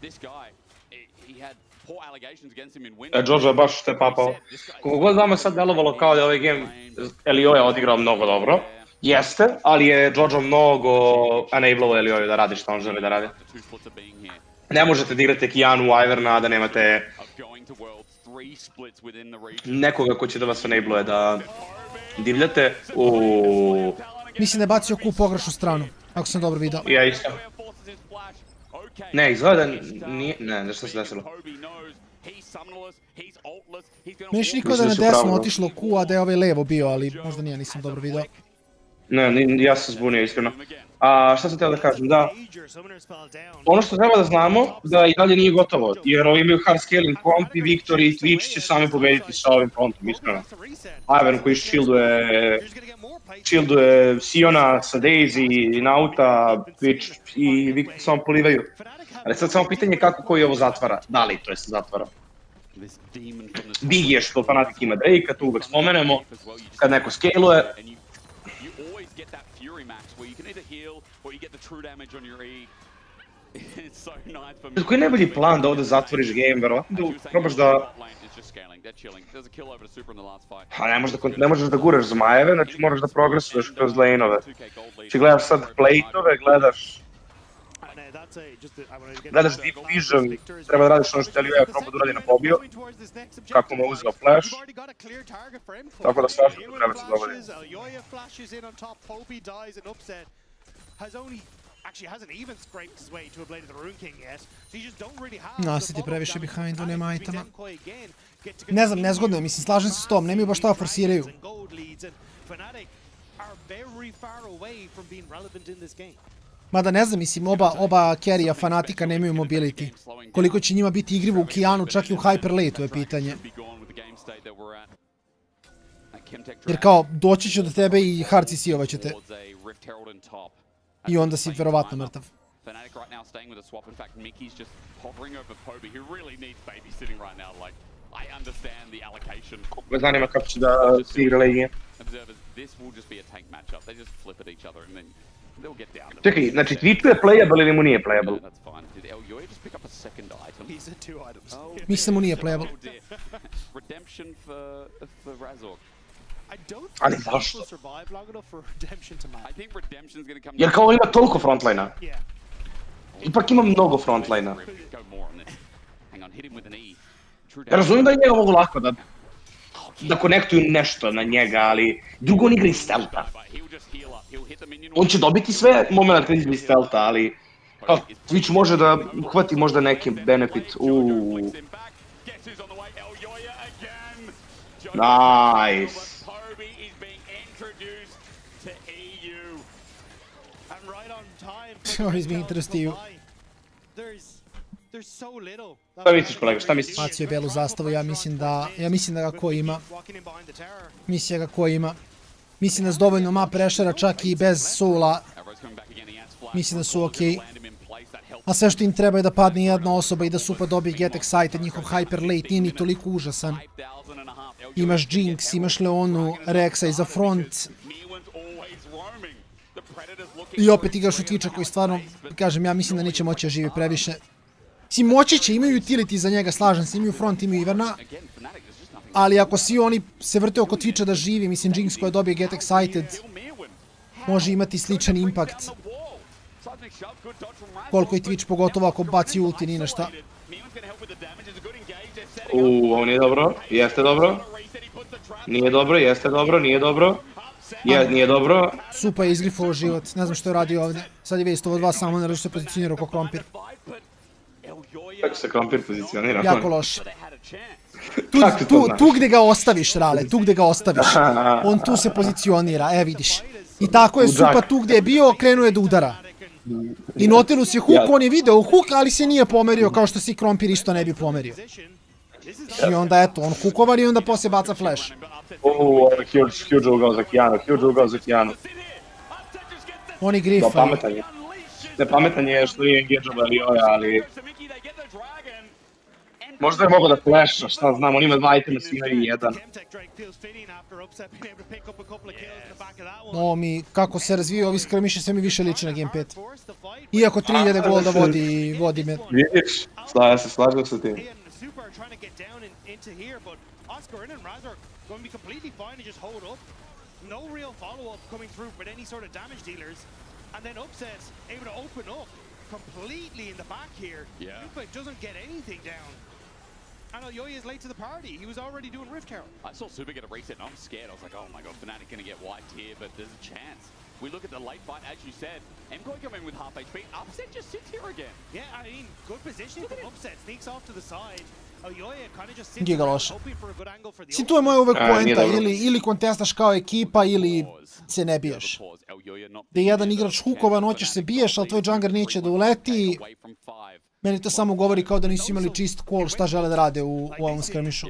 This guy, he had poor allegations against him in winter. Jojo je baš te papao. Kako god vama sad delovalo kao da je ovaj game Elio je odigrao mnogo dobro. Jeste, ali je Jojo mnogo enablovao Elioju da radi što on želi da radi. Ne možete da igrate Kijanu Wyverna da nemate nekoga ko će da vas enabluje da divljate. Mislim da je bacio Q u pogrešnu stranu, ako sam dobro vidio. Ja isto. Ne, izgleda nije, ne, što se desilo. Meni je nikao da je na desno otišlo Q, a da je ovaj levo bio, ali možda nije, nisam dobro vidio. Ne, ja sam zbunio iskreno. A šta sam teo da kažem, da, ono što treba da znamo, da i dalje nije gotovo, jer ovi imaju hard scaling komp i Viktor i Twitch će sami pobediti sa ovim frontom, iskreno. Ivan koji shielduje Siona sa Daisy, Nauta, Twitch i Viktor samo polivaju. Ali sad samo pitanje kako koji ovo zatvara, da li to je zatvara. Big je što Fnatic ima Drake-a, tu uvek spomenemo, kad neko scaluje. Koji je najbolji plan da ovdje zatvoriš game, verovatno da probaš da... Ne možeš da guraš zmajeve, znači moraš da progresuješ kroz lane-ove. Znači gledaš sad plate-ove, gledaš deep vision, treba da radiš ono što Elio proba da uradi na pobio, kako mu uzeo flash, tako da svašta treba se dogodi. Naset je previše behind, on nema itema. Ne znam, nezgodno je, mislim, slažem se s tom, nemaju baš šta forsiraju. Mada ne znam, mislim, oba carry-a Fnatica nemaju mobility. Koliko će njima biti igrivo u Kijanu, čak i u Hyper Late-u je pitanje. Jer kao, doći će do tebe i hard CC-ovat će te. I onda si verovatno mrtav. Me zanima kako će da si igra lane. Čekaj, znači Twitchu je playable ili mu nije playable? Mislim da mu nije playable. Ali zašto? Jer kao on ima toliko frontline-a. Ipak ima mnogo frontline-a. Ja razumijem da je njega mogu lako da konektuju nešto na njega, ali drugo on igra iz stealtha. On će dobiti sve moment kad izbi stealtha, ali Twitch može da uhvati možda neki benefit. Nice. Oh, he's being interesting. Šta misliš kolega, šta misliš? Bacio je belu zastavu, ja mislim da ga ko ima. Mislim da ga ko ima. Mislim da s dovoljno map pressure-a čak i bez soula. Mislim da su okej. A sve što im treba je da padne jedna osoba i da Supa dobije Get Excited, njihov Hyper Late nije ni toliko užasan. Imaš Jinx, imaš Leonu, Rexa iza front. I opet igraš u Twitcha koji stvarno, kažem, ja mislim da neće moći da živi previše. Mislim, moći će, imaju utility za njega, slažem se, imaju front, imaju Iverna. Ali ako svi oni se vrte oko Twitcha da živi, mislim, Jinx koja dobije Get Excited, može imati sličan impact. Koliko i Twitch, pogotovo ako baci ulti, ni našta. Ovo nije dobro, jeste dobro. Nije dobro, jeste dobro, nije dobro. Nije dobro. Supa je izgrifovao život, ne znam što je radio ovdje. Sad je već ovo dva samo, ne se pozicionirao kao krompir. Kako se krompir pozicionira? Jako loše. Tu gdje ga ostaviš, Rale, tu gdje ga ostaviš. On tu se pozicionira, vidiš. I tako je Supa tu gdje je bio, krenuo je da udara. I Nautilus je hook, on je video hook, ali se nije pomerio kao što si krompir isto ne bi pomerio. I onda eto, on hookovan i onda poslije baca flash. Huge ugao za Kijanu, huge ugao za Kijanu. Oni grifa. Pametan je. Nepametan je što nije engageable Elioja, ali... Možda je mogo da flasha, šta znam, on ima 2 itema, svi imaju 1. Kako se razviju ovi skirmishe, sve mi više liči na Game 5. Iako 3000 golda vodi me. Vidiš, slažem se tim. Going to be completely fine and just hold up. No real follow-up coming through with any sort of damage dealers. And then Upset's able to open up completely in the back here. Super doesn't get anything down. And Elioya is late to the party. He was already doing Rift Carol. I saw Super get a reset and I'm scared. I was like, oh my god, Fnatic going to get wiped here, but there's a chance. We look at the late fight, as you said. MKoi come in with half HP. Upset just sits here again. Yeah, I mean, good positioning from Upset. Sneaks off to the side. Giga loše. Si tu je moja uvek poenta, ili kontestaš kao ekipa ili se ne biješ. Da je jedan igrač hukovan, hoćeš se biješ, ali tvoj jungler neće da uleti. Meni to samo govori kao da nisu imali čist call šta žele da rade u ovom skirmishu.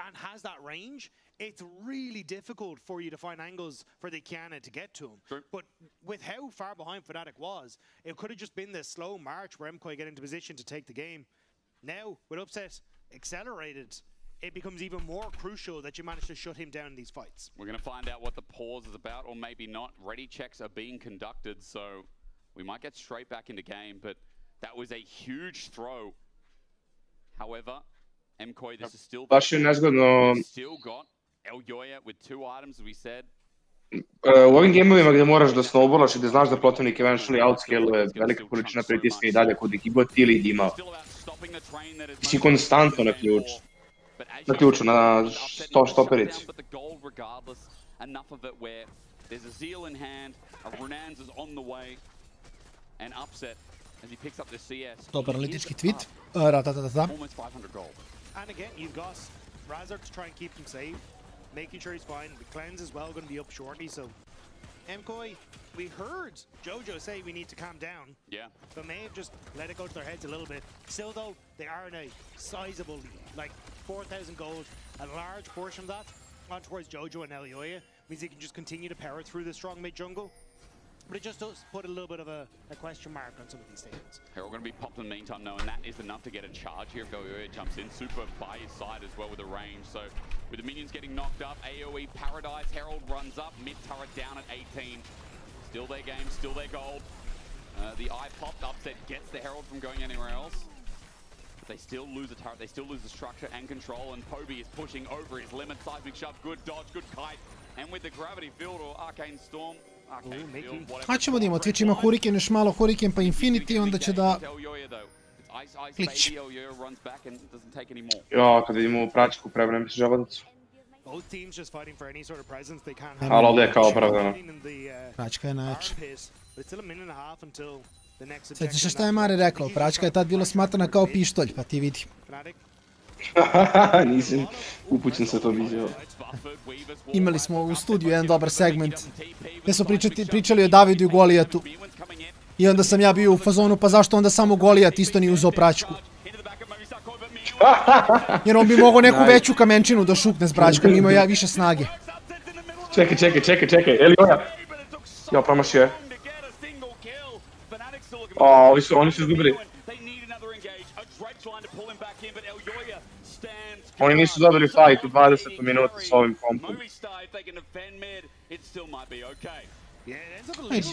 And has that range, it's really difficult for you to find angles for the Kiana to get to him. But with how far behind Fnatic was, it could have just been this slow march where MKOI get into position to take the game. Now, with Upset accelerated, it becomes even more crucial that you manage to shut him down in these fights. We're going to find out what the pause is about, or maybe not. Ready checks are being conducted, so we might get straight back into game, but that was a huge throw. However, MKOI, this is still baš je nezgodno. Still got Eljoya with 2 items, as we said. U ovim gameovima gdje moraš da snowballaš i da znaš da protivnik eventually outscale velika količina pritiska i dalje kod ekip god ti lead ima. Si konstantno na ključu. Na ključu, na štoperici. Enough of it where there's a Zeal in hand, a Runans is on the way, and Upset as he picks up the CS. Dobar analitički tweet. Ratatata. Almost 500 gold. And again, you've got Razor to try and keep him safe, making sure he's fine. The cleanse as well going to be up shortly, so MKOI, we heard Jojo say we need to calm down. Yeah. But may have just let it go to their heads a little bit. Still though, they are in a sizable lead, like 4,000 gold. A large portion of that on towards Jojo and Elioya means they can just continue to power through the strong mid jungle. But it just does put a little bit of a question mark on some of these statements. Herald going to be popped in the meantime, though, and that is enough to get a charge here if Elioya jumps in. Super by his side as well with the range. So with the minions getting knocked up, AoE Paradise, Herald runs up, mid turret down at 18. Still their game, still their gold. The eye popped, Upset gets the Herald from going anywhere else. But they still lose the turret, they still lose the structure and control, and Poby is pushing over his limit. Seismic shove, good dodge, good kite. And with the gravity field or arcane storm, Haćemo da imamo, Twitch ima Hurricane, još malo Hurricane pa Infinity, onda će da klič. Jo, kad vidimo praćku prebrem se žabadac. Ali ovdje je kao opravdano. Praćka je najjača. Sjeti se šta je Mare rekao, praćka je tad bila smatrana kao pištolj, pa ti vidi. Nisam upućen sa to vidio. Imali smo u studiju jedan dobar segment gdje smo pričali o Davidu i Golijatu. I onda sam ja bio u fazonu, pa zašto onda samo Golijat isto nije uzeo praćku? Jer on bi mogao neku veću kamenčinu da šukne s praćkom, imao ja više snage. Čekaj, Elioja. Ja, promašio je. Oni su izgubili. Oni nisu dobili fight u 20 minuta s ovim kompom.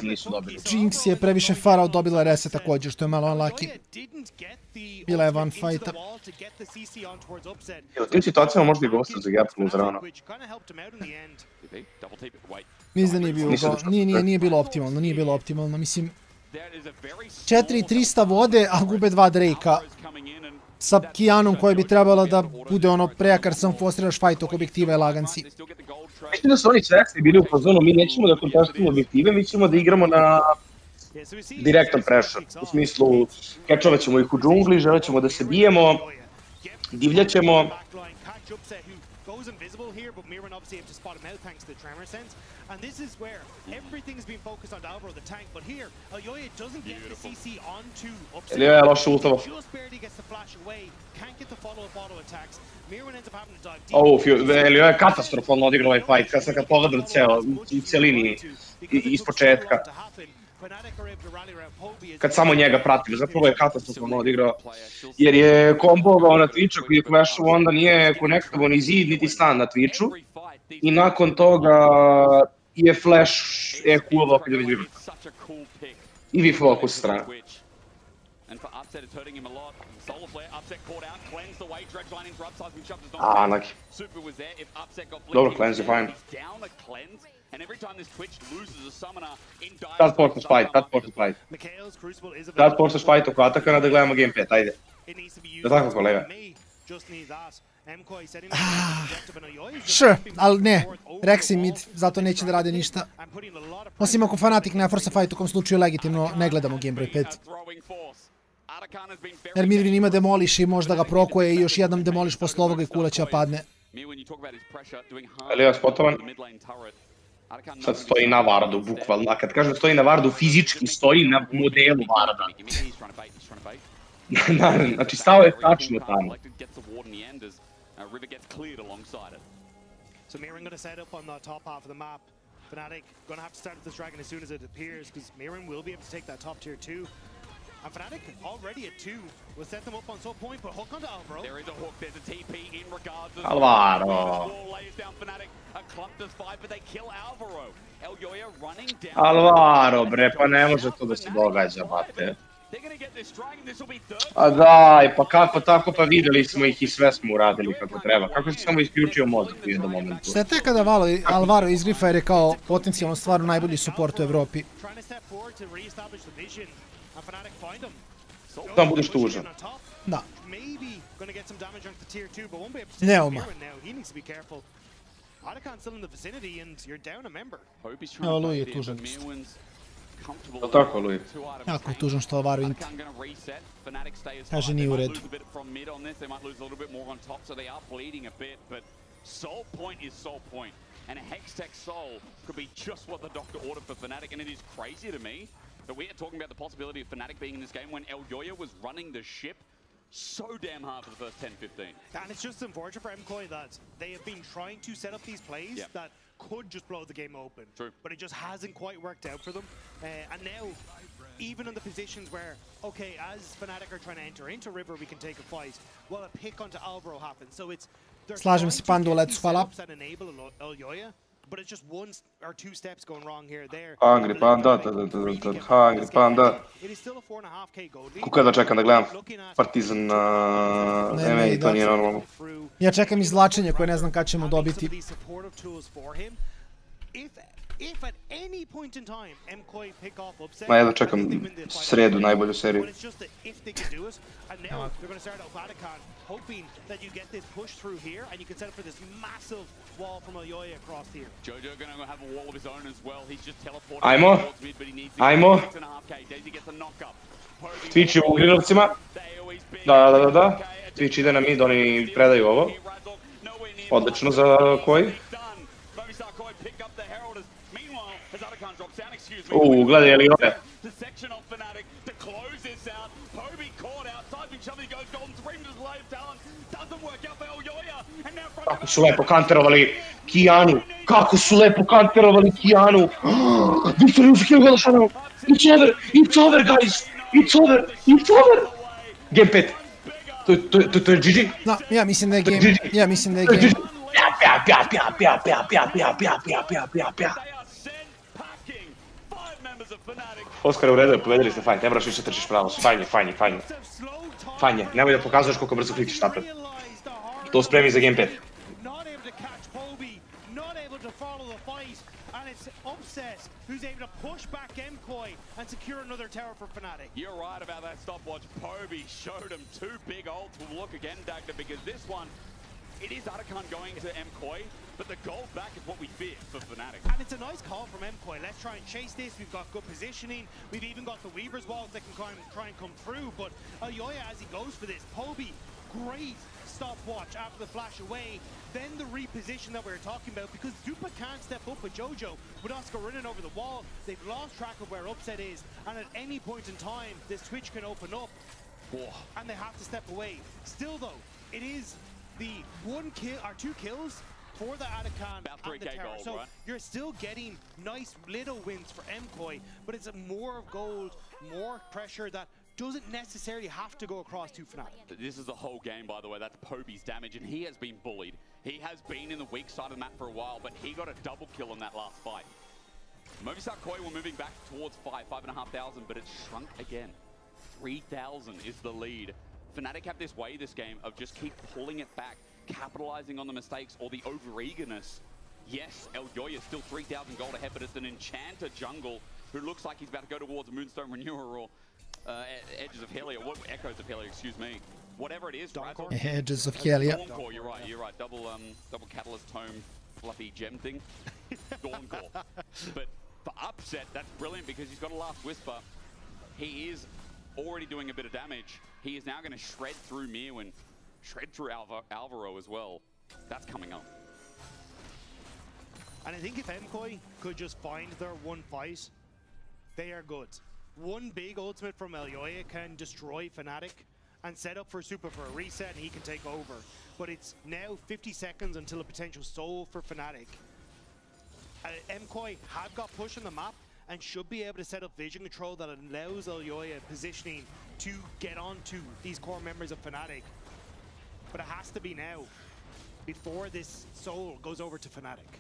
Nisu dobili. Jinx je previše farao, dobila reset također, što je malo unlucky. Bila je one fighta. U tim situacijama možda i gosta za Gapnu uz rano. Mislim da nije bilo optimalno, mislim. 4300 vode, a gube 2 Drake-a. Sa Kianom koji bi trebala da bude ono prejakar sam fostriraš fight oko objektiva i laganci. Mislim da su oni svesni bili u fazonu, mi nećemo da kontestujemo objektive, mi ćemo da igramo na direktan pressure. U smislu, catchovat ćemo ih u džungli, želit ćemo da se bijemo, divljaćemo. Goes invisible here, but Mirren obviously able to spot him out thanks to the tremor sense. And this is where everything's been focused on Dalbro, the tank, but here, Elioya doesn't get the CC onto Upset. Elioya je loše ultavo. Just barely gets the flash away, can't get the follow-up auto attacks. Mirren ends up having to dive deep. Elioya je katastrofalno odigrao ovaj fight, kad pogledam u cijelini iz početka. Kad samo njega pratim, zapravo je katastrofalno odigrao. Jer je kombovao na Twitchu koji je flashao, onda nije konektovao ni zid, niti stan na Twitchu. I nakon toga je flash EQ-ovao kad je već bilo. I vi focus strana. Unlucky. Dobro, cleanse je fine. Sad portaš fight oko Atakana da gledamo gamepad, ajde. Da tako kolega. Sure, ali ne, Rexy mid, zato neće da rade ništa. Osim ako Fnatic ne force fight, u kom slučaju legitimno ne gledamo game broj 5. Jer Mirvin ima demoliš i možda ga prokoje i još jedan demoliš posle ovoga i kula će padne. Ali ja spotovan. Sad stoji na Vardu, bukvalno. A kad kažem stoji na Vardu, fizički stoji na modelu Varda. Znači, stao je tačno tamo. So Mirin going to set up on the top half of the map. Fnatic going to have to start with this dragon as soon as it appears, because Mirin will be able to take that top tier 2. And Fnatic already at 2 will set them up on so point, but hook onto Alvaro. There is a hook, there's a TP in regards to Alvaro. lays down Fnatic. A clump does 5, but they kill Alvaro. Elyoya running down. Alvaro, bre, pa ne može to da se događa, bate. A daj, pa kako tako, pa videli smo ih i sve smo uradili kako treba. Kako se samo isključio mozak u jednom momentu. Sve te kada Alvaro izgrifa jer je kao potencijalno stvarno najbolji support u Evropi. Tam budeš tužan. Da. Neoma. Evo Lui je tužan. Tako, Lui. Jako je tužan što Alvaro inti. Kaže nije u redu. Soul point is soul point, and a Hextech Soul could be just what the Doctor ordered for Fnatic, and it is crazy to me that we are talking about the possibility of Fnatic being in this game when Elyoya was running the ship so damn hard for the first 10-15. And it's just unfortunate for MKOI that they have been trying to set up these plays that could just blow the game open. True. But it just hasn't quite worked out for them. And now, even in the positions where, okay, as Fnatic are trying to enter into River, we can take a fight, well, a pick onto Alvaro happens. So it's... Slažem se, Pandu, let's hvala. But it's just one or two steps going wrong here there. Hungry Panda, Hungry Panda. Kako da čekam da gledam Partizan na MA i to nije normalno. Ja čekam izvlačenje koje ne znam kad ćemo dobiti. Ma jedno čekam sredu, najbolju seriju. Hoping that you get this push through here and you can set up for this massive wall from Elyoya across here. Jojo gonna have a wall of his own as well. He's just teleported towards mid, but he needs to 6.5k. Daisy gets a knock up. Twitch je u grilovcima. Da. Twitch ide na mid, oni predaju ovo. Odlično za koji. Gledaj Elyoya. Kako su lepo kanterovali Kijanu! Kako su lepo kanterovali Kijanu! Victor už kill Velšanu! It's over guys! It's over! Game 5. To je GG? Da, ja mislim da je game. Pja. Oskar, u redu, povedali ste fajn, ne moraš više trčiš pravo, fajn je, nemoj da pokazuješ koliko brzo klikćeš napred. To spremi za game 5. Who's able to push back MKOI and secure another tower for Fnatic. You're right about that stopwatch. Poby showed him 2 big ults. We'll look again, Dagda, because this one, it is Arakan going to MKOI, but the gold back is what we fear for Fnatic. And it's a nice call from MKOI. Let's try and chase this. We've got good positioning. We've even got the Weaver's walls that can try and come through. But Elyoya, as he goes for this, Poby, great stopwatch after the flash away. Then the reposition that we were talking about, because Dupa can't step up with Jojo, with Oscar running over the wall. They've lost track of where Upset is, and at any point in time, this Twitch can open up, and they have to step away. Still though, it is the 1 kill or 2 kills for the Arakan and the tower. So you're still getting nice little wins for MKOI, but it's more of gold, more pressure that doesn't necessarily have to go across to Fnatic. This is the whole game, by the way. That's Poby's damage, and he has been bullied. He has been in the weak side of the map for a while, but he got a double kill in that last fight. Movistar Koi were moving back towards 5,500, but it's shrunk again. 3,000 is the lead. Fnatic have this way this game of just keep pulling it back, capitalizing on the mistakes or the over-eagerness. Yes, Elyoya is still 3,000 gold ahead, but it's an Enchanter jungle who looks like he's about to go towards Moonstone Renewer or Edges of Helio, Echoes of Helio, excuse me. whatever it is, Edges of Helija. You're right. Double catalyst tome, fluffy gem thing. Dawncore. But for upset, that's brilliant because he's got a last whisper. He is already doing a bit of damage. He is now going to shred through Mirwin, shred through Alvaro as well. That's coming up. And I think if MKOI could just find their one fight, they are good. One big ultimate from Elyoya can destroy Fnatic and set up for Super for a reset, and he can take over. But it's now 50 seconds until a potential soul for Fnatic. MKOI have got push on the map and should be able to set up vision control that allows Elyoya positioning to get onto these core members of Fnatic. But it has to be now, before this soul goes over to Fnatic.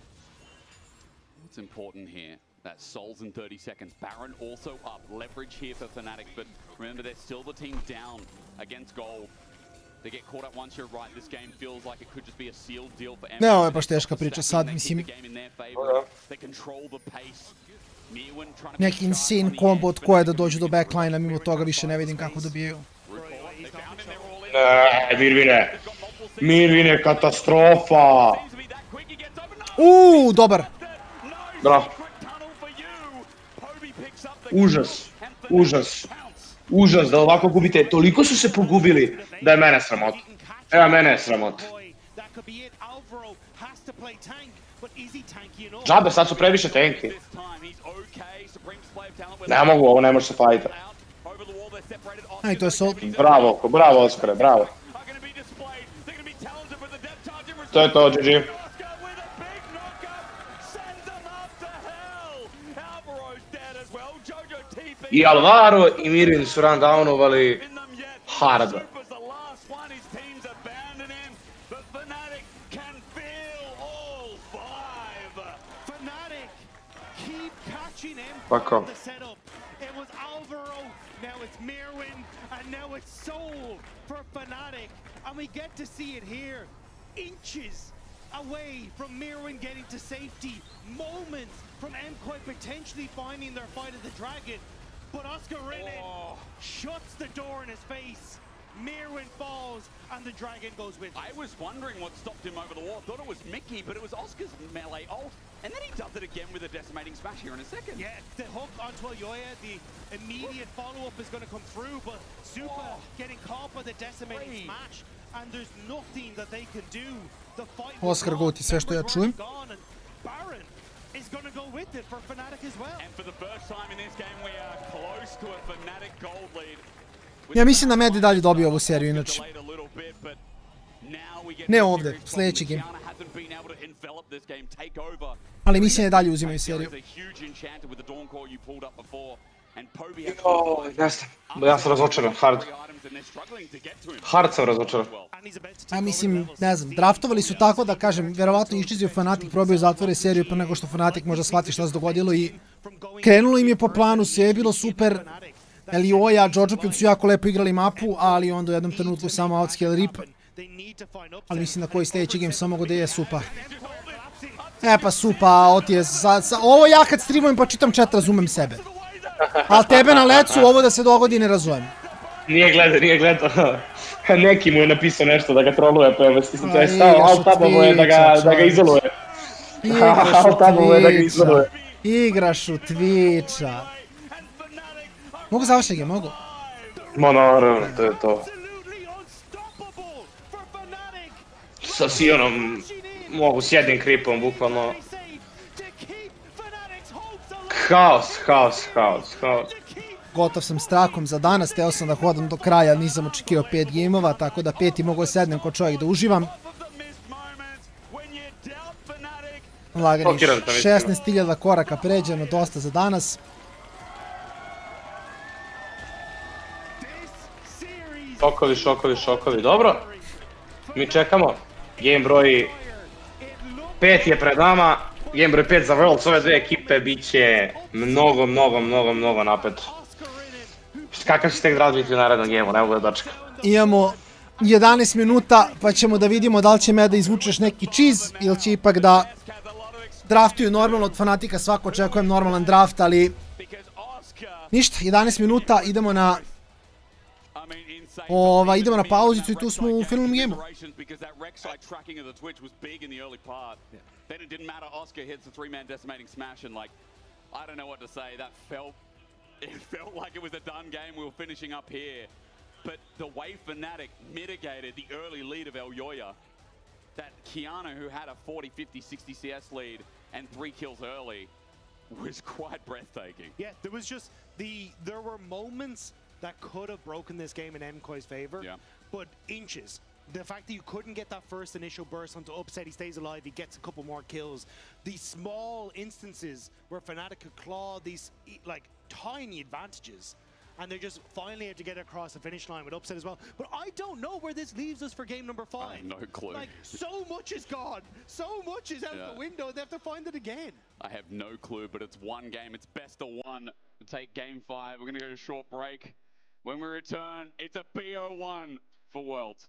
What's important here? That Soul's in 30 seconds. Baron also up. Leverage here for Fnatic, but remember they're still the team down against Gold. They get caught up once you're right. This game feels like it could just be a sealed deal for Ne, ovo je baš teška priča sad, mislim. Neki insane combo od koje da dođu do backline-a, mimo toga više ne vidim kako dobijaju. Mirvine, katastrofa! Dobar! Bravo. Užas da ovako gubite. Toliko su se pogubili da je mene sramot. Evo, mene je sramot. Džabe, sad su previše tanki. Ne mogu, ovo ne može se fajta. Aj, to je sol. Bravo, Oskare, bravo. To je to, GG. I Alvaro i Mirwin su rundownovali hard. Tako. It was Alvaro, now it's Mirwin, and now it's Soul for Fnatic. And we get to see it here, inches away from Mirwin getting to safety, moments from MKOI potentially finding their fight of the dragon. But Oscar Renin shuts the door in his face. Mirwin falls, and the dragon goes with him. I was wondering what stopped him over the wall. I thought it was Mickey, but it was Oscar's melee ult. And then he does it again with a decimating smash here in a second. Yeah, the hook onto Elyoya, the immediate follow-up is going to come through, but Super getting caught by the decimating smash, and there's nothing that they can do. The fight Oscar Goti, sve što ja čujem. Baron is going to go with it for Fnatic as well. And for the first time in this game, we are close to a Fnatic gold lead. Ja mislim da Med i dalje dobio ovu seriju, inače. Ne ovdje, sljedeći game. Ali mislim da dalje uzimaju seriju. Ne znam, ja sam razočaran, hard. Hard sam razočaran. Ja mislim, ne znam, draftovali su tako da kažem, verovatno iščizio Fnatic, probaju zatvore seriju pa nego što Fnatic možda shvati šta se dogodilo i krenulo im je po planu, sve je bilo super. Elyoya, Jojopion su jako lepo igrali mapu, ali onda u jednom trenutku samo outscale rip. Ali mislim da koji sljedeći game samo mogu da je Supa. Pa Supa, ovo ja kad streamujem pa čitam chat razumem sebe. Ali tebe na lecu ovo da se dogodi ne razumem. Nije gledao. Neki mu je napisao nešto da ga troluje, pa je stao, alt-tabao mu je da ga izoluje. Alt-tabao mu je da ga izoluje. Igraš u Twitcha. Mogu završiti ga, mogu? Ma naravno, to je to. Sa Sionom mogu s jednim kripom, bukvalno. Haos. Gotov sam s trakom za danas, teo sam da hodam do kraja, nisam očekivao 5 gameova, tako da 5 mogu sednem ko čovjek da uživam. Lagani, 16.000 koraka pređeno, dosta za danas. Šokovi, dobro. Mi čekamo. Game broj 5 je pred nama. Game broj 5 za Worlds, ove dve ekipe bit će mnogo napeto. Kakav će tek draft biti u narednom gameu, ne mogu da dočekam. Imamo 11 minuta, pa ćemo da vidimo da li će Meda izvučeš neki cheese ili će ipak da draftuju normalno od Fnatica, svako očekujem normalan draft, ali ništa, 11 minuta, idemo na idemo na pauzicu i tu smo u finalnom gameu. Because that Rek'Sai tracking of the Twitch was big in the early part. Then it didn't matter. Oscar hits the 3-man decimating smash, and like, I don't know what to say. It felt like it was a done game. We were finishing up here. But the way Fnatic mitigated the early lead of El Yoya, that Kiana, who had a 40, 50, 60 CS lead and 3 kills early, was quite breathtaking. Yeah, there was just there were moments that could have broken this game in MKOI's favor, but inches. The fact that you couldn't get that first initial burst onto Upset, he stays alive, he gets a couple more kills. These small instances where Fnatic could claw these like tiny advantages, and they just finally had to get across the finish line with Upset as well. But I don't know where this leaves us for game number 5. I have no clue. Like, so much is gone. So much is out the window. They have to find it again. I have no clue, but it's one game. It's best of one. We'll take game 5. We're going to go to a short break. When we return, it's a BO1 for Worlds.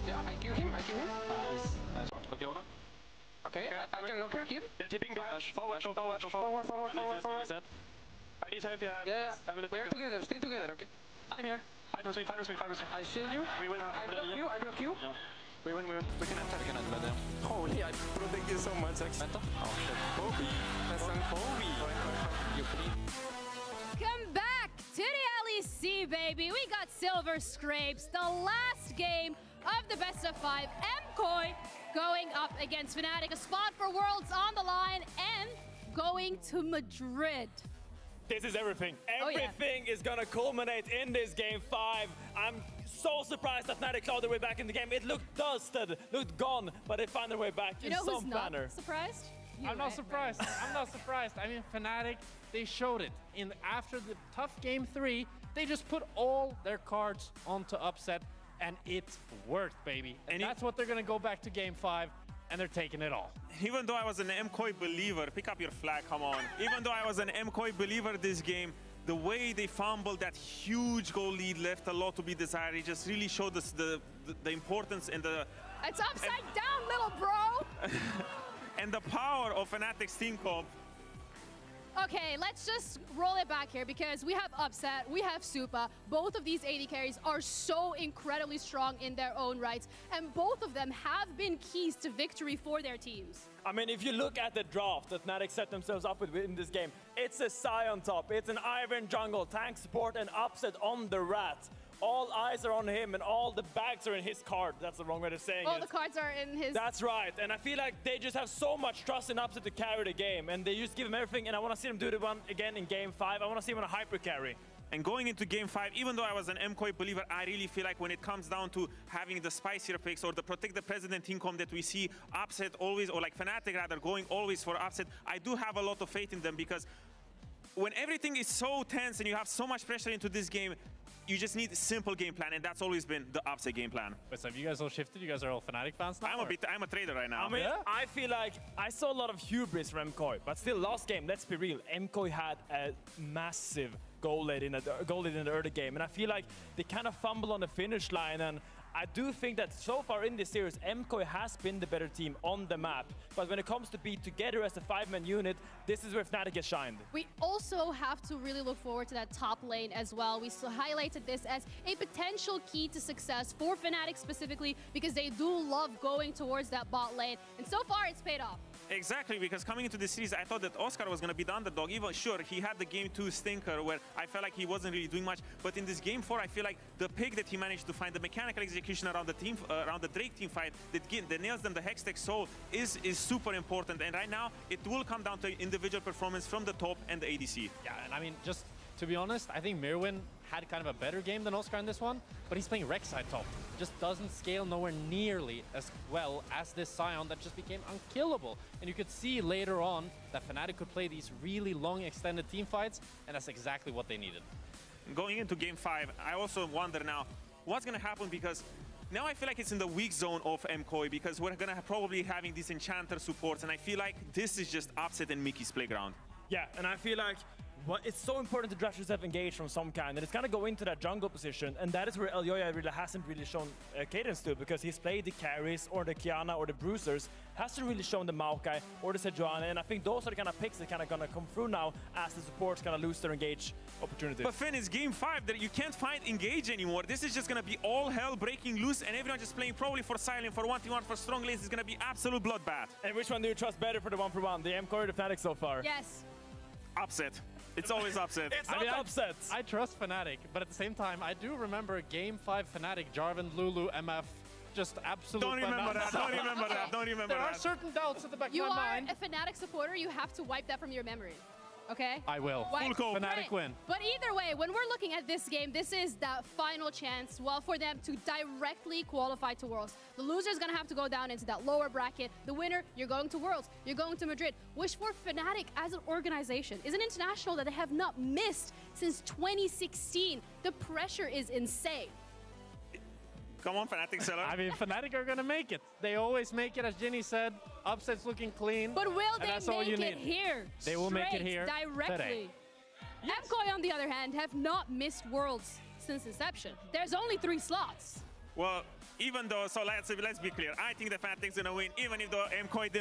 Yeah, I kill him. Nice. Okay, over. Okay, I can look here. Tipping dash. Forward. Set. I need help, Yeah. We're together, stay together, okay? I'm here. Fight with me. I shield you. We win. I block you. Yeah. We win. We can enter better. Holy, I protect you so much, actually. Oh shit. Kobe. That's on Kobe. You please. Come back to the LEC, baby. We got Silver Scrapes, the last game of the best of 5. MKOI going up against Fnatic. A spot for Worlds on the line and going to Madrid. This is everything. Everything is gonna culminate in this game 5. I'm so surprised that Fnatic clawed their way back in the game. It looked dusted, looked gone, but they found their way back in some manner. Surprised? I'm not surprised. I'm not surprised. I mean, Fnatic, they showed it. After the tough game 3, they just put all their cards onto upset, and it worked, baby. And that's what they're gonna go back to game 5. And they're taking it all. Even though I was an MKOI believer, pick up your flag, come on. Even though I was an MKOI believer this game, the way they fumbled that huge goal lead left a lot to be desired. It just really showed us the importance and the... It's upside down, little bro! and the power of Fnatic's team comp. Okay, let's just roll it back here because we have Upset, we have Supa. Both of these AD carries are so incredibly strong in their own rights, and both of them have been keys to victory for their teams. I mean, if you look at the draft that Fnatic set themselves up with in this game, it's a Psy on top, it's an Iron jungle, tank support, and Upset on the Rat. All eyes are on him and all the bags are in his card. That's the wrong way of saying it. All the cards are in his... That's right. And I feel like they just have so much trust in Upset to carry the game. And they just give him everything. And I want to see them do the one again in game 5. I want to see him on a hyper carry. And going into game 5, even though I was an MKOI believer, I really feel like when it comes down to having the spicier picks or the protect the president team comp that we see Upset always, or like Fnatic rather, going always for Upset, I do have a lot of faith in them because when everything is so tense and you have so much pressure into this game, you just need a simple game plan, and that's always been the Upset game plan. Wait, so have you guys all shifted? You guys are all Fnatic fans now? I'm a trader right now. I mean, I feel like I saw a lot of hubris from MKOI, but still, last game, let's be real, MKOI had a massive goal lead in the early game, and I feel like they kind of fumbled on the finish line, and I do think that so far in this series, MKOI has been the better team on the map. But when it comes to be together as a 5-man unit, this is where Fnatic has shined. We also have to really look forward to that top lane as well. We still highlighted this as a potential key to success for Fnatic specifically because they do love going towards that bot lane. And so far, it's paid off. Exactly, because coming into this series, I thought that Oscar was going to be the underdog. Even sure, he had the game 2 stinker where I felt like he wasn't really doing much. But in this game 4, I feel like the pick that he managed to find, the mechanical execution around the team, around the Drake team fight, that nails them the Hextech Soul is super important. And right now, it will come down to individual performance from the top and the ADC. Yeah, and I mean, just to be honest, I think Mirwin had kind of a better game than Oscar in this one, but he's playing Rek'Sai top. Just doesn't scale nowhere nearly as well as this Sion that just became unkillable. And you could see later on that Fnatic could play these really long extended team fights, and that's exactly what they needed. Going into game 5, I also wonder now, what's going to happen because now I feel like it's in the weak zone of MKOI because we're going to probably having these Enchanter supports, and I feel like this is just Upset and Mickey's playground. Yeah, and I feel like it's so important to draft yourself engaged from some kind, and it's gonna go into that jungle position, and that is where Elyoya really hasn't really shown cadence to, because he's played the carries or the Kiana or the Bruisers, hasn't really shown the Maokai or the Sejuani, and I think those are the kind of picks that kind of gonna come through now as the supports kind of lose their engage opportunities. But Finn, it's game 5 that you can't find engage anymore. This is just gonna be all hell breaking loose, and everyone just playing probably for silent, for 1v1, for strong lanes. It's gonna be absolute bloodbath. And which one do you trust better for the 1v1, the MKOI or the Fnatic so far? Yes. Upset. It's always Upset. It's not Upset. I trust Fnatic, but at the same time, I do remember Game 5 Fnatic, Jarvan, Lulu, MF, just absolute Don't remember that. Don't remember that. Don't remember there that. Are certain doubts at the back of my mind. You are a Fnatic supporter. You have to wipe that from your memory. Okay? I will. Full cope. Fnatic win. But either way, when we're looking at this game, this is the final chance, well, for them to directly qualify to Worlds. The loser is going to have to go down into that lower bracket. The winner, you're going to Worlds. You're going to Madrid, which for Fnatic as an organization is an international that they have not missed since 2016. The pressure is insane. Come on, Fnatic seller. I mean, Fnatic are going to make it. They always make it, as Ginny said. Upset's looking clean. But will they make it here? They will make it here directly. Yes. MKOI, on the other hand, have not missed Worlds since inception. There's only 3 slots. Well, even though, so let's be clear. I think the Fnatic's gonna win, even if the MKOI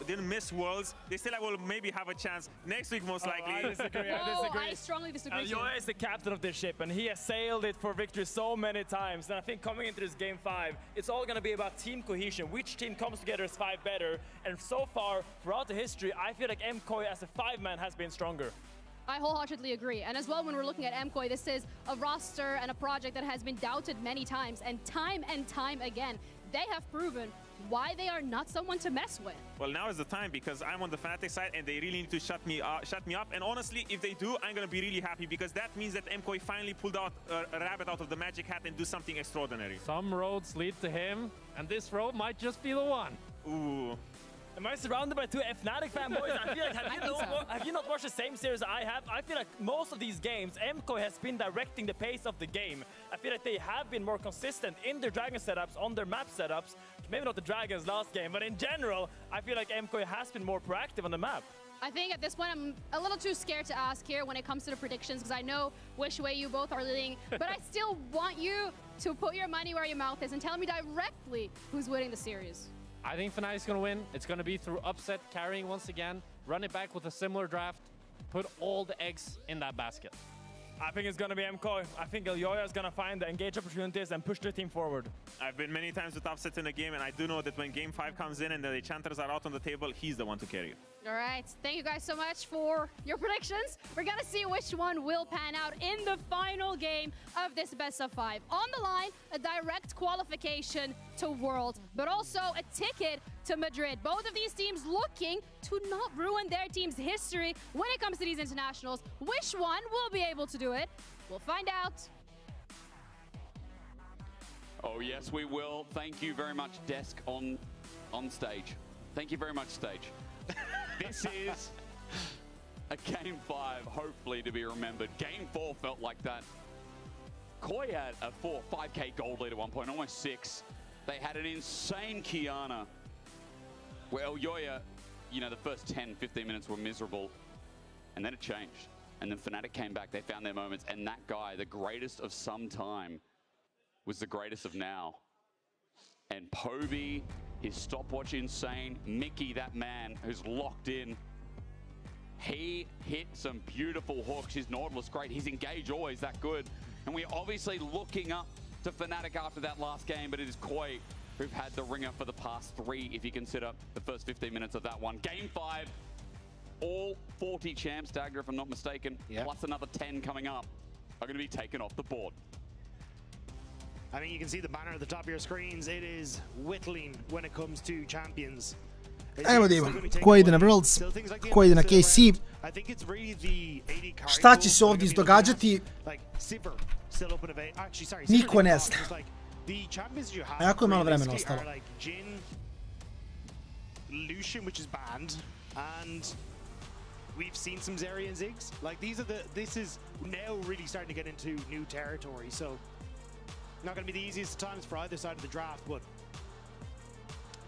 didn't miss Worlds. They still will maybe have a chance next week, most likely. I disagree. I disagree. I strongly disagree. Elyoya is the captain of this ship, and he has sailed it for victory so many times. And I think coming into this game 5, it's all gonna be about team cohesion. Which team comes together as 5 better? And so far, throughout the history, I feel like MKOI as a 5-man has been stronger. I wholeheartedly agree. And as well, when we're looking at MKOI, this is a roster and a project that has been doubted many times. And time again, they have proven why they are not someone to mess with. Well, now is the time because I'm on the Fnatic side and they really need to shut me up. And honestly, if they do, I'm going to be really happy because that means that MKOI finally pulled out a rabbit out of the magic hat and do something extraordinary. Some roads lead to him, and this road might just be the one. Ooh. Am I surrounded by two Fnatic fanboys? I feel like, have you not watched the same series I have? I feel like most of these games, MKOI has been directing the pace of the game. I feel like they have been more consistent in their Dragon setups, on their map setups. Maybe not the Dragons last game, but in general, I feel like MKOI has been more proactive on the map. I think at this point, I'm a little too scared to ask here when it comes to the predictions because I know which way you both are leaning, but I still want you to put your money where your mouth is and tell me directly who's winning the series. I think Fnatic's going to win. It's going to be through upset, carrying once again, run it back with a similar draft, put all the eggs in that basket. I think it's going to be MKOI. I think Elyoya is going to find the engage opportunities and push their team forward. I've been many times with upsets in the game, and I do know that when Game 5 comes in and the enchanters are out on the table, he's the one to carry. All right, thank you guys so much for your predictions. We're going to see which one will pan out in the final game of this best of 5. On the line, a direct qualification to Worlds, but also a ticket to Madrid. Both of these teams looking to not ruin their team's history when it comes to these internationals. Which one will be able to do it? We'll find out. Oh, yes, we will. Thank you very much, Desk on stage. Thank you very much, stage. This is a Game 5, hopefully to be remembered. Game 4 felt like that. Koi had a 5K gold lead at one point, almost 6. They had an insane Kiana. Well, Elyoya, you know, the first 10, 15 minutes were miserable. And then it changed. And then Fnatic came back, they found their moments. And that guy, the greatest of some time, was the greatest of now. And Poby, his stopwatch insane. Mickey, that man who's locked in. He hit some beautiful hooks. His Nautilus great. His engage always that good. And we're obviously looking up to Fnatic after that last game, but it is Koi who've had the ringer for the past 3, if you consider the first 15 minutes of that one. Game 5, all 40 champs, Dagger, if I'm not mistaken, plus another 10 coming up, are going to be taken off the board. I mean, you can see the banner at the top of your screens. It is whittling when it comes to champions. Evo da ima, ko ide na Worlds, ko ide na KC. Šta će se ovdje izdogađati, niko ne zna. A jako je malo vremena ostalo. Lucian, which is banned, and we've seen some Zarya and Ziggs. Like this is now really starting to get into new territory. So not going to be the easiest times for either side of the draft, but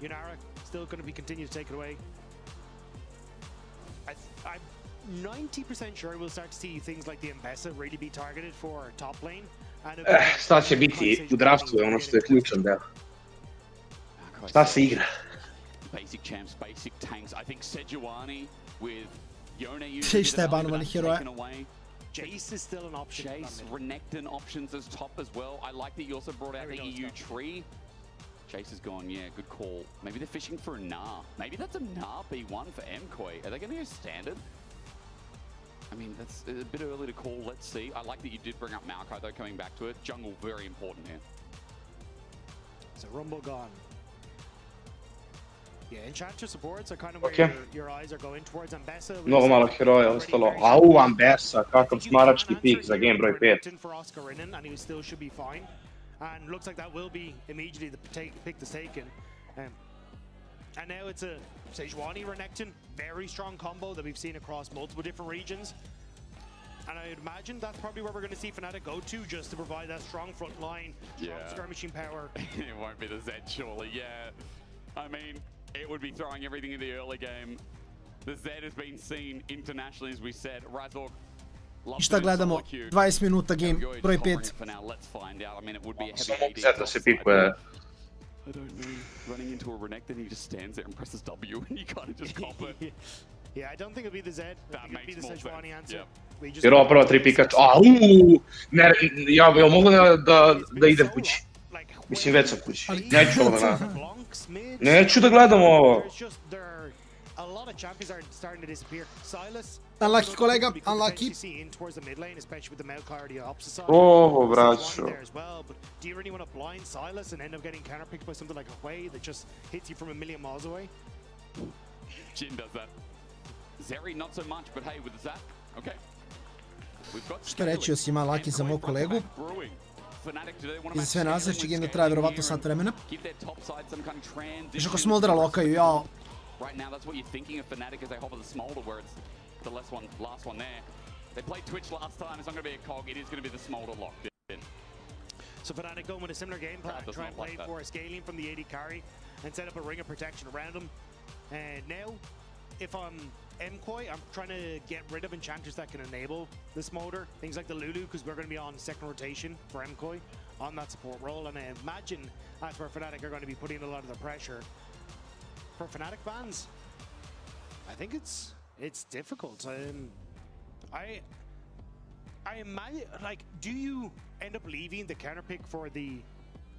Yunara still going to be continue to take it away. I'm 90% sure we'll start to see things like the Mbessa really be targeted for top lane. Šta će biti u draftu je ono što je ključan deo. Šta se igra? Basic champs, basic tanks. I think Sejuani with Yone Šta je banovani heroja? Jace is still an option. Jace, Renekton options as top as well. I like that you also brought out the EU tree. Jace is gone, yeah, good call. Maybe they're fishing for a Gnar. Maybe that's a Gnar B1 for MKOI. Are they going to go standard? I mean, that's a bit early to call. Let's see. I like that you did bring up Maokai, though, coming back to it. Jungle, very important here. So Rumble gone. Yeah, Enchanter supports are kind of where your eyes are going towards. Mbessa. Mnogo malo heroja ostalo. Au, Mbessa, kakav smarački pik za game broj 5. For Oscar Renan, and he still should be fine. And looks like that will be immediately the pick that's taken. And now it's a Sejuani Renekton, very strong combo that we've seen across multiple different regions. And I would imagine that's probably where we're going to see Fnatic go to, just to provide that strong front line, strong skirmishing power. It won't be the Zed, surely, yeah. I mean, it would be throwing everything in the early game. The Zed has been seen internationally, as we said. Razork. I šta gledamo? 20 minuta game, broj 5. Zeta se pikuje. I don't know. Running into a Renekton, he just stands there and presses W and you kind of just cop it. Yeah, I don't think it'll be the Zed. That makes be the Sejuani answer. Jer ova prva 3 pikača. Ja mogu da idem kući. Mislim, već sam kući. Neću ovo na... Neću da gledam ovo. of champions are starting to disappear. Silas. Unlucky, kolega, unlucky. In towards the mid lane, especially with the Maokai already opposite side. Oh, braćo. There as well, but do you really want to blind Silas and end up getting counterpicked by something like a Hui that just hits you from a million miles away? Jin does that. Zeri not so much, but hey, with Zap, okay. Što reći osim unlucky za mog kolegu? I za sve nazad će game da traje vjerovatno sat vremena. Još ako Smoldera lokaju, jao. Right now, that's what you're thinking of Fnatic as they hover the Smolder, where it's the last one there. They played Twitch last time. It's not going to be a cog. It is going to be the Smolder locked in. So Fnatic going with a similar game plan. Try and play for a scaling from the AD carry and set up a ring of protection around him. And now, if I'm MKoi, I'm trying to get rid of enchanters that can enable the Smolder. Things like the Lulu, because we're going to be on second rotation for MKoi on that support role. And I imagine that's where Fnatic are going to be putting a lot of the pressure. For Fnatic fans, I think it's difficult. I imagine, like, do you end up leaving the counter pick for the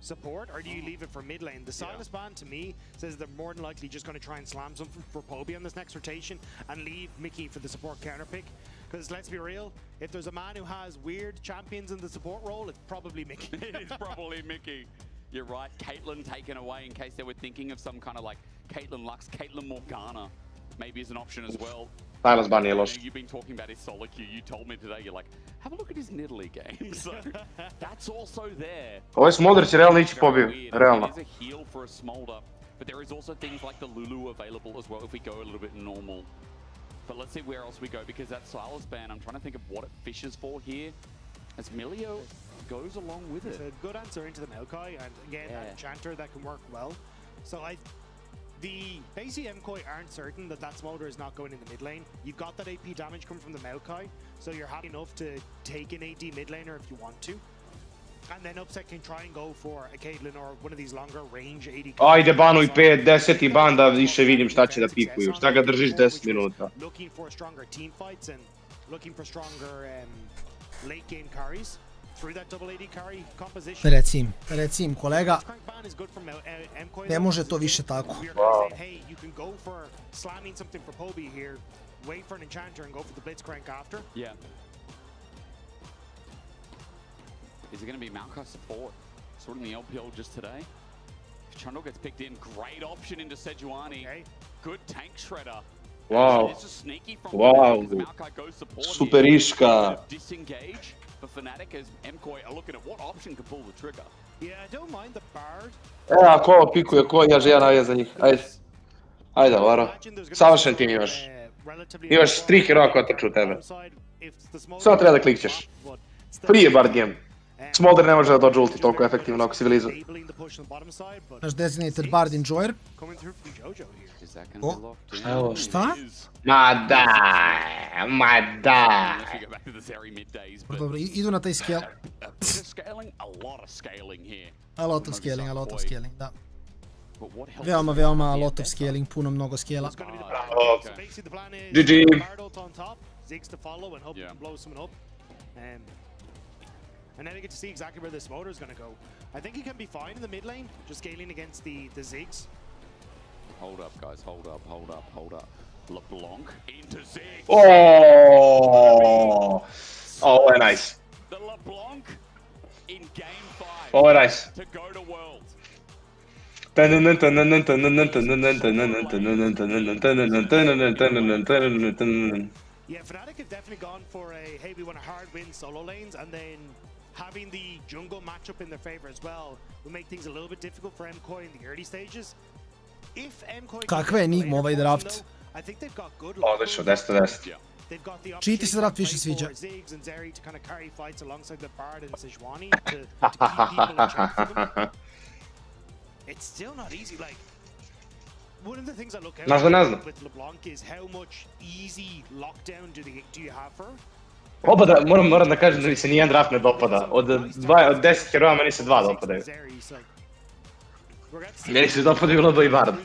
support, or do you leave it for mid lane? The Silas ban to me says they're more than likely just going to try and slam something for Poby on this next rotation and leave Mickey for the support counter pick. Because let's be real, if there's a man who has weird champions in the support role, it's probably Mickey. It is probably Mickey. You're right. Caitlyn taken away in case they were thinking of some kind of like Caitlyn Lux, Caitlyn Morgana maybe is an option as well. Silas ban je loš. You've been talking about his solo queue. You told me today, you're like, have a look at his Nidalee game. So that's also there. Ovaj Smolder će realno ići pobiju, realno. It is a heal for a Smolder, but there is also things like the Lulu available as well if we go a little bit normal. But let's see where else we go, because that Silas ban, I'm trying to think of what it fishes for here. As Milio goes along with it. It's a good answer into the Maokai, and again, that enchanter that can work well. So the basic MKoi aren't certain that Smolder is not going in the mid lane. You've got that AP damage coming from the Maokai, so you're happy enough to take an AD mid laner if you want to. And then Upset can try and go for a Caitlyn or one of these longer range AD. Ajde, banuj 5-10 ban da više vidim šta će da pikuju. Šta ga držiš 10 minuta? Looking for stronger team fights and looking for stronger late game carries through that double AD carry composition. Recim kolega, ne može to više tako. Hey, you can go for slamming something for Poby here, wait for an enchanter and go for the Blitzcrank after. Yeah. Is it going to be Maokai support? Sorting the LPL just today. If Trundle gets picked in, great option into Sejuani. Good tank shredder. Wow. Wow. Super iška. Disengage for Fnatic as MKoi are looking at what option can pull the trigger. Yeah, I don't mind the Bard. Ako ovo pikuje, ja navijam za njih. Ajde. Ajde, Varo. Savršen tim imaš. Imaš 3 heroa koja trču u tebe. Samo treba da klikćeš. Free je Bard game. Smolder ne može da dođe ulti toliko efektivno ako si Vilizu. Naš designated Bard Enjoyer. O, šta? Ma da. Dobro, idu na taj scale. A lot of scaling, da. Veoma, a lot of scaling, puno mnogo scale-a. GG. And then we get to see exactly where this motor is going to go. I think he can be fine in the mid lane, just scaling against the Ziggs. Hold up, guys. Hold up. LeBlanc into Ziggs. Oh, ovo je nice. The LeBlanc in game 5. Ovo je nice. To go to World. Yeah, Fnatic have definitely gone for a, hey, we want to hard win solo lanes, and then having the jungle matchup in their favor as well will make things a little bit difficult for MKoi in the early stages. If MKoi Kakva je enigma ovaj draft? I think they've got good odlično, 10-10. They've got the Čiji ti se draft više sviđa? Ziggs and Zeri to kind of carry fights alongside the Bard and Sejuani to keep people in check for them. It's still not easy, like one of the things I look at with LeBlanc is how much easy lockdown do you have for her? Oba da, moram da kažem da mi se nijedan draft ne dopada. Od 10 heroja meni se 2 dopadaju. Meni se dopadaju Lobo i Bard.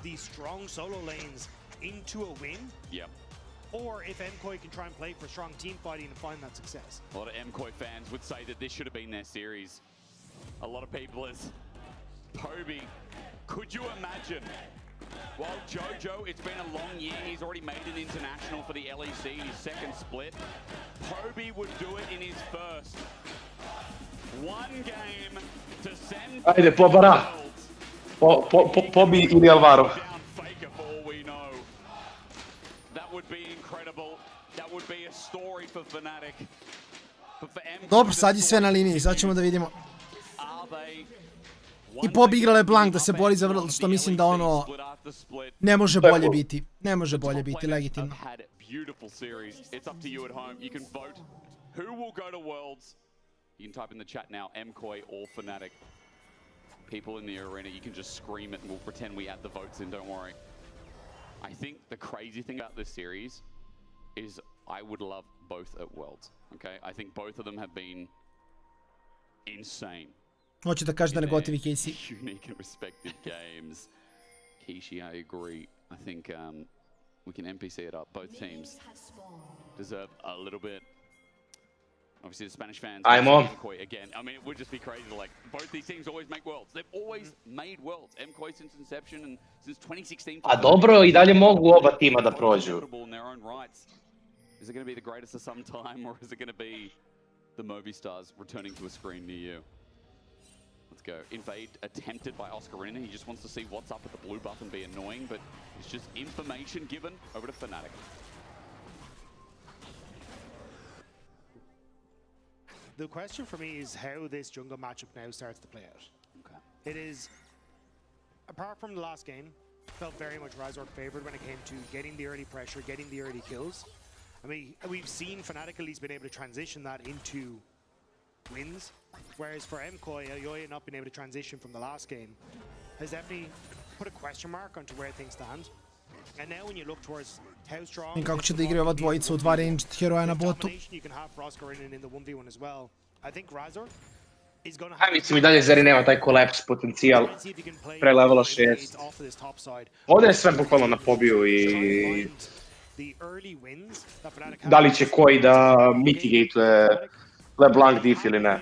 Or if MKoi can try and play for strong team fighting and find that success. A lot of MKoi fans would say that this should have been their series. A lot of people as Poby, could you imagine Well, Jojo, it's been a long year. He's already made an international for the LEC in his second split. Poby would do it in his first. One game to send. Ajde, pobara. Pobi ili Alvaro. That would be incredible. That would be a story for Fnatic. Dobro, sad je sve na liniji, sad ćemo da vidimo. I Pobi igrala je Blank da se bori za vrlo, što mislim da ono ne može bolje biti. Ne može bolje biti, legitimno. Beautiful series. It's up to you at home. You can vote who will go to Worlds. You can type in the chat now, MKOI or Fnatic. People in the arena, you can just scream it and we'll pretend we add the votes in, don't worry. I think the crazy thing about this series is I would love both at Worlds, okay? I think both of them have been insane. Hoće da kaže da ne gotivi Casey. Unique and respected games. Kishi, I agree. I think we can NPC it up. Both teams deserve a little bit. Obviously, the Spanish fans. I'm on. Again, I mean, it would just be crazy. Like, both these teams always make Worlds. They've always made Worlds. MKOI since inception and since 2016. A dobro, I dalje mogu oba tima da prođu. In their own rights. Is it going to be the greatest of some time, or is it going to be the Movistars returning to a screen near you? Let's go. Invade attempted by Oscarina. He just wants to see what's up with the blue buff and be annoying, but it's just information given over to Fnatic. The question for me is how this jungle matchup now starts to play out. Okay. It is, apart from the last game, felt very much Razork favored when it came to getting the early pressure, getting the early kills. I mean, we've seen Fnatic at least been able to transition that into wins, whereas for MKOI, Yoya not being able to transition from the last game has definitely put a question mark onto where things stand. And now when you look towards how strong... I kako će da igraju ova dvojica u dva ranged heroja na botu. You can have for Oscarina in the 1v1 as well. I think Razork is going to have... Mislim i dalje Zeri nema taj collapse potencijal pre levela 6. Ovdje je sve bukvalno na Pobiju i... Da li će koji da mitigatuje LeBlanc diff ili ne.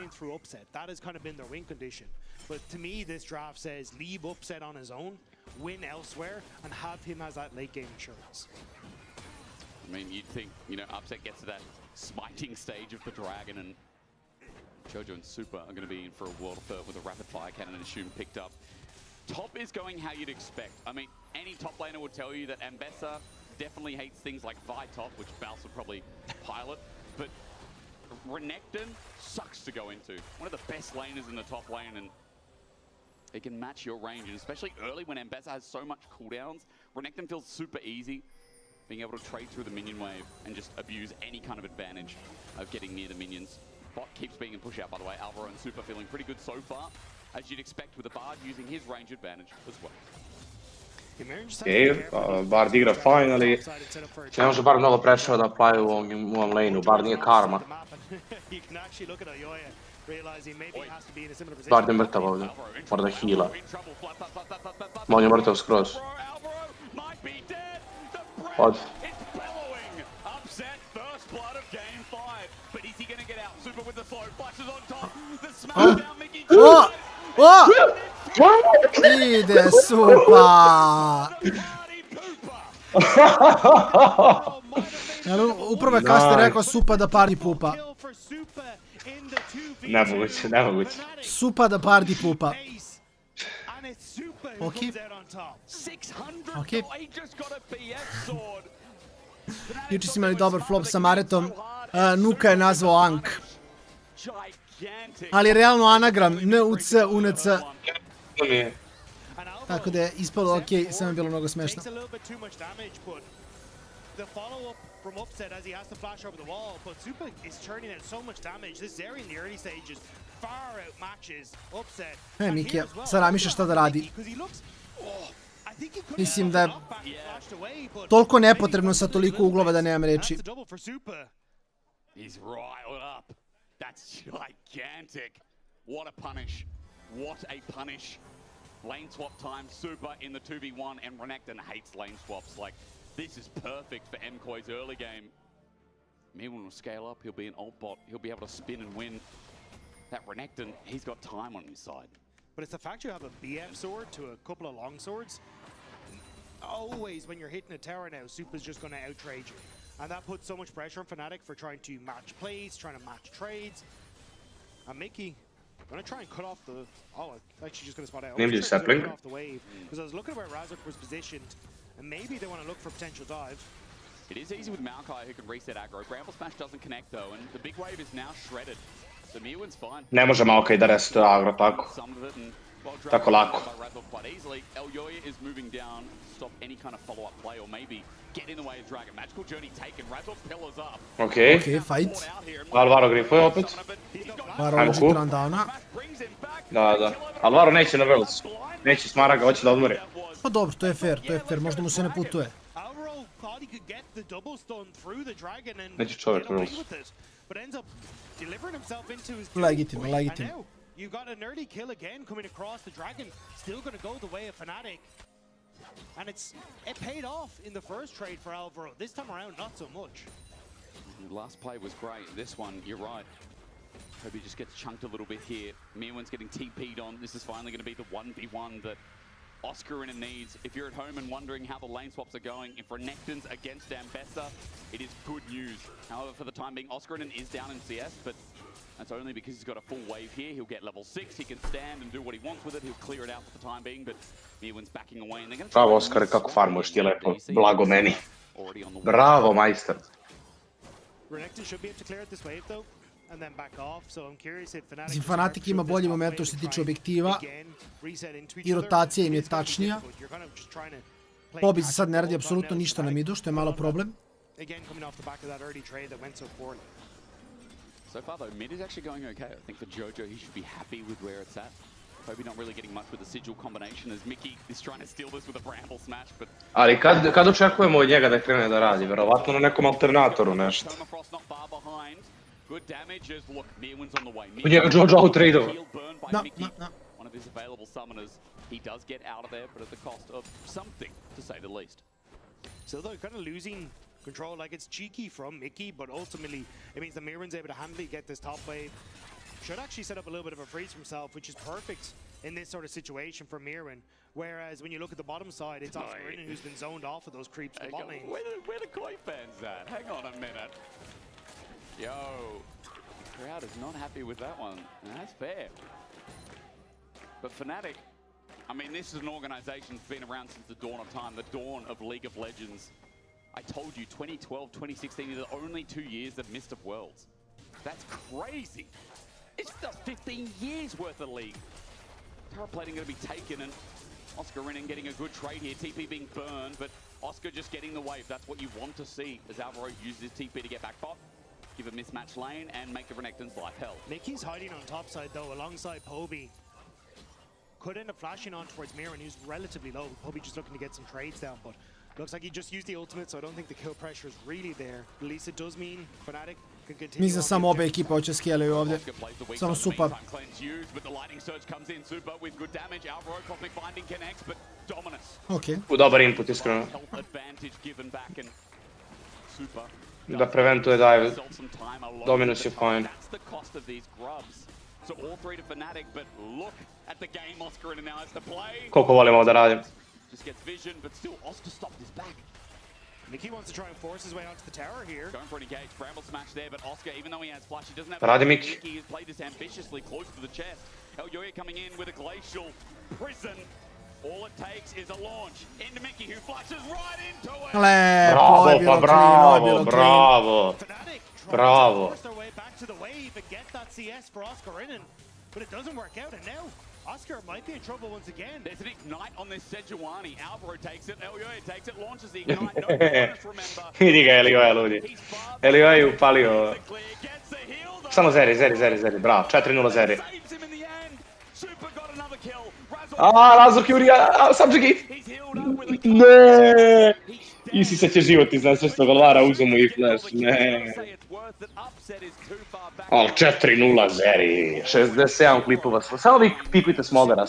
That has kind of been their win condition. But to me, this draft says leave Upset on his own, win elsewhere, and have him as that late game insurance. I mean, you'd think, you know, Upset gets to that smiting stage of the Dragon, and Jojo and Super are going to be in for a world of hurt with a rapid fire cannon, assume picked up. Top is going how you'd expect. I mean, any top laner would tell you that Ambessa definitely hates things like Vi top, which Baus would probably pilot, but Renegade sucks to go into. One of the best laners in the top lane, and it can match your range, and especially early when Ambessa has so much cooldowns, Renegade feels super easy, being able to trade through the minion wave and just abuse any kind of advantage of getting near the minions. Bot keeps being in push out, by the way. Alvaro and Super feeling pretty good so far, as you'd expect with a Bard using his range advantage as well. Okej, Bard igra finally. Ne može Bard mnogo pressure da play u ovom laneu, Bard nije karma. Bard je mrtav ovdje, mora da heala. On je mrtav skroz. Od. Ide Supa! Upravo je Kaster rekao Supa da pardi pupa. Nemoguće, nemoguće. Supa da pardi pupa. Okej. Okej. Juče si imali dobar flop sa Maretom. Nuka je nazvao Ank. Ali realno anagram, NUC, UNC. Tako da je ispalo okej, samo je bilo mnogo smešno. The follow-up from Upset as he has to flash over the wall, but Super is churning out so much damage. This Zeri in the early stages far outmatches Upset. Mikija, sad ramišlja šta da radi. Mislim da je toliko nepotrebno sa toliko uglova da nemam reči. He's riled up. That's gigantic. What a punish. What a punish. Lane swap time, Super in the 2v1, and Renekton hates lane swaps. Like, this is perfect for MKOI's early game. Meanwhile, will scale up, he'll be an ult bot, he'll be able to spin and win. That Renekton, he's got time on his side. But it's the fact you have a BF sword to a couple of long swords. always when you're hitting a tower now, Super's just going to out-trade you. And that puts so much pressure on Fnatic for trying to match plays, trying to match trades. And Mickey going to try and cut off the... Oh, actually just going to spot out. Maybe sapling. Off the wave. Because I was looking at where Razork was positioned, and maybe they want to look for potential dive. It is easy with Maokai who can reset aggro. Bramble Smash doesn't connect though, and the big wave is now shredded. So Mirwin's fine. Ne može Maokai da resetuje agro tako. Tako lako. Quite easily. Elyoya is moving down to stop any kind of follow-up play or maybe get in the way of Dragon. Magical Journey taken. Razork pillars up. Okej. Okej, fight. Alvaro grifuje opet. Alvaro uđi Trandana. Da. Alvaro neće na Worlds. Neće smara ga, hoće da odmori. Pa dobro, to je fair, možda mu se ne putuje. Neće čovjek Worlds. Legitimno. You got an early kill again coming across the Dragon, still going to go the way of Fnatic. And it paid off in the first trade for Alvaro. This time around, not so much. Last play was great. This one, you're right. Hope he just gets chunked a little bit here. Mirwin's getting TP'd on. This is finally going to be the 1v1 that Oscarinen needs. If you're at home and wondering how the lane swaps are going, if Renekton's against Ambessa, it is good news. However, for the time being, Oscarinen is down in CS, but that's only because he's got a full wave here. He'll get level 6, he can stand and do what he wants with it. He'll clear it out for the time being, but Mirwin's backing away. And they're going to Bravo, Oskar, kako farmuješ ti lepo. Blago meni. Bravo, majster. Renekton should be able to clear out this wave though, and then back off. So I'm curious if Fnatic... Mislim, Fnatic ima bolji momentum što se tiče objektiva i rotacija im je tačnija. Pobi se sad ne radi apsolutno ništa na midu, što je malo problem. So far though, mid is actually going okay. I think for Jojo, he should be happy with where it's at. Maybe not really getting much with the sigil combination as Mickey is trying to steal this with a bramble smash, but... Ali kad očekujemo od njega da krene da radi? Verovatno na nekom alternatoru nešto. Good damage as look, Mirwin's on the way. U njega Jojo out-tradeova. No. One of his available summoners. He does get out of there, but at the cost of something, to say the least. So they're kind of losing control. Like, it's cheeky from Mickey, but ultimately it means that Mirwin's able to handily get this top wave. Should actually set up a little bit of a freeze for himself, which is perfect in this sort of situation for Mirwin. Whereas when you look at the bottom side, it's Oscarinen who's been zoned off of those creeps in the bot lane. Where the koi fans at? Hang on a minute. Yo, the crowd is not happy with that one. And that's fair. But Fnatic, I mean, this is an organization that's been around since the dawn of time, the dawn of League of Legends. I told you, 2012, 2016 are the only 2 years that missed of Worlds. That's crazy. It's just 15 years worth of league. Terra plating going to be taken, and Oscarinen getting a good trade here. TP being burned, but Oscar just getting the wave. That's what you want to see as Alvaro uses his TP to get back bot, give a mismatch lane, and make the Renekton's life hell. Mickey's hiding on top side though, alongside Poby. Could end up flashing on towards Mirwin, who's relatively low. Poby just looking to get some trades down, but looks like he just used the ultimate, so I don't think the kill pressure is really there. At least it does mean Fnatic can continue. Mislim da samo obe ekipe hoće skijeleju ovdje. Samo Super. Okej. Dobar input, iskreno. Da preventuje dive. Dominus je fine. Koliko volim ovo da radim. Just gets vision, but still Oscar stopped his back. Mickey wants to try and force his way onto the tower here. Going for an engage, Bramble smash there, but Oscar, even though he has flash, he doesn't have... Radi Mickey. He has played this ambitiously close to the chest. Elyoya coming in with a glacial prison. All it takes is a launch into Mickey, who flashes right into it. Bravo. Bravo. Force their way back to the wave and get that CS for Oscarinen, but it doesn't work out, and now Oscar might be in trouble once again. There's an ignite on this Sejuani. Alvaro takes it, Elyoya takes it, launches the ignite. No bonus, remember. Vidi ga Elyoya ludi. Elyoya je upalio. Samo Zeri, bravo. 4-0 Zeri. Razork je urija, subjugate. Ne. Isisat će život iz nasvestnog Alvara, uzmu i flash, ne. Ali 4-0 Zeri, 67 klipova, samo vi pikujte Smoldera,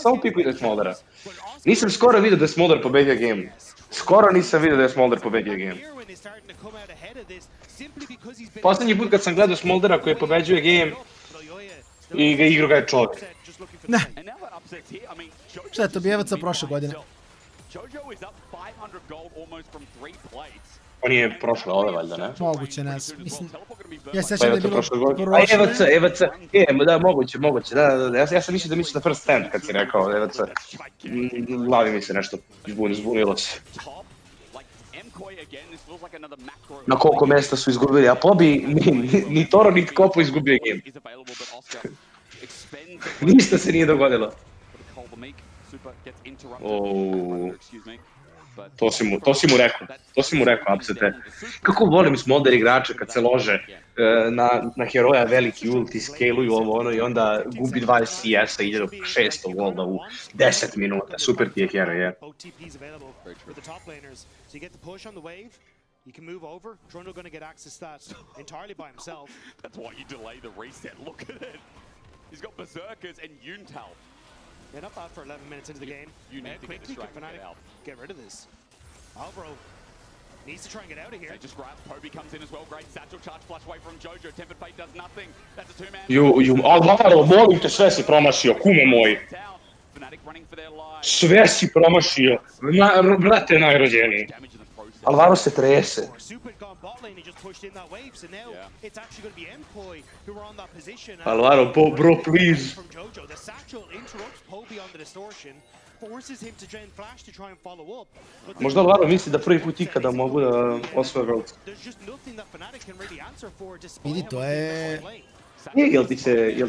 Nisam skoro vidio da je Smolder pobedio game. Skoro nisam vidio da je Smolder pobedio game. Posljednji put kad sam gledao Smoldera koji pobeđuje game, i igrao ga je čovjek. Ne. Šta je to bijevaca prošle godine? On je prošle ove, valjda, ne? Moguće, ne znam. Mislim, ja se Pa sjećam da je je to bilo prošle godine. prošle. EVC, da, moguće, da. Ja sam mislio da misliš na first stand kad si rekao EVC. U glavi mi se nešto zbunilo se. Na koliko mjesta su izgubili, a Pobi, ni Thor, ni Kopo izgubio game. Ništa se nije dogodilo. To si mu rekao, apsete. Kako volim smolder igrače kad se lože na heroja veliki ulti, scaluju ovo ono i onda gubi 20 CS-a i ide do 600 golda u 10 minuta. Super ti je heroj, je. You can move over. Drono going to get access to that entirely by himself. That's why you delay the reset. Look at it. He's got Berserkers and Yuntal. Yeah, not bad for 11 minutes into the game. You need to get distracted out. Get rid of this. Albro needs to try and get out of here. They just grabs. Poby comes in as well. Great satchel charge flush away from Jojo. Tempered Fate does nothing. That's a two-man. Alvaro, molim te, sve si promašio, kume moj. Sve si promašio. Brate najrođeniji. Alvaro se trese. Alvaro, bro, please. Možda Alvaro misli da prvi put ikada mogu da osvoje World. Vidi, to je... Jel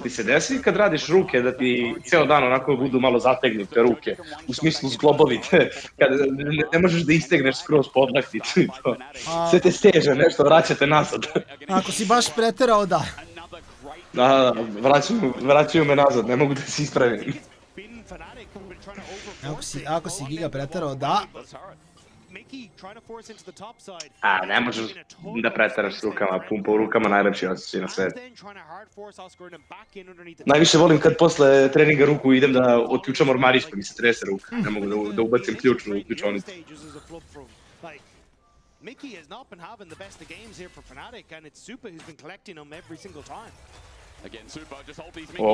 ti se desi kad radiš ruke da ti ceo dan onako budu malo zategnute ruke, u smislu zglobovite, kad ne možeš da istegneš skroz podlakticu i to. Sve te steže, nešto vraćate nazad. Ako si baš preterao, da. Da, vraćaju me nazad, ne mogu da se ispravim. Ako si giga preterao, da. A, ne možeš da preteraš s rukama, pumpa u rukama najlepši osjećaj na svijetu. Najviše volim kad posle treninga ruku idem da otključam ormarić pa mi se trese ruka. Ne mogu da ubacim ključ u ključonicu. Mickey has not been having the best of games here for Fnatic, and it's Super who's been collecting them every single time. Again, Super, just hold these Mickey.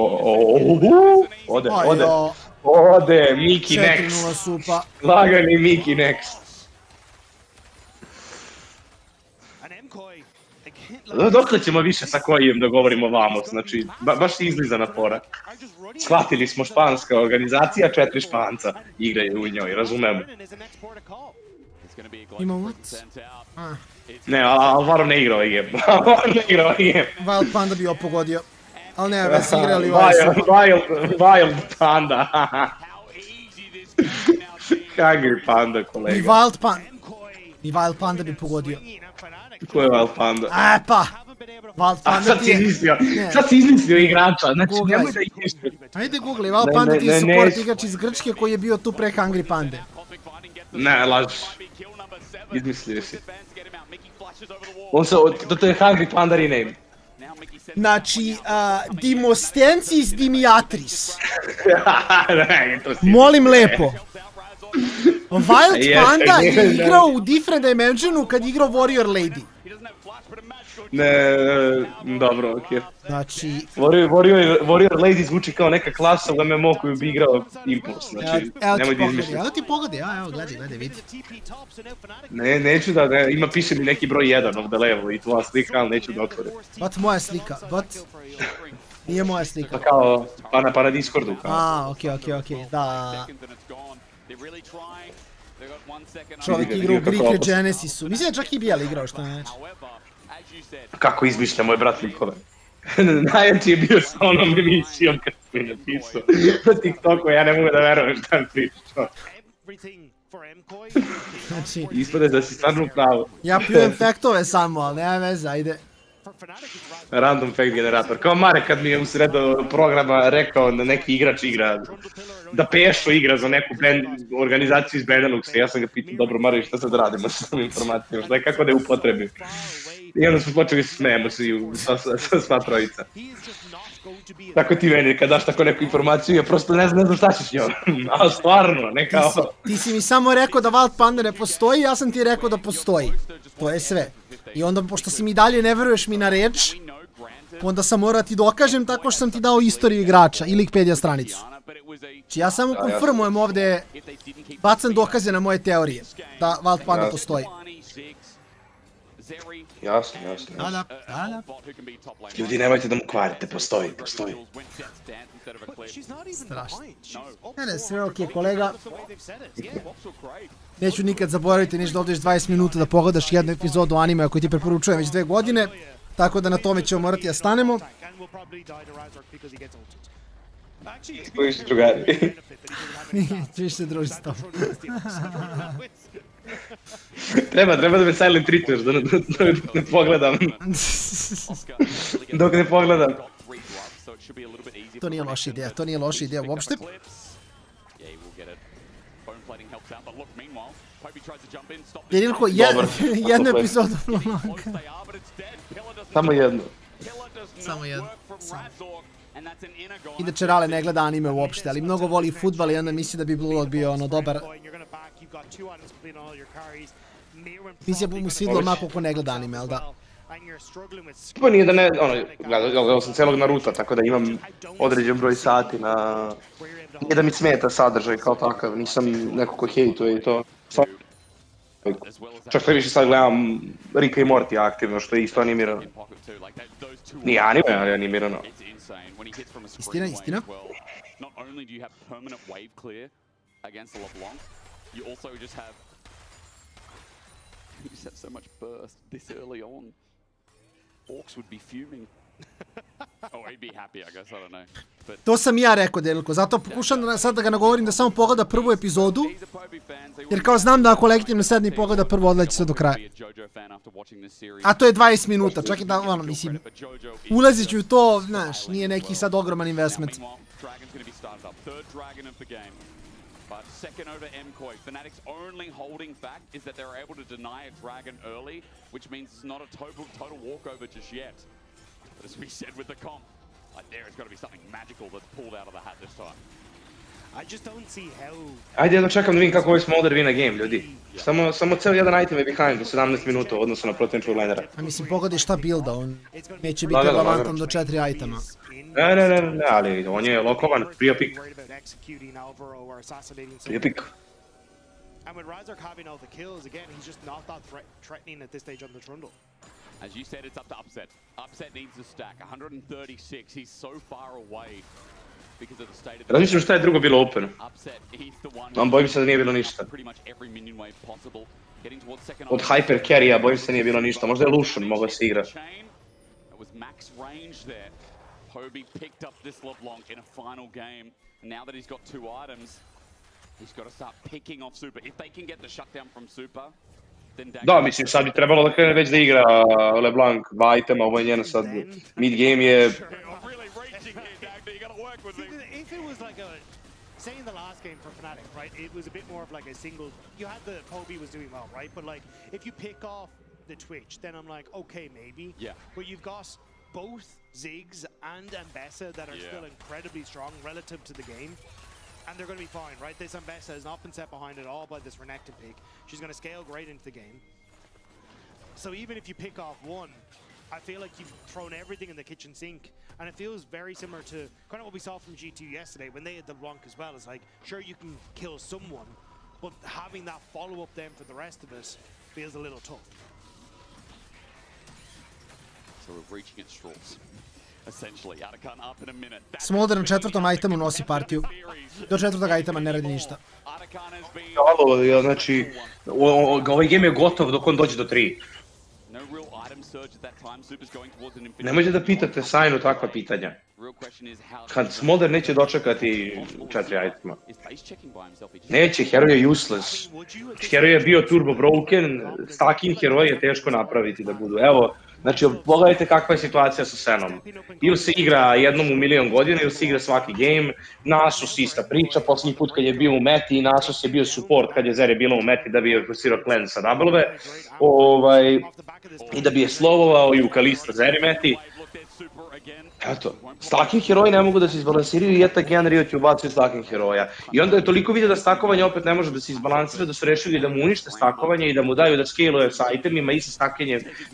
Ode, Mickey next. Lagani Mickey next. Dokle ćemo više sa Kojijem da govorimo vamo, znači, baš si izlizana fora. Shvatili smo španska organizacija, 4 Španca igraju u njoj, razumemo. Ima ult? Ne, Alvaro ne igra ovaj game. Wild Panda bi opogodio. Ali ne, već si igrali Wild Panda. Hungry Panda, kolega. I Wild Panda bi pogodio. Ko je Wild Panda? Pa! Wild Panda ti je... Sad si izmislio igrača, znači nemoj da igraš. Ajde googlej, Wild Panda ti je support igrač iz Grčke koji je bio tu pre Hungry Pande. Ne, lažiš. Izmislio si. To je Hungry Panda rename. Znači, Dimostensis Dimiatris. Molim lepo. Wild Panda je igrao u Different Dimensionu kad je igrao Warrior Lady. Ne, dobro, okej. Znači... Warrior Lady zvuči kao neka klasa u MMO koju bi igrao Impuls, znači nemoj da izmišljati. Evo ti pogodi, evo gledaj, vidi. Ne, neću da, ima piše mi neki broj 1 of the level i tvoja slika, ali neću da otvorim. But moja slika, nije moja slika. Pa kao, pa na Discordu. Okej, da. Čovjek igra u Greek Genesisu, mislim da čak i Bijel igrao što ne neće. Kako izmišlja moj brat likove. Najjači je bio sa onom emisijom kad sam mi napisao na TikToku, ja ne mogu da verujem šta mi pričao. Ispade da si stvarno pravo. Ja pljujem faktove samo, ali nema veze, ajde. Random fact generator. Kao Marek kad mi je u sredo programa rekao da neki igrač igra, da Pešo igra za neku organizaciju iz Beneluxa. Ja sam ga pitao, dobro Marek, šta sad radimo sa tom informacijom, šta je kako da je upotrebim. I onda smo počeli se smijemo sva trojica. Tako ti meni, kad daš tako neku informaciju, ja prosto ne znam šta ćeš njom. Ali stvarno, ne kao... Ti si mi samo rekao da Wild Panda ne postoji, ja sam ti rekao da postoji. To je sve. I onda, pošto si mi dalje ne veruješ mi na reč, onda sam morao ti dokažem tako što sam ti dao istoriju igrača i Wikipedia stranicu. Znači ja samo konfirmujem ovdje, bacam dokaze na moje teorije, da Wild Panda postoji. Jasno. Da. Ljudi, nemojte da mu kvarite, postoji. Strašno. Ne, sve okej, kolega. Neću nikad zaboraviti niš da ovdje 20 minuta da pogledaš jednu epizodu anime koju ti preporučujem već 2 godine. Tako da na tome ćemo morati da stanemo. Koji su drugari? Češ se druži s tom. Treba da me silent treatuješ, da ne pogledam. Dok ne pogledam. To nije loša ideja uopšte. Jedinko, jednu epizodu Blanka. Samo jednu. Inače Rale ne gleda anime uopšte, ali mnogo voli futbal i onda misli da bi Blue Lock bio ono dobar. Mislim da bi mu svidilo mako ko ne gleda anime, ali da? Pa nije da ne, gledao sam celog Naruta, tako da imam određen broj sati na... Nije da mi smeta sadržaj kao takav, nisam neko ko hejtuje i to. Čak sve više sad gledam Ricka i Morty aktivno, što je isto animirano. Nije anime, ali animirano. Istina. To sam ja rekao, Delko, zato pokušam sad da ga nagovorim da samo pogleda prvu epizodu, jer kao znam da ako legitimno sedne i pogleda prvu, odleći se do kraja. A to je 20 minuta, čak i da, ono, mislim, ulazit ću u to, znaš, nije neki sad ogroman investment. But second over MCoy, Fnatic's only holding fact is that they're able to deny a dragon early, which means it's not a total walkover just yet. But as we said with the comp, like there has got to be something magical that's pulled out of the hat this time. I just don't see how... Ajde, jedno čekam da vidim kako ovaj Smolder wina game, ljudi. Samo ceo jedan item je behind do 17 minuta u odnosu na protiv lanera. A mislim, pogledaj šta builda, on neće biti relevantan do 4 itema. Ne, ali on je lokovan, prije pik. And with Razork having all the kills, again, he's just not that threatening at this stage on the trundle. As you said, it's up to Upset. Upset needs the stack, 136, he's so far away. Razmišljam šta je drugo bilo open. Bojim se da nije bilo ništa. Od hyper carry-a bojim se da nije bilo ništa. Možda je Lucian mogao se igra. Da, mislim sad bi trebalo da krene već da igra LeBlanc 2 itema, ovo je njena sad mid game je... If it was like a, say in the last game for Fnatic, right, it was a bit more of like a single, you had the Poby was doing well, right, but like, if you pick off the Twitch, then I'm like, okay, maybe, but you've got both Ziggs and Ambessa that are still incredibly strong relative to the game, and they're going to be fine, right, this Ambessa has not been set behind at all by this Renegade pick, she's going to scale great into the game, so even if you pick off one, I feel like you've thrown everything in the kitchen sink, and it feels very similar to kind of what we saw from G2 yesterday when they had the Blanc as well. It's like, sure, you can kill someone, but having that follow-up then for the rest of us feels a little tough. So we're reaching its straws. Essentially, Atakan up in a minute. Smolder na 4. itemu nosi partiju. Do 4. itema ne radi ništa. Halo, znači, ovaj game je gotov dok on dođe do 3. Nemojte da pitate Sajnu takva pitanja. Kad Smolder neće dočekati 4 itema. Neće, hero je useless. Hero je bio turbo broken, stacking heroja je teško napraviti da budu. Evo, znači pogledajte kakva je situacija sa Senom. Ili se igra jednom u milion godina ili se igra svaki game. Asus ista priča, posljednji put kad je bio u meti i Asus je bio support kad je Zeri bilo u meti da bi je forsirao clan sa double-ove. I da bi je slovovao i u Kalista Zeri meti. Eto, stacking heroji ne mogu da se izbalansiraju i yet again Riot je ubacio stacking heroja. I onda je toliko vidio da stakovanje opet ne može da se izbalansira, da su rešili da mu unište stakovanje i da mu daju da scale-uje sa itemima i sa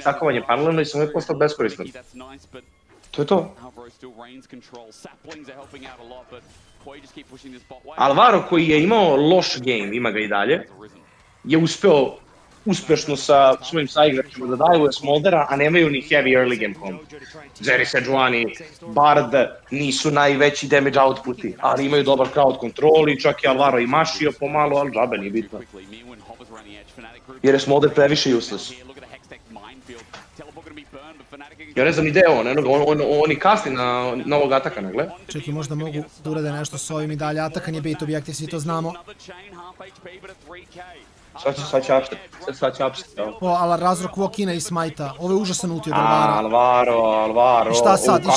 stakovanjem paralelno i samo je postao beskoristan. To je to. Alvaro still reigns control. Saplings are helping out a lot, but Koi just keep pushing this bot way. Alvaro koji je imao loš game, ima ga i dalje, je uspeo uspešno sa svojim saigračima da daju Smoldera, a nemaju ni heavy early game combo. Jerry Sejuani, Bard nisu najveći damage outputi, ali imaju dobar crowd control i čak je Alvaro i mašio pomalo, ali džabe nije bitno. Jer je Smolder previše useless. Ja ne znam ni gde je on i kasni na novog Atakana, gle. Čekaj, možda mogu da urade nešto s ovim i dalje. Atakan je bait objektiv, svi to znamo. Sad će upset, evo. O, ali Razork walk-ina i smajta. Ovo je užasan ulti od Alvara. Alvaro. I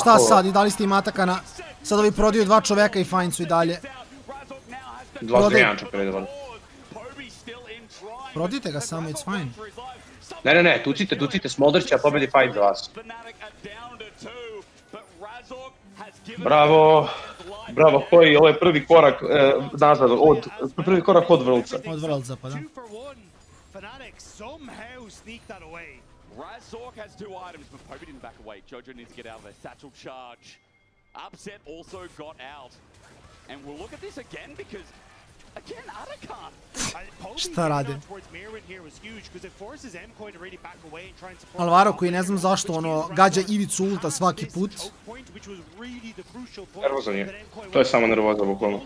šta sad? I dali ste im Atakana. Sad ovi prodaju dva čoveka i fajn su i dalje. Dva zvijanča predavali. Prodajte ga samo, it's fine. Ne, tucite, Smolder će pobedi fight za vas. Bravo, Koi, ovo je prvi korak nazad, prvi korak od Vrlca. Od Vrlca, pa da. Razork has 2 items, but Poby didn't back away. Jojo needs to get out of there. Satchel charge. Upset also got out. And we'll look at this again because, again, Atakan. Šta rade? Alvaro koji ne znam zašto ono gađa ivicu ulta svaki put. Nervozan je. To je samo nervoza bukvalno.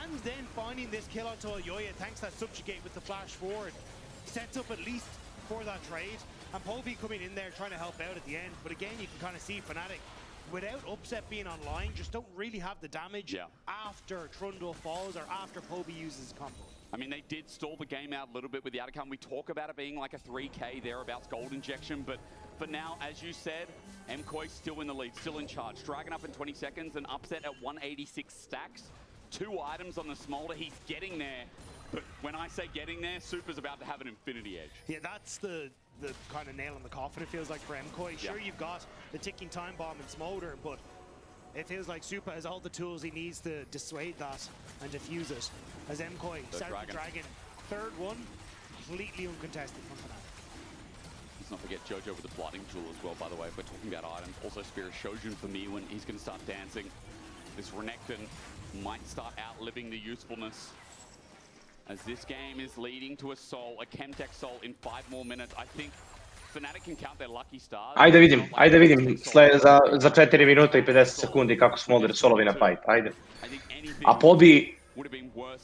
And then finding this kill onto Yoya thanks to that subjugate with the flash forward. Sets up at least for that trade. And Poby coming in there trying to help out at the end. But again, you can kind of see Fnatic, without Upset being online, just don't really have the damage after Trundle falls or after Poby uses his combo. I mean, they did stall the game out a little bit with the Atakan. We talk about it being like a 3k thereabouts gold injection, but for now, as you said, MKOI still in the lead, still in charge. Dragon up in 20 seconds and Upset at 186 stacks. 2 items on the Smolder, he's getting there. But when I say getting there, Super's about to have an infinity edge. Yeah, that's the kind of nail in the coffin, it feels like, for MKOI. Sure, you've got the ticking time bomb and Smolder, but it feels like Super has all the tools he needs to dissuade that and defuse it. As MKOI, South Dragon, third one, completely uncontested from Fnatic. Let's not forget Jojo with the Blotting Tool as well, by the way, if we're talking about items. Also Spirit Shojin for me when he's going to start dancing. This Renegade might start outliving the usefulness. As this game is leading to a soul, a Chemtech soul in 5 more minutes. I think Fnatic can count their lucky stars. Ajde vidim za 4 minuta i 50 sekundi kako Smolder solovi na fight, ajde. A Poby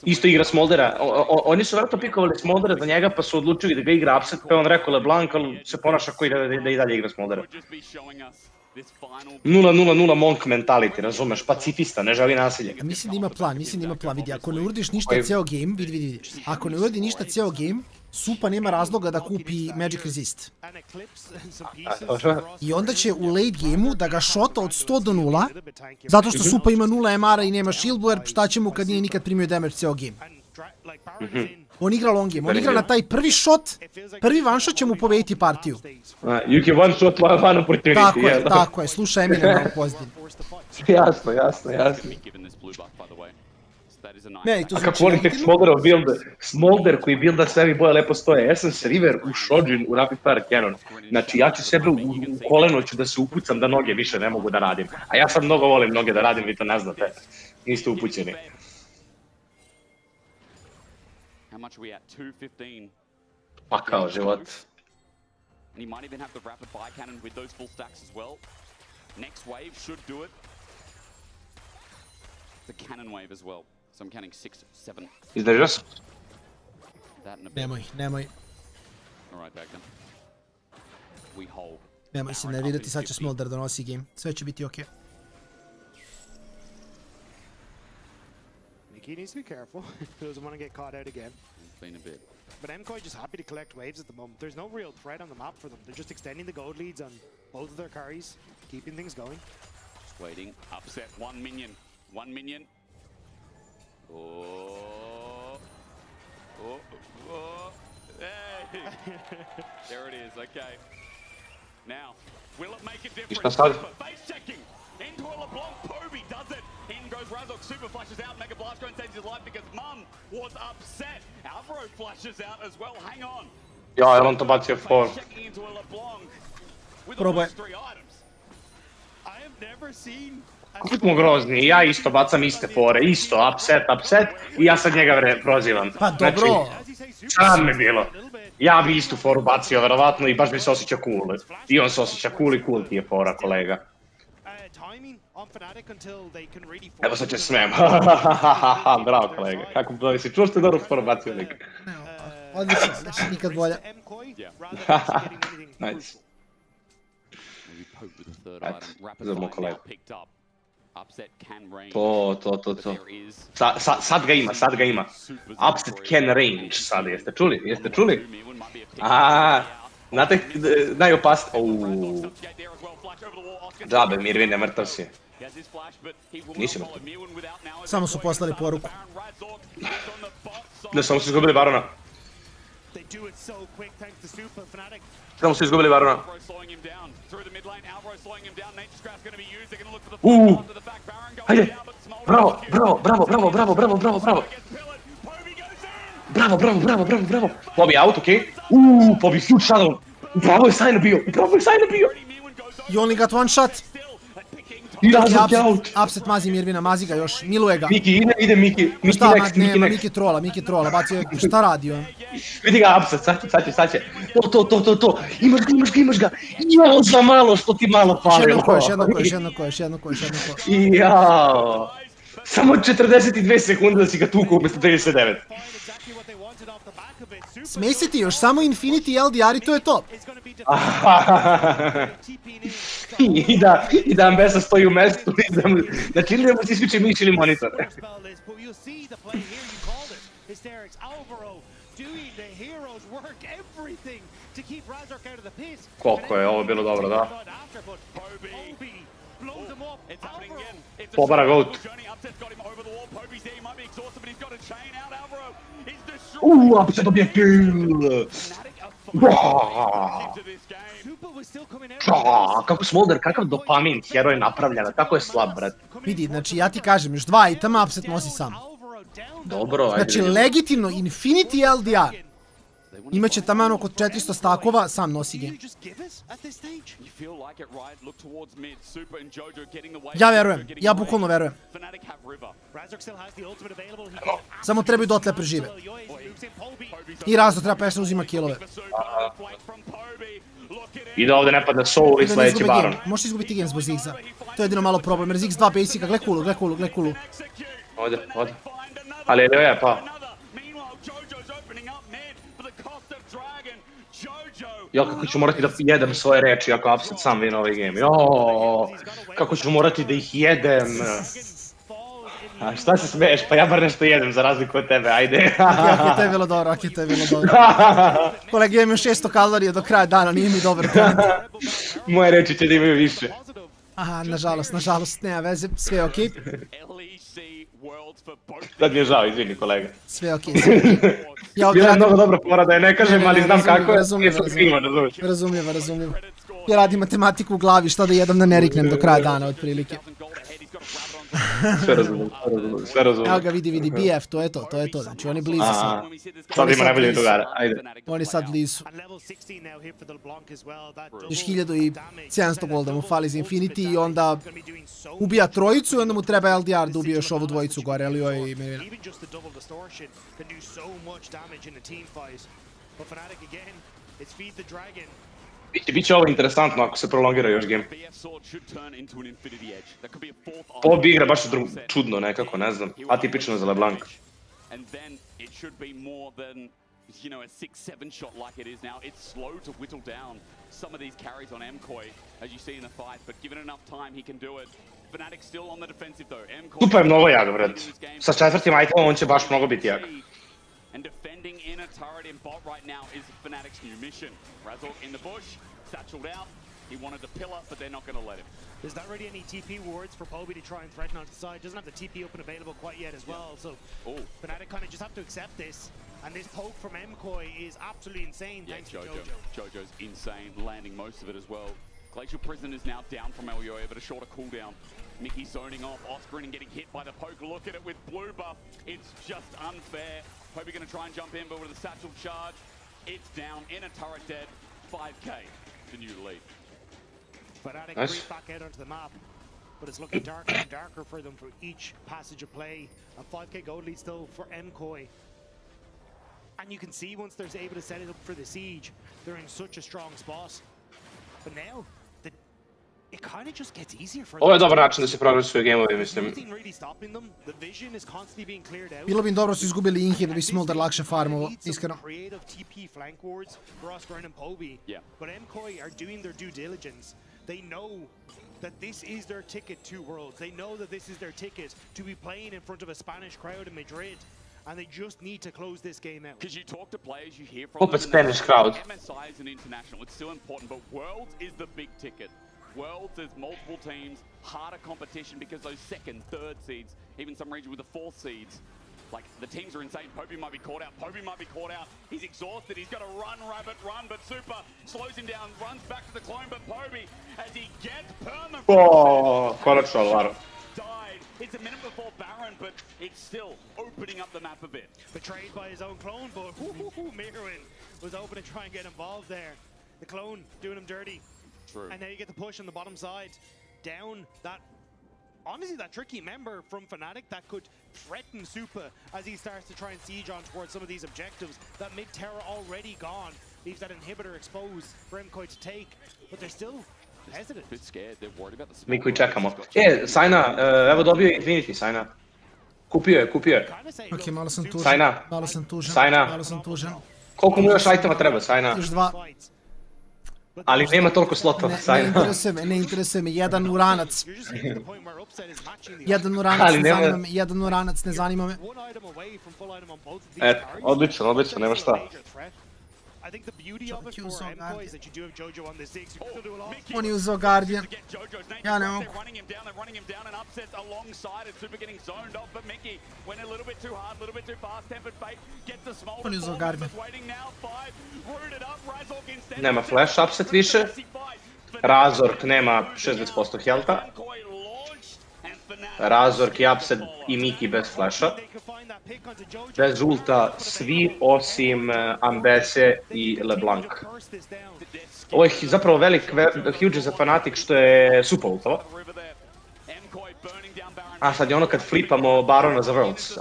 isto igra Smoldera. Oni su vjerojatno pikovali Smoldera za njega pa su odlučili da ga igra Upset, pa je on rekao LeBlanc, ali se ponaša koji da i dalje igra Smoldera. 0-0-0 monk mentality, razumeš, pacifista, ne želi nasilje. Mislim da ima plan, vidi, ako ne uradiš ništa ceo game, vidi, ako ne uradi ništa ceo game, Supa nema razloga da kupi Magic Resist. I onda će u late game-u da ga šota od 100 do 0, zato što Supa ima 0 MR-a i nema shieldu, jer šta će mu kad nije nikad primio damage ceo game. On igra long game, on igra na taj prvi shot, prvi one shot će mu pobediti partiju. You can one shot one opportunity. Tako je, slušaj Eminem malo pozitivno. Jasno. A kako volim tek Smolderov build, Smolder koji builda sebi boje lepo stoje, Essence River u Shojin u Rapid Fire Canon. Znači ja ću sebe u koleno ću da se upucam da noge više ne mogu da radim. A ja sad mnogo volim noge da radim, vi to ne znate. Niste upućeni. How much are we at? 215. Pa kao život. And he might even have the rapid fire cannon with those full stacks as well. Next wave should do it. The cannon wave as well. So I'm counting 6, 7. Is there just? Nemoj. Alright, back then. We hold. Nemoj se nervirati, sad će Smolder da nosi game. Sve će biti okej. He needs to be careful. He doesn't want to get caught out again. Clean a bit. But MKOI just happy to collect waves at the moment. There's no real threat on the map for them. They're just extending the gold leads on both of their carries, keeping things going. Just waiting. Upset. One minion. Oh. Hey. There it is. Okay. Now, will it make a difference? Face checking. Into a LeBlanc. Poby does it. In goes Razork. Super flashes out. Mega Blast going saves his life because Mum was upset. Alvaro flashes out as well. Hang on. Ja, jel on to bacio for? Probaj. Kako smo grozni, ja isto bacam iste fore, isto, upset, i ja sad njega prozivam. Pa dobro. Sram me bilo. Ja bi istu foru bacio, verovatno, i baš bi se osjećao cool. I on se osjeća cool i cool ti je fora, kolega. Evo sad će smijem. Bravo, kolega. Kako bi si čuo što je dobro foru bacio lik? Odlično, znači nikad bolje. Nice. Zovemo kolega. To. Sad ga ima. Upset can range sad, jeste čuli? Znate, najopasnije... Džabe, Mirvine, mrtav si. Nisi mrtav. Samo su poslali poruku. Ne, samo su izgubili Barona. Samo su izgubili Barona. Hajde! Bravo! Pobi out, okej. Pobi huge shadow. Upravo je Sajno bio. You only got one shot. I Razor je out. Upset mazi Mirvina, mazi ga još, miluje ga. Miki, ide Miki. Miki trola, bacio je, šta radi on? Vidi ga Upset, sad će. To. Imaš ga. Jao, za malo, što ti malo falilo. Još jedno ko. Jao. Samo 42 sekunde da si ga tukao umjesto 39. Smej se ti, još samo Infinity LDR i to je to. I da Ambesa stoji u mestu, znači ili da mu se isključi miš ili monitor. Koliko je ovo bilo dobro, da? Pobara Goat. Upset dobije kill! Kako Smolder, kakav dopamin heroj napravljena, kako je slab, brat. Vidi, znači ja ti kažem, još 2 itema Upset nosi sam. Dobro, ajde. Znači legitimno, Infinity LDR. Imaće taman oko 400 stakova, sam nosi game. Ja verujem, ja bukvalno verujem. Samo trebaju dotle prežive. I Razor treba pešno uzima killove. I da ovdje ne padne Soul i sljedeći Baron. Možeš izgubiti game zbog Zigza. To je jedino malo problem, jer Zigz 2 basica, gle kulu. Ovdje. Ali je pa. Jel, kako ću morati da jedem svoje reči ako Upset sam vino ovaj game. Joooo, kako ću morati da ih jedem. A šta se smiješ? Pa ja bar nešto jedem za razliku od tebe, ajde. Ok, to je bilo dobro. Kolega, imam 600 kalorija do kraja dana, nije mi dobar plan. Moje reči će da imaju više. Aha, nažalost, nema veze, sve je okej. Sad mi je žao, izvini kolega. Sve je okej. Bila je mnogo dobra fora da je ne kažem, ali znam kako je. Razumljivo. Ja radim matematiku u glavi, šta da jedem da ne riknem do kraja dana, otprilike. Sve razumijem. Evo ga, vidi, BF, to je to, znači oni blizu sad. Sad ima najbolje drugara, ajde. Oni sad blizu. Još 1700 golda mu fali za Infinity i onda ubija trojicu i onda mu treba LDR da ubije još ovu dvojicu gore, Elio i Mirvina. Biće ovo interesantno ako se prolongira još game. Pobi igra baš čudno nekako, ne znam, atipično za LeBlanc. You know, a 6-7 shot like it is now, it's slow to whittle down some of these carries on MKOI, as you see in the fight, but given enough time, he can do it. Fnatic still on the defensive though. Super je mnogo jak, bret. Sa 4. itemom on će baš mnogo biti jak. And defending in a turret in bot right now is Fnatic's new mission. Razor in the bush, satcheled out. He wanted to pill up, but they're not going to let him. There's not really any TP wards for Poby to try and threaten onto the side. Doesn't have the TP open available quite yet as well, so Fnatic kind of just have to accept this. And this poke from MKOI is absolutely insane thanks to Jojo. Jojo's insane, landing most of it as well. Glacial Prison is now down from Elioya, but a shorter cooldown. Mickey zoning off, Oscarin and getting hit by the poke. Look at it with blue buff. It's just unfair. Poby going to try and jump in, but with a satchel charge, It's down in a turret dead. 5k to new lead. Fnatic Nice. creep back out onto the map, but it's looking darker and darker for them for each passage of play. A 5k gold lead still for MKOI. And you can see once they're able to set it up for the siege, they're in such a strong spot. But now, it kind of just gets easier for them. Ovo je dobar način da se progresuju gameovi, mislim. Nothing really stopping them. The vision is constantly being cleared out. Bilo bi im dobro su izgubili inhib da bi Smolder lakše farmovo, iskreno. Creative TP flank wards for Oscar and Poby. Yeah. But MKOI are doing their due diligence. They know that this is their ticket to Worlds. They know that this is their ticket to be playing in front of a Spanish crowd in Madrid. And they just need to close this game out. Because you talk to players, you hear from Opet them. Spanish crowd. MSI is an international. It's still important, but Worlds is the big ticket. Worlds, there's multiple teams, harder competition because those second, third seeds, even some region with the fourth seeds, like the teams are insane. Poby might be caught out. Poby might be caught out. He's exhausted. He's got to run, Rabbit, run, but Super slows him down, runs back to the clone, but Poby, as he gets perma. Oh, konačno Alvaro. Died. It's a minute before Baron, but it's still opening up the map a bit. Betrayed by his own clone, but Mirwin was open to try and get involved there. The clone doing him dirty. True. And now you get the push on the bottom side. Down that, honestly, that tricky member from Fnatic that could threaten Super as he starts to try and siege on towards some of these objectives. That mid-terra already gone. Leaves that inhibitor exposed for MKOI to take. But they're still hesitant. A bit scared. They're worried about the Mi koji čekamo. Sajna, evo dobio je Infinity, Sajna. Kupio je. Ok, malo sam tužan. Sajna. Malo sam tužan. Sajna. Malo sam tužan. Koliko mu još itema treba, Sajna? Još 2. Ali nema toliko slotova, Sajna. Ne interesuje me, jedan uranac. Jedan uranac, ne zanima me. Eto, odlično, nema šta. I think the beauty of it for MKOI is that you do have Jojo on the 6. You can still do a lot. On je uzeo Guardian. Ja ne mogu. They're running him down and upsets alongside it. Super getting zoned off, but Mickey went a little bit too hard, a little bit too fast. Tempered Fate gets the small. On je uzeo Guardian. Waiting now, 5. Rooted up, Razork instead. Nema flash upset više. Razork nema 60% healtha. Razork i upset i Mickey bez flasha. Bez ulta svi osim Ambese i LeBlanc. Ovo je zapravo huge za Fnatic što je Supa ultova. A sad je ono kad flipamo Barona za Worlds.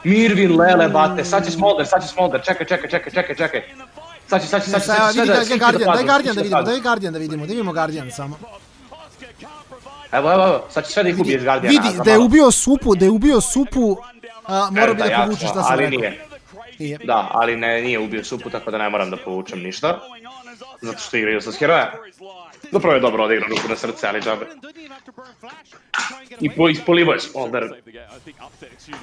Mirwin, Lele, bate, sad će Smolder, čekaj. Sad će sve da svi da padnu. Daj Guardian da vidimo Guardian samo. Evo, sad će sve da ih ubije iz Guardiana. Vidi, da je ubio Supu, morao bi da povučeš šta sam rekao. Da, ali nije ubio Supu, tako da ne moram da povučem ništa. Zato što igraju sa heroja. Zapravo je dobro odigrao ruku na srce, ali džabe. I ispolivo je Smolder.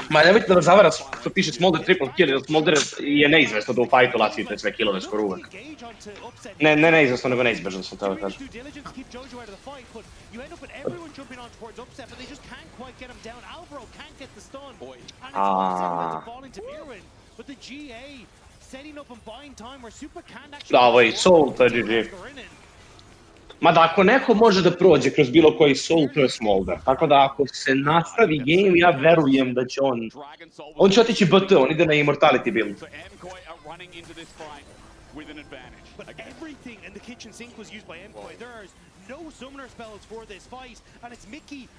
Ma nemojte da vas zavara što piše Smolder triple kill, jer Smolder je neizvesno da u fajtu lacite sve killove skoro uvek. Ne neizvesno, nego neizbežno sam teo da kažem. Da, ovo je Soul, to je GG. Mada ako neko može da prođe kroz bilo koji Soul, to je Smolder. Tako da ako se nastavi game, ja verujem da će on... On će otići BT, on ide na Immortality build.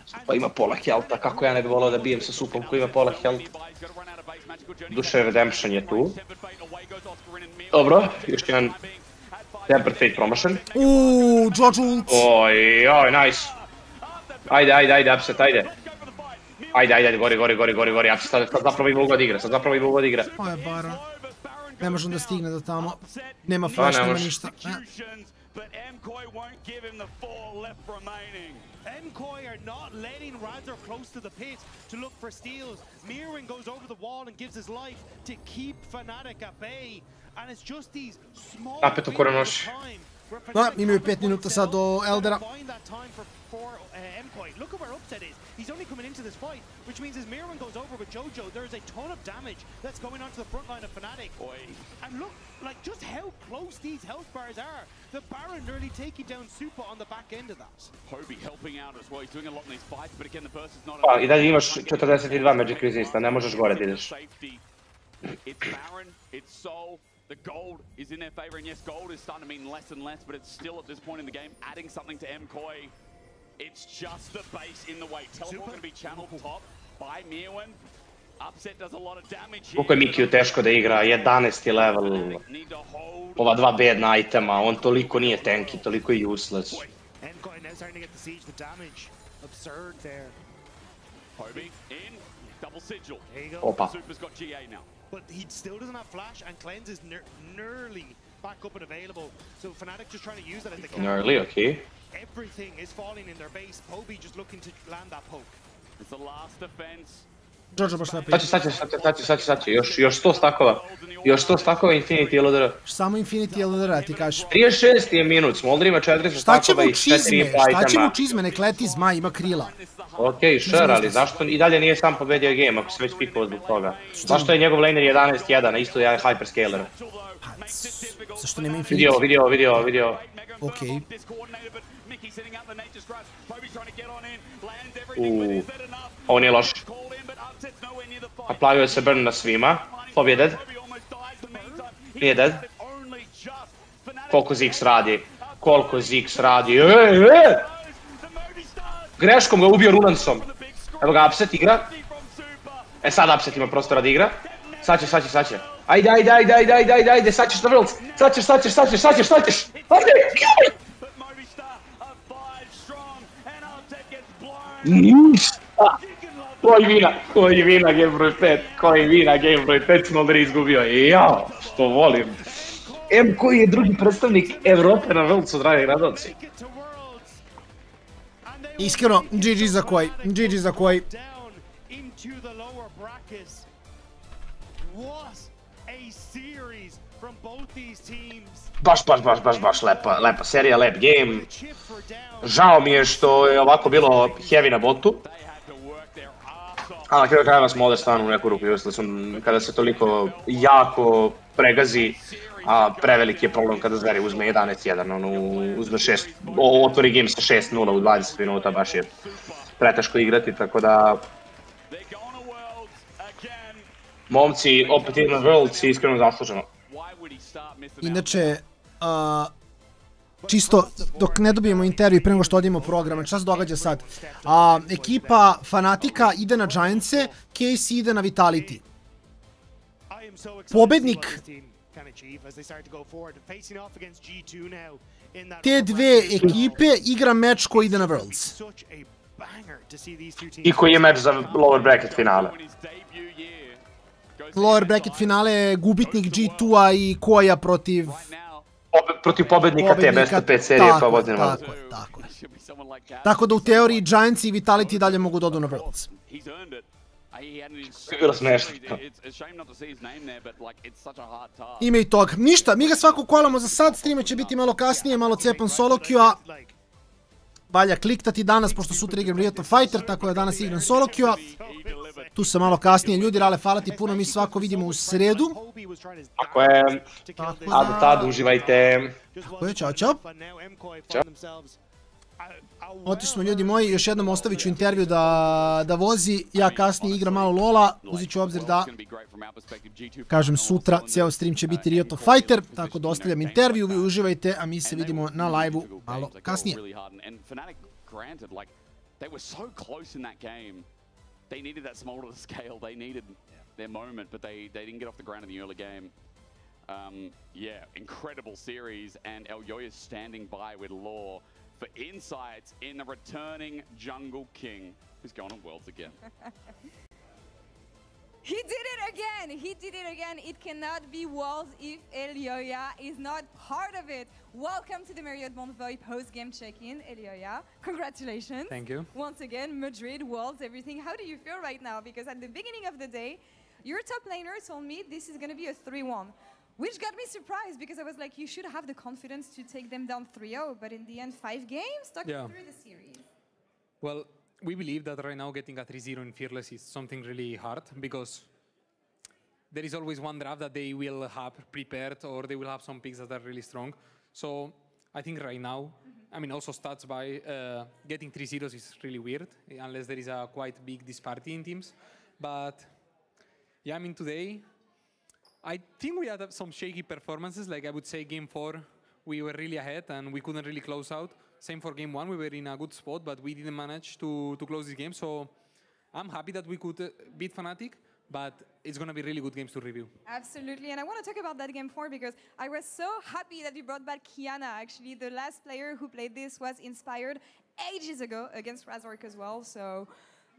Supa ima pola healtha, kako ja ne bi volao da bijem sa Supom koji ima pola health. Duše Redemption je tu. Dobro, još jedan Tempered Fate promašen. Jojo ult. Oj, nice. Ajde, upset, ajde. Ajde, gori, upset, sad zapravo ima ugod igra, Ovo je Baron. Ne može da stigne do tamo. Nema flash, nema ništa. MKOI are not letting Razor close to the pit to look for steals. Mirwin goes over the wall and gives his life to keep Fnatic at bay. And it's just these small windows of time Da, imaju 5 minuta sad do Eldera. Look at where Upset is. He's only coming into this fight, which means as Mirwin goes over with Jojo, there's a ton of damage that's going onto the front line of Fnatic. And look, like just how close these health bars are. The Baron nearly taking down Super on the back end of that. Hobie helping out as well. He's doing a lot in these fights, but again the burst is not Pa, i dalje imaš 42 Magic Resista, ne možeš gore da ideš. It's Baron, it's Soul. The gold is in their favor, and yes, gold is starting to mean less and less, but it's still at this point in the game adding something to MKOI. It's just the base in the way. Teleport going to be channeled top by Mirwin. Upset does a lot of damage here. Koliko je Mikiju teško da igra, 11. level. Ova dva bedna itema, on toliko nije tanky, toliko je useless. MKOI now starting to get the siege, the damage. Absurd there. Hobie in, double sigil. There you go. Opa. Super's got GA now. But he still doesn't have flash, and Cleanse is nearly back up and available. So Fnatic just trying to use that as they can. Nearly, okay. Everything is falling in their base. Hobie just looking to land that poke. It's the last defense. Jojo baš lepo. Sad će, još 100 stakova. Još 100 stakova Infinity LDR. Samo Infinity LDR, ti kažeš. 36 je minut, Smolder ima 400 stakova i 4 itema. Šta će mu čizme, nek leti zmaj, ima krila. Okej, sure, ali zašto i dalje nije sam pobedio game ako se već pikao zbog toga? Zašto je njegov laner 11-1, isto je hyperscaler? Zašto nema Infinity? Vidio. Okej. Ovo nije loš. Aplavio se burn na svima. Fob je dead. Nije dead. Koliko Ziggs radi. Greškom ga ubio Runansom. Evo ga Upset igra. Sad Upset ima prostora da igra. Sad će. Ajde, sad ćeš na Worlds. Sad ćeš. Ajde! Ništa! Koji vina game broj 5, Smolder je izgubio. Jao, što volim. Koji je drugi predstavnik Evrope na Worldsu, dragi gledalci. Iskreno, GG za koji. Baš lepa serija, lep game. Žao mi je što je ovako bilo heavy na botu. A na kraju krajeva Smolder stanu u neku ruku useless, kada se toliko jako pregazi, a preveliki je problem kada Zveri uzme 11-1, uzme 6, otvori game sa 6-0 u 20 minuta, baš je preteško igrati, tako da... Momci, opet idem na Worlds i iskreno zasluženo. Inače, čisto dok ne dobijemo intervju pre nego što odimo program, šta se događa sad? Ekipa Fnatica ide na Giantse, Casey ide na Vitality. Pobednik te dve ekipe igra meč koji ide na Worlds. I koji je meč za lower bracket finale. Lower bracket finale je gubitnik G2-a i koja protiv pobednika te best of 5 serije pa vodimo. Tako je. Tako da u teoriji Giants i Vitality dalje mogu da odu na Worlds. Bilo smešno. Ime i toga. Ništa, mi ga svako kolamo za sad, streame će biti malo kasnije, malo cepan solo queue-a. Valja kliktati danas, pošto sutra igram Rioto Fighter, tako da danas igram solo queue-a. Tu se malo kasnije ljudi, rale, hvala ti puno, mi svako vidimo u sredu. Tako je, a do tad uživajte. Tako je, čao. Otišli smo ljudi moji, još jednom ostavit ću intervju da vozi, ja kasnije igram malo Lola, uzit ću obzir da, kažem sutra, cijel stream će biti Rioto Fighter, tako da ostavljam intervju, vi uživajte, a mi se vidimo na live-u malo kasnije. They needed that Smolder to scale. They needed their moment, but they didn't get off the ground in the early game. Yeah, incredible series, and Elyoya's standing by with Law for insights in the returning Jungle King, who's going on Worlds again. He did it again. It cannot be Worlds if Elyoya is not part of it. Welcome to the Marriott Bonvoy post-game check-in, Elyoya. Congratulations. Thank you. Once again, Madrid, Worlds, everything. How do you feel right now? Because at the beginning of the day, your top laner told me this is going to be a 3-1, which got me surprised because I was like, you should have the confidence to take them down 3-0, but in the end, 5 games? Talk me through the series. Well, we believe that right now getting a 3-0 in Fearless is something really hard because there is always one draft that they will have prepared, or they will have some picks that are really strong. So I think right now, I mean, also stats by getting 3-0s is really weird, unless there is a quite big disparity in teams. But yeah, I mean, today, I think we had some shaky performances. Like I would say game 4, we were really ahead and we couldn't really close out. Same for game 1, we were in a good spot, but we didn't manage to close this game. So I'm happy that we could beat Fnatic, but it's going to be really good games to review. Absolutely, and I want to talk about that game 4 because I was so happy that you brought back Kiana. Actually, the last player who played this was inspired ages ago against Razork as well. So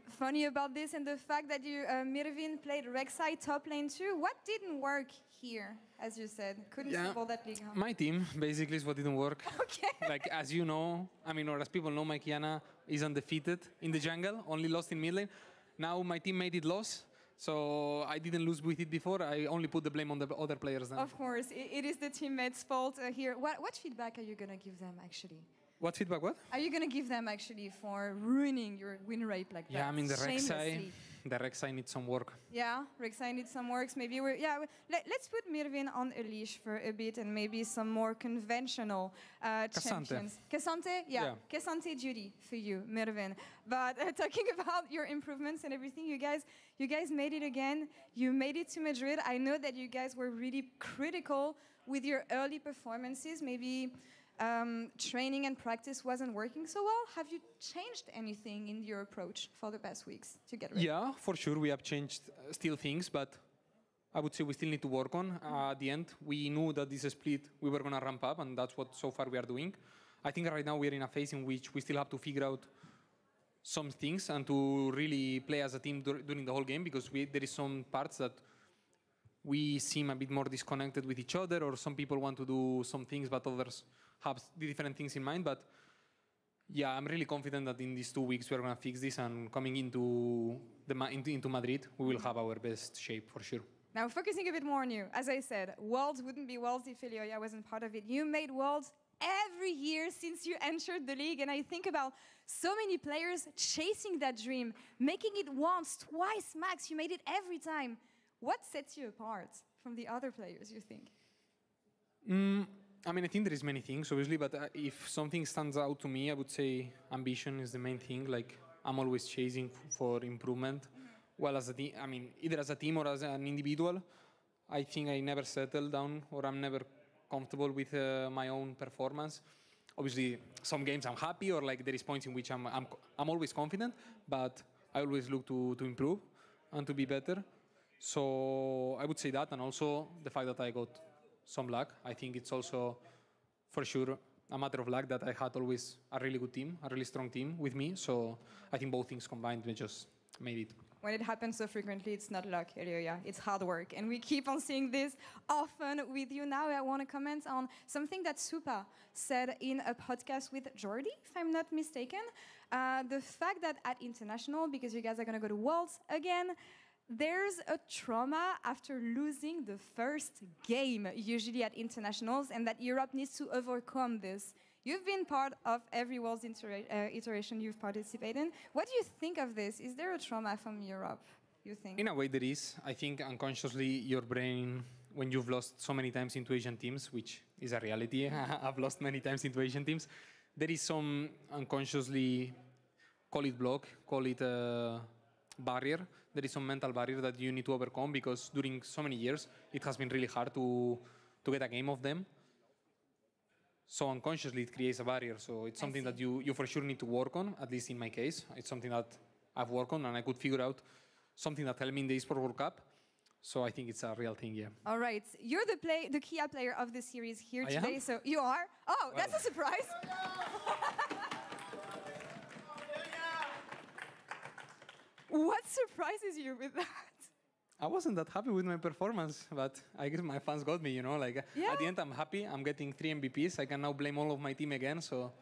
funny about this, and the fact that you, Mirvin, played Rek'Sai top lane too. What didn't work here, as you said? Couldn't football that league, huh? My team basically is what didn't work. Okay. Like as you know, I mean, or as people know, my Kiana is undefeated in the jungle, only lost in mid lane. Now my team made it loss. So I didn't lose with it before. I only put the blame on the other players then. Of course, it is the teammates' fault here. What feedback are you going to give them, actually? What feedback, what? Are you going to give them, actually, for ruining your win rate like that? Yeah, I mean, the Rek'Sai needs some work. Yeah, Rek'Sai needs some works. Maybe let's put Mirvin on a leash for a bit and maybe some more conventional champions. Cassante, yeah. Cassante duty for you, Mirvin. But talking about your improvements and everything, you guys made it again. You made it to Madrid. I know that you guys were really critical with your early performances. Maybe training and practice wasn't working so well. Have you changed anything in your approach for the past weeks to get ready? Yeah, for sure. We have changed still things, but I would say we still need to work on. At the end, we knew that this split we were going to ramp up, and that's what so far we are doing. I think right now we're in a phase in which we still have to figure out some things and to really play as a team during the whole game, because there is some parts that we seem a bit more disconnected with each other, or some people want to do some things, but others have different things in mind. But yeah, I'm really confident that in these 2 weeks we're going to fix this, and coming into Madrid, we will have our best shape for sure. Now, focusing a bit more on you, as I said, Worlds wouldn't be Worlds if Ilioya wasn't part of it. You made Worlds every year since you entered the league, and I think about so many players chasing that dream, making it once, twice max. You made it every time. What sets you apart from the other players, you think? I mean, I think there is many things, obviously, but if something stands out to me, I would say ambition is the main thing. Like, I'm always chasing for improvement. Well, as a team, I mean, either as a team or as an individual, I think I never settle down, or I'm never comfortable with my own performance. Obviously, some games I'm happy, or like there is points in which I'm always confident, but I always look to improve and to be better. So I would say that, and also the fact that I got some luck. I think it's also, for sure, a matter of luck that I had always a really good team, a really strong team with me. So I think both things combined, we just made it. When it happens so frequently, it's not luck, Ilioya. It's hard work. And we keep on seeing this often with you. Now I want to comment on something that Supa said in a podcast with Jordi, if I'm not mistaken. The fact that at International, because you guys are going to go to Worlds again, there's a trauma after losing the first game, usually at Internationals, and that Europe needs to overcome this. You've been part of every Worlds iteration you've participated in. What do you think of this? Is there a trauma from Europe, you think? In a way, there is. I think unconsciously your brain, when you've lost so many times into Asian teams, which is a reality, I've lost many times into Asian teams, there is some unconsciously, call it block, call it barrier. There is some mental barrier that you need to overcome, because during so many years, it has been really hard to get a game of them. So unconsciously, it creates a barrier. So it's something that you for sure need to work on, at least in my case. It's something that I've worked on, and I could figure out something that helped me in the eSport World Cup. So I think it's a real thing, yeah. All right. You're the Kia player of the series here I today. am? So you are? Oh, well, that's a surprise. What surprises you with that? I wasn't that happy with my performance, but I guess my fans got me, you know. Like, at the end, I'm happy. I'm getting 3 MVPs. I can now blame all of my team again. So,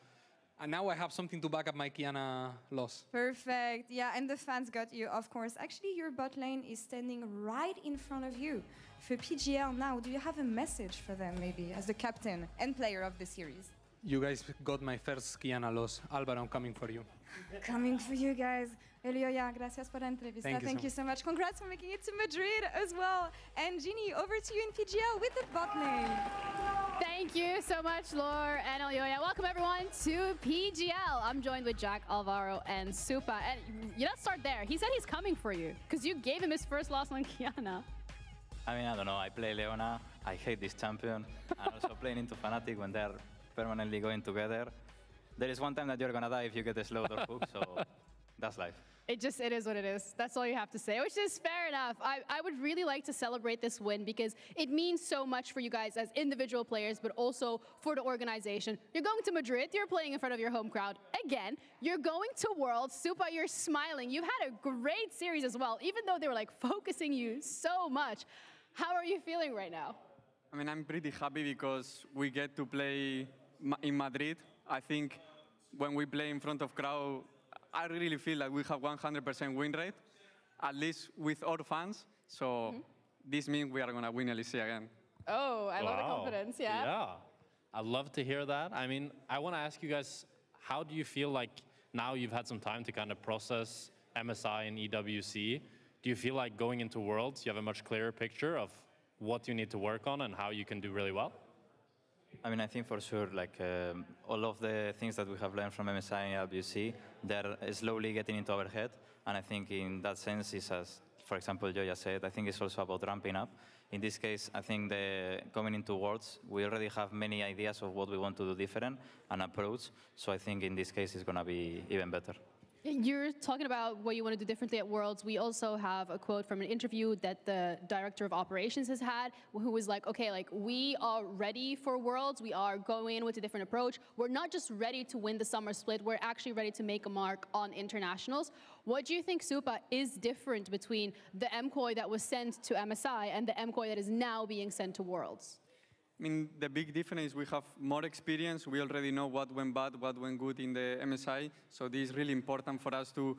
and now I have something to back up my Kiana loss. Perfect. Yeah, and the fans got you, of course. Actually, your bot lane is standing right in front of you. For PGL now, do you have a message for them, maybe, as the captain and player of the series? You guys got my first Kiana loss. Alvaro, I'm coming for you. Coming for you guys. Elioya, gracias por la entrevista. Thank you so much. Congrats for making it to Madrid as well. And Ginny, over to you in PGL with the bot lane. Thank you so much, Lore and Elioya. Welcome everyone to PGL. I'm joined with Jack, Alvaro, and Supa. And you don't start there. He said he's coming for you because you gave him his first loss on Kiana. I mean, I don't know. I play Leona. I hate this champion. And also playing into Fnatic when they're permanently going together. There is one time that you're gonna die if you get a slowed or hook, so that's life. It is what it is. That's all you have to say, which is fair enough. I would really like to celebrate this win because it means so much for you guys as individual players, but also for the organization. You're going to Madrid, you're playing in front of your home crowd. Again, you're going to Worlds. Supa, you're smiling. You've had a great series as well, even though they were like focusing you so much. How are you feeling right now? I mean, I'm pretty happy because we get to play in Madrid. I think when we play in front of crowd, I really feel like we have 100% win rate, at least with our fans. So this means we are going to win LEC again. Oh, I love the confidence, yeah. Yeah, I'd love to hear that. I mean, I want to ask you guys, how do you feel like now you've had some time to kind of process MSI and EWC? Do you feel like going into Worlds, you have a much clearer picture of what you need to work on and how you can do really well? I mean, I think for sure, like all of the things that we have learned from MSI and EWC, they're slowly getting into our head. And I think in that sense, it's as, for example, Joya said, I think it's also about ramping up. In this case, I think coming into Worlds, we already have many ideas of what we want to do different and approach. So I think in this case, it's going to be even better. You're talking about what you want to do differently at Worlds. We also have a quote from an interview that the director of operations has had, who was like, okay, like we are ready for Worlds. We are going in with a different approach. We're not just ready to win the summer split. We're actually ready to make a mark on internationals. What do you think, Supa, is different between the MCOY that was sent to MSI and the MCOY that is now being sent to Worlds? I mean, the big difference is we have more experience. We already know what went bad, what went good in the MSI. So this is really important for us to,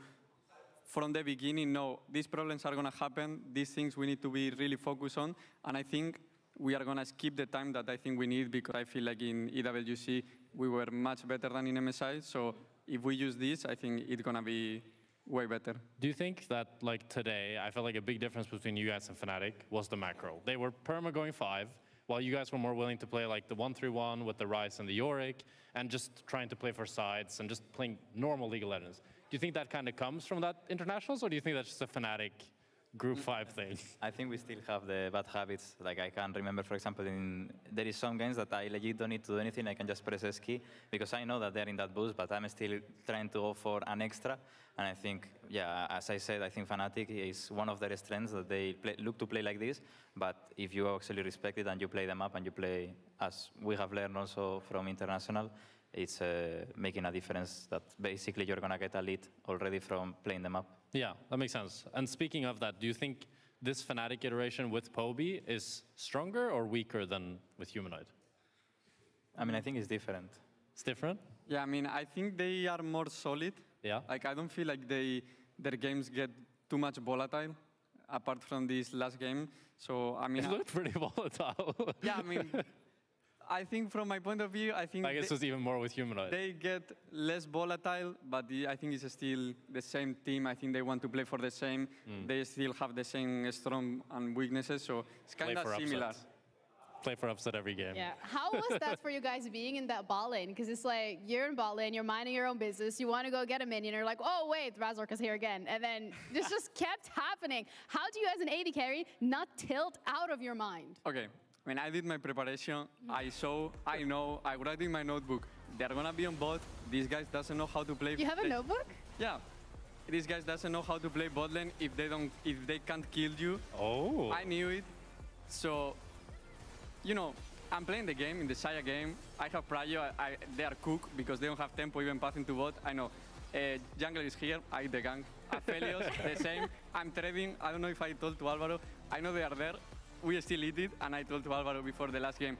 from the beginning, know these problems are going to happen. These things we need to be really focused on. And I think we are going to skip the time that I think we need because I feel like in EWC we were much better than in MSI. So if we use this, I think it's going to be way better. Do you think that, like today, I felt like a big difference between you guys and Fnatic was the macro? They were perma going 5. While you guys were more willing to play like the 1-3-1 with the Ryze and the Yorick, and just trying to play for sides and just playing normal League of Legends. Do you think that kind of comes from that internationals, or do you think that's just a Fnatic Group 5 thing? I think we still have the bad habits. Like I can remember, for example, there is some games that I legit don't need to do anything. I can just press S key because I know that they're in that boost, but I'm still trying to go for an extra. And I think, yeah, as I said, I think Fnatic is one of their strengths that they look to play like this. But if you actually respect it and you play them up and you play, as we have learned also from international, it's making a difference that basically you're going to get a lead already from playing them up. Yeah, that makes sense. And speaking of that, do you think this Fnatic iteration with Poby is stronger or weaker than with Humanoid? I mean, I think it's different. It's different? Yeah, I mean, I think they are more solid. Yeah. Like, I don't feel like their games get too much volatile, apart from this last game. So, I mean... It looked pretty volatile. Yeah, I mean... I think from my point of view, I think... I guess it's even more with Humanoid. They get less volatile, but I think it's still the same team. I think they want to play for the same. They still have the same strengths and weaknesses, so it's kind of similar. Upsets. Play for upset every game. Yeah. How was that for you guys being in that bot lane? Because it's like, you're in bot lane, you're minding your own business, you want to go get a minion, you're like, oh wait, Razork is here again. And then this just kept happening. How do you as an AD carry not tilt out of your mind? Okay. When I did my preparation, I saw, I know, I wrote in my notebook, they're going to be on bot. These guys doesn't know how to play. You have a notebook? Yeah. These guys doesn't know how to play bot lane if they can't kill you. Oh. I knew it. So, you know, I'm playing the game, in the Saya game. I have Prio, they are cooked because they don't have tempo even passing to bot. I know. Jungler is here, I the gank. Aphelios, the same. I'm trading, I don't know if I told to Alvaro. I know they are there. We still eat it, and I told to Alvaro before the last game,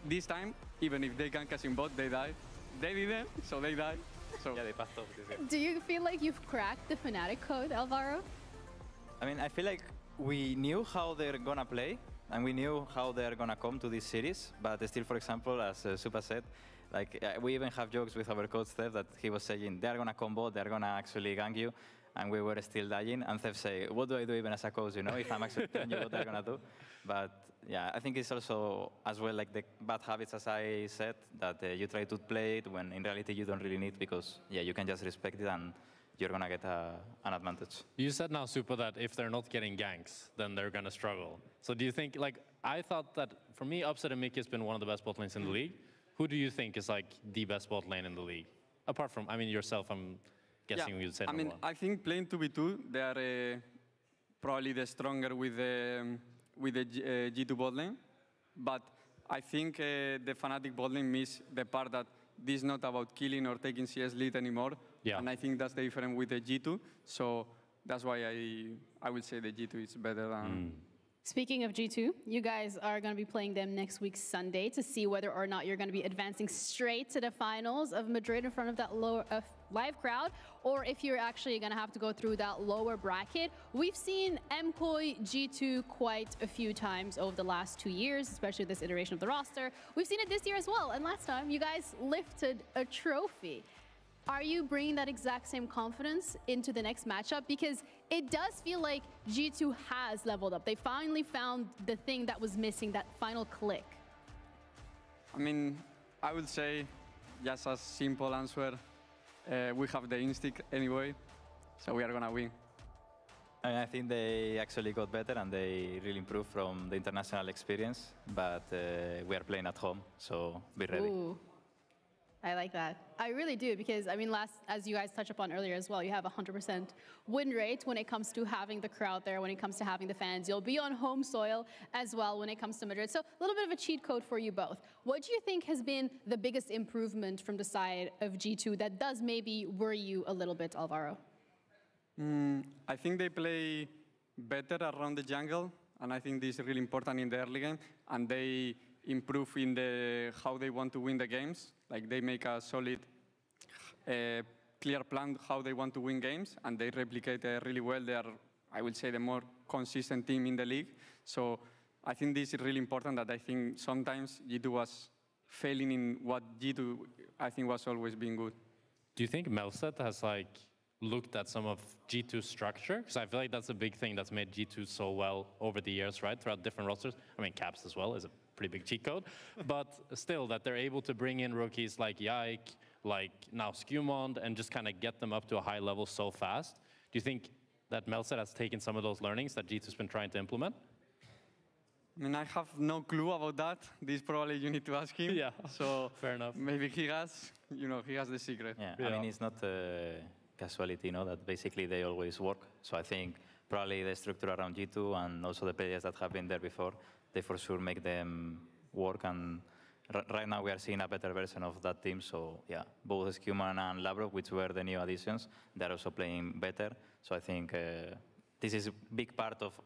this time, even if they gank us in bot, they die. They didn't, so they die. So yeah, they passed off this game. Do you feel like you've cracked the Fnatic code, Alvaro? I mean, I feel like we knew how they're gonna play, and we knew how they're gonna come to this series, but still, for example, as Supa said, like we even have jokes with our coach Steph that he was saying they're gonna combo, they're gonna actually gang you, and we were still dying. And Steph say, what do I do even as a coach, you know, if I'm actually telling you what they're gonna do? But yeah, I think it's also as well like the bad habits, as I said, that you try to play it when in reality you don't really need, because yeah, you can just respect it and you're gonna get an advantage. You said now, Supa, that if they're not getting ganks, then they're gonna struggle. So do you think, like, I thought that, for me, Upset and Mickey has been one of the best bot lanes in the league. Who do you think is, like, the best bot lane in the league? Apart from, I mean, yourself, I'm guessing you'd say I mean, I think playing 2v2, they are probably the stronger with the G2 bot lane. But I think the Fnatic bot lane missed the part that this is not about killing or taking CS lead anymore. Yeah. And I think that's the difference with the G2. So that's why I would say the G2 is better than... Speaking of G2, you guys are going to be playing them next week Sunday to see whether or not you're going to be advancing straight to the finals of Madrid in front of that live crowd, or if you're actually going to have to go through that lower bracket. We've seen MKOI G2 quite a few times over the last 2 years, especially this iteration of the roster. We've seen it this year as well, and last time you guys lifted a trophy. Are you bringing that exact same confidence into the next matchup? Because it does feel like G2 has leveled up. They finally found the thing that was missing, that final click. I mean, I would say, just a simple answer, we have the instinct anyway, so we are going to win. I think they actually got better and they really improved from the international experience, but we are playing at home, so be ready. Ooh. I like that. I really do, because I mean, as you guys touched upon earlier as well, you have 100% win rate when it comes to having the crowd there, when it comes to having the fans. You'll be on home soil as well when it comes to Madrid. So a little bit of a cheat code for you both. What do you think has been the biggest improvement from the side of G2 that does maybe worry you a little bit, Alvaro? I think they play better around the jungle, and I think this is really important in the early game, and they improve in how they want to win the games. Like they make a solid, clear plan how they want to win games, and they replicate really well. They are, I would say, the more consistent team in the league. So I think this is really important, that I think sometimes G2 was failing in what G2, I think, was always being good. Do you think Mousepad has like looked at some of G2's structure? Because I feel like that's a big thing that's made G2 so well over the years, right? Throughout different rosters. I mean, Caps as well is a pretty big cheat code, but still that they're able to bring in rookies like Yike, like now Skewmond, and just kind of get them up to a high level so fast. Do you think that Mousepad has taken some of those learnings that G2's been trying to implement? I mean, I have no clue about that. This probably you need to ask him. Yeah, so fair enough. Maybe he has, he has the secret. Yeah, I mean, it's not casualty, that basically they always work. So I think probably the structure around G2 and also the players that have been there before, they for sure make them work, and right now we are seeing a better version of that team. So yeah, both Skewman and Labrov, which were the new additions, they're also playing better. So I think this is a big part of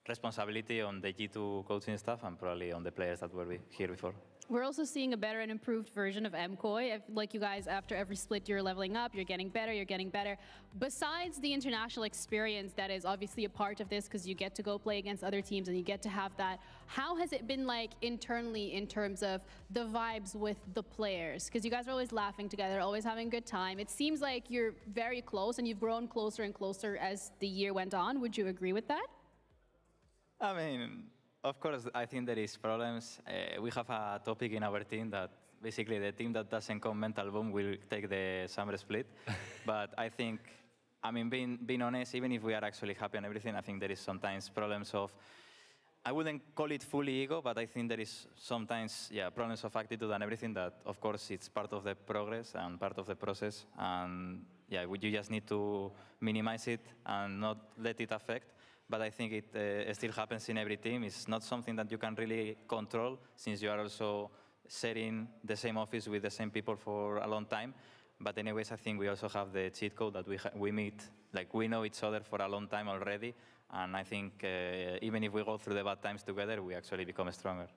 responsibility on the G2 coaching staff and probably on the players that were here before. We're also seeing a better and improved version of MKOI. Like you guys, after every split, you're leveling up, you're getting better, you're getting better. Besides the international experience that is obviously a part of this, because you get to go play against other teams and you get to have that, how has it been like internally in terms of the vibes with the players? Because you guys are always laughing together, always having a good time. It seems like you're very close and you've grown closer and closer as the year went on. Would you agree with that? I mean, of course, I think there is problems. We have a topic in our team that basically the team that doesn't come mental boom will take the summer split. But I think, I mean, being honest, even if we are actually happy and everything, I think there is sometimes problems of, I wouldn't call it fully ego, but I think there is sometimes, problems of attitude and everything that, of course, it's part of the progress and part of the process. And you just need to minimize it and not let it affect. But I think it still happens in every team. It's not something that you can really control, since you are also sharing the same office with the same people for a long time. But anyways, I think we also have the cheat code that we meet, like we know each other for a long time already. And I think even if we go through the bad times together, we actually become stronger.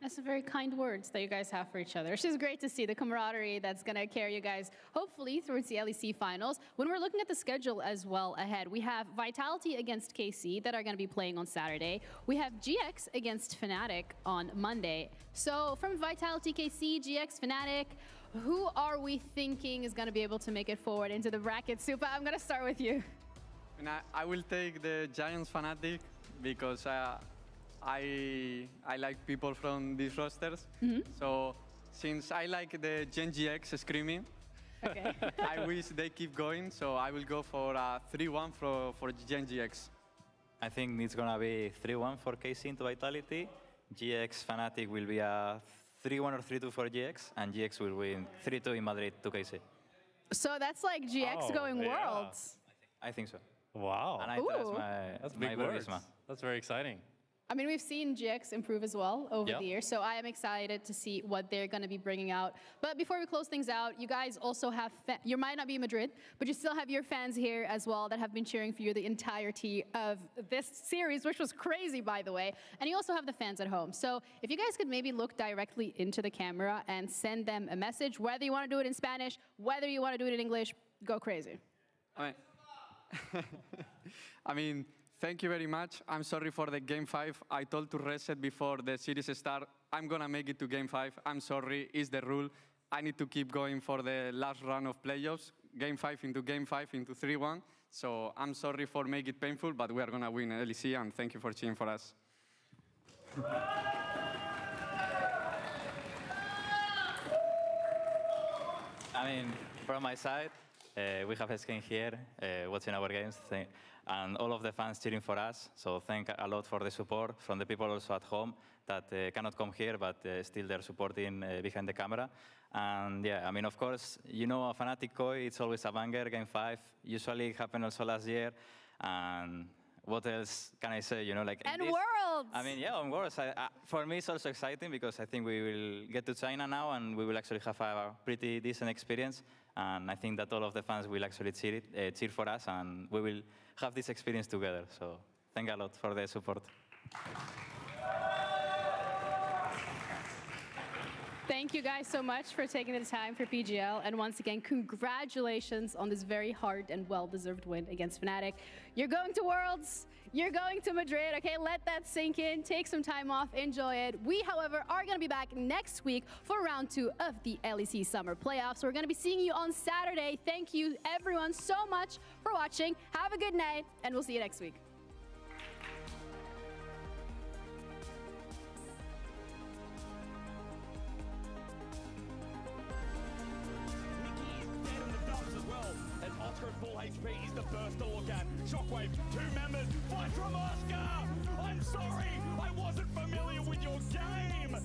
That's some very kind words that you guys have for each other. It's just great to see the camaraderie that's going to carry you guys, hopefully, through the LEC finals. When we're looking at the schedule as well ahead, we have Vitality against KC that are going to be playing on Saturday. We have GX against Fnatic on Monday. So from Vitality, KC, GX, Fnatic, who are we thinking is going to be able to make it forward into the bracket? Supa, I'm going to start with you. And I will take the Giants Fnatic because I like people from these rosters. So since I like the Gen GX screaming, okay. I wish they keep going. So I will go for 3-1 for Gen GX. I think it's going to be 3-1 for KC into Vitality. GX Fnatic will be a 3-1 or 3-2 for GX, and GX will win 3-2 in Madrid to KC. So that's like GX going Worlds. I think so. Wow. And I trust That's my big words. Burisma. That's very exciting. I mean, we've seen GX improve as well over the years, so I am excited to see what they're going to be bringing out. But before we close things out, you guys also have, you might not be in Madrid, but you still have your fans here as well that have been cheering for you the entirety of this series, which was crazy, by the way. And you also have the fans at home. So if you guys could maybe look directly into the camera and send them a message, whether you want to do it in Spanish, whether you want to do it in English, go crazy. I mean, thank you very much. I'm sorry for the Game 5. I told to reset before the series start. I'm going to make it to Game 5. I'm sorry. It's the rule. I need to keep going for the last round of playoffs. Game 5 into Game 5 into 3-1. So I'm sorry for making it painful, but we are going to win LEC, and thank you for cheering for us. I mean, from my side, we have a skin here watching our games, and all of the fans cheering for us. So thank a lot for the support from the people also at home that cannot come here, but still they're supporting behind the camera. And yeah, I mean, of course, you know, a Fnatic Koi, it's always a banger, Game 5. Usually it happened also last year. And what else can I say, you know, like... And Worlds! I mean, yeah, on Worlds. For me, it's also exciting because I think we will get to China now and we will actually have a pretty decent experience. And I think that all of the fans will actually cheer for us, and we will have this experience together. So thank you a lot for the support. Thank you guys so much for taking the time for PGL. And once again, congratulations on this very hard and well-deserved win against Fnatic. You're going to Worlds. You're going to Madrid, okay? Let that sink in. Take some time off. Enjoy it. We, however, are going to be back next week for round 2 of the LEC Summer Playoffs. So we're going to be seeing you on Saturday. Thank you, everyone, so much for watching. Have a good night, and we'll see you next week. Full HP is the first to look at. Shockwave, 2 members, fight from Oscar! I'm sorry, I wasn't familiar with your game!